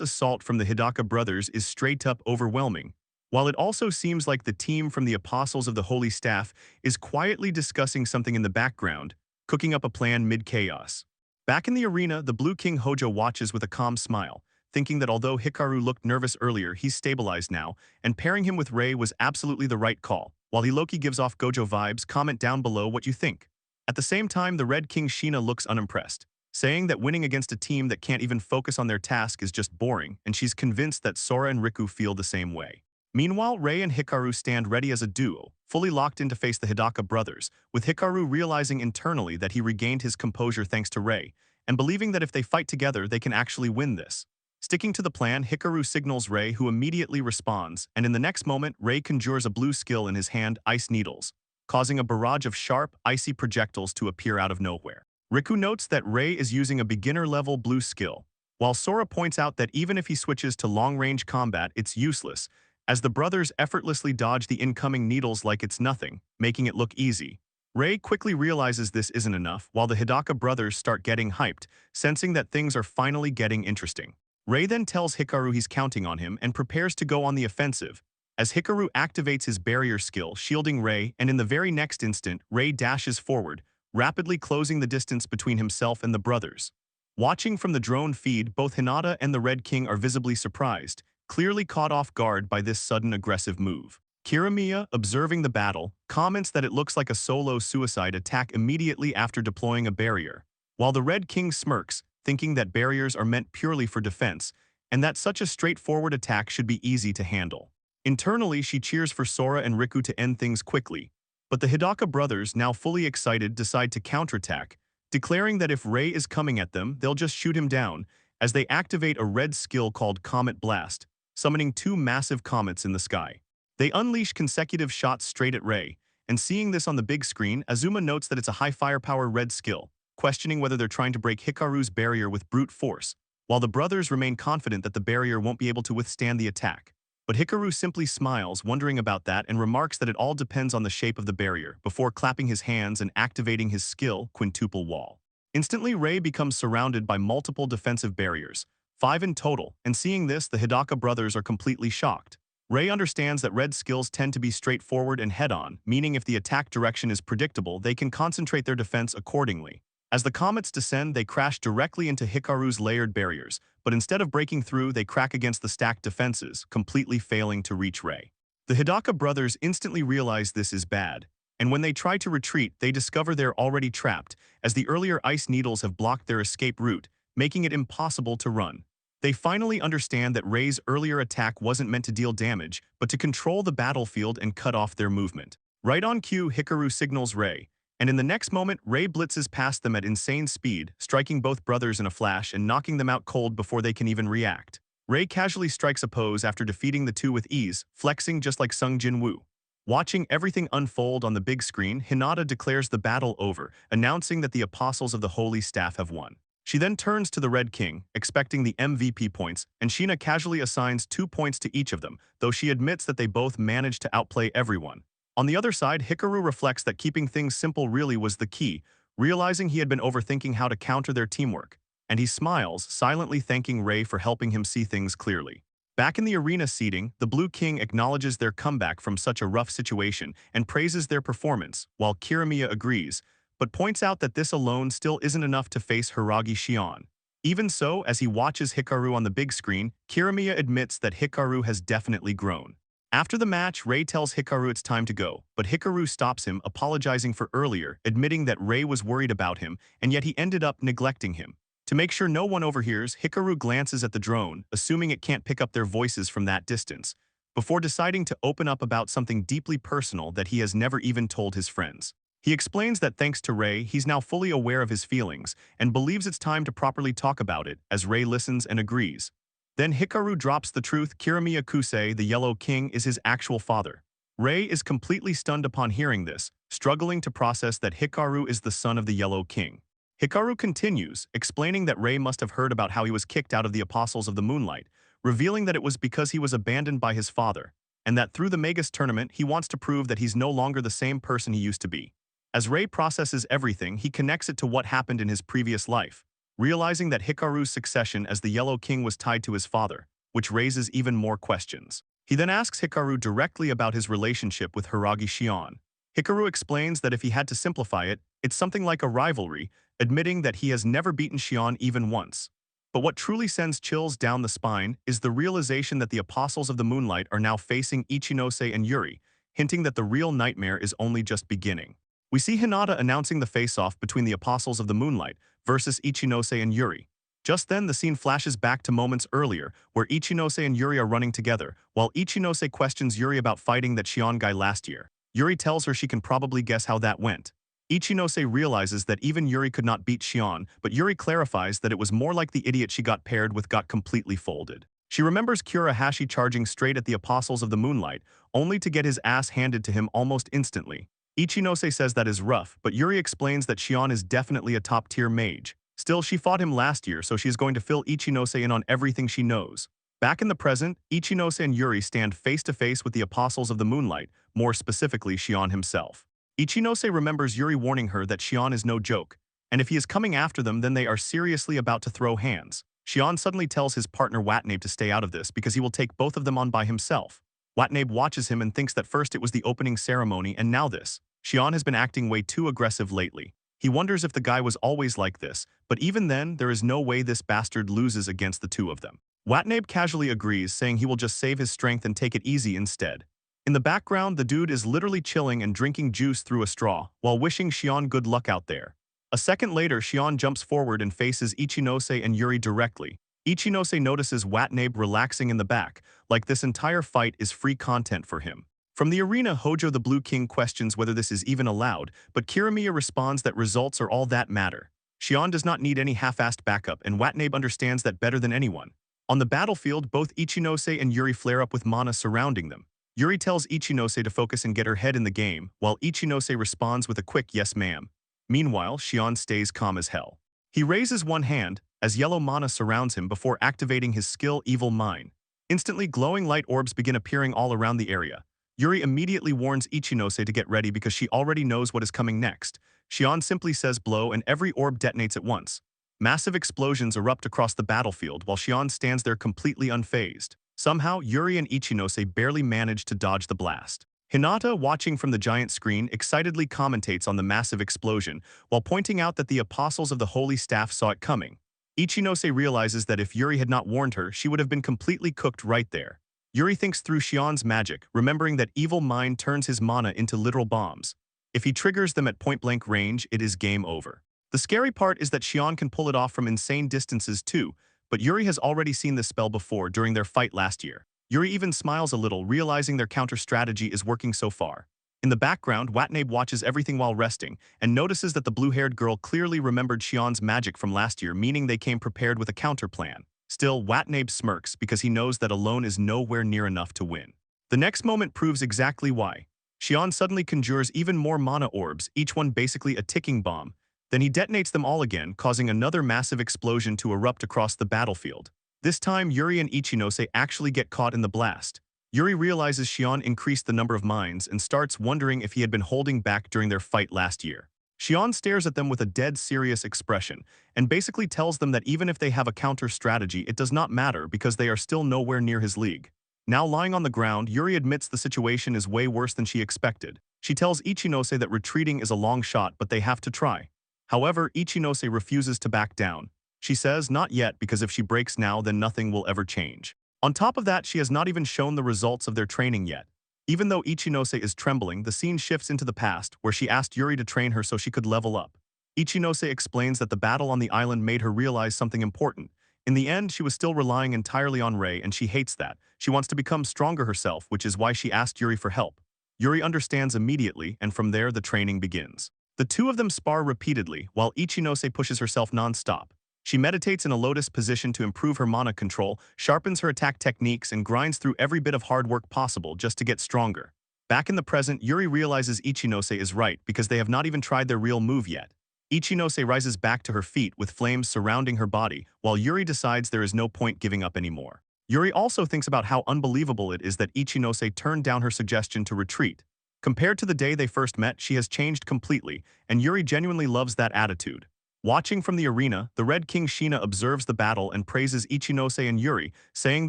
assault from the Hidaka brothers is straight-up overwhelming, while it also seems like the team from the Apostles of the Holy Staff is quietly discussing something in the background, cooking up a plan mid-chaos. Back in the arena, the Blue King Hojo watches with a calm smile, thinking that although Hikaru looked nervous earlier, he's stabilized now, and pairing him with Rei was absolutely the right call. While Hiloki gives off Gojo vibes, comment down below what you think. At the same time, the Red King Sheena looks unimpressed, saying that winning against a team that can't even focus on their task is just boring, and she's convinced that Sora and Riku feel the same way. Meanwhile, Rei and Hikaru stand ready as a duo, fully locked in to face the Hidaka brothers, with Hikaru realizing internally that he regained his composure thanks to Rei, and believing that if they fight together, they can actually win this. Sticking to the plan, Hikaru signals Rei, who immediately responds, and in the next moment, Rei conjures a blue skill in his hand, Ice Needles, causing a barrage of sharp, icy projectiles to appear out of nowhere. Riku notes that Rei is using a beginner-level blue skill, while Sora points out that even if he switches to long-range combat, it's useless, as the brothers effortlessly dodge the incoming needles like it's nothing, making it look easy. Rei quickly realizes this isn't enough, while the Hidaka brothers start getting hyped, sensing that things are finally getting interesting. Rei then tells Hikaru he's counting on him and prepares to go on the offensive, as Hikaru activates his barrier skill, shielding Rei, and in the very next instant, Rei dashes forward, rapidly closing the distance between himself and the brothers. Watching from the drone feed, both Hinata and the Red King are visibly surprised, clearly caught off guard by this sudden aggressive move. Kirimiya, observing the battle, comments that it looks like a solo suicide attack immediately after deploying a barrier, while the Red King smirks, thinking that barriers are meant purely for defense, and that such a straightforward attack should be easy to handle. Internally, she cheers for Sora and Riku to end things quickly, but the Hidaka brothers, now fully excited, decide to counterattack, declaring that if Rei is coming at them, they'll just shoot him down, as they activate a red skill called Comet Blast, summoning two massive comets in the sky. They unleash consecutive shots straight at Rei, and seeing this on the big screen, Azuma notes that it's a high firepower red skill, questioning whether they're trying to break Hikaru's barrier with brute force, while the brothers remain confident that the barrier won't be able to withstand the attack. But Hikaru simply smiles, wondering about that, and remarks that it all depends on the shape of the barrier, before clapping his hands and activating his skill, Quintuple Wall. Instantly, Rei becomes surrounded by multiple defensive barriers, 5 in total, and seeing this, the Hidaka brothers are completely shocked. Rei understands that red skills tend to be straightforward and head-on, meaning if the attack direction is predictable, they can concentrate their defense accordingly. As the comets descend, they crash directly into Hikaru's layered barriers, but instead of breaking through, they crack against the stacked defenses, completely failing to reach Rei. The Hidaka brothers instantly realize this is bad, and when they try to retreat, they discover they're already trapped, as the earlier ice needles have blocked their escape route, making it impossible to run. They finally understand that Rei's earlier attack wasn't meant to deal damage, but to control the battlefield and cut off their movement. Right on cue, Hikaru signals Rei, and in the next moment, Rei blitzes past them at insane speed, striking both brothers in a flash and knocking them out cold before they can even react. Rei casually strikes a pose after defeating the two with ease, flexing just like Sung Jin-woo. Watching everything unfold on the big screen, Hinata declares the battle over, announcing that the Apostles of the Holy Staff have won. She then turns to the Red King, expecting the MVP points, and Sheena casually assigns 2 points to each of them, though she admits that they both managed to outplay everyone. On the other side, Hikaru reflects that keeping things simple really was the key, realizing he had been overthinking how to counter their teamwork, and he smiles, silently thanking Rei for helping him see things clearly. Back in the arena seating, the Blue King acknowledges their comeback from such a rough situation and praises their performance, while Kirimiya agrees, but points out that this alone still isn't enough to face Hiragi Shion. Even so, as he watches Hikaru on the big screen, Kirimiya admits that Hikaru has definitely grown. After the match, Rei tells Hikaru it's time to go, but Hikaru stops him, apologizing for earlier, admitting that Rei was worried about him, and yet he ended up neglecting him. To make sure no one overhears, Hikaru glances at the drone, assuming it can't pick up their voices from that distance, before deciding to open up about something deeply personal that he has never even told his friends. He explains that thanks to Rei, he's now fully aware of his feelings, and believes it's time to properly talk about it, as Rei listens and agrees. Then Hikaru drops the truth: Kirimiya Kusei, the Yellow King, is his actual father. Rei is completely stunned upon hearing this, struggling to process that Hikaru is the son of the Yellow King. Hikaru continues, explaining that Rei must have heard about how he was kicked out of the Apostles of the Moonlight, revealing that it was because he was abandoned by his father, and that through the Magus tournament he wants to prove that he's no longer the same person he used to be. As Rei processes everything, he connects it to what happened in his previous life, realizing that Hikaru's succession as the Yellow King was tied to his father, which raises even more questions. He then asks Hikaru directly about his relationship with Hiragi Shion. Hikaru explains that if he had to simplify it, it's something like a rivalry, admitting that he has never beaten Shion even once. But what truly sends chills down the spine is the realization that the Apostles of the Moonlight are now facing Ichinose and Yuri, hinting that the real nightmare is only just beginning. We see Hinata announcing the face-off between the Apostles of the Moonlight versus Ichinose and Yuri. Just then, the scene flashes back to moments earlier, where Ichinose and Yuri are running together, while Ichinose questions Yuri about fighting that Shion guy last year. Yuri tells her she can probably guess how that went. Ichinose realizes that even Yuri could not beat Shion, but Yuri clarifies that it was more like the idiot she got paired with got completely folded. She remembers Kurahashi charging straight at the Apostles of the Moonlight, only to get his ass handed to him almost instantly. Ichinose says that is rough, but Yuri explains that Shion is definitely a top-tier mage. Still, she fought him last year, so she is going to fill Ichinose in on everything she knows. Back in the present, Ichinose and Yuri stand face-to-face with the Apostles of the Moonlight, more specifically Shion himself. Ichinose remembers Yuri warning her that Shion is no joke, and if he is coming after them then they are seriously about to throw hands. Shion suddenly tells his partner Watanabe to stay out of this because he will take both of them on by himself. Watanabe watches him and thinks that first it was the opening ceremony and now this. Shion has been acting way too aggressive lately. He wonders if the guy was always like this, but even then, there is no way this bastard loses against the two of them. Watanabe casually agrees, saying he will just save his strength and take it easy instead. In the background, the dude is literally chilling and drinking juice through a straw, while wishing Shion good luck out there. A second later, Shion jumps forward and faces Ichinose and Yuri directly. Ichinose notices Watanabe relaxing in the back, like this entire fight is free content for him. From the arena, Hojo the Blue King questions whether this is even allowed, but Kirimiya responds that results are all that matter. Shion does not need any half-assed backup, and Watanabe understands that better than anyone. On the battlefield, both Ichinose and Yuri flare up with mana surrounding them. Yuri tells Ichinose to focus and get her head in the game, while Ichinose responds with a quick yes ma'am. Meanwhile, Shion stays calm as hell. He raises one hand, as yellow mana surrounds him before activating his skill Evil Mine. Instantly, glowing light orbs begin appearing all around the area. Yuri immediately warns Ichinose to get ready because she already knows what is coming next. Shion simply says blow and every orb detonates at once. Massive explosions erupt across the battlefield while Shion stands there completely unfazed. Somehow, Yuri and Ichinose barely manage to dodge the blast. Hinata, watching from the giant screen, excitedly commentates on the massive explosion while pointing out that the Apostles of the Holy Staff saw it coming. Ichinose realizes that if Yuri had not warned her, she would have been completely cooked right there. Yuri thinks through Shion's magic, remembering that Evil Mind turns his mana into literal bombs. If he triggers them at point-blank range, it is game over. The scary part is that Shion can pull it off from insane distances too, but Yuri has already seen this spell before during their fight last year. Yuri even smiles a little, realizing their counter-strategy is working so far. In the background, Watanabe watches everything while resting, and notices that the blue-haired girl clearly remembered Shion's magic from last year, meaning they came prepared with a counter-plan. Still, Watanabe smirks because he knows that alone is nowhere near enough to win. The next moment proves exactly why. Shion suddenly conjures even more mana orbs, each one basically a ticking bomb. Then he detonates them all again, causing another massive explosion to erupt across the battlefield. This time, Yuri and Ichinose actually get caught in the blast. Yuri realizes Shion increased the number of mines and starts wondering if he had been holding back during their fight last year. Shion stares at them with a dead serious expression and basically tells them that even if they have a counter strategy, it does not matter because they are still nowhere near his league. Now lying on the ground, Yuri admits the situation is way worse than she expected. She tells Ichinose that retreating is a long shot, but they have to try. However, Ichinose refuses to back down. She says not yet because if she breaks now, then nothing will ever change. On top of that, she has not even shown the results of their training yet. Even though Ichinose is trembling, the scene shifts into the past, where she asked Yuri to train her so she could level up. Ichinose explains that the battle on the island made her realize something important. In the end, she was still relying entirely on Rei, and she hates that. She wants to become stronger herself, which is why she asked Yuri for help. Yuri understands immediately, and from there the training begins. The two of them spar repeatedly, while Ichinose pushes herself non-stop. She meditates in a lotus position to improve her mana control, sharpens her attack techniques, and grinds through every bit of hard work possible just to get stronger. Back in the present, Yuri realizes Ichinose is right because they have not even tried their real move yet. Ichinose rises back to her feet with flames surrounding her body, while Yuri decides there is no point giving up anymore. Yuri also thinks about how unbelievable it is that Ichinose turned down her suggestion to retreat. Compared to the day they first met, she has changed completely, and Yuri genuinely loves that attitude. Watching from the arena, the Red King Shina observes the battle and praises Ichinose and Yuri, saying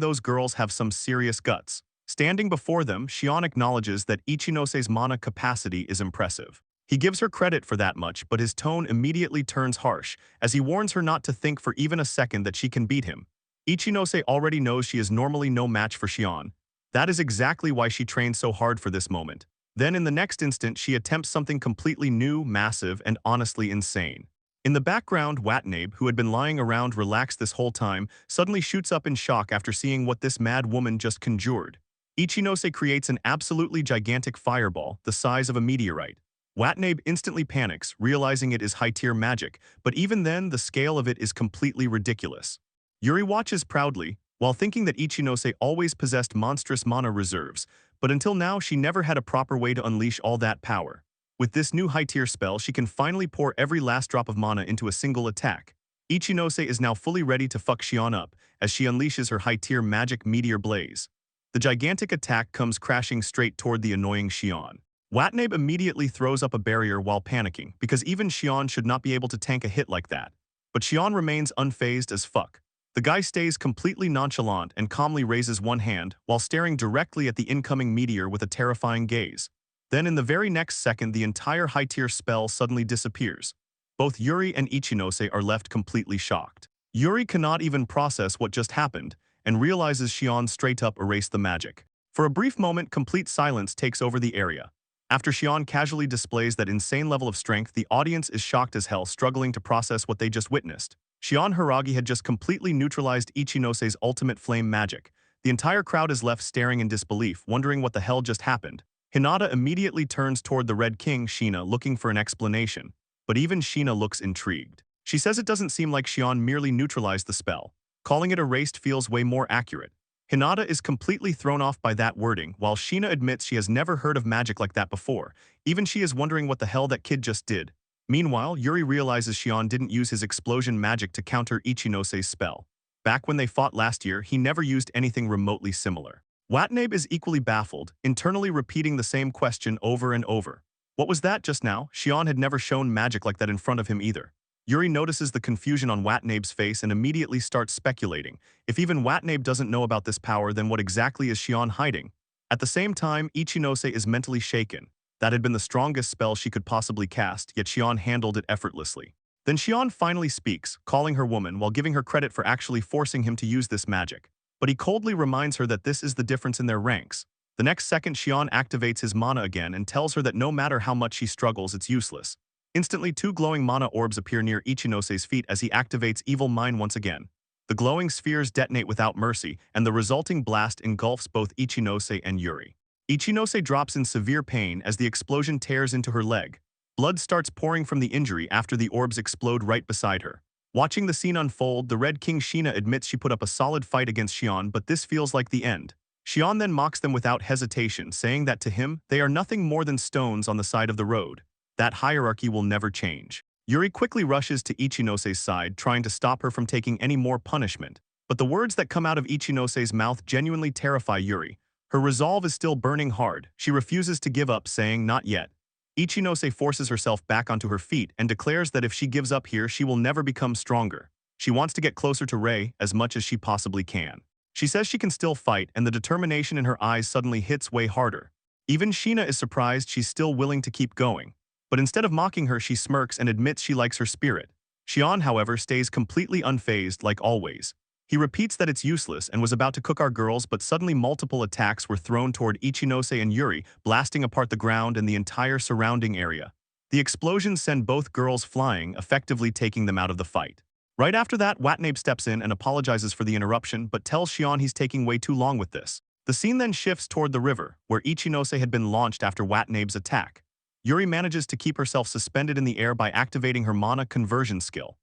those girls have some serious guts. Standing before them, Shion acknowledges that Ichinose's mana capacity is impressive. He gives her credit for that much, but his tone immediately turns harsh, as he warns her not to think for even a second that she can beat him. Ichinose already knows she is normally no match for Shion. That is exactly why she trained so hard for this moment. Then in the next instant, she attempts something completely new, massive, and honestly insane. In the background, Watanabe, who had been lying around relaxed this whole time, suddenly shoots up in shock after seeing what this mad woman just conjured. Ichinose creates an absolutely gigantic fireball, the size of a meteorite. Watanabe instantly panics, realizing it is high-tier magic, but even then, the scale of it is completely ridiculous. Yuri watches proudly, while thinking that Ichinose always possessed monstrous mana reserves, but until now she never had a proper way to unleash all that power. With this new high-tier spell, she can finally pour every last drop of mana into a single attack. Ichinose is now fully ready to fuck Shion up, as she unleashes her high-tier magic meteor blaze. The gigantic attack comes crashing straight toward the annoying Shion. Watanabe immediately throws up a barrier while panicking, because even Shion should not be able to tank a hit like that. But Shion remains unfazed as fuck. The guy stays completely nonchalant and calmly raises one hand while staring directly at the incoming meteor with a terrifying gaze. Then in the very next second, the entire high-tier spell suddenly disappears. Both Yuri and Ichinose are left completely shocked. Yuri cannot even process what just happened and realizes Shion straight up erased the magic. For a brief moment, complete silence takes over the area. After Shion casually displays that insane level of strength, the audience is shocked as hell, struggling to process what they just witnessed. Shion Hiragi had just completely neutralized Ichinose's ultimate flame magic. The entire crowd is left staring in disbelief, wondering what the hell just happened. Hinata immediately turns toward the Red King, Shina, looking for an explanation. But even Shina looks intrigued. She says it doesn't seem like Shion merely neutralized the spell. Calling it erased feels way more accurate. Hinata is completely thrown off by that wording, while Shina admits she has never heard of magic like that before. Even she is wondering what the hell that kid just did. Meanwhile, Yuri realizes Shion didn't use his explosion magic to counter Ichinose's spell. Back when they fought last year, he never used anything remotely similar. Watanabe is equally baffled, internally repeating the same question over and over. What was that just now? Shion had never shown magic like that in front of him either. Yuri notices the confusion on Watanabe's face and immediately starts speculating. If even Watanabe doesn't know about this power, then what exactly is Shion hiding? At the same time, Ichinose is mentally shaken. That had been the strongest spell she could possibly cast, yet Shion handled it effortlessly. Then Shion finally speaks, calling her woman while giving her credit for actually forcing him to use this magic. But he coldly reminds her that this is the difference in their ranks. The next second, Shion activates his mana again and tells her that no matter how much she struggles, it's useless. Instantly, two glowing mana orbs appear near Ichinose's feet as he activates Evil Mind once again. The glowing spheres detonate without mercy, and the resulting blast engulfs both Ichinose and Yuri. Ichinose drops in severe pain as the explosion tears into her leg. Blood starts pouring from the injury after the orbs explode right beside her. Watching the scene unfold, the Red King Shina admits she put up a solid fight against Shion, but this feels like the end. Shion then mocks them without hesitation, saying that to him, they are nothing more than stones on the side of the road. That hierarchy will never change. Yuri quickly rushes to Ichinose's side, trying to stop her from taking any more punishment. But the words that come out of Ichinose's mouth genuinely terrify Yuri. Her resolve is still burning hard. She refuses to give up, saying, "Not yet." Ichinose forces herself back onto her feet and declares that if she gives up here, she will never become stronger. She wants to get closer to Rei as much as she possibly can. She says she can still fight, and the determination in her eyes suddenly hits way harder. Even Shina is surprised she's still willing to keep going. But instead of mocking her, she smirks and admits she likes her spirit. Shion, however, stays completely unfazed like always. He repeats that it's useless and was about to cook our girls, but suddenly multiple attacks were thrown toward Ichinose and Yuri, blasting apart the ground and the entire surrounding area. The explosions send both girls flying, effectively taking them out of the fight. Right after that, Watanabe steps in and apologizes for the interruption, but tells Shion he's taking way too long with this. The scene then shifts toward the river, where Ichinose had been launched after Watanabe's attack. Yuri manages to keep herself suspended in the air by activating her mana conversion skill.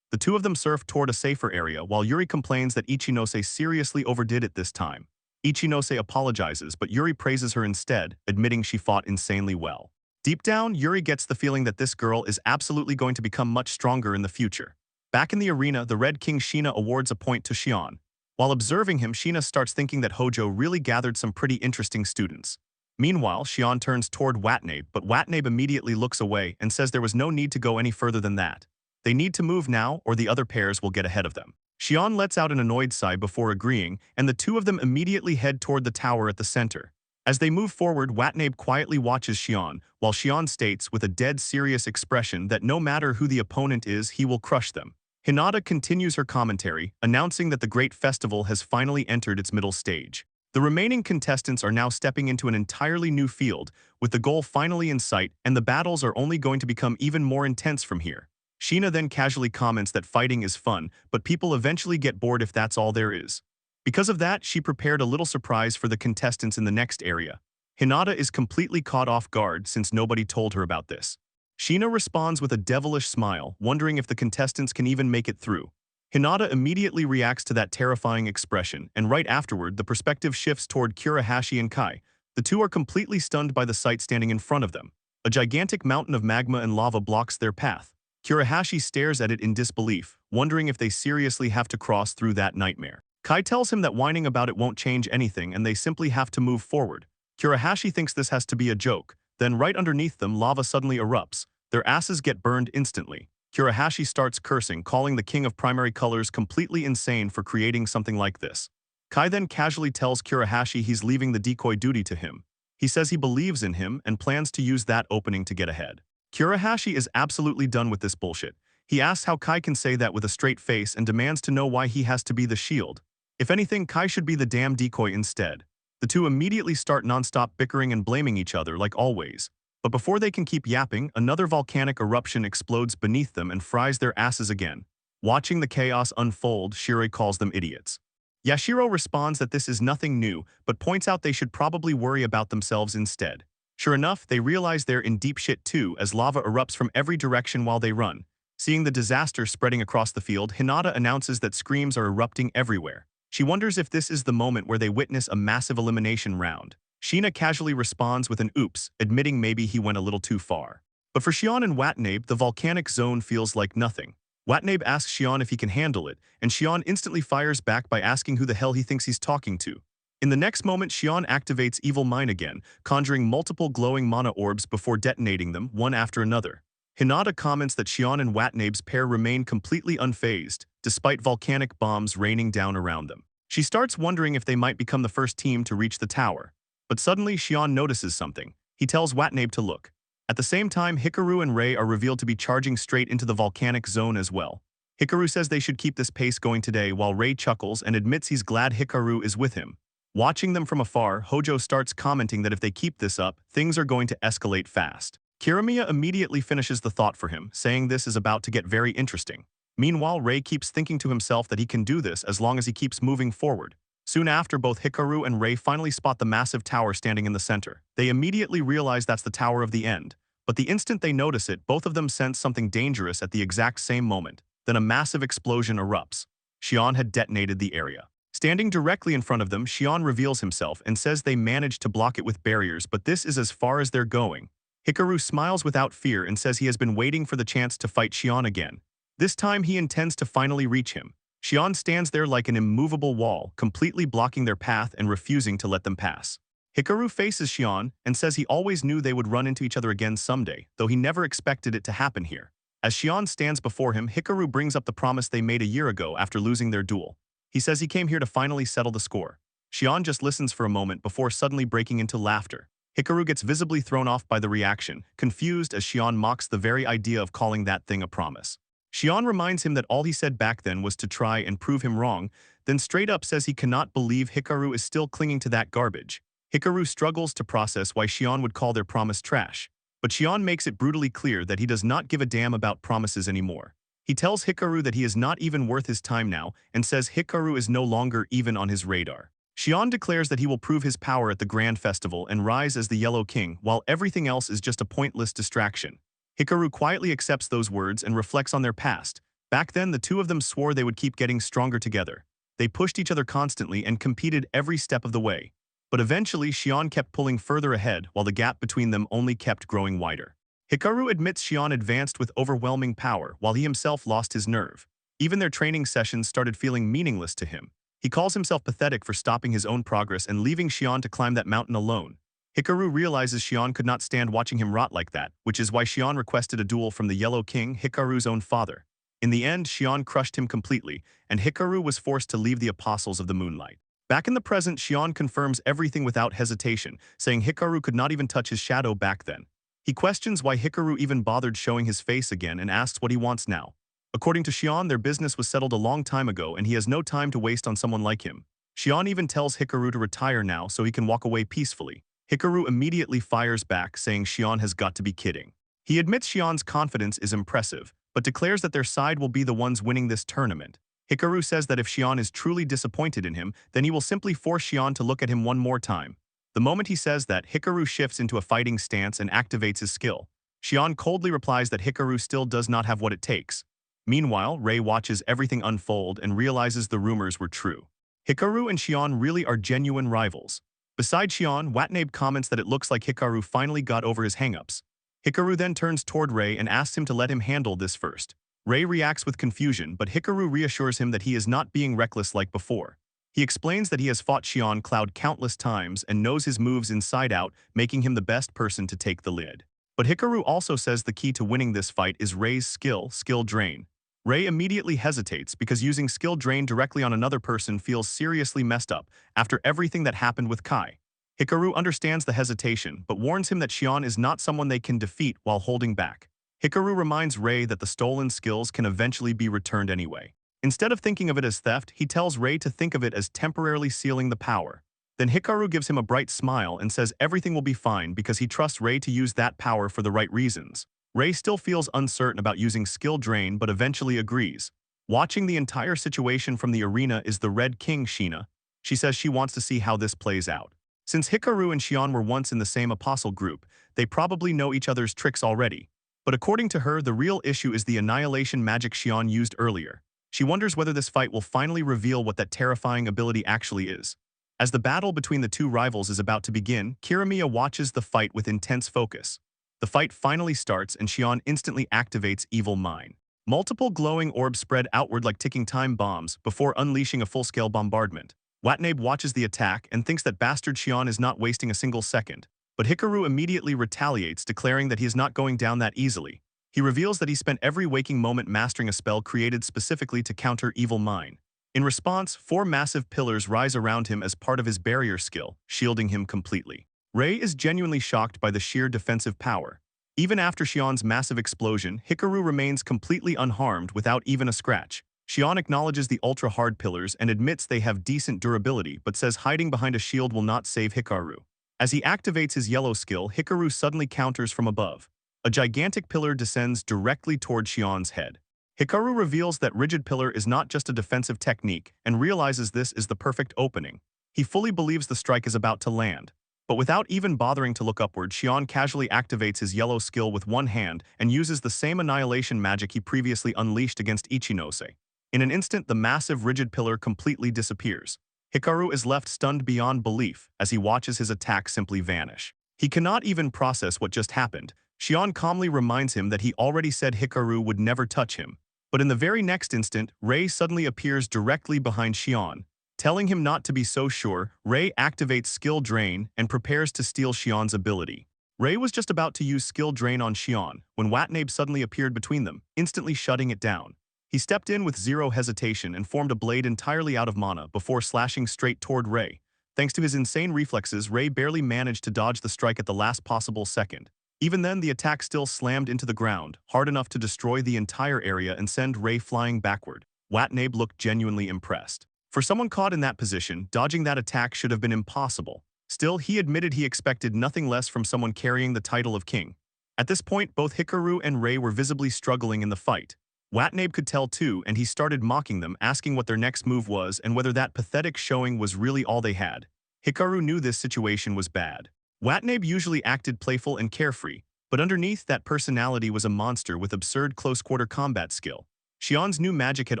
The two of them surf toward a safer area, while Yuri complains that Ichinose seriously overdid it this time. Ichinose apologizes, but Yuri praises her instead, admitting she fought insanely well. Deep down, Yuri gets the feeling that this girl is absolutely going to become much stronger in the future. Back in the arena, the Red King Shina awards a point to Shion. While observing him, Shina starts thinking that Hojo really gathered some pretty interesting students. Meanwhile, Shion turns toward Watanabe, but Watanabe immediately looks away and says there was no need to go any further than that. They need to move now, or the other pairs will get ahead of them. Xion lets out an annoyed sigh before agreeing, and the two of them immediately head toward the tower at the center. As they move forward, Watanabe quietly watches Xion, while Xion states with a dead serious expression that no matter who the opponent is, he will crush them. Hinata continues her commentary, announcing that the great festival has finally entered its middle stage. The remaining contestants are now stepping into an entirely new field, with the goal finally in sight, and the battles are only going to become even more intense from here. Sheena then casually comments that fighting is fun, but people eventually get bored if that's all there is. Because of that, she prepared a little surprise for the contestants in the next area. Hinata is completely caught off guard since nobody told her about this. Sheena responds with a devilish smile, wondering if the contestants can even make it through. Hinata immediately reacts to that terrifying expression, and right afterward, the perspective shifts toward Kurahashi and Kai. The two are completely stunned by the sight standing in front of them. A gigantic mountain of magma and lava blocks their path. Kurahashi stares at it in disbelief, wondering if they seriously have to cross through that nightmare. Kai tells him that whining about it won't change anything and they simply have to move forward. Kurahashi thinks this has to be a joke. Then right underneath them, lava suddenly erupts. Their asses get burned instantly. Kurahashi starts cursing, calling the king of primary colors completely insane for creating something like this. Kai then casually tells Kurahashi he's leaving the decoy duty to him. He says he believes in him and plans to use that opening to get ahead. Kurahashi is absolutely done with this bullshit. He asks how Kai can say that with a straight face and demands to know why he has to be the shield. If anything, Kai should be the damn decoy instead. The two immediately start non-stop bickering and blaming each other like always. But before they can keep yapping, another volcanic eruption explodes beneath them and fries their asses again. Watching the chaos unfold, Shiroi calls them idiots. Yashiro responds that this is nothing new, but points out they should probably worry about themselves instead. Sure enough, they realize they're in deep shit too as lava erupts from every direction while they run. Seeing the disaster spreading across the field, Hinata announces that screams are erupting everywhere. She wonders if this is the moment where they witness a massive elimination round. Sheena casually responds with an oops, admitting maybe he went a little too far. But for Xion and Watanabe, the volcanic zone feels like nothing. Watanabe asks Xion if he can handle it, and Xion instantly fires back by asking who the hell he thinks he's talking to. In the next moment, Xion activates Evil Mind again, conjuring multiple glowing mana orbs before detonating them, one after another. Hinata comments that Xion and Watanabe's pair remain completely unfazed, despite volcanic bombs raining down around them. She starts wondering if they might become the first team to reach the tower. But suddenly, Xion notices something. He tells Watanabe to look. At the same time, Hikaru and Rei are revealed to be charging straight into the volcanic zone as well. Hikaru says they should keep this pace going today, while Rei chuckles and admits he's glad Hikaru is with him. Watching them from afar, Hojo starts commenting that if they keep this up, things are going to escalate fast. Kiramiya immediately finishes the thought for him, saying this is about to get very interesting. Meanwhile, Rei keeps thinking to himself that he can do this as long as he keeps moving forward. Soon after, both Hikaru and Rei finally spot the massive tower standing in the center. They immediately realize that's the Tower of the End. But the instant they notice it, both of them sense something dangerous at the exact same moment. Then a massive explosion erupts. Xion had detonated the area. Standing directly in front of them, Xion reveals himself and says they managed to block it with barriers, but this is as far as they're going. Hikaru smiles without fear and says he has been waiting for the chance to fight Xion again. This time he intends to finally reach him. Xion stands there like an immovable wall, completely blocking their path and refusing to let them pass. Hikaru faces Xion and says he always knew they would run into each other again someday, though he never expected it to happen here. As Xion stands before him, Hikaru brings up the promise they made a year ago after losing their duel. He says he came here to finally settle the score. Xion just listens for a moment before suddenly breaking into laughter. Hikaru gets visibly thrown off by the reaction, confused as Xion mocks the very idea of calling that thing a promise. Xion reminds him that all he said back then was to try and prove him wrong, then straight up says he cannot believe Hikaru is still clinging to that garbage. Hikaru struggles to process why Xion would call their promise trash, but Xion makes it brutally clear that he does not give a damn about promises anymore. He tells Hikaru that he is not even worth his time now and says Hikaru is no longer even on his radar. Xion declares that he will prove his power at the Grand Festival and rise as the Yellow King, while everything else is just a pointless distraction. Hikaru quietly accepts those words and reflects on their past. Back then, the two of them swore they would keep getting stronger together. They pushed each other constantly and competed every step of the way. But eventually, Xion kept pulling further ahead while the gap between them only kept growing wider. Hikaru admits Xion advanced with overwhelming power while he himself lost his nerve. Even their training sessions started feeling meaningless to him. He calls himself pathetic for stopping his own progress and leaving Xion to climb that mountain alone. Hikaru realizes Xion could not stand watching him rot like that, which is why Xion requested a duel from the Yellow King, Hikaru's own father. In the end, Xion crushed him completely, and Hikaru was forced to leave the Apostles of the Moonlight. Back in the present, Xion confirms everything without hesitation, saying Hikaru could not even touch his shadow back then. He questions why Hikaru even bothered showing his face again and asks what he wants now. According to Xion, their business was settled a long time ago and he has no time to waste on someone like him. Xion even tells Hikaru to retire now so he can walk away peacefully. Hikaru immediately fires back, saying Xion has got to be kidding. He admits Xion's confidence is impressive, but declares that their side will be the ones winning this tournament. Hikaru says that if Xion is truly disappointed in him, then he will simply force Xion to look at him one more time. The moment he says that, Hikaru shifts into a fighting stance and activates his skill. Xion coldly replies that Hikaru still does not have what it takes. Meanwhile, Rei watches everything unfold and realizes the rumors were true. Hikaru and Xion really are genuine rivals. Beside Xion, Watanabe comments that it looks like Hikaru finally got over his hang-ups. Hikaru then turns toward Rei and asks him to let him handle this first. Rei reacts with confusion, but Hikaru reassures him that he is not being reckless like before. He explains that he has fought Xion Cloud countless times and knows his moves inside out, making him the best person to take the lead. But Hikaru also says the key to winning this fight is Rei's skill drain. Rei immediately hesitates because using skill drain directly on another person feels seriously messed up after everything that happened with Kai. Hikaru understands the hesitation, but warns him that Xion is not someone they can defeat while holding back. Hikaru reminds Rei that the stolen skills can eventually be returned anyway. Instead of thinking of it as theft, he tells Rei to think of it as temporarily sealing the power. Then Hikaru gives him a bright smile and says everything will be fine because he trusts Rei to use that power for the right reasons. Rei still feels uncertain about using skill drain but eventually agrees. Watching the entire situation from the arena is the Red King Sheena. She says she wants to see how this plays out. Since Hikaru and Xion were once in the same apostle group, they probably know each other's tricks already. But according to her, the real issue is the annihilation magic Xion used earlier. She wonders whether this fight will finally reveal what that terrifying ability actually is. As the battle between the two rivals is about to begin, Kirimiya watches the fight with intense focus. The fight finally starts and Xion instantly activates Evil Mine. Multiple glowing orbs spread outward like ticking time bombs before unleashing a full-scale bombardment. Watanabe watches the attack and thinks that bastard Xion is not wasting a single second. But Hikaru immediately retaliates, declaring that he is not going down that easily. He reveals that he spent every waking moment mastering a spell created specifically to counter Evil Mine. In response, 4 massive pillars rise around him as part of his barrier skill, shielding him completely. Rei is genuinely shocked by the sheer defensive power. Even after Xion's massive explosion, Hikaru remains completely unharmed without even a scratch. Xion acknowledges the ultra-hard pillars and admits they have decent durability but says hiding behind a shield will not save Hikaru. As he activates his yellow skill, Hikaru suddenly counters from above. A gigantic pillar descends directly toward Xion's head. Hikaru reveals that Rigid Pillar is not just a defensive technique and realizes this is the perfect opening. He fully believes the strike is about to land. But without even bothering to look upward, Xion casually activates his yellow skill with one hand and uses the same annihilation magic he previously unleashed against Ichinose. In an instant, the massive Rigid Pillar completely disappears. Hikaru is left stunned beyond belief as he watches his attack simply vanish. He cannot even process what just happened. Xion calmly reminds him that he already said Hikaru would never touch him. But in the very next instant, Rei suddenly appears directly behind Xion. Telling him not to be so sure, Rei activates Skill Drain and prepares to steal Xion's ability. Rei was just about to use Skill Drain on Xion when Watanabe suddenly appeared between them, instantly shutting it down. He stepped in with zero hesitation and formed a blade entirely out of mana before slashing straight toward Rei. Thanks to his insane reflexes, Rei barely managed to dodge the strike at the last possible second. Even then, the attack still slammed into the ground, hard enough to destroy the entire area and send Rei flying backward. Watanabe looked genuinely impressed. For someone caught in that position, dodging that attack should have been impossible. Still, he admitted he expected nothing less from someone carrying the title of king. At this point, both Hikaru and Rei were visibly struggling in the fight. Watanabe could tell too, and he started mocking them, asking what their next move was and whether that pathetic showing was really all they had. Hikaru knew this situation was bad. Watanabe usually acted playful and carefree, but underneath that personality was a monster with absurd close-quarter combat skill. Xion's new magic had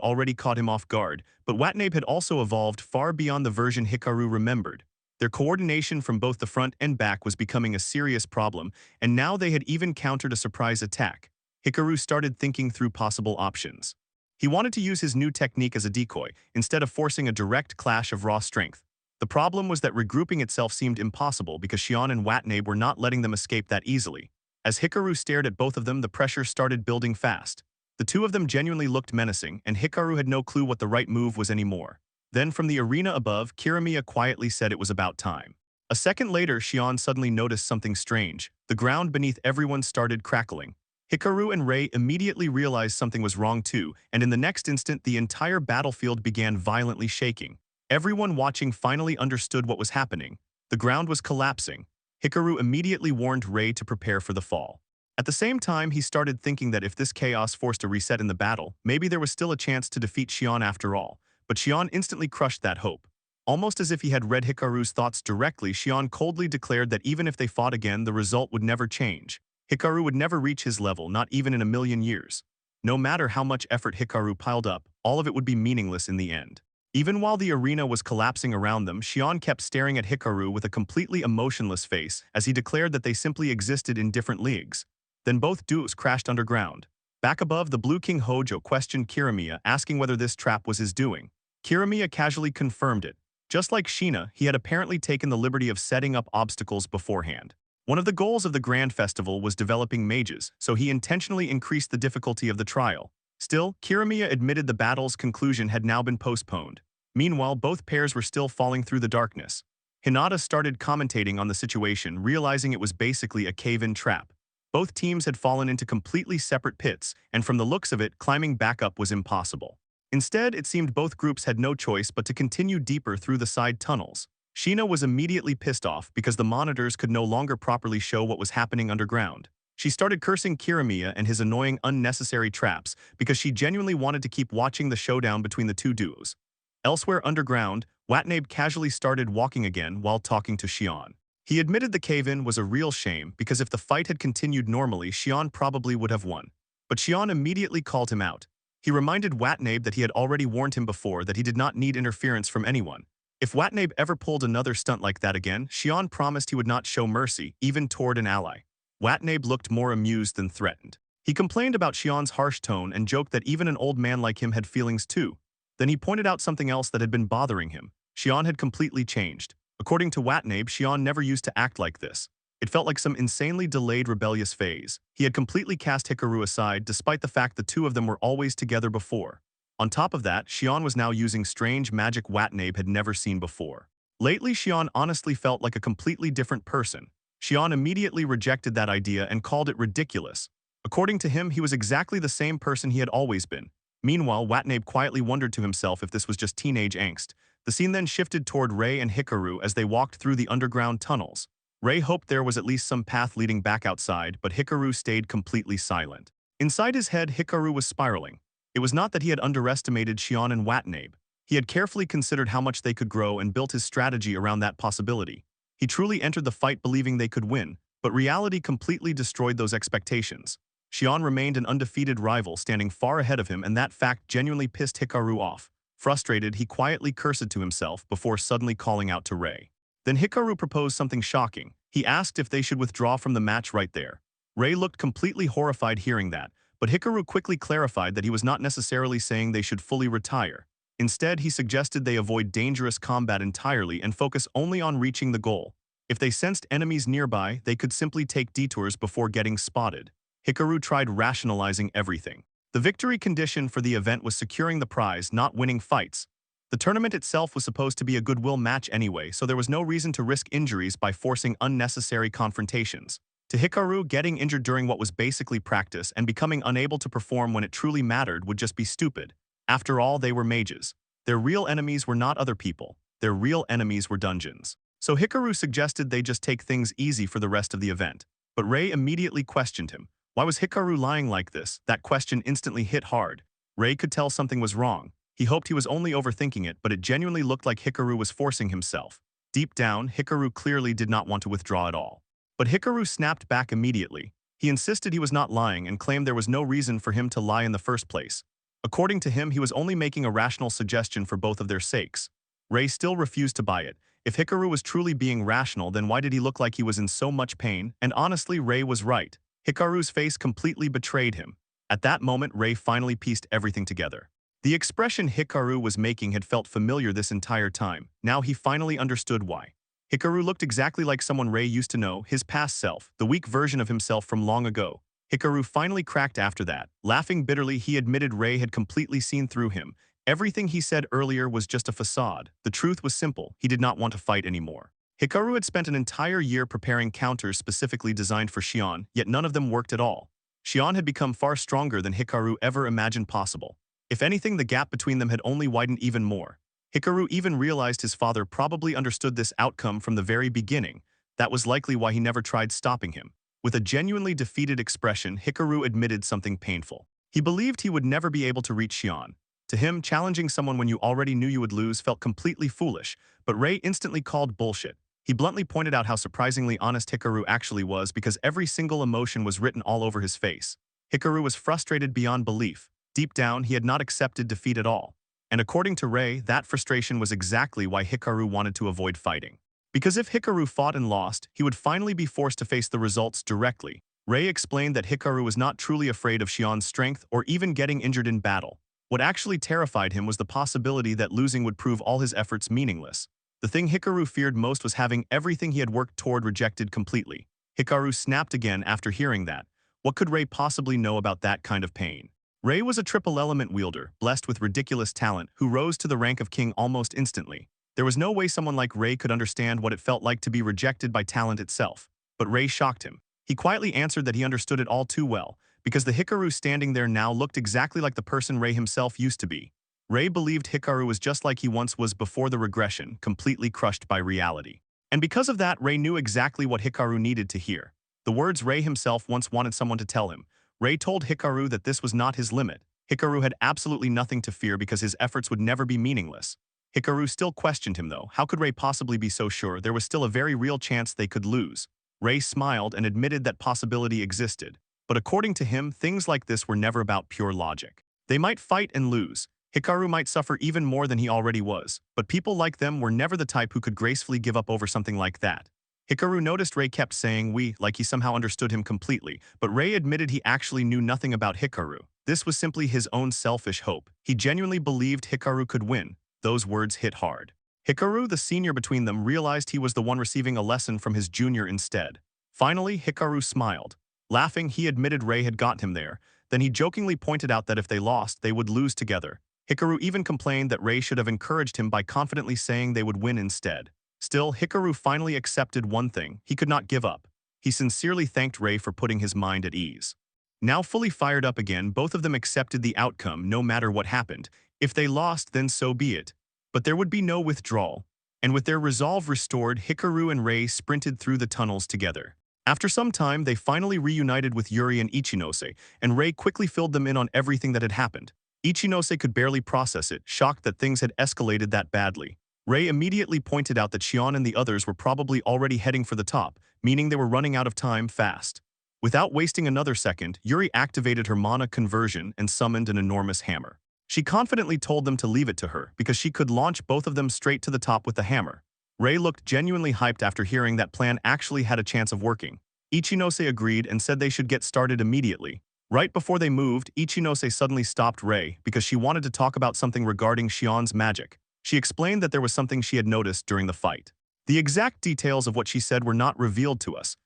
already caught him off guard, but Watanabe had also evolved far beyond the version Hikaru remembered. Their coordination from both the front and back was becoming a serious problem, and now they had even countered a surprise attack. Hikaru started thinking through possible options. He wanted to use his new technique as a decoy, instead of forcing a direct clash of raw strength. The problem was that regrouping itself seemed impossible because Xion and Watanabe were not letting them escape that easily. As Hikaru stared at both of them, the pressure started building fast. The two of them genuinely looked menacing, and Hikaru had no clue what the right move was anymore. Then from the arena above, Kirimiya quietly said it was about time. A second later, Shion suddenly noticed something strange. The ground beneath everyone started crackling. Hikaru and Rei immediately realized something was wrong too, and in the next instant the entire battlefield began violently shaking. Everyone watching finally understood what was happening. The ground was collapsing. Hikaru immediately warned Rei to prepare for the fall. At the same time, he started thinking that if this chaos forced a reset in the battle, maybe there was still a chance to defeat Shion after all. But Shion instantly crushed that hope. Almost as if he had read Hikaru's thoughts directly, Shion coldly declared that even if they fought again, the result would never change. Hikaru would never reach his level, not even in a million years. No matter how much effort Hikaru piled up, all of it would be meaningless in the end. Even while the arena was collapsing around them, Shion kept staring at Hikaru with a completely emotionless face as he declared that they simply existed in different leagues. Then both duos crashed underground. Back above, the Blue King Hojo questioned Kirimiya, asking whether this trap was his doing. Kirimiya casually confirmed it. Just like Shina, he had apparently taken the liberty of setting up obstacles beforehand. One of the goals of the Grand Festival was developing mages, so he intentionally increased the difficulty of the trial. Still, Kirimiya admitted the battle's conclusion had now been postponed. Meanwhile, both pairs were still falling through the darkness. Hinata started commentating on the situation, realizing it was basically a cave-in trap. Both teams had fallen into completely separate pits, and from the looks of it, climbing back up was impossible. Instead, it seemed both groups had no choice but to continue deeper through the side tunnels. Shina was immediately pissed off because the monitors could no longer properly show what was happening underground. She started cursing Kirimiya and his annoying unnecessary traps because she genuinely wanted to keep watching the showdown between the two duos. Elsewhere underground, Watanabe casually started walking again while talking to Shion. He admitted the cave-in was a real shame because if the fight had continued normally, Shion probably would have won. But Shion immediately called him out. He reminded Watanabe that he had already warned him before that he did not need interference from anyone. If Watanabe ever pulled another stunt like that again, Shion promised he would not show mercy, even toward an ally. Watanabe looked more amused than threatened. He complained about Shion's harsh tone and joked that even an old man like him had feelings too. Then he pointed out something else that had been bothering him. Shion had completely changed. According to Watanabe, Shion never used to act like this. It felt like some insanely delayed rebellious phase. He had completely cast Hikaru aside despite the fact the two of them were always together before. On top of that, Shion was now using strange magic Watanabe had never seen before. Lately, Shion honestly felt like a completely different person. Shion immediately rejected that idea and called it ridiculous. According to him, he was exactly the same person he had always been. Meanwhile, Watanabe quietly wondered to himself if this was just teenage angst. The scene then shifted toward Rei and Hikaru as they walked through the underground tunnels. Rei hoped there was at least some path leading back outside, but Hikaru stayed completely silent. Inside his head, Hikaru was spiraling. It was not that he had underestimated Shion and Watanabe. He had carefully considered how much they could grow and built his strategy around that possibility. He truly entered the fight believing they could win, but reality completely destroyed those expectations. Shion remained an undefeated rival standing far ahead of him, and that fact genuinely pissed Hikaru off. Frustrated, he quietly cursed to himself before suddenly calling out to Rei. Then Hikaru proposed something shocking. He asked if they should withdraw from the match right there. Rei looked completely horrified hearing that, but Hikaru quickly clarified that he was not necessarily saying they should fully retire. Instead, he suggested they avoid dangerous combat entirely and focus only on reaching the goal. If they sensed enemies nearby, they could simply take detours before getting spotted. Hikaru tried rationalizing everything. The victory condition for the event was securing the prize, not winning fights. The tournament itself was supposed to be a goodwill match anyway, so there was no reason to risk injuries by forcing unnecessary confrontations. To Hikaru, getting injured during what was basically practice and becoming unable to perform when it truly mattered would just be stupid. After all, they were mages. Their real enemies were not other people. Their real enemies were dungeons. So Hikaru suggested they just take things easy for the rest of the event. But Rei immediately questioned him. Why was Hikaru lying like this? That question instantly hit hard. Rei could tell something was wrong. He hoped he was only overthinking it, but it genuinely looked like Hikaru was forcing himself. Deep down, Hikaru clearly did not want to withdraw at all. But Hikaru snapped back immediately. He insisted he was not lying and claimed there was no reason for him to lie in the first place. According to him, he was only making a rational suggestion for both of their sakes. Rei still refused to buy it. If Hikaru was truly being rational, then why did he look like he was in so much pain? And honestly, Rei was right. Hikaru's face completely betrayed him. At that moment, Rei finally pieced everything together. The expression Hikaru was making had felt familiar this entire time. Now he finally understood why. Hikaru looked exactly like someone Rei used to know, his past self, the weak version of himself from long ago. Hikaru finally cracked after that. Laughing bitterly, he admitted Rei had completely seen through him. Everything he said earlier was just a facade. The truth was simple. He did not want to fight anymore. Hikaru had spent an entire year preparing counters specifically designed for Xion, yet none of them worked at all. Xion had become far stronger than Hikaru ever imagined possible. If anything, the gap between them had only widened even more. Hikaru even realized his father probably understood this outcome from the very beginning. That was likely why he never tried stopping him. With a genuinely defeated expression, Hikaru admitted something painful. He believed he would never be able to reach Xion. To him, challenging someone when you already knew you would lose felt completely foolish, but Rei instantly called bullshit. He bluntly pointed out how surprisingly honest Hikaru actually was because every single emotion was written all over his face. Hikaru was frustrated beyond belief. Deep down, he had not accepted defeat at all. And according to Rei, that frustration was exactly why Hikaru wanted to avoid fighting. Because if Hikaru fought and lost, he would finally be forced to face the results directly. Rei explained that Hikaru was not truly afraid of Xion's strength or even getting injured in battle. What actually terrified him was the possibility that losing would prove all his efforts meaningless. The thing Hikaru feared most was having everything he had worked toward rejected completely. Hikaru snapped again after hearing that. What could Rei possibly know about that kind of pain? Rei was a triple element wielder, blessed with ridiculous talent, who rose to the rank of king almost instantly. There was no way someone like Rei could understand what it felt like to be rejected by talent itself. But Rei shocked him. He quietly answered that he understood it all too well, because the Hikaru standing there now looked exactly like the person Rei himself used to be. Rei believed Hikaru was just like he once was before the regression, completely crushed by reality. And because of that, Rei knew exactly what Hikaru needed to hear. The words Rei himself once wanted someone to tell him. Rei told Hikaru that this was not his limit. Hikaru had absolutely nothing to fear because his efforts would never be meaningless. Hikaru still questioned him though. How could Rei possibly be so sure? There was still a very real chance they could lose. Rei smiled and admitted that possibility existed. But according to him, things like this were never about pure logic. They might fight and lose. Hikaru might suffer even more than he already was, but people like them were never the type who could gracefully give up over something like that. Hikaru noticed Rei kept saying we, like he somehow understood him completely, but Rei admitted he actually knew nothing about Hikaru. This was simply his own selfish hope. He genuinely believed Hikaru could win. Those words hit hard. Hikaru, the senior between them, realized he was the one receiving a lesson from his junior instead. Finally, Hikaru smiled. Laughing, he admitted Rei had got him there. Then he jokingly pointed out that if they lost, they would lose together. Hikaru even complained that Rei should have encouraged him by confidently saying they would win instead. Still, Hikaru finally accepted one thing: he could not give up. He sincerely thanked Rei for putting his mind at ease. Now fully fired up again, both of them accepted the outcome no matter what happened. If they lost, then so be it. But there would be no withdrawal. And with their resolve restored, Hikaru and Rei sprinted through the tunnels together. After some time, they finally reunited with Yuri and Ichinose, and Rei quickly filled them in on everything that had happened. Ichinose could barely process it, shocked that things had escalated that badly. Rei immediately pointed out that Xion and the others were probably already heading for the top, meaning they were running out of time fast. Without wasting another second, Yuri activated her mana conversion and summoned an enormous hammer. She confidently told them to leave it to her because she could launch both of them straight to the top with the hammer. Rei looked genuinely hyped after hearing that plan actually had a chance of working. Ichinose agreed and said they should get started immediately. Right before they moved, Ichinose suddenly stopped Rei because she wanted to talk about something regarding Xion's magic. She explained that there was something she had noticed during the fight. The exact details of what she said were not revealed to us.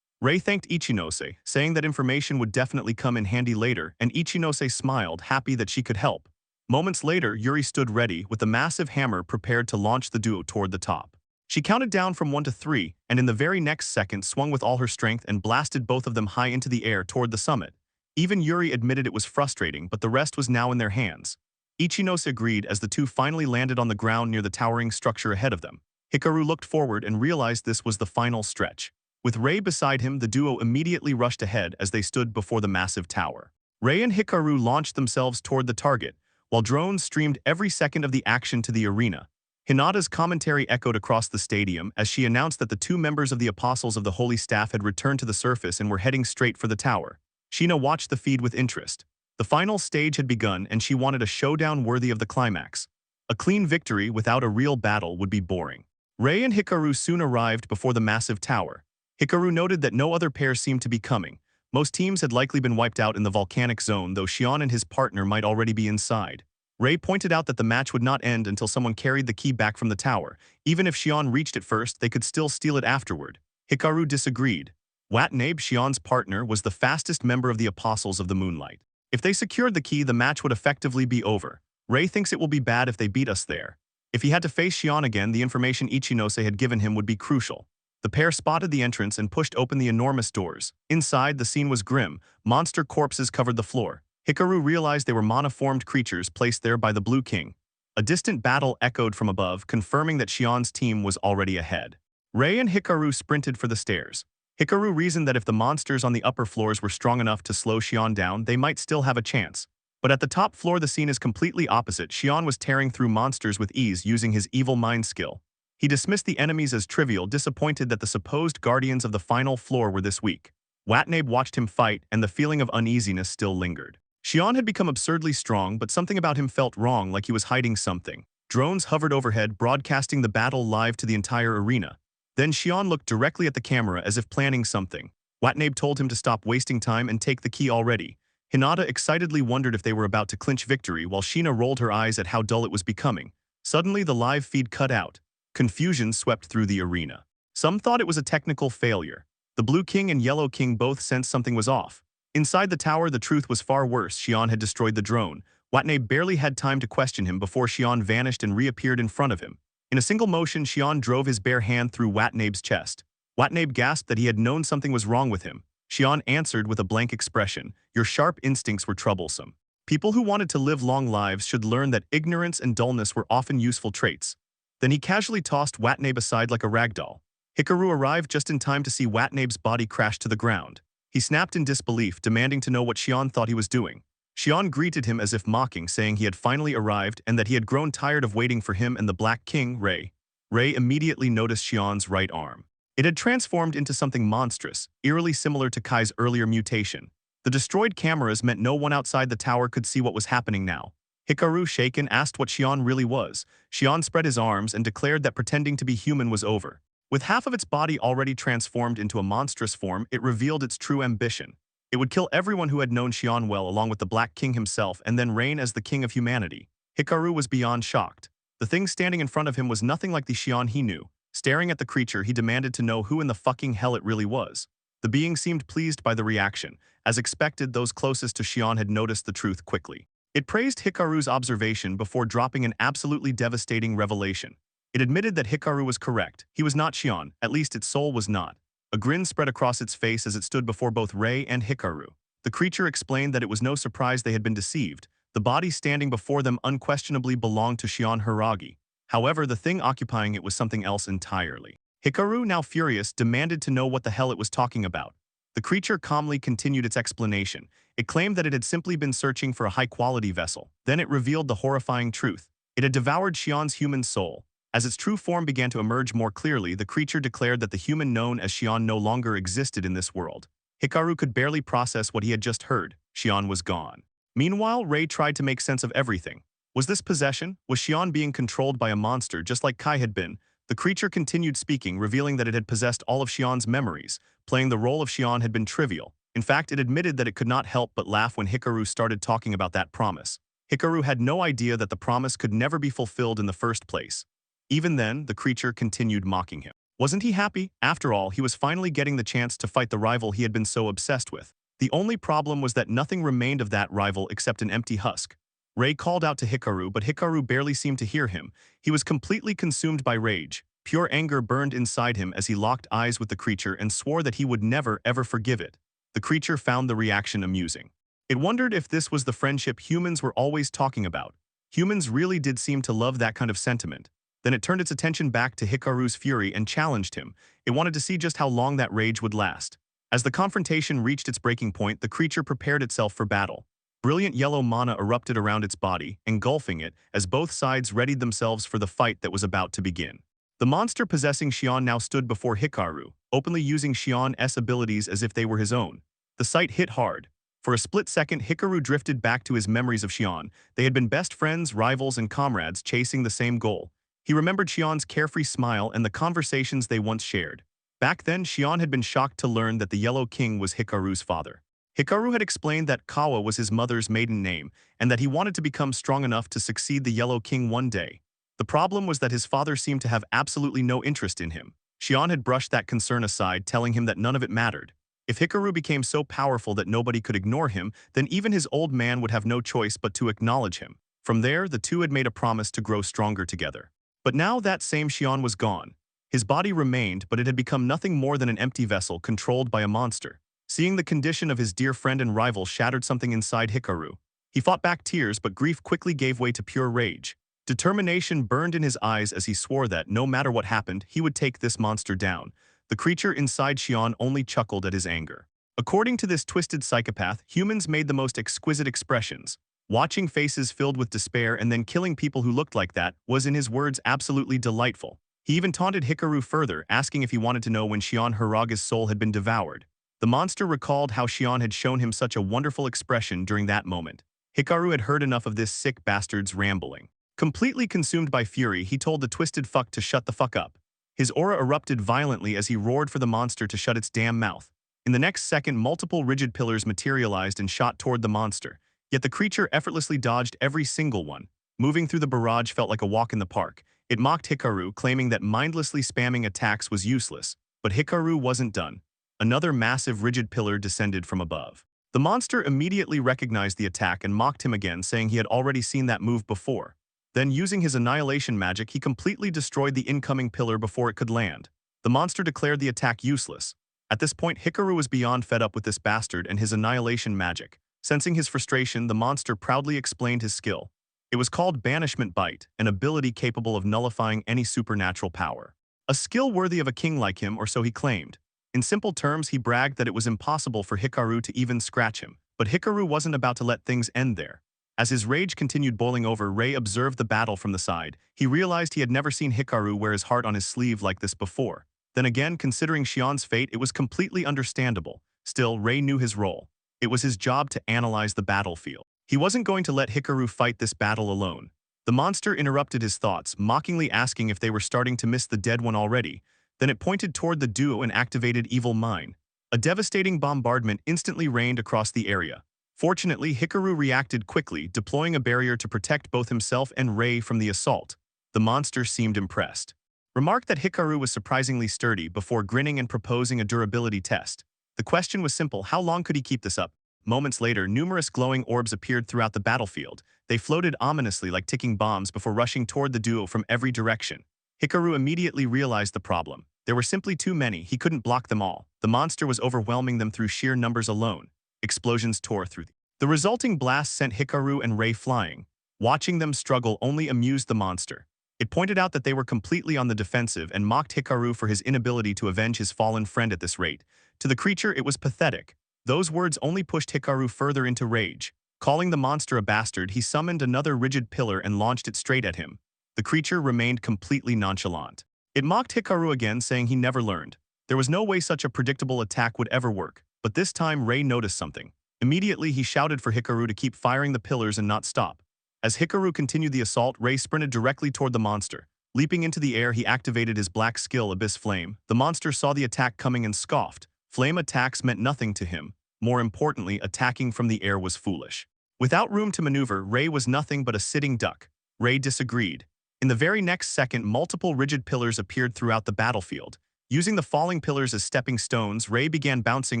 Rei thanked Ichinose, saying that information would definitely come in handy later, and Ichinose smiled, happy that she could help. Moments later, Yuri stood ready with the massive hammer prepared to launch the duo toward the top. She counted down from 1 to 3, and in the very next second swung with all her strength and blasted both of them high into the air toward the summit. Even Yuri admitted it was frustrating, but the rest was now in their hands. Ichinose agreed as the two finally landed on the ground near the towering structure ahead of them. Hikaru looked forward and realized this was the final stretch. With Rei beside him, the duo immediately rushed ahead as they stood before the massive tower. Rei and Hikaru launched themselves toward the target, while drones streamed every second of the action to the arena. Hinata's commentary echoed across the stadium as she announced that the two members of the Apostles of the Holy Staff had returned to the surface and were heading straight for the tower. Sheena watched the feed with interest. The final stage had begun and she wanted a showdown worthy of the climax. A clean victory without a real battle would be boring. Rei and Hikaru soon arrived before the massive tower. Hikaru noted that no other pair seemed to be coming. Most teams had likely been wiped out in the volcanic zone, though Xion and his partner might already be inside. Rei pointed out that the match would not end until someone carried the key back from the tower. Even if Xion reached it first, they could still steal it afterward. Hikaru disagreed. Watanabe, Xian's partner, was the fastest member of the Apostles of the Moonlight. If they secured the key, the match would effectively be over. Ray thinks it will be bad if they beat us there. If he had to face Xian again, the information Ichinose had given him would be crucial. The pair spotted the entrance and pushed open the enormous doors. Inside, the scene was grim. Monster corpses covered the floor. Hikaru realized they were mana-formed creatures placed there by the Blue King. A distant battle echoed from above, confirming that Xian's team was already ahead. Ray and Hikaru sprinted for the stairs. Hikaru reasoned that if the monsters on the upper floors were strong enough to slow Xian down, they might still have a chance. But at the top floor, the scene is completely opposite. Xian was tearing through monsters with ease using his evil mind skill. He dismissed the enemies as trivial, disappointed that the supposed guardians of the final floor were this weak. Watanabe watched him fight, and the feeling of uneasiness still lingered. Xian had become absurdly strong, but something about him felt wrong, like he was hiding something. Drones hovered overhead, broadcasting the battle live to the entire arena. Then Xian looked directly at the camera as if planning something. Watanabe told him to stop wasting time and take the key already. Hinata excitedly wondered if they were about to clinch victory, while Sheena rolled her eyes at how dull it was becoming. Suddenly, the live feed cut out. Confusion swept through the arena. Some thought it was a technical failure. The Blue King and Yellow King both sensed something was off. Inside the tower, the truth was far worse. Xian had destroyed the drone. Watanabe barely had time to question him before Xian vanished and reappeared in front of him. In a single motion, Xian drove his bare hand through Watanabe's chest. Watanabe gasped that he had known something was wrong with him. Xian answered with a blank expression. Your sharp instincts were troublesome. People who wanted to live long lives should learn that ignorance and dullness were often useful traits. Then he casually tossed Watanabe aside like a ragdoll. Hikaru arrived just in time to see Watanabe's body crash to the ground. He snapped in disbelief, demanding to know what Xian thought he was doing. Xian greeted him as if mocking, saying he had finally arrived and that he had grown tired of waiting for him and the Black King, Ray. Ray immediately noticed Xian's right arm. It had transformed into something monstrous, eerily similar to Kai's earlier mutation. The destroyed cameras meant no one outside the tower could see what was happening now. Hikaru, shaken, asked what Xian really was. Xian spread his arms and declared that pretending to be human was over. With half of its body already transformed into a monstrous form, it revealed its true ambition. It would kill everyone who had known Xian well, along with the Black King himself, and then reign as the king of humanity. Hikaru was beyond shocked. The thing standing in front of him was nothing like the Xian he knew. Staring at the creature, he demanded to know who in the fucking hell it really was. The being seemed pleased by the reaction. As expected, those closest to Xian had noticed the truth quickly. It praised Hikaru's observation before dropping an absolutely devastating revelation. It admitted that Hikaru was correct. He was not Xian, at least its soul was not. A grin spread across its face as it stood before both Ray and Hikaru. The creature explained that it was no surprise they had been deceived. The body standing before them unquestionably belonged to Xian Hiragi. However, the thing occupying it was something else entirely. Hikaru, now furious, demanded to know what the hell it was talking about. The creature calmly continued its explanation. It claimed that it had simply been searching for a high-quality vessel. Then it revealed the horrifying truth. It had devoured Xian's human soul. As its true form began to emerge more clearly, the creature declared that the human known as Xian no longer existed in this world. Hikaru could barely process what he had just heard. Xian was gone. Meanwhile, Ray tried to make sense of everything. Was this possession? Was Xian being controlled by a monster just like Kai had been? The creature continued speaking, revealing that it had possessed all of Xian's memories. Playing the role of Xian had been trivial. In fact, it admitted that it could not help but laugh when Hikaru started talking about that promise. Hikaru had no idea that the promise could never be fulfilled in the first place. Even then, the creature continued mocking him. Wasn't he happy? After all, he was finally getting the chance to fight the rival he had been so obsessed with. The only problem was that nothing remained of that rival except an empty husk. Ray called out to Hikaru, but Hikaru barely seemed to hear him. He was completely consumed by rage. Pure anger burned inside him as he locked eyes with the creature and swore that he would never, ever forgive it. The creature found the reaction amusing. It wondered if this was the friendship humans were always talking about. Humans really did seem to love that kind of sentiment. Then it turned its attention back to Hikaru's fury and challenged him. It wanted to see just how long that rage would last. As the confrontation reached its breaking point, the creature prepared itself for battle. Brilliant yellow mana erupted around its body, engulfing it, as both sides readied themselves for the fight that was about to begin. The monster possessing Xian now stood before Hikaru, openly using Xian's abilities as if they were his own. The sight hit hard. For a split second, Hikaru drifted back to his memories of Xian. They had been best friends, rivals, and comrades chasing the same goal. He remembered Xian's carefree smile and the conversations they once shared. Back then, Xian had been shocked to learn that the Yellow King was Hikaru's father. Hikaru had explained that Kawa was his mother's maiden name and that he wanted to become strong enough to succeed the Yellow King one day. The problem was that his father seemed to have absolutely no interest in him. Xian had brushed that concern aside, telling him that none of it mattered. If Hikaru became so powerful that nobody could ignore him, then even his old man would have no choice but to acknowledge him. From there, the two had made a promise to grow stronger together. But now that same Xion was gone. His body remained, but it had become nothing more than an empty vessel controlled by a monster. Seeing the condition of his dear friend and rival shattered something inside Hikaru. He fought back tears, but grief quickly gave way to pure rage. Determination burned in his eyes as he swore that, no matter what happened, he would take this monster down. The creature inside Xion only chuckled at his anger. According to this twisted psychopath, humans made the most exquisite expressions. Watching faces filled with despair and then killing people who looked like that was, in his words, absolutely delightful. He even taunted Hikaru further, asking if he wanted to know when Xion Hiraga's soul had been devoured. The monster recalled how Xion had shown him such a wonderful expression during that moment. Hikaru had heard enough of this sick bastard's rambling. Completely consumed by fury, he told the twisted fuck to shut the fuck up. His aura erupted violently as he roared for the monster to shut its damn mouth. In the next second, multiple rigid pillars materialized and shot toward the monster. Yet the creature effortlessly dodged every single one. Moving through the barrage felt like a walk in the park. It mocked Hikaru, claiming that mindlessly spamming attacks was useless. But Hikaru wasn't done. Another massive rigid pillar descended from above. The monster immediately recognized the attack and mocked him again, saying he had already seen that move before. Then, using his annihilation magic, he completely destroyed the incoming pillar before it could land. The monster declared the attack useless. At this point, Hikaru was beyond fed up with this bastard and his annihilation magic. Sensing his frustration, the monster proudly explained his skill. It was called Banishment Bite, an ability capable of nullifying any supernatural power. A skill worthy of a king like him, or so he claimed. In simple terms, he bragged that it was impossible for Hikaru to even scratch him. But Hikaru wasn't about to let things end there. As his rage continued boiling over, Rei observed the battle from the side. He realized he had never seen Hikaru wear his heart on his sleeve like this before. Then again, considering Xion's fate, it was completely understandable. Still, Rei knew his role. It was his job to analyze the battlefield. He wasn't going to let Hikaru fight this battle alone. The monster interrupted his thoughts, mockingly asking if they were starting to miss the dead one already. Then it pointed toward the duo and activated Evil Mine. A devastating bombardment instantly rained across the area. Fortunately, Hikaru reacted quickly, deploying a barrier to protect both himself and Rei from the assault. The monster seemed impressed. Remarked that Hikaru was surprisingly sturdy before grinning and proposing a durability test. The question was simple: how long could he keep this up? Moments later, numerous glowing orbs appeared throughout the battlefield. They floated ominously like ticking bombs before rushing toward the duo from every direction. Hikaru immediately realized the problem. There were simply too many. He couldn't block them all. The monster was overwhelming them through sheer numbers alone. Explosions tore through. The resulting blast sent Hikaru and Rei flying. Watching them struggle only amused the monster. It pointed out that they were completely on the defensive and mocked Hikaru for his inability to avenge his fallen friend at this rate. To the creature, it was pathetic. Those words only pushed Hikaru further into rage. Calling the monster a bastard, he summoned another rigid pillar and launched it straight at him. The creature remained completely nonchalant. It mocked Hikaru again, saying he never learned. There was no way such a predictable attack would ever work. But this time, Rei noticed something. Immediately, he shouted for Hikaru to keep firing the pillars and not stop. As Hikaru continued the assault, Rei sprinted directly toward the monster. Leaping into the air, he activated his black skill, Abyss Flame. The monster saw the attack coming and scoffed. Flame attacks meant nothing to him. More importantly, attacking from the air was foolish. Without room to maneuver, Rei was nothing but a sitting duck. Rei disagreed. In the very next second, multiple rigid pillars appeared throughout the battlefield. Using the falling pillars as stepping stones, Rei began bouncing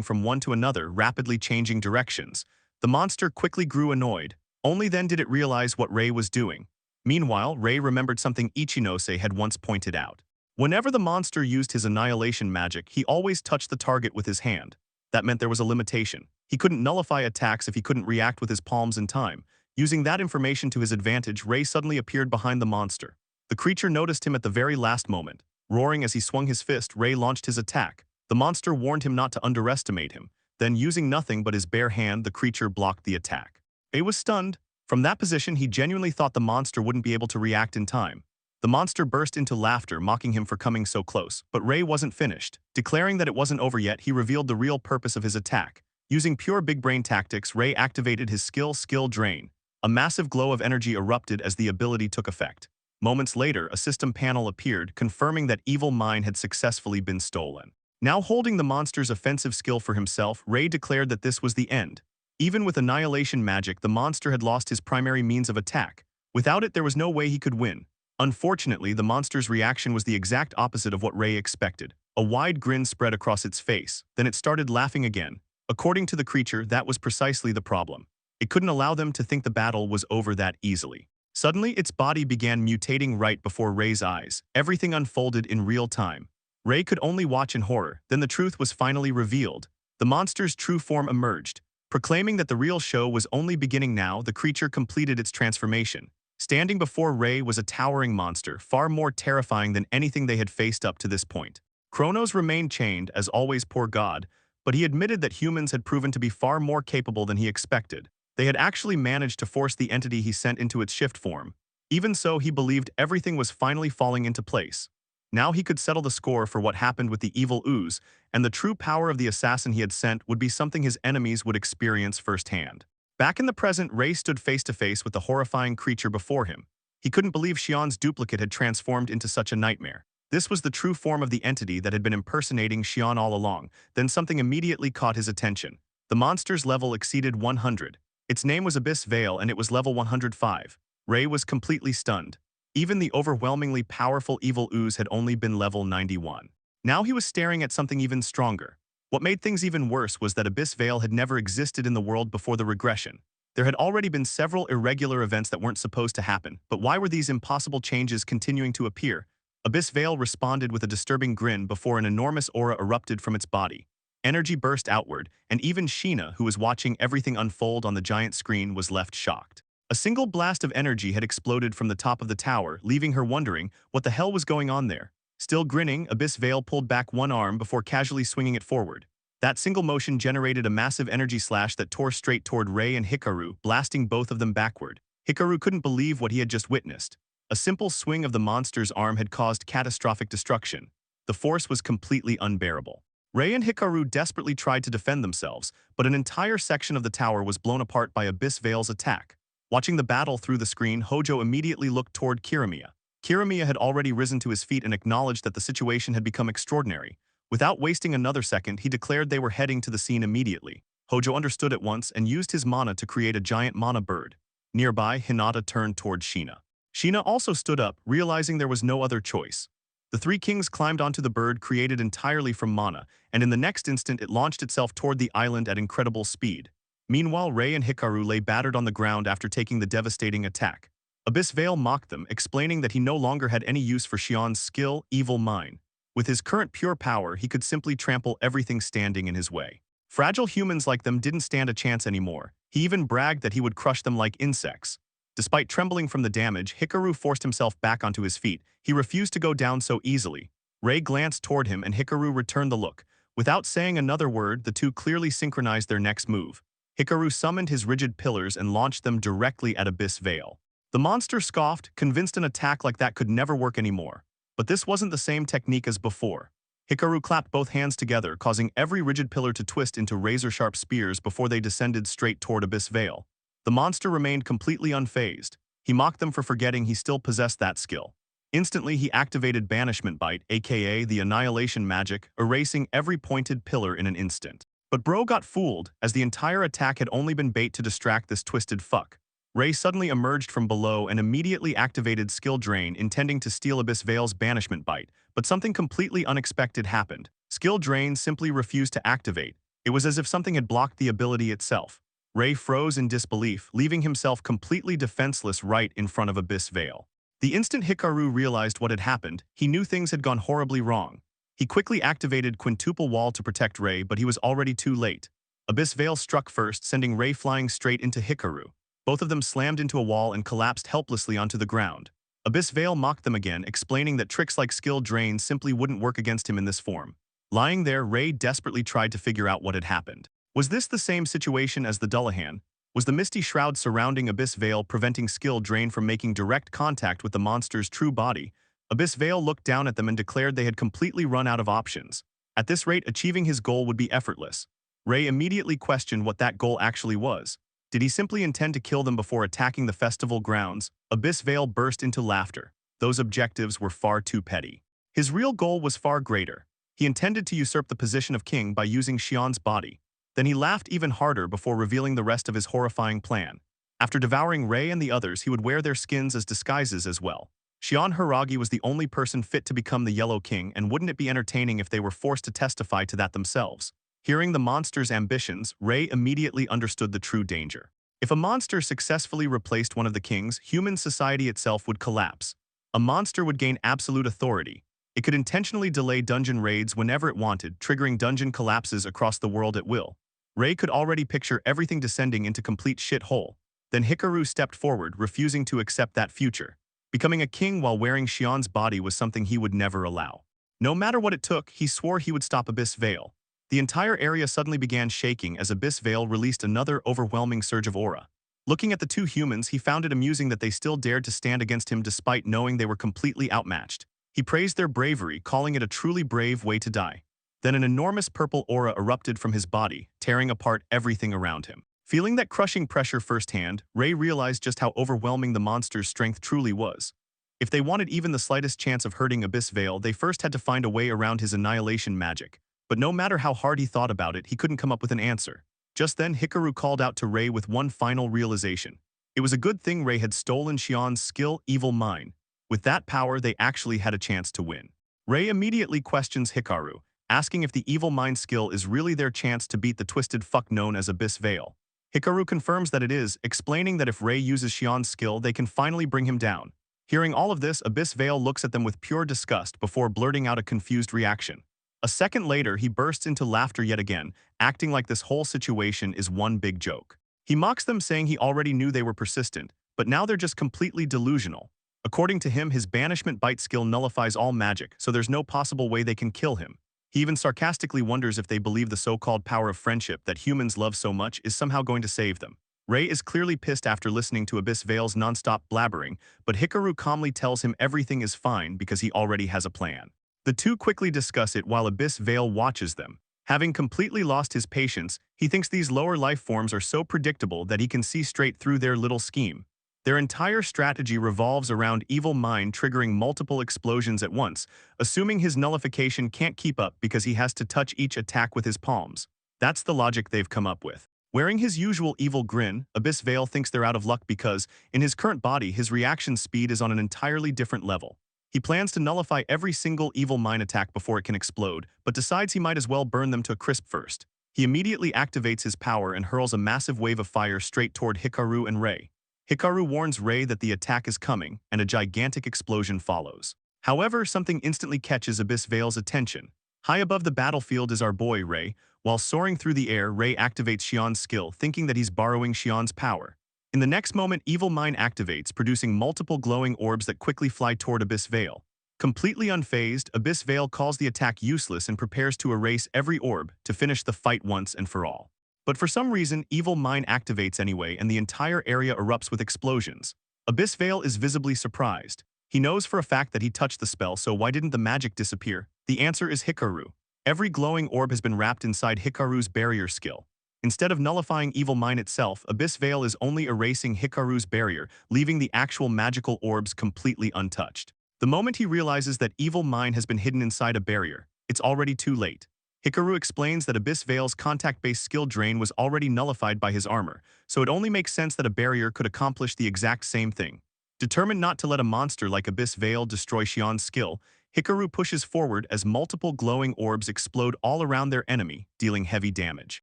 from one to another, rapidly changing directions. The monster quickly grew annoyed. Only then did it realize what Rei was doing. Meanwhile, Rei remembered something Ichinose had once pointed out. Whenever the monster used his annihilation magic, he always touched the target with his hand. That meant there was a limitation. He couldn't nullify attacks if he couldn't react with his palms in time. Using that information to his advantage, Rei suddenly appeared behind the monster. The creature noticed him at the very last moment. Roaring as he swung his fist, Rei launched his attack. The monster warned him not to underestimate him. Then, using nothing but his bare hand, the creature blocked the attack. Rei was stunned. From that position, he genuinely thought the monster wouldn't be able to react in time. The monster burst into laughter, mocking him for coming so close. But Rei wasn't finished. Declaring that it wasn't over yet, he revealed the real purpose of his attack. Using pure big brain tactics, Rei activated his skill Drain. A massive glow of energy erupted as the ability took effect. Moments later, a system panel appeared, confirming that Evil Mine had successfully been stolen. Now holding the monster's offensive skill for himself, Rei declared that this was the end. Even with annihilation magic, the monster had lost his primary means of attack. Without it, there was no way he could win. Unfortunately, the monster's reaction was the exact opposite of what Rei expected. A wide grin spread across its face, then it started laughing again. According to the creature, that was precisely the problem. It couldn't allow them to think the battle was over that easily. Suddenly, its body began mutating right before Ray's eyes. Everything unfolded in real time. Ray could only watch in horror, then the truth was finally revealed. The monster's true form emerged. Proclaiming that the real show was only beginning now, the creature completed its transformation. Standing before Ray was a towering monster, far more terrifying than anything they had faced up to this point. Kronos remained chained, as always poor God, but he admitted that humans had proven to be far more capable than he expected. They had actually managed to force the entity he sent into its shift form. Even so, he believed everything was finally falling into place. Now he could settle the score for what happened with the evil ooze, and the true power of the assassin he had sent would be something his enemies would experience firsthand. Back in the present, Ray stood face to face with the horrifying creature before him. He couldn't believe Xian's duplicate had transformed into such a nightmare. This was the true form of the entity that had been impersonating Xian all along. Then something immediately caught his attention. The monster's level exceeded 100. Its name was Abyss Veil and it was level 105. Ray was completely stunned. Even the overwhelmingly powerful evil ooze had only been level 91. Now he was staring at something even stronger. What made things even worse was that Abyss Veil had never existed in the world before the regression. There had already been several irregular events that weren't supposed to happen, but why were these impossible changes continuing to appear? Abyss Veil responded with a disturbing grin before an enormous aura erupted from its body. Energy burst outward, and even Sheena, who was watching everything unfold on the giant screen, was left shocked. A single blast of energy had exploded from the top of the tower, leaving her wondering what the hell was going on there. Still grinning, Abyss Veil pulled back one arm before casually swinging it forward. That single motion generated a massive energy slash that tore straight toward Ray and Hikaru, blasting both of them backward. Hikaru couldn't believe what he had just witnessed. A simple swing of the monster's arm had caused catastrophic destruction. The force was completely unbearable. Ray and Hikaru desperately tried to defend themselves, but an entire section of the tower was blown apart by Abyss Veil's attack. Watching the battle through the screen, Hojo immediately looked toward Kirimiya. Kirimiya had already risen to his feet and acknowledged that the situation had become extraordinary. Without wasting another second, he declared they were heading to the scene immediately. Hojo understood at once and used his mana to create a giant mana bird. Nearby, Hinata turned toward Sheena. Sheena also stood up, realizing there was no other choice. The three kings climbed onto the bird created entirely from mana, and in the next instant it launched itself toward the island at incredible speed. Meanwhile, Ray and Hikaru lay battered on the ground after taking the devastating attack. Abyss Veil mocked them, explaining that he no longer had any use for Xian's skill, evil mind. With his current pure power, he could simply trample everything standing in his way. Fragile humans like them didn't stand a chance anymore. He even bragged that he would crush them like insects. Despite trembling from the damage, Hikaru forced himself back onto his feet. He refused to go down so easily. Ray glanced toward him and Hikaru returned the look. Without saying another word, the two clearly synchronized their next move. Hikaru summoned his rigid pillars and launched them directly at Abyss Veil. The monster scoffed, convinced an attack like that could never work anymore. But this wasn't the same technique as before. Hikaru clapped both hands together, causing every rigid pillar to twist into razor-sharp spears before they descended straight toward Abyss Veil. The monster remained completely unfazed. He mocked them for forgetting he still possessed that skill. Instantly, he activated Banishment Bite, aka the Annihilation magic, erasing every pointed pillar in an instant. But bro got fooled, as the entire attack had only been bait to distract this twisted fuck. Ray suddenly emerged from below and immediately activated Skill Drain, intending to steal Abyss Veil's Banishment Bite, but something completely unexpected happened. Skill Drain simply refused to activate. It was as if something had blocked the ability itself. Ray froze in disbelief, leaving himself completely defenseless right in front of Abyss Veil. The instant Hikaru realized what had happened, he knew things had gone horribly wrong. He quickly activated Quintuple Wall to protect Ray, but he was already too late. Abyss Veil struck first, sending Ray flying straight into Hikaru. Both of them slammed into a wall and collapsed helplessly onto the ground. Abyss Veil mocked them again, explaining that tricks like Skill Drain simply wouldn't work against him in this form. Lying there, Ray desperately tried to figure out what had happened. Was this the same situation as the Dullahan? Was the misty shroud surrounding Abyss Veil preventing Skill Drain from making direct contact with the monster's true body? Abyss Veil looked down at them and declared they had completely run out of options. At this rate, achieving his goal would be effortless. Ray immediately questioned what that goal actually was. Did he simply intend to kill them before attacking the festival grounds? Abyss Veil burst into laughter. Those objectives were far too petty. His real goal was far greater. He intended to usurp the position of king by using Xian's body. Then he laughed even harder before revealing the rest of his horrifying plan. After devouring Ray and the others, he would wear their skins as disguises as well. Xian Hiragi was the only person fit to become the Yellow King, and wouldn't it be entertaining if they were forced to testify to that themselves? Hearing the monster's ambitions, Ray immediately understood the true danger. If a monster successfully replaced one of the kings, human society itself would collapse. A monster would gain absolute authority. It could intentionally delay dungeon raids whenever it wanted, triggering dungeon collapses across the world at will. Ray could already picture everything descending into complete shithole. Then Hikaru stepped forward, refusing to accept that future. Becoming a king while wearing Xian's body was something he would never allow. No matter what it took, he swore he would stop Abyss Veil. The entire area suddenly began shaking as Abyss Veil released another overwhelming surge of aura. Looking at the two humans, he found it amusing that they still dared to stand against him despite knowing they were completely outmatched. He praised their bravery, calling it a truly brave way to die. Then an enormous purple aura erupted from his body, tearing apart everything around him. Feeling that crushing pressure firsthand, Ray realized just how overwhelming the monster's strength truly was. If they wanted even the slightest chance of hurting Abyss Veil, they first had to find a way around his annihilation magic. But no matter how hard he thought about it, he couldn't come up with an answer. Just then, Hikaru called out to Ray with one final realization. It was a good thing Ray had stolen Xian's skill, Evil Mind. With that power, they actually had a chance to win. Ray immediately questions Hikaru, asking if the Evil Mind skill is really their chance to beat the twisted fuck known as Abyss Veil. Hikaru confirms that it is, explaining that if Ray uses Xian's skill, they can finally bring him down. Hearing all of this, Abyss Veil looks at them with pure disgust before blurting out a confused reaction. A second later, he bursts into laughter yet again, acting like this whole situation is one big joke. He mocks them, saying he already knew they were persistent, but now they're just completely delusional. According to him, his banishment bite skill nullifies all magic, so there's no possible way they can kill him. He even sarcastically wonders if they believe the so-called power of friendship that humans love so much is somehow going to save them. Ray is clearly pissed after listening to Abyss Veil's non-stop blabbering, but Hikaru calmly tells him everything is fine because he already has a plan. The two quickly discuss it while Abyss Veil watches them. Having completely lost his patience, he thinks these lower life forms are so predictable that he can see straight through their little scheme. Their entire strategy revolves around Evil Mind triggering multiple explosions at once, assuming his nullification can't keep up because he has to touch each attack with his palms. That's the logic they've come up with. Wearing his usual evil grin, Abyss Veil thinks they're out of luck because, in his current body, his reaction speed is on an entirely different level. He plans to nullify every single Evil Mind attack before it can explode, but decides he might as well burn them to a crisp first. He immediately activates his power and hurls a massive wave of fire straight toward Hikaru and Ray. Hikaru warns Ray that the attack is coming, and a gigantic explosion follows. However, something instantly catches Abyss Veil's attention. High above the battlefield is our boy Ray. While soaring through the air, Ray activates Xian's skill, thinking that he's borrowing Xian's power. In the next moment, Evil Mind activates, producing multiple glowing orbs that quickly fly toward Abyss Veil. Completely unfazed, Abyss Veil calls the attack useless and prepares to erase every orb to finish the fight once and for all. But for some reason, Evil Mind activates anyway, and the entire area erupts with explosions. Abyss Veil is visibly surprised. He knows for a fact that he touched the spell, so why didn't the magic disappear? The answer is Hikaru. Every glowing orb has been wrapped inside Hikaru's barrier skill. Instead of nullifying Evil Mind itself, Abyss Veil is only erasing Hikaru's barrier, leaving the actual magical orbs completely untouched. The moment he realizes that Evil Mind has been hidden inside a barrier, it's already too late. Hikaru explains that Abyss Veil's contact-based skill drain was already nullified by his armor, so it only makes sense that a barrier could accomplish the exact same thing. Determined not to let a monster like Abyss Veil destroy Xian's skill, Hikaru pushes forward as multiple glowing orbs explode all around their enemy, dealing heavy damage.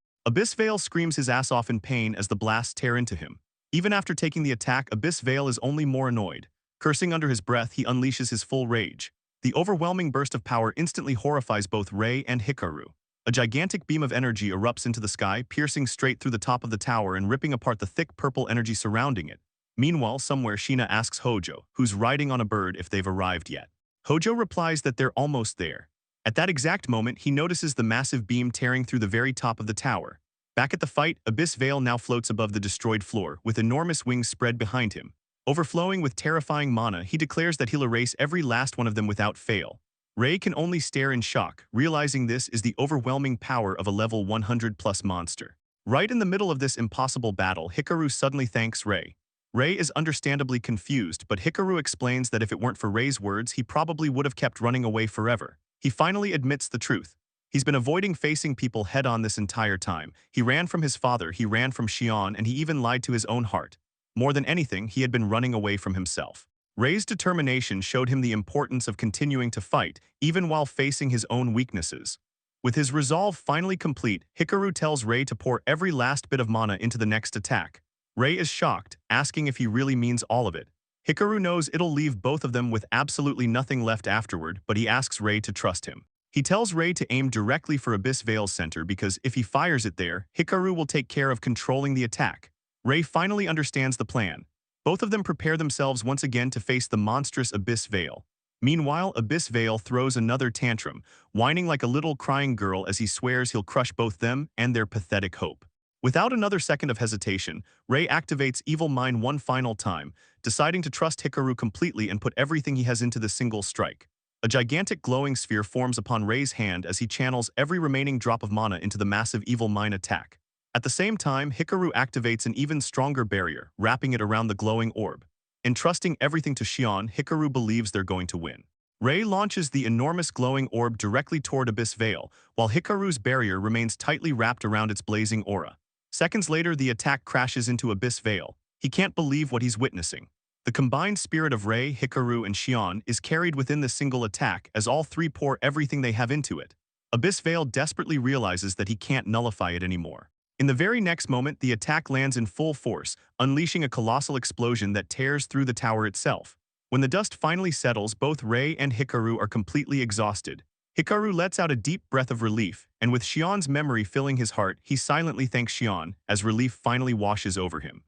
Abyss Veil screams his ass off in pain as the blasts tear into him. Even after taking the attack, Abyss Veil is only more annoyed. Cursing under his breath, he unleashes his full rage. The overwhelming burst of power instantly horrifies both Ray and Hikaru. A gigantic beam of energy erupts into the sky, piercing straight through the top of the tower and ripping apart the thick purple energy surrounding it. Meanwhile, somewhere Sheena asks Hojo, who's riding on a bird, if they've arrived yet. Hojo replies that they're almost there. At that exact moment, he notices the massive beam tearing through the very top of the tower. Back at the fight, Abyss Veil now floats above the destroyed floor, with enormous wings spread behind him. Overflowing with terrifying mana, he declares that he'll erase every last one of them without fail. Ray can only stare in shock, realizing this is the overwhelming power of a level 100+ monster. Right in the middle of this impossible battle, Hikaru suddenly thanks Ray. Ray is understandably confused, but Hikaru explains that if it weren't for Ray's words, he probably would have kept running away forever. He finally admits the truth. He's been avoiding facing people head-on this entire time. He ran from his father, he ran from Xian, and he even lied to his own heart. More than anything, he had been running away from himself. Rei's determination showed him the importance of continuing to fight, even while facing his own weaknesses. With his resolve finally complete, Hikaru tells Rei to pour every last bit of mana into the next attack. Rei is shocked, asking if he really means all of it. Hikaru knows it'll leave both of them with absolutely nothing left afterward, but he asks Rei to trust him. He tells Rei to aim directly for Abyss Veil's center because if he fires it there, Hikaru will take care of controlling the attack. Rei finally understands the plan. Both of them prepare themselves once again to face the monstrous Abyss Veil. Meanwhile, Abyss Veil throws another tantrum, whining like a little crying girl as he swears he'll crush both them and their pathetic hope. Without another second of hesitation, Rei activates Evil Mind one final time, deciding to trust Hikaru completely and put everything he has into the single strike. A gigantic glowing sphere forms upon Rei's hand as he channels every remaining drop of mana into the massive Evil Mind attack. At the same time, Hikaru activates an even stronger barrier, wrapping it around the glowing orb. Entrusting everything to Xion, Hikaru believes they're going to win. Rei launches the enormous glowing orb directly toward Abyss Veil, while Hikaru's barrier remains tightly wrapped around its blazing aura. Seconds later, the attack crashes into Abyss Veil. He can't believe what he's witnessing. The combined spirit of Rei, Hikaru, and Xion is carried within the single attack as all three pour everything they have into it. Abyss Veil desperately realizes that he can't nullify it anymore. In the very next moment, the attack lands in full force, unleashing a colossal explosion that tears through the tower itself. When the dust finally settles, both Rei and Hikaru are completely exhausted. Hikaru lets out a deep breath of relief, and with Xion's memory filling his heart, he silently thanks Xion as relief finally washes over him.